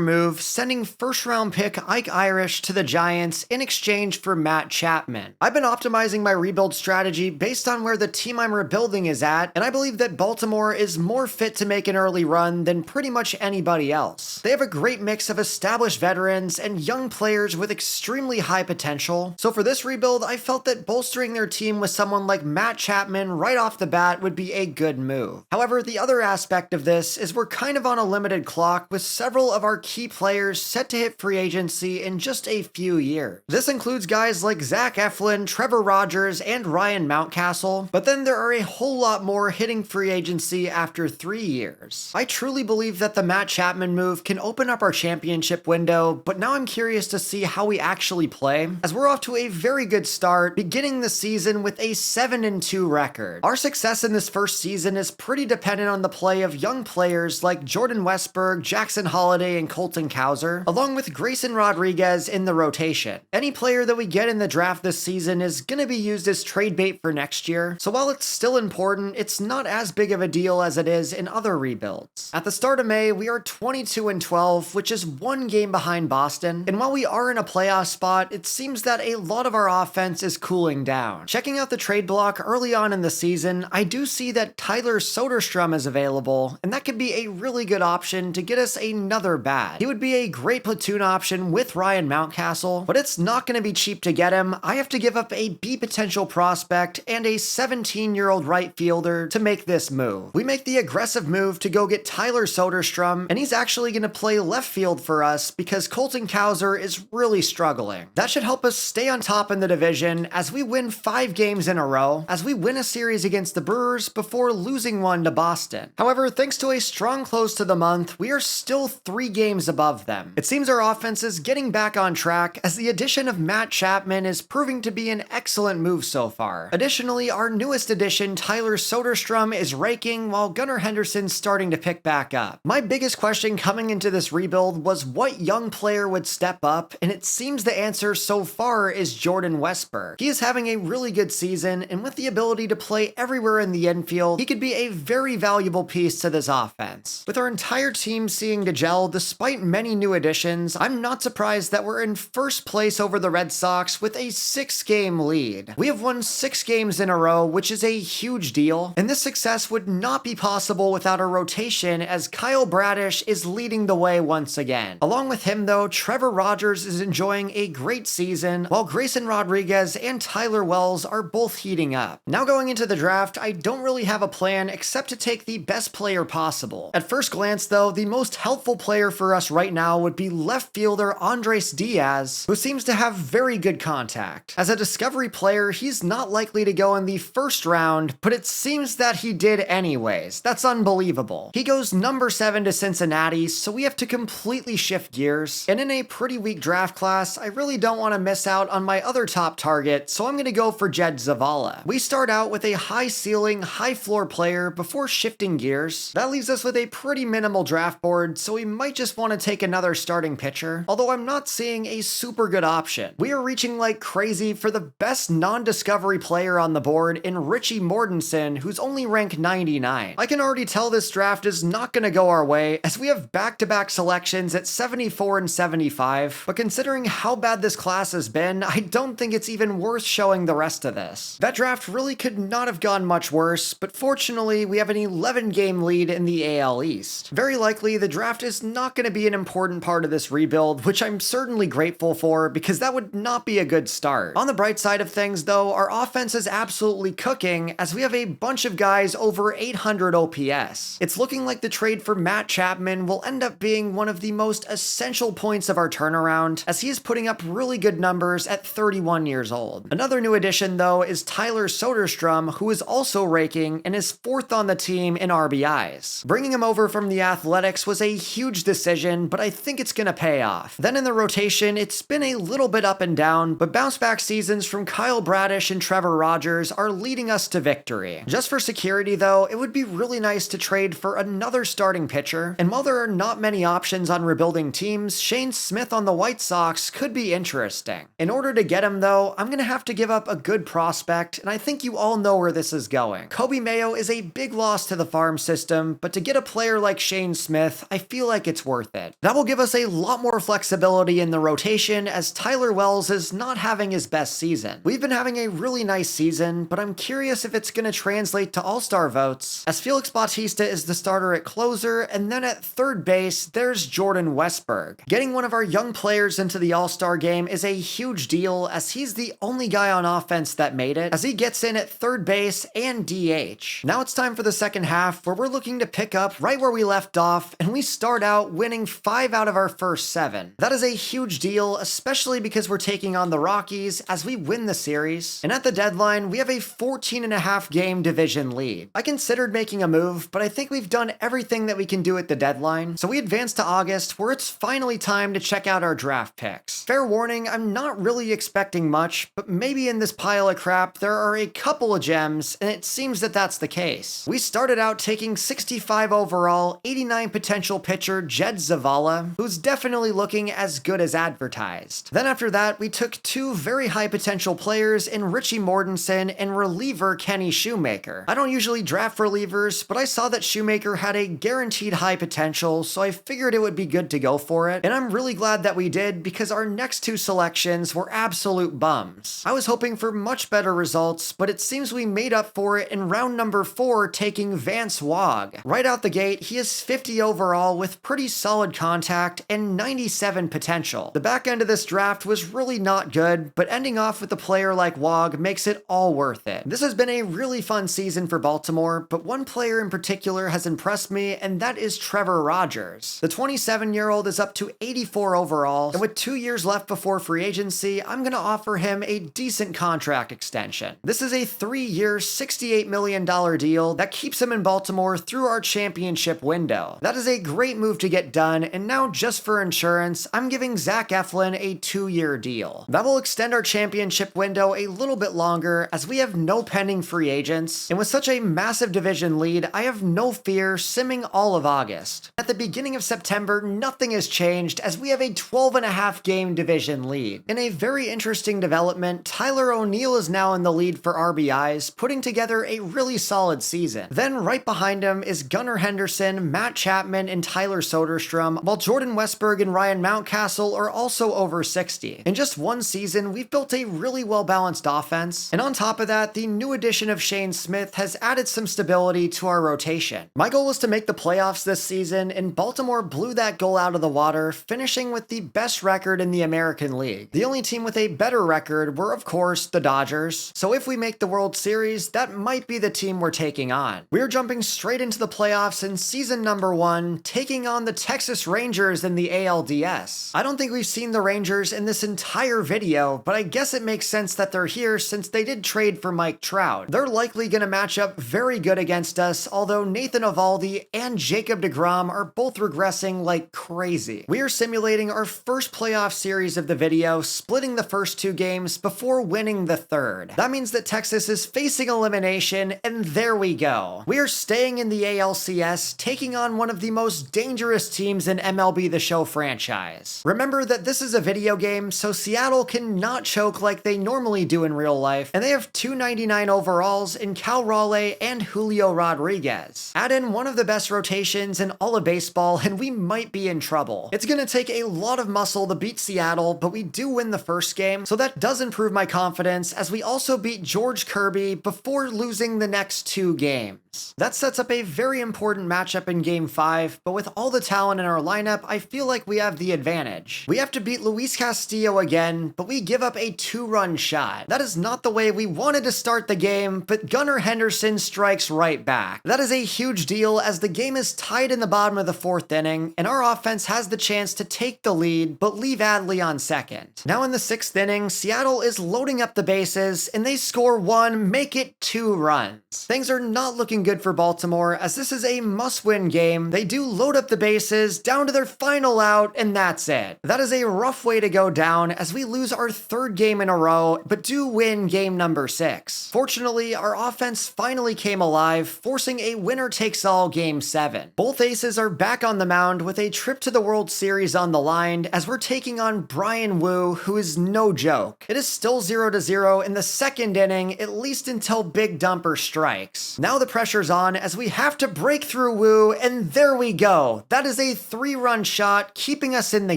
move, sending first-round pick Ike Irish to the Giants in exchange for Matt Chapman. I've been optimizing my rebuild strategy based on where the team I'm rebuilding is at, and I believe that Baltimore is more fit to make an early run than pretty much anybody else. They have a great mix of established veterans and young players with extremely high potential, so for this rebuild, I felt that bolstering their team with someone like Matt Chapman right off the bat would be a good move. However, the other aspect of this is we're kind of on a limited clock with several of our key players set to hit free agency in just a few years. This includes guys like Zach Eflin, Trevor Rogers, and Ryan Mountcastle, but then there are a whole lot more hitting free agency after 3 years. I truly believe that the Matt Chapman move can open up our championship window, but now I'm curious to see how we actually play, as we're off to a very good start, beginning the season with a 7-2 record. Our success in this first season is pretty dependent on the play of young players like Jordan Westberg, Jackson Holliday, and Colton Cowser, along with Grayson Rodriguez in the rotation. Any player that we get in the draft this season is going to be used as trade bait for next year, so while it's still important, it's not as big of a deal as it is in other rebuilds. At the start of May, we are 22-12, which is 1 game behind Boston, and while we are in a playoff spot, it seems that a lot of our offense is cooling down. Checking out the trade block early on in the season, I do see that Tyler Soderstrom is available, and that could be a really good option to get us another bat. He would be a great platoon option with Ryan Mountcastle, but it's not going to be cheap to get him. I have to give up a B potential prospect and a 17-year-old right fielder to make this move. We make the aggressive move to go get Tyler Soderstrom, and he's actually going to play left field for us because Colton Cowser is really struggling. That should help us stay on top in the division as we win 5 games in a row, as we win a series against the Brewers before losing one to Boston. However, thanks to a strong close to the month, we are still 3 games above them. It seems our offense is getting back on track, as the addition of Matt Chapman is proving to be an excellent move so far. Additionally, our newest addition, Tyler Soderstrom, is raking while Gunnar Henderson's starting to pick back up. My biggest question coming into this rebuild was what young player would step up, and it seems the answer so far is Jordan Westberg. He is having a really good season, and with the ability to play everywhere in the infield, he could be a very valuable piece to this offense. With our entire team seeing to gel despite many new additions, I'm not surprised that we're in first place over the Red Sox with a 6-game lead. We have won 6 games in a row, which is a huge deal, and this success would not be possible without a rotation, as Kyle Bradish is leading the way once again. Along with him though, Trevor Rogers is enjoying a great season, while Grayson Rodriguez and Tyler Wells are both heating up. Now going into the draft, I don't really have a plan except to take the best player possible. At first glance though, the most helpful player for us right now would be left fielder Andres Diaz, who seems to have very good contact. As a discovery player, he's not likely to go in the first round, but it seems that he did anyways. That's unbelievable. He goes number 7 to Cincinnati, so we have to completely shift gears. And in a pretty weak draft class, I really don't want to miss out on my other top target, so I'm going to go for Jed Zavala. We start out with a high ceiling, high floor player before shifting gears. That leaves us with a pretty minimal draft board, so we might just want to take another starting pitcher, although I'm not seeing a super good option. We are reaching like crazy for the best non-discovery player on the board in Richie Mortensen, who's only ranked 99. I can already tell this draft is not going to go our way, as we have back-to-back selections at 74 and 75, but considering how bad this class has been, I don't think it's even worth showing the rest of this. That draft really could not have gone much worse, but fortunately we have an 11-game lead in the AL East. Very likely the draft is not going to be an important part of this rebuild, which I'm certainly grateful for, because that would not be a good start. On the bright side of things though, our offense is absolutely cooking cooking as we have a bunch of guys over 800 OPS. It's looking like the trade for Matt Chapman will end up being one of the most essential points of our turnaround, as he is putting up really good numbers at 31 years old. Another new addition, though, is Tyler Soderstrom, who is also raking and is 4th on the team in RBIs. Bringing him over from the Athletics was a huge decision, but I think it's gonna pay off. Then in the rotation, it's been a little bit up and down, but bounce back seasons from Kyle Bradish and Trevor Rogers are leading us to victory. Just for security, though, it would be really nice to trade for another starting pitcher, and while there are not many options on rebuilding teams, Shane Smith on the White Sox could be interesting. In order to get him, though, I'm gonna have to give up a good prospect, and I think you all know where this is going. Kobe Mayo is a big loss to the farm system, but to get a player like Shane Smith, I feel like it's worth it. That will give us a lot more flexibility in the rotation, as Tyler Wells is not having his best season. We've been having a really nice season, but I'm curious if it's gonna translate to All-Star votes, as Felix Bautista is the starter at closer, and then at third base, there's Jordan Westburg. Getting one of our young players into the All-Star game is a huge deal, as he's the only guy on offense that made it, as he gets in at third base and DH. Now it's time for the second half, where we're looking to pick up right where we left off, and we start out winning 5 out of our first 7. That is a huge deal, especially because we're taking on the Rockies as we win the series, and at the deadline, we have a 14.5 game division lead. I considered making a move, but I think we've done everything that we can do at the deadline, so we advance to August, where it's finally time to check out our draft picks. Fair warning, I'm not really expecting much, but maybe in this pile of crap, there are a couple of gems, and it seems that that's the case. We started out taking 65 overall, 89 potential pitcher Jed Zavala, who's definitely looking as good as advertised. Then after that, we took 2 very high potential players in Richie Mortensen and reliever Kenny Shoemaker. I don't usually draft relievers, but I saw that Shoemaker had a guaranteed high potential, so I figured it would be good to go for it, and I'm really glad that we did, because our next 2 selections were absolute bums. I was hoping for much better results, but it seems we made up for it in round number 4, taking Vance Wog. Right out the gate, he is 50 overall with pretty solid contact and 97 potential. The back end of this draft was really not good, but ending off with a player like Wog makes it all worth it. This has been a really fun season for Baltimore, but one player in particular has impressed me, and that is Trevor Rogers. The 27-year-old is up to 84 overall, and with 2 years left before free agency, I'm gonna offer him a decent contract extension. This is a 3-year, $68 million deal that keeps him in Baltimore through our championship window. That is a great move to get done, and now just for insurance, I'm giving Zach Eflin a 2-year deal. That will extend our championship window a little bit longer, as we have no pending free agents, and with such a massive division lead, I have no fear simming all of August. At the beginning of September, nothing has changed, as we have a 12.5 game division lead. In a very interesting development, Tyler O'Neill is now in the lead for RBIs, putting together a really solid season. Then right behind him is Gunnar Henderson, Matt Chapman, and Tyler Soderstrom, while Jordan Westburg and Ryan Mountcastle are also over 60. In just one season, we've built a really well-balanced offense, and on top of that, the new addition of Shane Smith has added some stability to our rotation. My goal was to make the playoffs this season, and Baltimore blew that goal out of the water, finishing with the best record in the American League. The only team with a better record were, of course, the Dodgers, so if we make the World Series, that might be the team we're taking on. We're jumping straight into the playoffs in season number 1, taking on the Texas Rangers in the ALDS. I don't think we've seen the Rangers in this entire video, but I guess it makes sense that they're here since they did trade for Mike Trout. They're likely going to match up very good against us, although Nathan Eovaldi and Jacob deGrom are both regressing like crazy. We are simulating our first playoff series of the video, splitting the first 2 games before winning the third. That means that Texas is facing elimination, and there we go. We are staying in the ALCS, taking on one of the most dangerous teams in MLB The Show franchise. Remember that this is a video game, so Seattle cannot choke like they normally do in real life, and they have 299 overalls in Cal Raleigh and Julio Rodriguez. Add in one of the best rotations in all of baseball, and we might be in trouble. It's gonna take a lot of muscle to beat Seattle, but we do win the first game, so that does improve my confidence, as we also beat George Kirby before losing the next 2 games. That sets up a very important matchup in Game 5, 5, but with all the talent in our lineup, I feel like we have the advantage. We have to beat Luis Castillo again, but we give up a 2-run shot. That is not the way we wanted to start the game, but Gunnar Henderson strikes right back. That is a huge deal as the game is tied in the bottom of the 4th inning, and our offense has the chance to take the lead, but leave Adley on second. Now in the 6th inning, Seattle is loading up the bases, and they score 1, make it 2 runs. Things are not looking good for Baltimore, as this is a must-win game. They do load up the bases, down to their final out, and that's it. That is a rough way to go down, as we lose our 3rd game in a row, but do win game number 6. Fortunately, our offense finally came alive, forcing a winner-takes-all game 7. Both aces are back on the mound with a trip to the World Series on the line, as we're taking on Bryan Woo, who is no joke. It is still 0-0 in the 2nd inning, at least until Big Dumper strikes. Now the pressure's on, as we have to break through Woo, and there we go. That is a 3-run shot, keeping us in the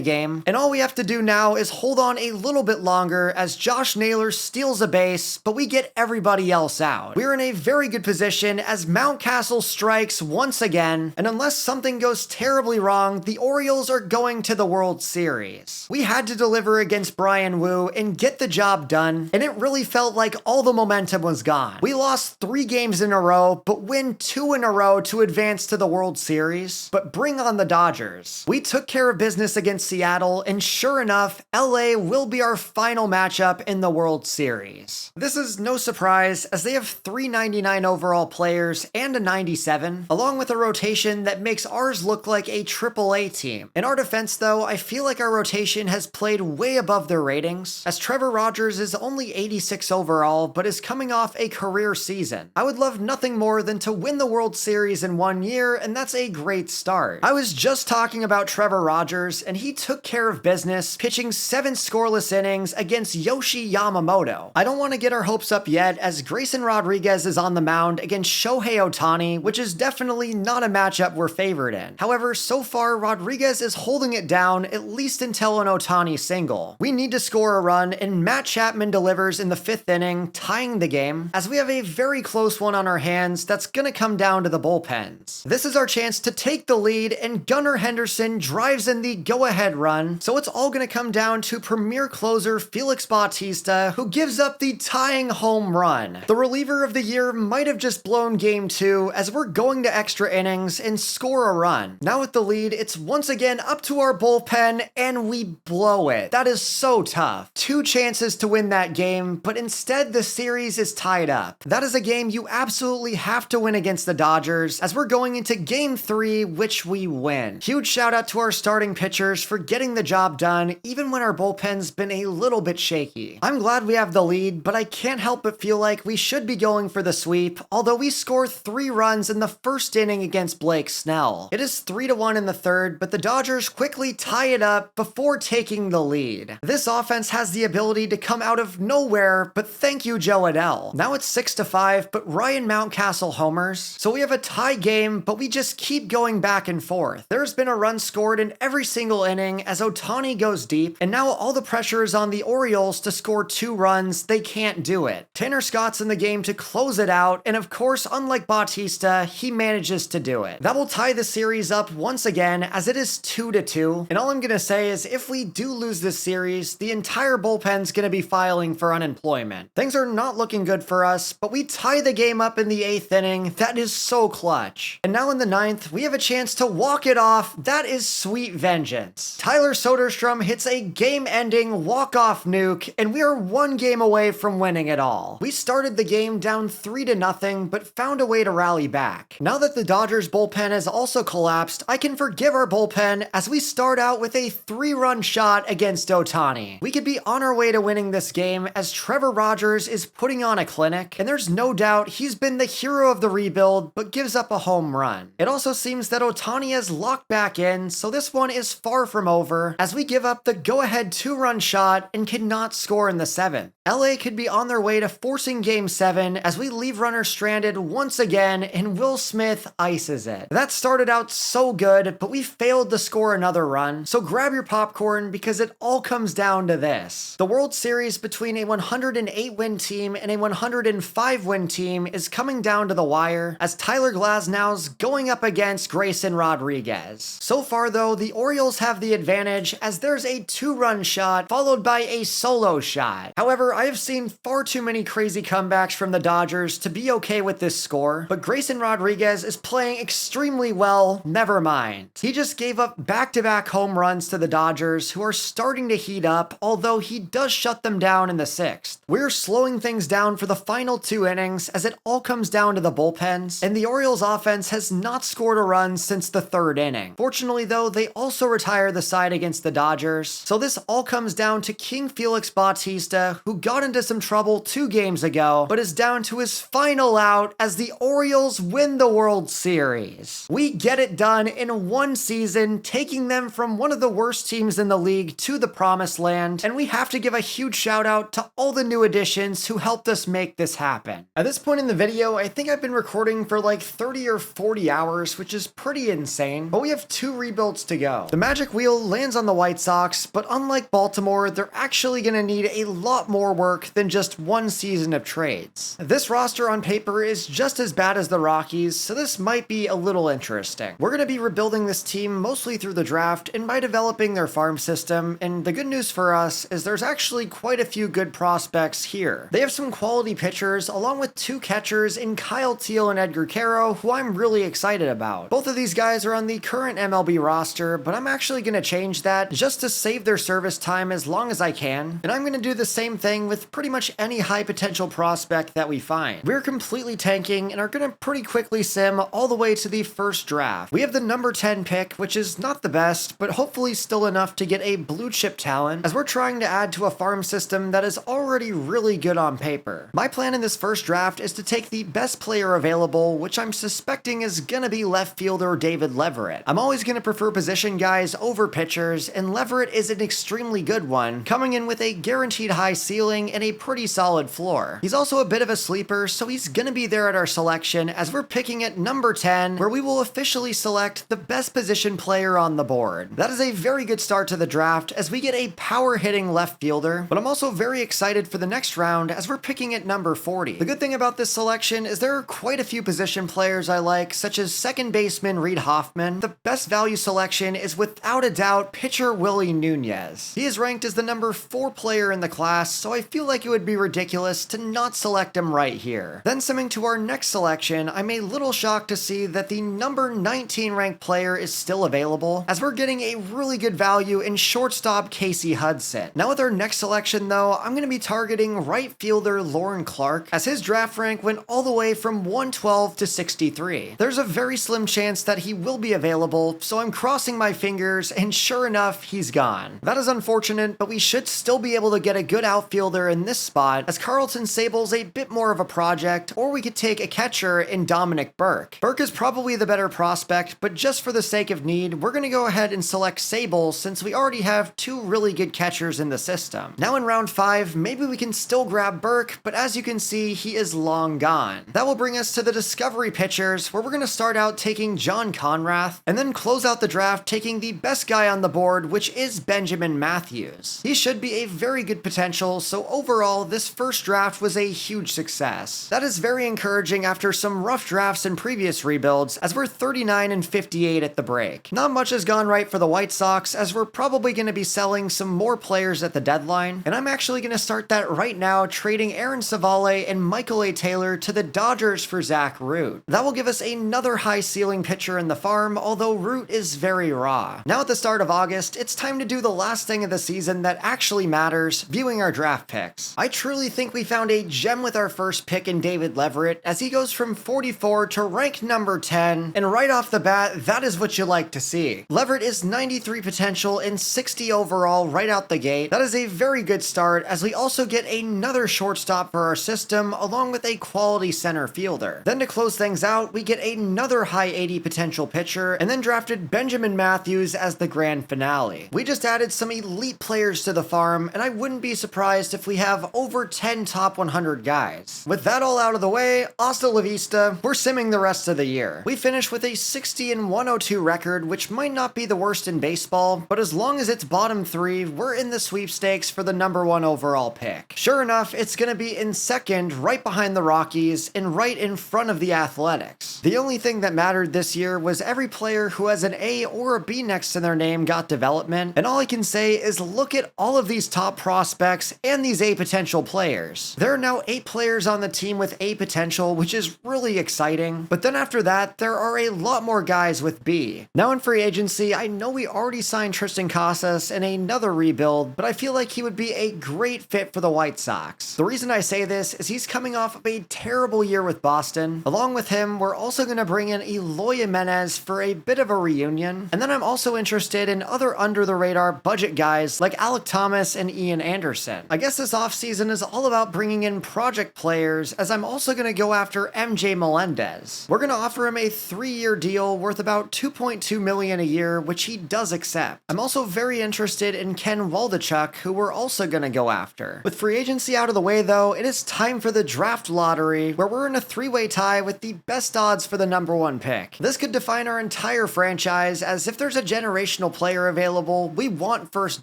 game, and all we have to do now is hold on a little bit longer as Josh Naylor steals a base, but we get everybody else out. We're in a very good position as Mountcastle strikes once again, and unless something goes terribly wrong, the Orioles are going to the World Series. We had to deliver against Bryan Woo and get the job done, and it really felt like all the momentum was gone. We lost 3 games in a row, but win 2 in a row to advance to the World Series, but bring on the Dodgers. We took care of business against Seattle, and sure enough, LA will be our final matchup in the World Series. This is no surprise, as they have 3 99 overall players and a 97, along with a rotation that makes ours look like a AAA team. In our defense though, I feel like our rotation has played way above their ratings, as Trevor Rogers is only 86 overall, but is coming off a career season. I would love nothing more than to win the World Series in 1 year, and that's a great start. I was just talking about Trevor Rogers, and he took care of business, pitching 7 scoreless innings against Yoshi Yamamoto. I don't want to get our hopes up yet, as Grayson Rodriguez is on the mound against Shohei Ohtani, which is definitely not a matchup we're favored in. However, so far, Rodriguez is holding it down, at least until an Ohtani single. We need to score a run, and Matt Chapman delivers in the 5th inning, tying the game, as we have a very close one on our hands that's gonna come down to the bullpens. This is our chance to take the lead, and Gunnar Henderson drives in the go-ahead run, so it's all gonna come down to premier closer Felix Bautista, who gives up the tying home run. The reliever of the year might have just blown game 2, as we're going to extra innings and score a run. Now with the lead, it's once again up to our bullpen, and we blow it. That is so tough. 2 chances to win that game, but instead the series is tied up. That is a game you absolutely have to win against the Dodgers, as we're going into game 3, which we win. Huge shout out to our starting pitchers for getting the job done, even when our bullpen's been a little bit shaky. I'm glad we have the lead, but I can't help but feel like we should be going for the sweep, although we score 3 runs in the 1st inning against Blake Snell. It is 3-1 in the 3rd, but the Dodgers quickly tie it up before taking the lead. This offense has the ability to come out of nowhere, but thank you, Joe Adell. Now it's 6-5, but Ryan Mountcastle homers, so we have a tie game, but we just keep going back and forth. There's been a run scored in every single inning as Ohtani goes deep, and now all the pressure is on the Orioles to score 2 runs. They can't do it. Tanner Scott's in the game to close it out, and of course, unlike Bautista, he manages to do it. That will tie the series up once again, as it is 2-2, and all I'm gonna say is if we do lose this series, the entire bullpen's gonna be filing for unemployment. Things are not looking good for us, but we tie the game up in the 8th inning. That is so clutch. And now in the 9th, we have a chance to walk it off. That is sweet vengeance. Tyler Soderstrom hits a game-ending walk-off nuke, and we are 1 game away from winning it all. We started the game down 3-0, but found a way to rally back. Now that the Dodgers bullpen has also collapsed, I can forgive our bullpen as we start out with a 3-run shot against Ohtani. We could be on our way to winning this game, as Trevor Rogers is putting on a clinic, and there's no doubt he's been the hero of the rebuild, but gives up a home run. It also seems that Ohtani has locked back in, so this one is far from over, as we give up the go-ahead 2-run shot and cannot score in the 7th. LA could be on their way to forcing game 7 as we leave runners stranded once again, and Will Smith ices it. That started out so good, but we failed to score another run, so grab your popcorn because it all comes down to this. The World Series between a 108-win team and a 105-win team is coming down to the wire, as Tyler Glasnow's going up against Grayson Grayson Rodriguez. So far though, the Orioles have the advantage as there's a 2-run shot followed by a solo shot. However, I have seen far too many crazy comebacks from the Dodgers to be okay with this score, but Grayson Rodriguez is playing extremely well, never mind. He just gave up back-to-back home runs to the Dodgers, who are starting to heat up, although he does shut them down in the 6th. We're slowing things down for the final 2 innings as it all comes down to the bullpens, and the Orioles offense has not scored a run since the 3rd inning. Fortunately though, they also retire the side against the Dodgers, so this all comes down to King Felix Bautista, who got into some trouble 2 games ago, but is down to his final out as the Orioles win the World Series. We get it done in 1 season, taking them from one of the worst teams in the league to the promised land, and we have to give a huge shout out to all the new additions who helped us make this happen. At this point in the video, I think I've been recording for like 30 or 40 hours, which is pretty insane, but we have 2 rebuilds to go. The magic wheel lands on the White Sox, but unlike Baltimore, they're actually going to need a lot more work than just 1 season of trades. This roster on paper is just as bad as the Rockies, so this might be a little interesting. We're going to be rebuilding this team mostly through the draft and by developing their farm system, and the good news for us is there's actually quite a few good prospects here. They have some quality pitchers, along with 2 catchers in Kyle Teel and Edgar Caro, who I'm really excited about. Both of these guys are on the current MLB roster, but I'm actually going to change that just to save their service time as long as I can, and I'm going to do the same thing with pretty much any high potential prospect that we find. We're completely tanking and are going to pretty quickly sim all the way to the 1st draft. We have the number 10 pick, which is not the best, but hopefully still enough to get a blue chip talent, as we're trying to add to a farm system that is already really good on paper. My plan in this 1st draft is to take the best player available, which I'm suspecting is going to be left fielder David Leverett. I'm always going to prefer position guys over pitchers, and Leverett is an extremely good one, coming in with a guaranteed high ceiling and a pretty solid floor. He's also a bit of a sleeper, so he's going to be there at our selection as we're picking at number 10, where we will officially select the best position player on the board. That is a very good start to the draft as we get a power-hitting left fielder, but I'm also very excited for the next round as we're picking at number 40. The good thing about this selection is there are quite a few position players I like, such as second baseman Reed Hoffman. The best value selection is without a doubt pitcher Willie Nunez. He is ranked as the number 4 player in the class, so I feel like it would be ridiculous to not select him right here. Then simming to our next selection, I'm a little shocked to see that the number 19 ranked player is still available, as we're getting a really good value in shortstop Casey Hudson. Now with our next selection though, I'm going to be targeting right fielder Lauren Clark, as his draft rank went all the way from 112 to 63. There's a very slim chance that he will be available, so I'm crossing my fingers, and sure enough, he's gone. That is unfortunate, but we should still be able to get a good outfielder in this spot, as Carlton Sable's a bit more of a project, or we could take a catcher in Dominic Burke. Burke is probably the better prospect, but just for the sake of need, we're going to go ahead and select Sable since we already have 2 really good catchers in the system. Now in round 5, maybe we can still grab Burke, but as you can see, he is long gone. That will bring us to the discovery pitchers, where we're going to start out taking John Conrath, and then close out the draft taking the best guy on the board, which is Benjamin Matthews. He should be a very good potential, so overall, this 1st draft was a huge success. That is very encouraging after some rough drafts in previous rebuilds, as we're 39 and 58 at the break. Not much has gone right for the White Sox, as we're probably going to be selling some more players at the deadline, and I'm actually going to start that right now, trading Aaron Savale and Michael A. Taylor to the Dodgers for Zach Root. That will give us another high ceiling pitcher in the farm, although Root is very raw. Now at the start of August, it's time to do the last thing of the season that actually matters, viewing our draft picks. I truly think we found a gem with our 1st pick in David Leverett, as he goes from 44 to rank number 10, and right off the bat, that is what you like to see. Leverett is 93 potential and 60 overall right out the gate. That is a very good start, as we also get another shortstop for our system, along with a quality center fielder. Then to close things out, we get another high 80 potential pitcher, and then drafted Benjamin Matthews as the grand finale. We just added some elite players to the farm, and I wouldn't be surprised if we have over 10 top 100 guys. With that all out of the way, hasta la vista, we're simming the rest of the year. We finished with a 60 and 102 record, which might not be the worst in baseball, but as long as it's bottom 3, we're in the sweepstakes for the number 1 overall pick. Sure enough, it's gonna be in 2nd, right behind the Rockies, and right in front of the Athletics. The only thing that mattered this year was every player who has an A or a B next to their name got development, and all I can say is look at all of these top prospects and these A potential players. There are now 8 players on the team with A potential, which is really exciting, but then after that, there are a lot more guys with B. Now in free agency, I know we already signed Tristan Casas in another rebuild, but I feel like he would be a great fit for the White Sox. The reason I say this is he's coming off of a terrible year with Boston. Along with him, we're also going to bring in Eloy Jimenez for a bit of a reunion, and then I'm also interested in other under-the-radar budget guys like Alec Thomas and Ian Anderson. I guess this offseason is all about bringing in project players, as I'm also going to go after MJ Melendez. We're going to offer him a 3-year deal worth about $2.2 million a year, which he does accept. I'm also very interested in Ken Waldichuk, who we're also going to go after. With free agency out of the way though, it is time for the draft lottery, where we're in a 3-way tie with the best odds for the number 1 pick. This could define our entire franchise, as if there's a generational player available, we want first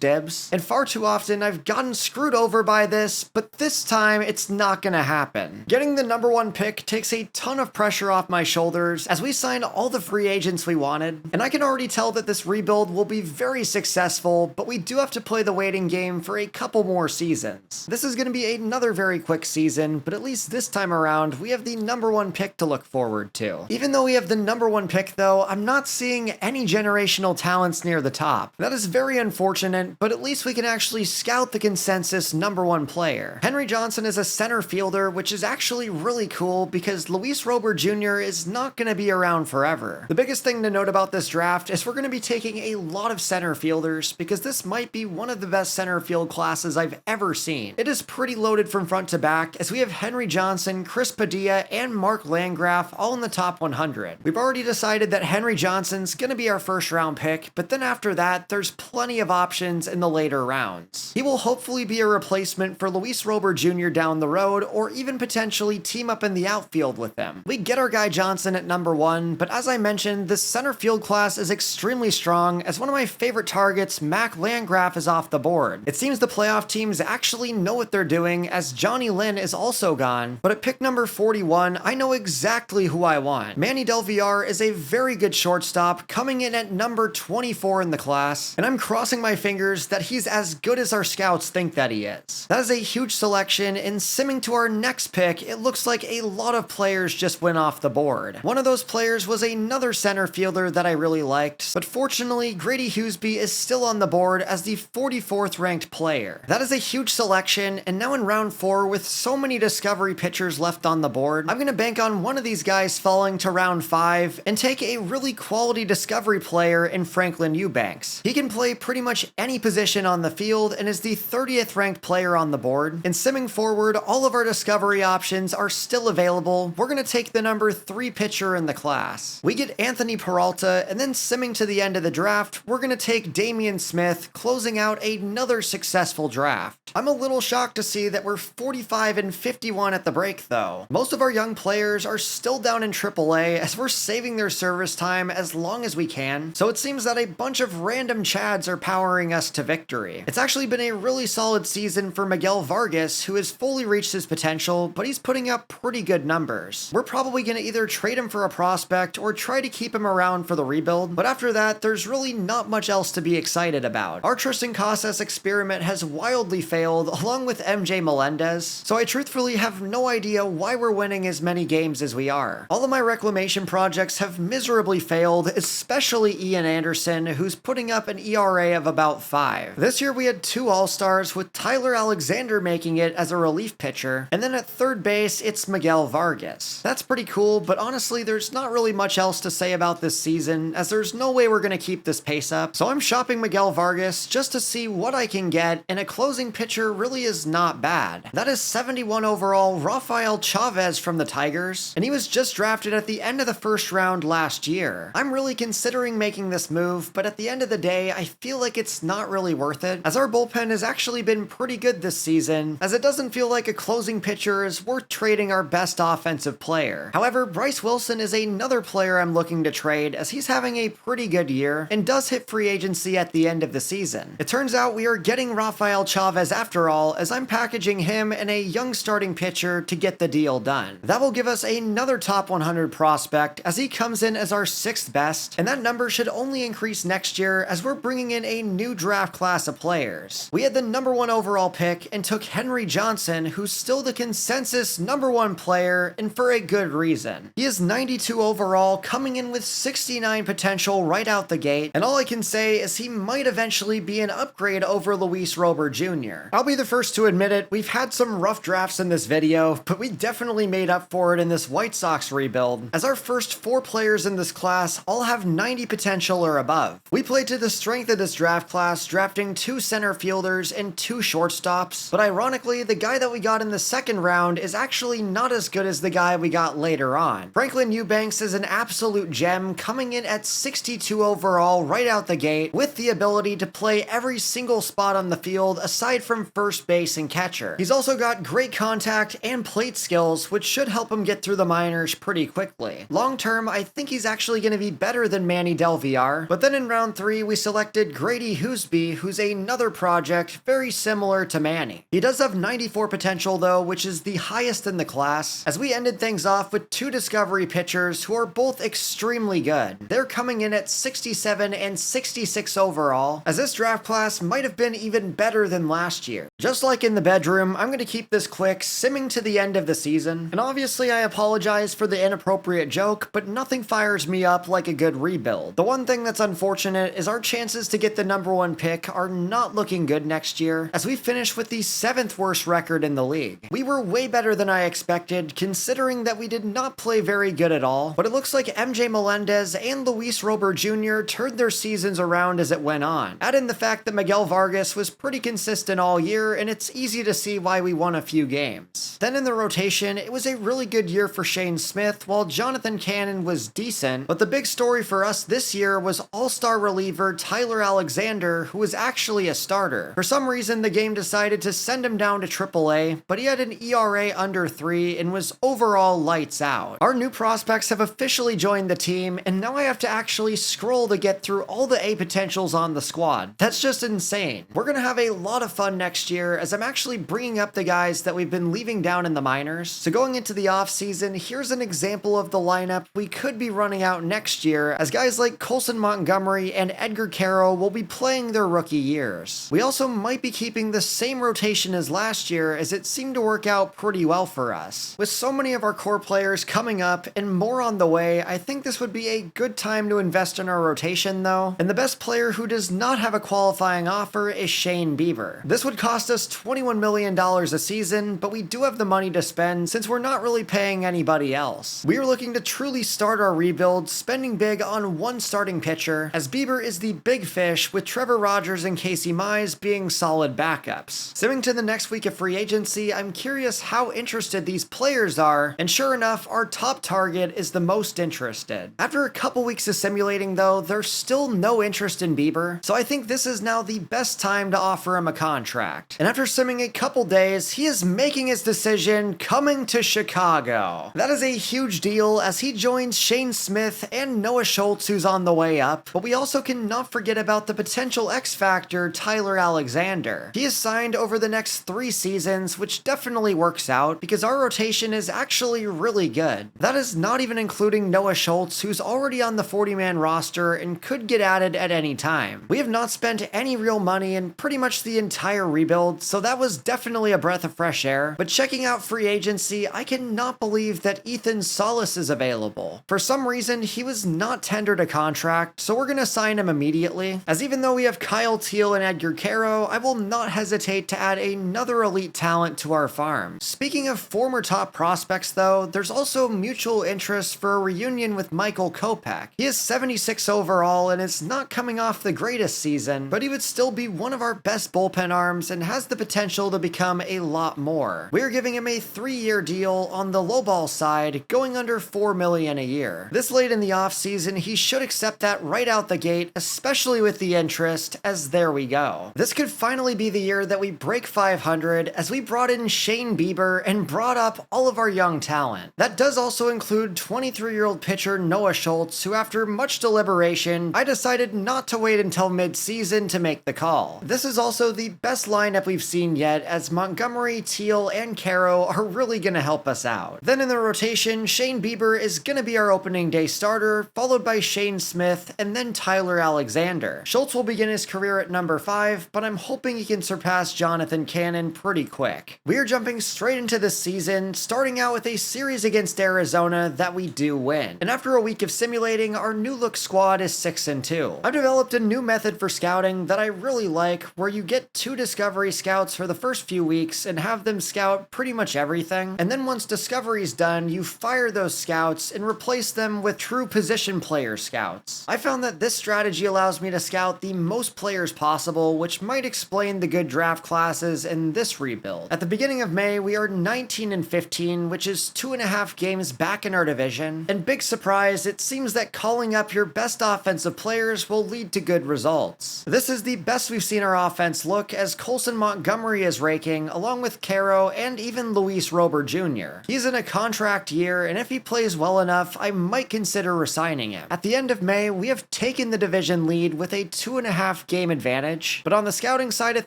dibs, and far too often I've gotten screwed over by this, but this time it's not gonna happen. Getting the number 1 pick takes a ton of pressure off my shoulders, as we signed all the free agents we wanted, and I can already tell that this rebuild will be very successful, but we do have to play the waiting game for a couple more seasons. This is gonna be another very quick season, but at least this time around, we have the number 1 pick to look forward to. Even though we have the number 1 pick though, I'm not seeing any generational talents near the top. That is very unfortunate, but at least we can actually scout the consensus number 1 player. Henry Johnson is a center fielder, which is actually really cool because Luis Robert Jr. is not going to be around forever. The biggest thing to note about this draft is we're going to be taking a lot of center fielders because this might be one of the best center field classes I've ever seen. It is pretty loaded from front to back, as we have Henry Johnson, Chris Padilla, and Mark Landgraf all in the top 100. We've already decided that Henry Johnson's going to be our first round pick, but then after that, there's plenty of options in the later rounds. He will hopefully be a replacement for Luis Robert Jr. down the road, or even potentially team up in the outfield with him. We get our guy Johnson at number 1, but as I mentioned, this center field class is extremely strong, as one of my favorite targets, Mac Landgraf, is off the board. It seems the playoff teams actually know what they're doing, as Johnny Lynn is also gone, but at pick number 41, I know exactly who I want. Manny Del Villar is a very good shortstop, coming in at number 24 in the class, and I'm crossing my fingers that he's as good as our scouts think that he is. That is a huge selection, and simming to our next pick, it looks like a lot of players just went off the board. One of those players was another center fielder that I really liked, but fortunately, Grady Hughesby is still on the board as the 44th ranked player. That is a huge selection, and now in round 4, with so many discovery pitchers left on the board, I'm going to bank on one of these guys falling to round 5 and take a really quality discovery player in Franklin Eubanks. He can play pretty much any position on the field and is the 30th ranked player on the board. And simming forward, all of our discovery options are still available. We're going to take the number 3 pitcher in the class. We get Anthony Peralta, and then simming to the end of the draft, we're going to take Damian Smith, closing out another successful draft. I'm a little shocked to see that we're 45 and 51 at the break though. Most of our young players are still down in AAA, as we're saving their service time as long as we can, so it seems that a bunch of random Chads are powering us to victory. It's actually been a really solid season for Miguel Vargas, who has fully reached his potential, but he's putting up pretty good numbers. We're probably going to either trade him for a prospect or try to keep him around for the rebuild, but after that, there's really not much else to be excited about. Our Tristan Casas experiment has wildly failed, along with MJ Melendez, so I truthfully have no idea why we're winning as many games as we are. All of my reclamation projects have miserably failed, especially Ian Anderson, who's putting up an ERA of about 5. This year we had 2 All-Stars, with Tyler Alexander making it as a relief pitcher, and then at third base, it's Miguel Vargas. That's pretty cool, but honestly, there's not really much else to say about this season, as there's no way we're gonna keep this pace up, so I'm shopping Miguel Vargas just to see what I can get, and a closing pitcher really is not bad. That is 71 overall Rafael Chavez from the Tigers, and he was just drafted at the end of the first round last year. I'm really considering making this move, but at the end of the day, I feel like it's not really worth it, as our bullpen has actually been pretty good this season, as it doesn't feel like a closing pitcher is worth trading our best offensive player. However, Bryce Wilson is another player I'm looking to trade, as he's having a pretty good year and does hit free agency at the end of the season. It turns out we are getting Rafael Chavez after all, as I'm packaging him and a young starting pitcher to get the deal done. That will give us another top 100 prospect, as he comes comes in as our 6th best, and that number should only increase next year as we're bringing in a new draft class of players. We had the number 1 overall pick and took Henry Johnson, who's still the consensus number 1 player, and for a good reason. He is 92 overall, coming in with 69 potential right out the gate, and all I can say is he might eventually be an upgrade over Luis Robert Jr. I'll be the first to admit it, we've had some rough drafts in this video, but we definitely made up for it in this White Sox rebuild, as our first 4 players in this class all have 90 potential or above. We played to the strength of this draft class, drafting 2 center fielders and 2 shortstops, but ironically, the guy that we got in the second round is actually not as good as the guy we got later on. Franklin Eubanks is an absolute gem, coming in at 62 overall right out the gate, with the ability to play every single spot on the field aside from first base and catcher. He's also got great contact and plate skills, which should help him get through the minors pretty quickly. Long term, I think he's actually going to be better than Manny Del Villar, but then in round 3, we selected Grady Hoosby, who's another project very similar to Manny. He does have 94 potential though, which is the highest in the class, as we ended things off with 2 discovery pitchers who are both extremely good. They're coming in at 67 and 66 overall, as this draft class might have been even better than last year. Just like in the bedroom, I'm going to keep this quick, simming to the end of the season, and obviously I apologize for the inappropriate joke, but nothing fires me up like a good rebuild. The one thing that's unfortunate is our chances to get the number 1 pick are not looking good next year, as we finish with the 7th worst record in the league. We were way better than I expected, considering that we did not play very good at all, but it looks like MJ Melendez and Luis Robert Jr. turned their seasons around as it went on. Add in the fact that Miguel Vargas was pretty consistent all year, and it's easy to see why we won a few games. Then in the rotation, it was a really good year for Shane Smith, while Jonathan Cannon was decent, but the big story for us this year was all-star reliever Tyler Alexander, who was actually a starter. For some reason, the game decided to send him down to AAA, but he had an ERA under 3 and was overall lights out. Our new prospects have officially joined the team, and now I have to actually scroll to get through all the A potentials on the squad. That's just insane. We're gonna have a lot of fun next year, as I'm actually bringing up the guys that we've been leaving down in the minors. So going into the offseason, here's an example of the lineup we could be running out next year, as guys like Colson Montgomery and Edgar Caro will be playing their rookie years. We also might be keeping the same rotation as last year, as it seemed to work out pretty well for us. With so many of our core players coming up and more on the way, I think this would be a good time to invest in our rotation though, and the best player who does not have a qualifying offer is Shane Bieber. This would cost us $21 million a season, but we do have the money to spend since we're not really paying anybody else. We are looking to truly start our rebuild, spending big on 1 starting pitcher, as Bieber is the big fish, with Trevor Rogers and Casey Mize being solid backups. Simming to the next week of free agency, I'm curious how interested these players are, and sure enough, our top target is the most interested. After a couple weeks of simulating though, there's still no interest in Bieber, so I think this is now the best time to offer him a contract. And after simming a couple days, he is making his decision, coming to Chicago. That is a huge deal, as he joins Shane Smith and Noah Schultz, who's on the way up, but we also cannot forget about the potential X-Factor Tyler Alexander. He is signed over the next 3 seasons, which definitely works out, because our rotation is actually really good. That is not even including Noah Schultz, who's already on the 40-man roster and could get added at any time. We have not spent any real money in pretty much the entire rebuild, so that was definitely a breath of fresh air, but checking out free agency, I cannot believe that Ethan Solis is available. For some reason, he was not tendered a contract, so we're gonna sign him immediately, as even though we have Kyle Teal and Edgar Caro, I will not hesitate to add another elite talent to our farm. Speaking of former top prospects though, there's also mutual interest for a reunion with Michael Kopech. He is 76 overall and is not coming off the greatest season, but he would still be one of our best bullpen arms and has the potential to become a lot more. We're giving him a 3-year deal on the lowball side, going under $4 million a year. This late in the offseason, he should accept that right out the gate, especially with the interest, as there we go. This could finally be the year that we break 500, as we brought in Shane Bieber and brought up all of our young talent. That does also include 23-year-old pitcher Noah Schultz, who after much deliberation, I decided not to wait until mid-season to make the call. This is also the best lineup we've seen yet, as Montgomery, Teal, and Caro are really gonna help us out. Then in the rotation, Shane Bieber is gonna be our our opening day starter, followed by Shane Smith, and then Tyler Alexander. Schultz will begin his career at number 5, but I'm hoping he can surpass Jonathan Cannon pretty quick. We are jumping straight into this season, starting out with a series against Arizona that we do win. And after a week of simulating, our new look squad is 6-2. I've developed a new method for scouting that I really like, where you get 2 Discovery Scouts for the first few weeks and have them scout pretty much everything, and then once Discovery's done, you fire those scouts and replace them with true position player scouts. I found that this strategy allows me to scout the most players possible, which might explain the good draft classes in this rebuild. At the beginning of May, we are 19-15, which is 2.5 games back in our division, and big surprise, it seems that calling up your best offensive players will lead to good results. This is the best we've seen our offense look, as Colson Montgomery is raking, along with Caro and even Luis Rober Jr. He's in a contract year, and if he plays well enough, I might consider resigning him. At the end of May, we have taken the division lead with a 2.5 game advantage, but on the scouting side of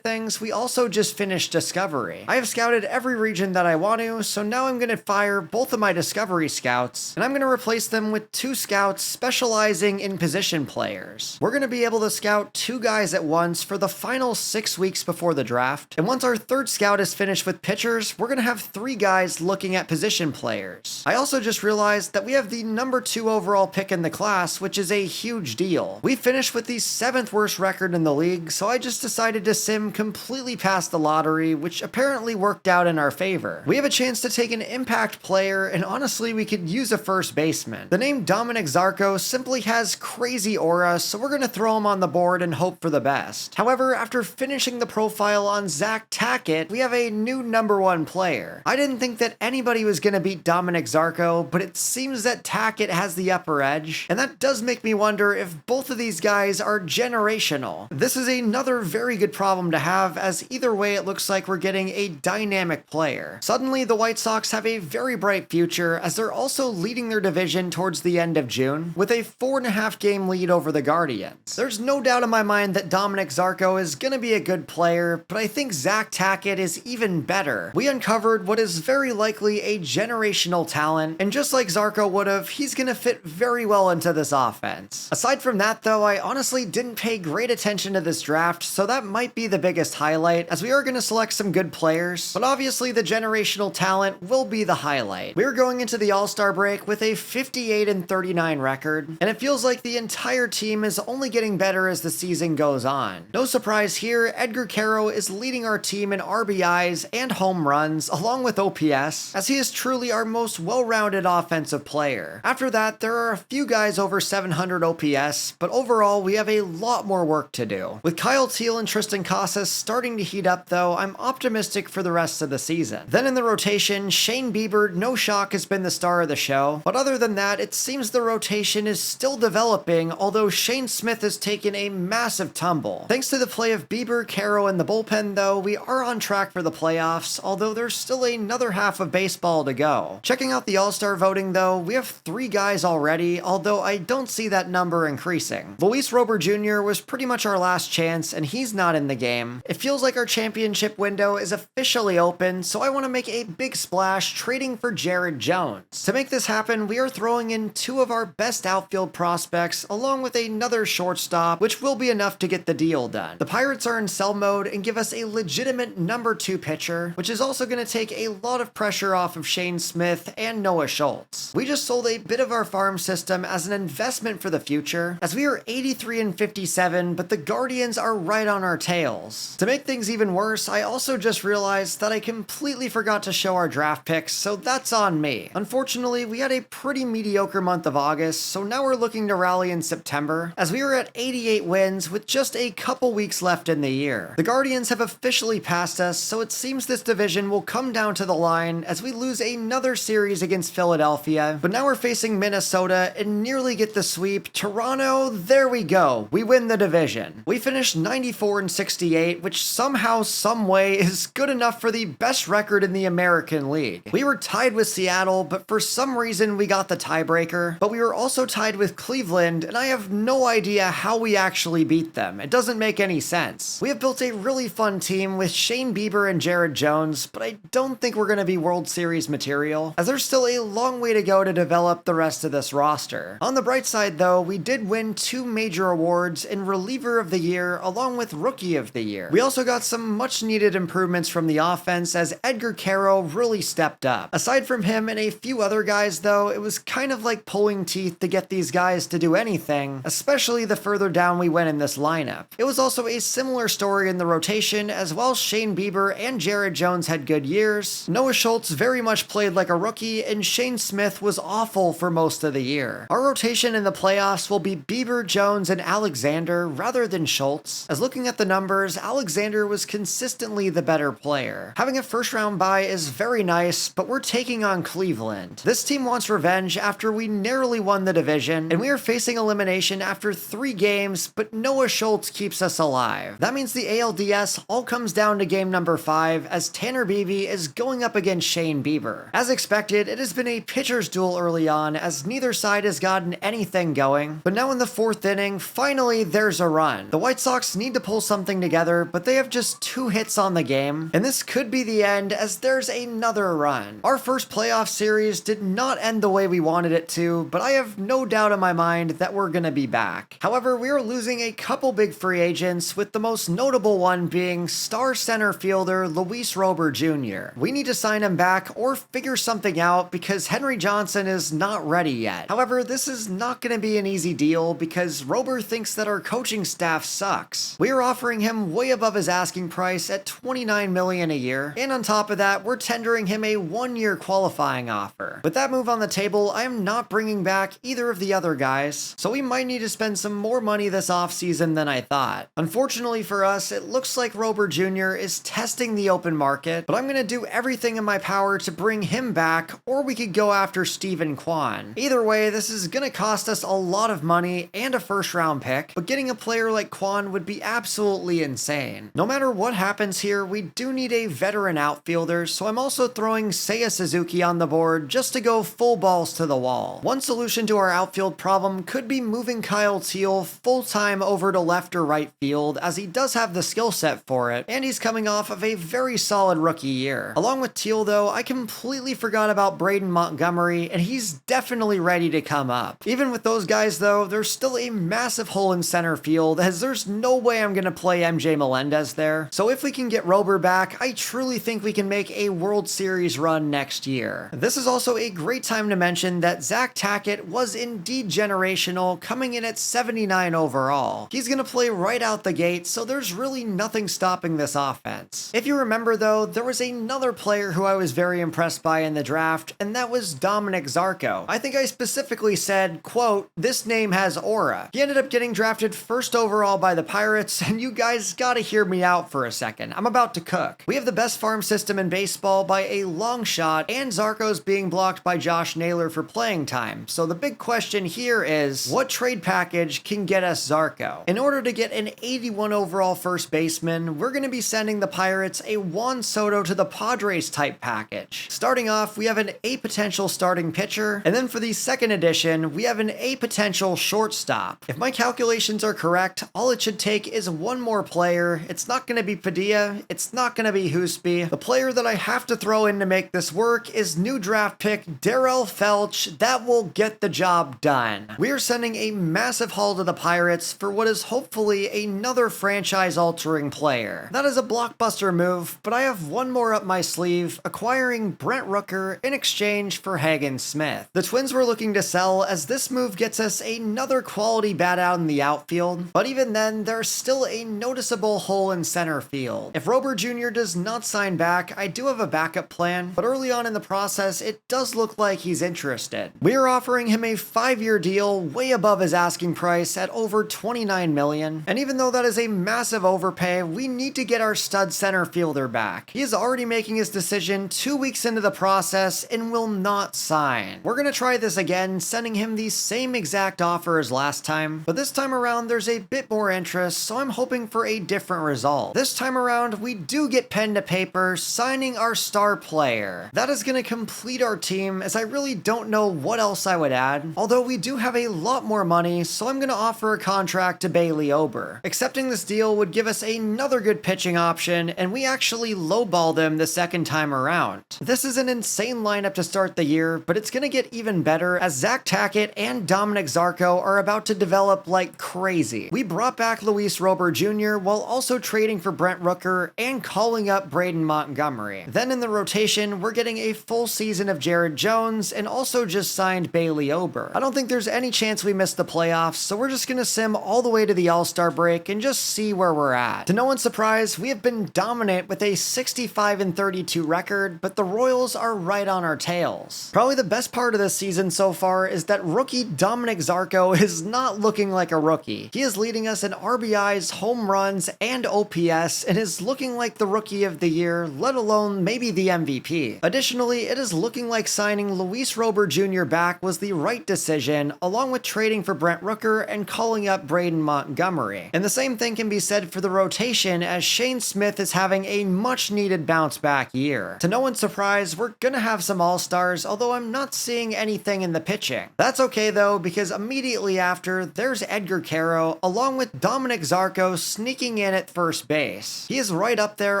things, we also just finished Discovery. I have scouted every region that I want to, so now I'm going to fire both of my Discovery scouts, and I'm going to replace them with 2 scouts specializing in position players. We're going to be able to scout 2 guys at once for the final 6 weeks before the draft, and once our 3rd scout is finished with pitchers, we're going to have 3 guys looking at position players. I also just realized that we have the number 2 overall pick in the class, which is a huge deal. We finished with the 7th worst record in the league, so I just decided to sim completely past the lottery, which apparently worked out in our favor. We have a chance to take an impact player, and honestly, we could use a first baseman. The name Dominic Zarco simply has crazy aura, so we're going to throw him on the board and hope for the best. However, after finishing the profile on Zach Tackett, we have a new number 1 player. I didn't think that anybody was going to beat Dominic Zarco, but it seems that Tackett has the upper edge, and that does make me wonder if both of these guys are generational. This is another very good problem to have, as either way it looks like we're getting a dynamic player. Suddenly, the White Sox have a very bright future, as they're also leading their division towards the end of June, with a 4.5 game lead over the Guardians. There's no doubt in my mind that Dominic Zarco is going to be a good player, but I think Zach Tackett is even better. We uncovered what is very likely a generational talent, and just like Zarco would've, he's gonna fit very well into this offense. Aside from that though, I honestly didn't pay great attention to this draft, so that might be the biggest highlight, as we are gonna select some good players, but obviously the generational talent will be the highlight. We're going into the All-Star break with a 58-39 record, and it feels like the entire team is only getting better as the season goes on. No surprise here, Edgar Caro is leading our team in RBIs and home runs, along with OPS, as he is truly our most well-rounded offensive player. After that, there are a few guys over 700 OPS, but overall, we have a lot more work to do. With Kyle Teal and Tristan Casas starting to heat up though, I'm optimistic for the rest of the season. Then in the rotation, Shane Bieber, no shock, has been the star of the show, but other than that, it seems the rotation is still developing, although Shane Smith has taken a massive tumble. Thanks to the play of Bieber, Caro, and the bullpen though, we are on track for the playoffs, although there's still another half of baseball to go. Checking out the All-Star voting though, we have 3 guys already, although I don't see that number increasing. Luis Rober Jr. was pretty much our last chance, and he's not in the game. It feels like our championship window is officially open, so I want to make a big splash trading for Jared Jones. To make this happen, we are throwing in 2 of our best outfield prospects, along with another shortstop, which will be enough to get the deal done. The Pirates are in sell mode and give us a legitimate number 2 pitcher, which is also going to take a lot of pressure off of Shane Smith and Noah Schultz. We just sold a bit of our farm system as an investment for the future, as we are 83-57, but the Guardians are right on our tails. To make things even worse, I also just realized that I completely forgot to show our draft picks, so that's on me. Unfortunately, we had a pretty mediocre month of August, so now we're looking to rally in September, as we are at 88 wins with just a couple weeks left in the year. The Guardians have officially passed us, so it seems this division will come down to the line as we lose another series against Philadelphia, but now we're facing Minnesota and nearly get the sweep. Toronto, there we go. We win the division. We finished 94-68, which somehow, someway is good enough for the best record in the American League. We were tied with Seattle, but for some reason we got the tiebreaker, but we were also tied with Cleveland, and I have no idea how we actually beat them. It doesn't make any sense. We have built a really fun team with Shane Bieber and Jared Jones, but I don't think we're going to be World Series material, as there's still a long way to go to develop up the rest of this roster. On the bright side though, we did win 2 major awards in Reliever of the Year along with Rookie of the Year. We also got some much needed improvements from the offense as Edgar Caro really stepped up. Aside from him and a few other guys though, it was kind of like pulling teeth to get these guys to do anything, especially the further down we went in this lineup. It was also a similar story in the rotation as well. Shane Bieber and Jared Jones had good years. Noah Schultz very much played like a rookie, and Shane Smith was awful for most of the year. Our rotation in the playoffs will be Bieber, Jones, and Alexander rather than Schultz. As looking at the numbers, Alexander was consistently the better player. Having a first round bye is very nice, but we're taking on Cleveland. This team wants revenge after we narrowly won the division, and we are facing elimination after 3 games, but Noah Schultz keeps us alive. That means the ALDS all comes down to game number 5 as Tanner Beebe is going up against Shane Bieber. As expected, it has been a pitcher's duel early on as neither side has gotten anything going, but now in the 4th inning, finally there's a run. The White Sox need to pull something together, but they have just 2 hits on the game, and this could be the end as there's another run. Our first playoff series did not end the way we wanted it to, but I have no doubt in my mind that we're gonna be back. However, we are losing a couple big free agents, with the most notable one being star center fielder Luis Robert Jr. We need to sign him back or figure something out because Henry Johnson is not ready yet. However, this is not going to be an easy deal because Robert thinks that our coaching staff sucks. We are offering him way above his asking price at $29 million a year, and on top of that, we're tendering him a 1-year qualifying offer. With that move on the table, I am not bringing back either of the other guys, so we might need to spend some more money this offseason than I thought. Unfortunately for us, it looks like Robert Jr. is testing the open market, but I'm going to do everything in my power to bring him back, or we could go after Steven Kwan. Either way, this is going to cost us a lot of money and a first round pick, but getting a player like Kwan would be absolutely insane. No matter what happens here, we do need a veteran outfielder, so I'm also throwing Seiya Suzuki on the board just to go full balls to the wall. One solution to our outfield problem could be moving Kyle Teal full-time over to left or right field, as he does have the skill set for it, and he's coming off of a very solid rookie year. Along with Teal though, I completely forgot about Braden Montgomery, and he's definitely ready to come up. Even with those guys though, there's still a massive hole in center field, as there's no way I'm gonna play MJ Melendez there. So if we can get Rober back, I truly think we can make a World Series run next year. This is also a great time to mention that Zach Tackett was indeed generational, coming in at 79 overall. He's gonna play right out the gate, so there's really nothing stopping this offense. If you remember though, there was another player who I was very impressed by in the draft, and that was Dominic Zarco. I think I specifically said, quote, "This name has aura." He ended up getting drafted 1st overall by the Pirates, and you guys gotta hear me out for a second. I'm about to cook. We have the best farm system in baseball by a long shot, and Zarco's being blocked by Josh Naylor for playing time. So the big question here is, what trade package can get us Zarco? In order to get an 81 overall first baseman, we're going to be sending the Pirates a Juan Soto to the Padres type package. Starting off, we have an A potential starting pitcher, and then for the second edition, we have an A potential shortstop. If my calculations are correct, all it should take is one more player. It's not going to be Padilla, it's not going to be Hoosby. The player that I have to throw in to make this work is new draft pick Darrell Felch. That will get the job done. We are sending a massive haul to the Pirates for what is hopefully another franchise-altering player. That is a blockbuster move, but I have one more up my sleeve, acquiring Brent Rooker in exchange for Hagen Smith. The Twins were looking to sell, as this move gets us another quality bat out in the outfield, but even then, there's still a noticeable hole in center field. If Robert Jr. does not sign back, I do have a backup plan, but early on in the process, it does look like he's interested. We are offering him a 5-year deal way above his asking price at over $29 million, and even though that is a massive overpay, we need to get our stud center fielder back. He is already making his decision 2 weeks into the process and will not sign. We're gonna try this again, sending him the same exact offer as last time, but this time around there's a bit more interest, so I'm hoping for a different result. This time around, we do get pen to paper, signing our star player. That is gonna complete our team, as I really don't know what else I would add, although we do have a lot more money, so I'm gonna offer a contract to Bailey Ober. Accepting this deal would give us another good pitching option, and we actually lowballed him the second time around. This is an insane lineup to start the year, but it's gonna get get even better as Zach Tackett and Dominic Zarco are about to develop like crazy. We brought back Luis Robert Jr. while also trading for Brent Rooker and calling up Braden Montgomery. Then in the rotation, we're getting a full season of Jared Jones and also just signed Bailey Ober. I don't think there's any chance we miss the playoffs, so we're just gonna sim all the way to the All-Star break and just see where we're at. To no one's surprise, we have been dominant with a 65-32 record, but the Royals are right on our tails. Probably the best part of this season so far is that rookie Dominic Zarco is not looking like a rookie. He is leading us in RBIs, home runs, and OPS, and is looking like the Rookie of the Year, let alone maybe the MVP. Additionally, it is looking like signing Luis Robert Jr. back was the right decision, along with trading for Brent Rooker and calling up Braden Montgomery. And the same thing can be said for the rotation, as Shane Smith is having a much-needed bounce-back year. To no one's surprise, we're gonna have some All-Stars, although I'm not seeing anything in the pitching. That's okay though, because immediately after, there's Edgar Caro, along with Dominic Zarco sneaking in at first base. He is right up there,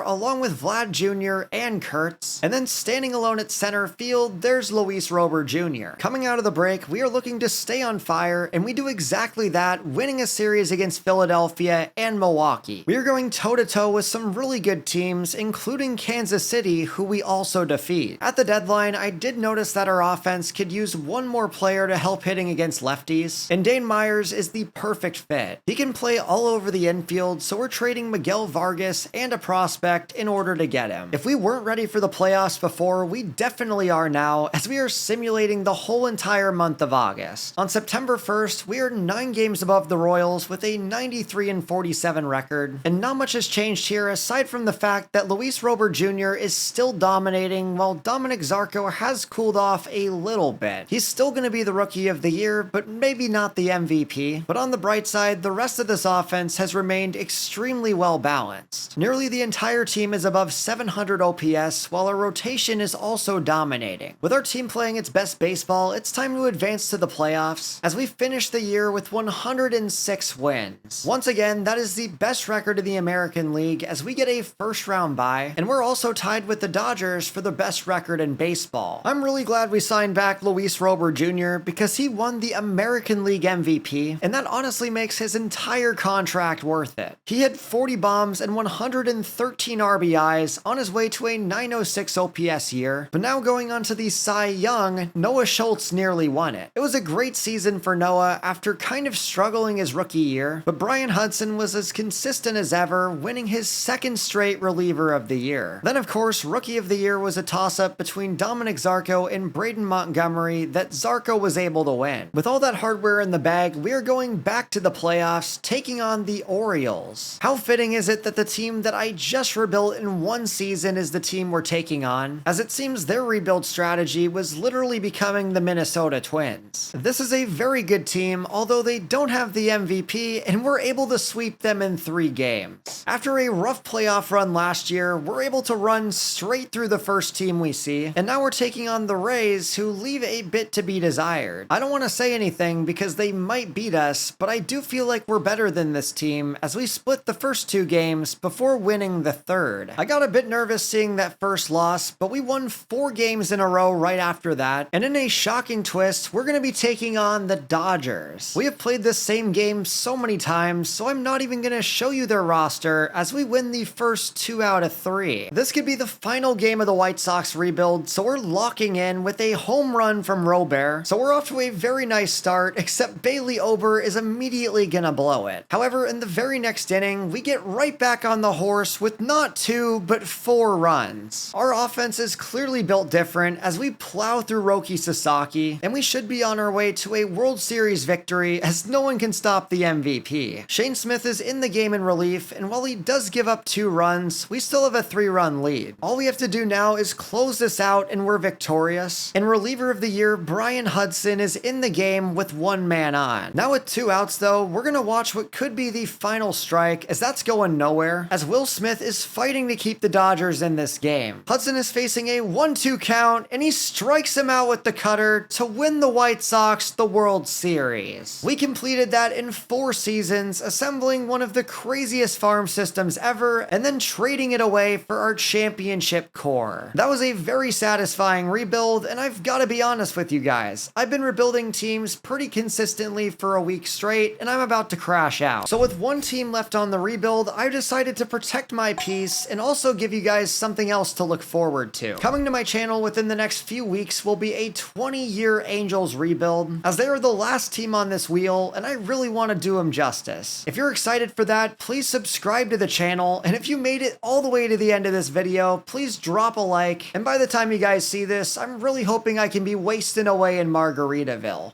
along with Vlad Jr. and Kurtz. And then standing alone at center field, there's Luis Robert Jr. Coming out of the break, we are looking to stay on fire, and we do exactly that, winning a series against Philadelphia and Milwaukee. We are going toe-to-toe with some really good teams, including Kansas City, who we also defeat. At the deadline, I did notice that our offense could use one more player to help hitting against lefties, and Dane Myers is the perfect fit. He can play all over the infield, so we're trading Miguel Vargas and a prospect in order to get him. If we weren't ready for the playoffs before, we definitely are now, as we are simulating the whole entire month of August. On September 1st, we are 9 games above the Royals with a 93-47 record, and not much has changed here aside from the fact that Luis Robert Jr. is still dominating while Dominic Zarco has cooled off a little bit. He's still going to be the Rookie of the Year, but maybe not the MVP. But on the bright side, the rest of this offense has remained extremely well balanced. Nearly the entire team is above 700 OPS, while our rotation is also dominating. With our team playing its best baseball, it's time to advance to the playoffs, as we finish the year with 106 wins. Once again, that is the best record in the American League, as we get a first-round bye, and we're also tied with the Dodgers for the best record in baseball. I'm really glad we signed back Luis Robert Jr. because he won the American League MVP, and that honestly makes his entire contract worth it. He hit 40 bombs and 113 RBIs on his way to a 906 OPS year, but now going on to the Cy Young, Noah Schultz nearly won it. It was a great season for Noah after kind of struggling his rookie year, but Brian Hudson was as consistent as ever, winning his second straight reliever of the year. Then of course, Rookie of the Year was a toss-up between Dominic Zarco and Braden Montgomery that Zarco was able to win. With all that hardware in the bag, we are going back to the playoffs, taking on the Orioles. How fitting is it that the team that I just rebuilt in one season is the team we're taking on, as it seems their rebuild strategy was literally becoming the Minnesota Twins. This is a very good team, although they don't have the MVP, and we're able to sweep them in 3 games. After a rough playoff run last year, we're able to run straight through the first team we see, and now we're taking on the Rays, who leave a bit to be desired. I don't want to say anything because they might beat us, but I do feel like we're better than this team, as we split the first 2 games before winning the third. I got a bit nervous seeing that first loss, but we won 4 games in a row right after that, and in a shocking twist, we're going to be taking on the Dodgers. We have played this same game so many times, so I'm not even going to show you their roster, as we win the first 2 out of 3. This could be the final game of the White Sox rebuild, so we're locking in with a home run from Robert, so we're off to a very nice start, except Bailey Ober is immediately gonna blow it. However, in the very next inning, we get right back on the horse with not 2, but 4 runs. Our offense is clearly built different as we plow through Roki Sasaki, and we should be on our way to a World Series victory, as no one can stop the MVP. Shane Smith is in the game in relief, and while he does give up 2 runs, we still have a 3-run lead. All we have to do now is close this out and we're victorious. And reliever of the year, Brian Hudson, is in the game with 1 man on. Now with 2 outs though, we're gonna watch what could be the final strike, as that's going nowhere, as Will Smith is fighting to keep the Dodgers in this game. Hudson is facing a 1-2 count, and he strikes him out with the cutter to win the White Sox the World Series. We completed that in 4 seasons, assembling one of the craziest farm systems ever, and then trading it away for our championship core. That was a very satisfying rebuild, and I've gotta be be honest with you guys, I've been rebuilding teams pretty consistently for a week straight, and I'm about to crash out. So with one team left on the rebuild, I've decided to protect my peace and also give you guys something else to look forward to. Coming to my channel within the next few weeks will be a 20-year Angels rebuild, as they are the last team on this wheel, and I really want to do them justice. If you're excited for that, please subscribe to the channel, and if you made it all the way to the end of this video, please drop a like, and by the time you guys see this, I'm really hoping I can be wasting away in Margaritaville.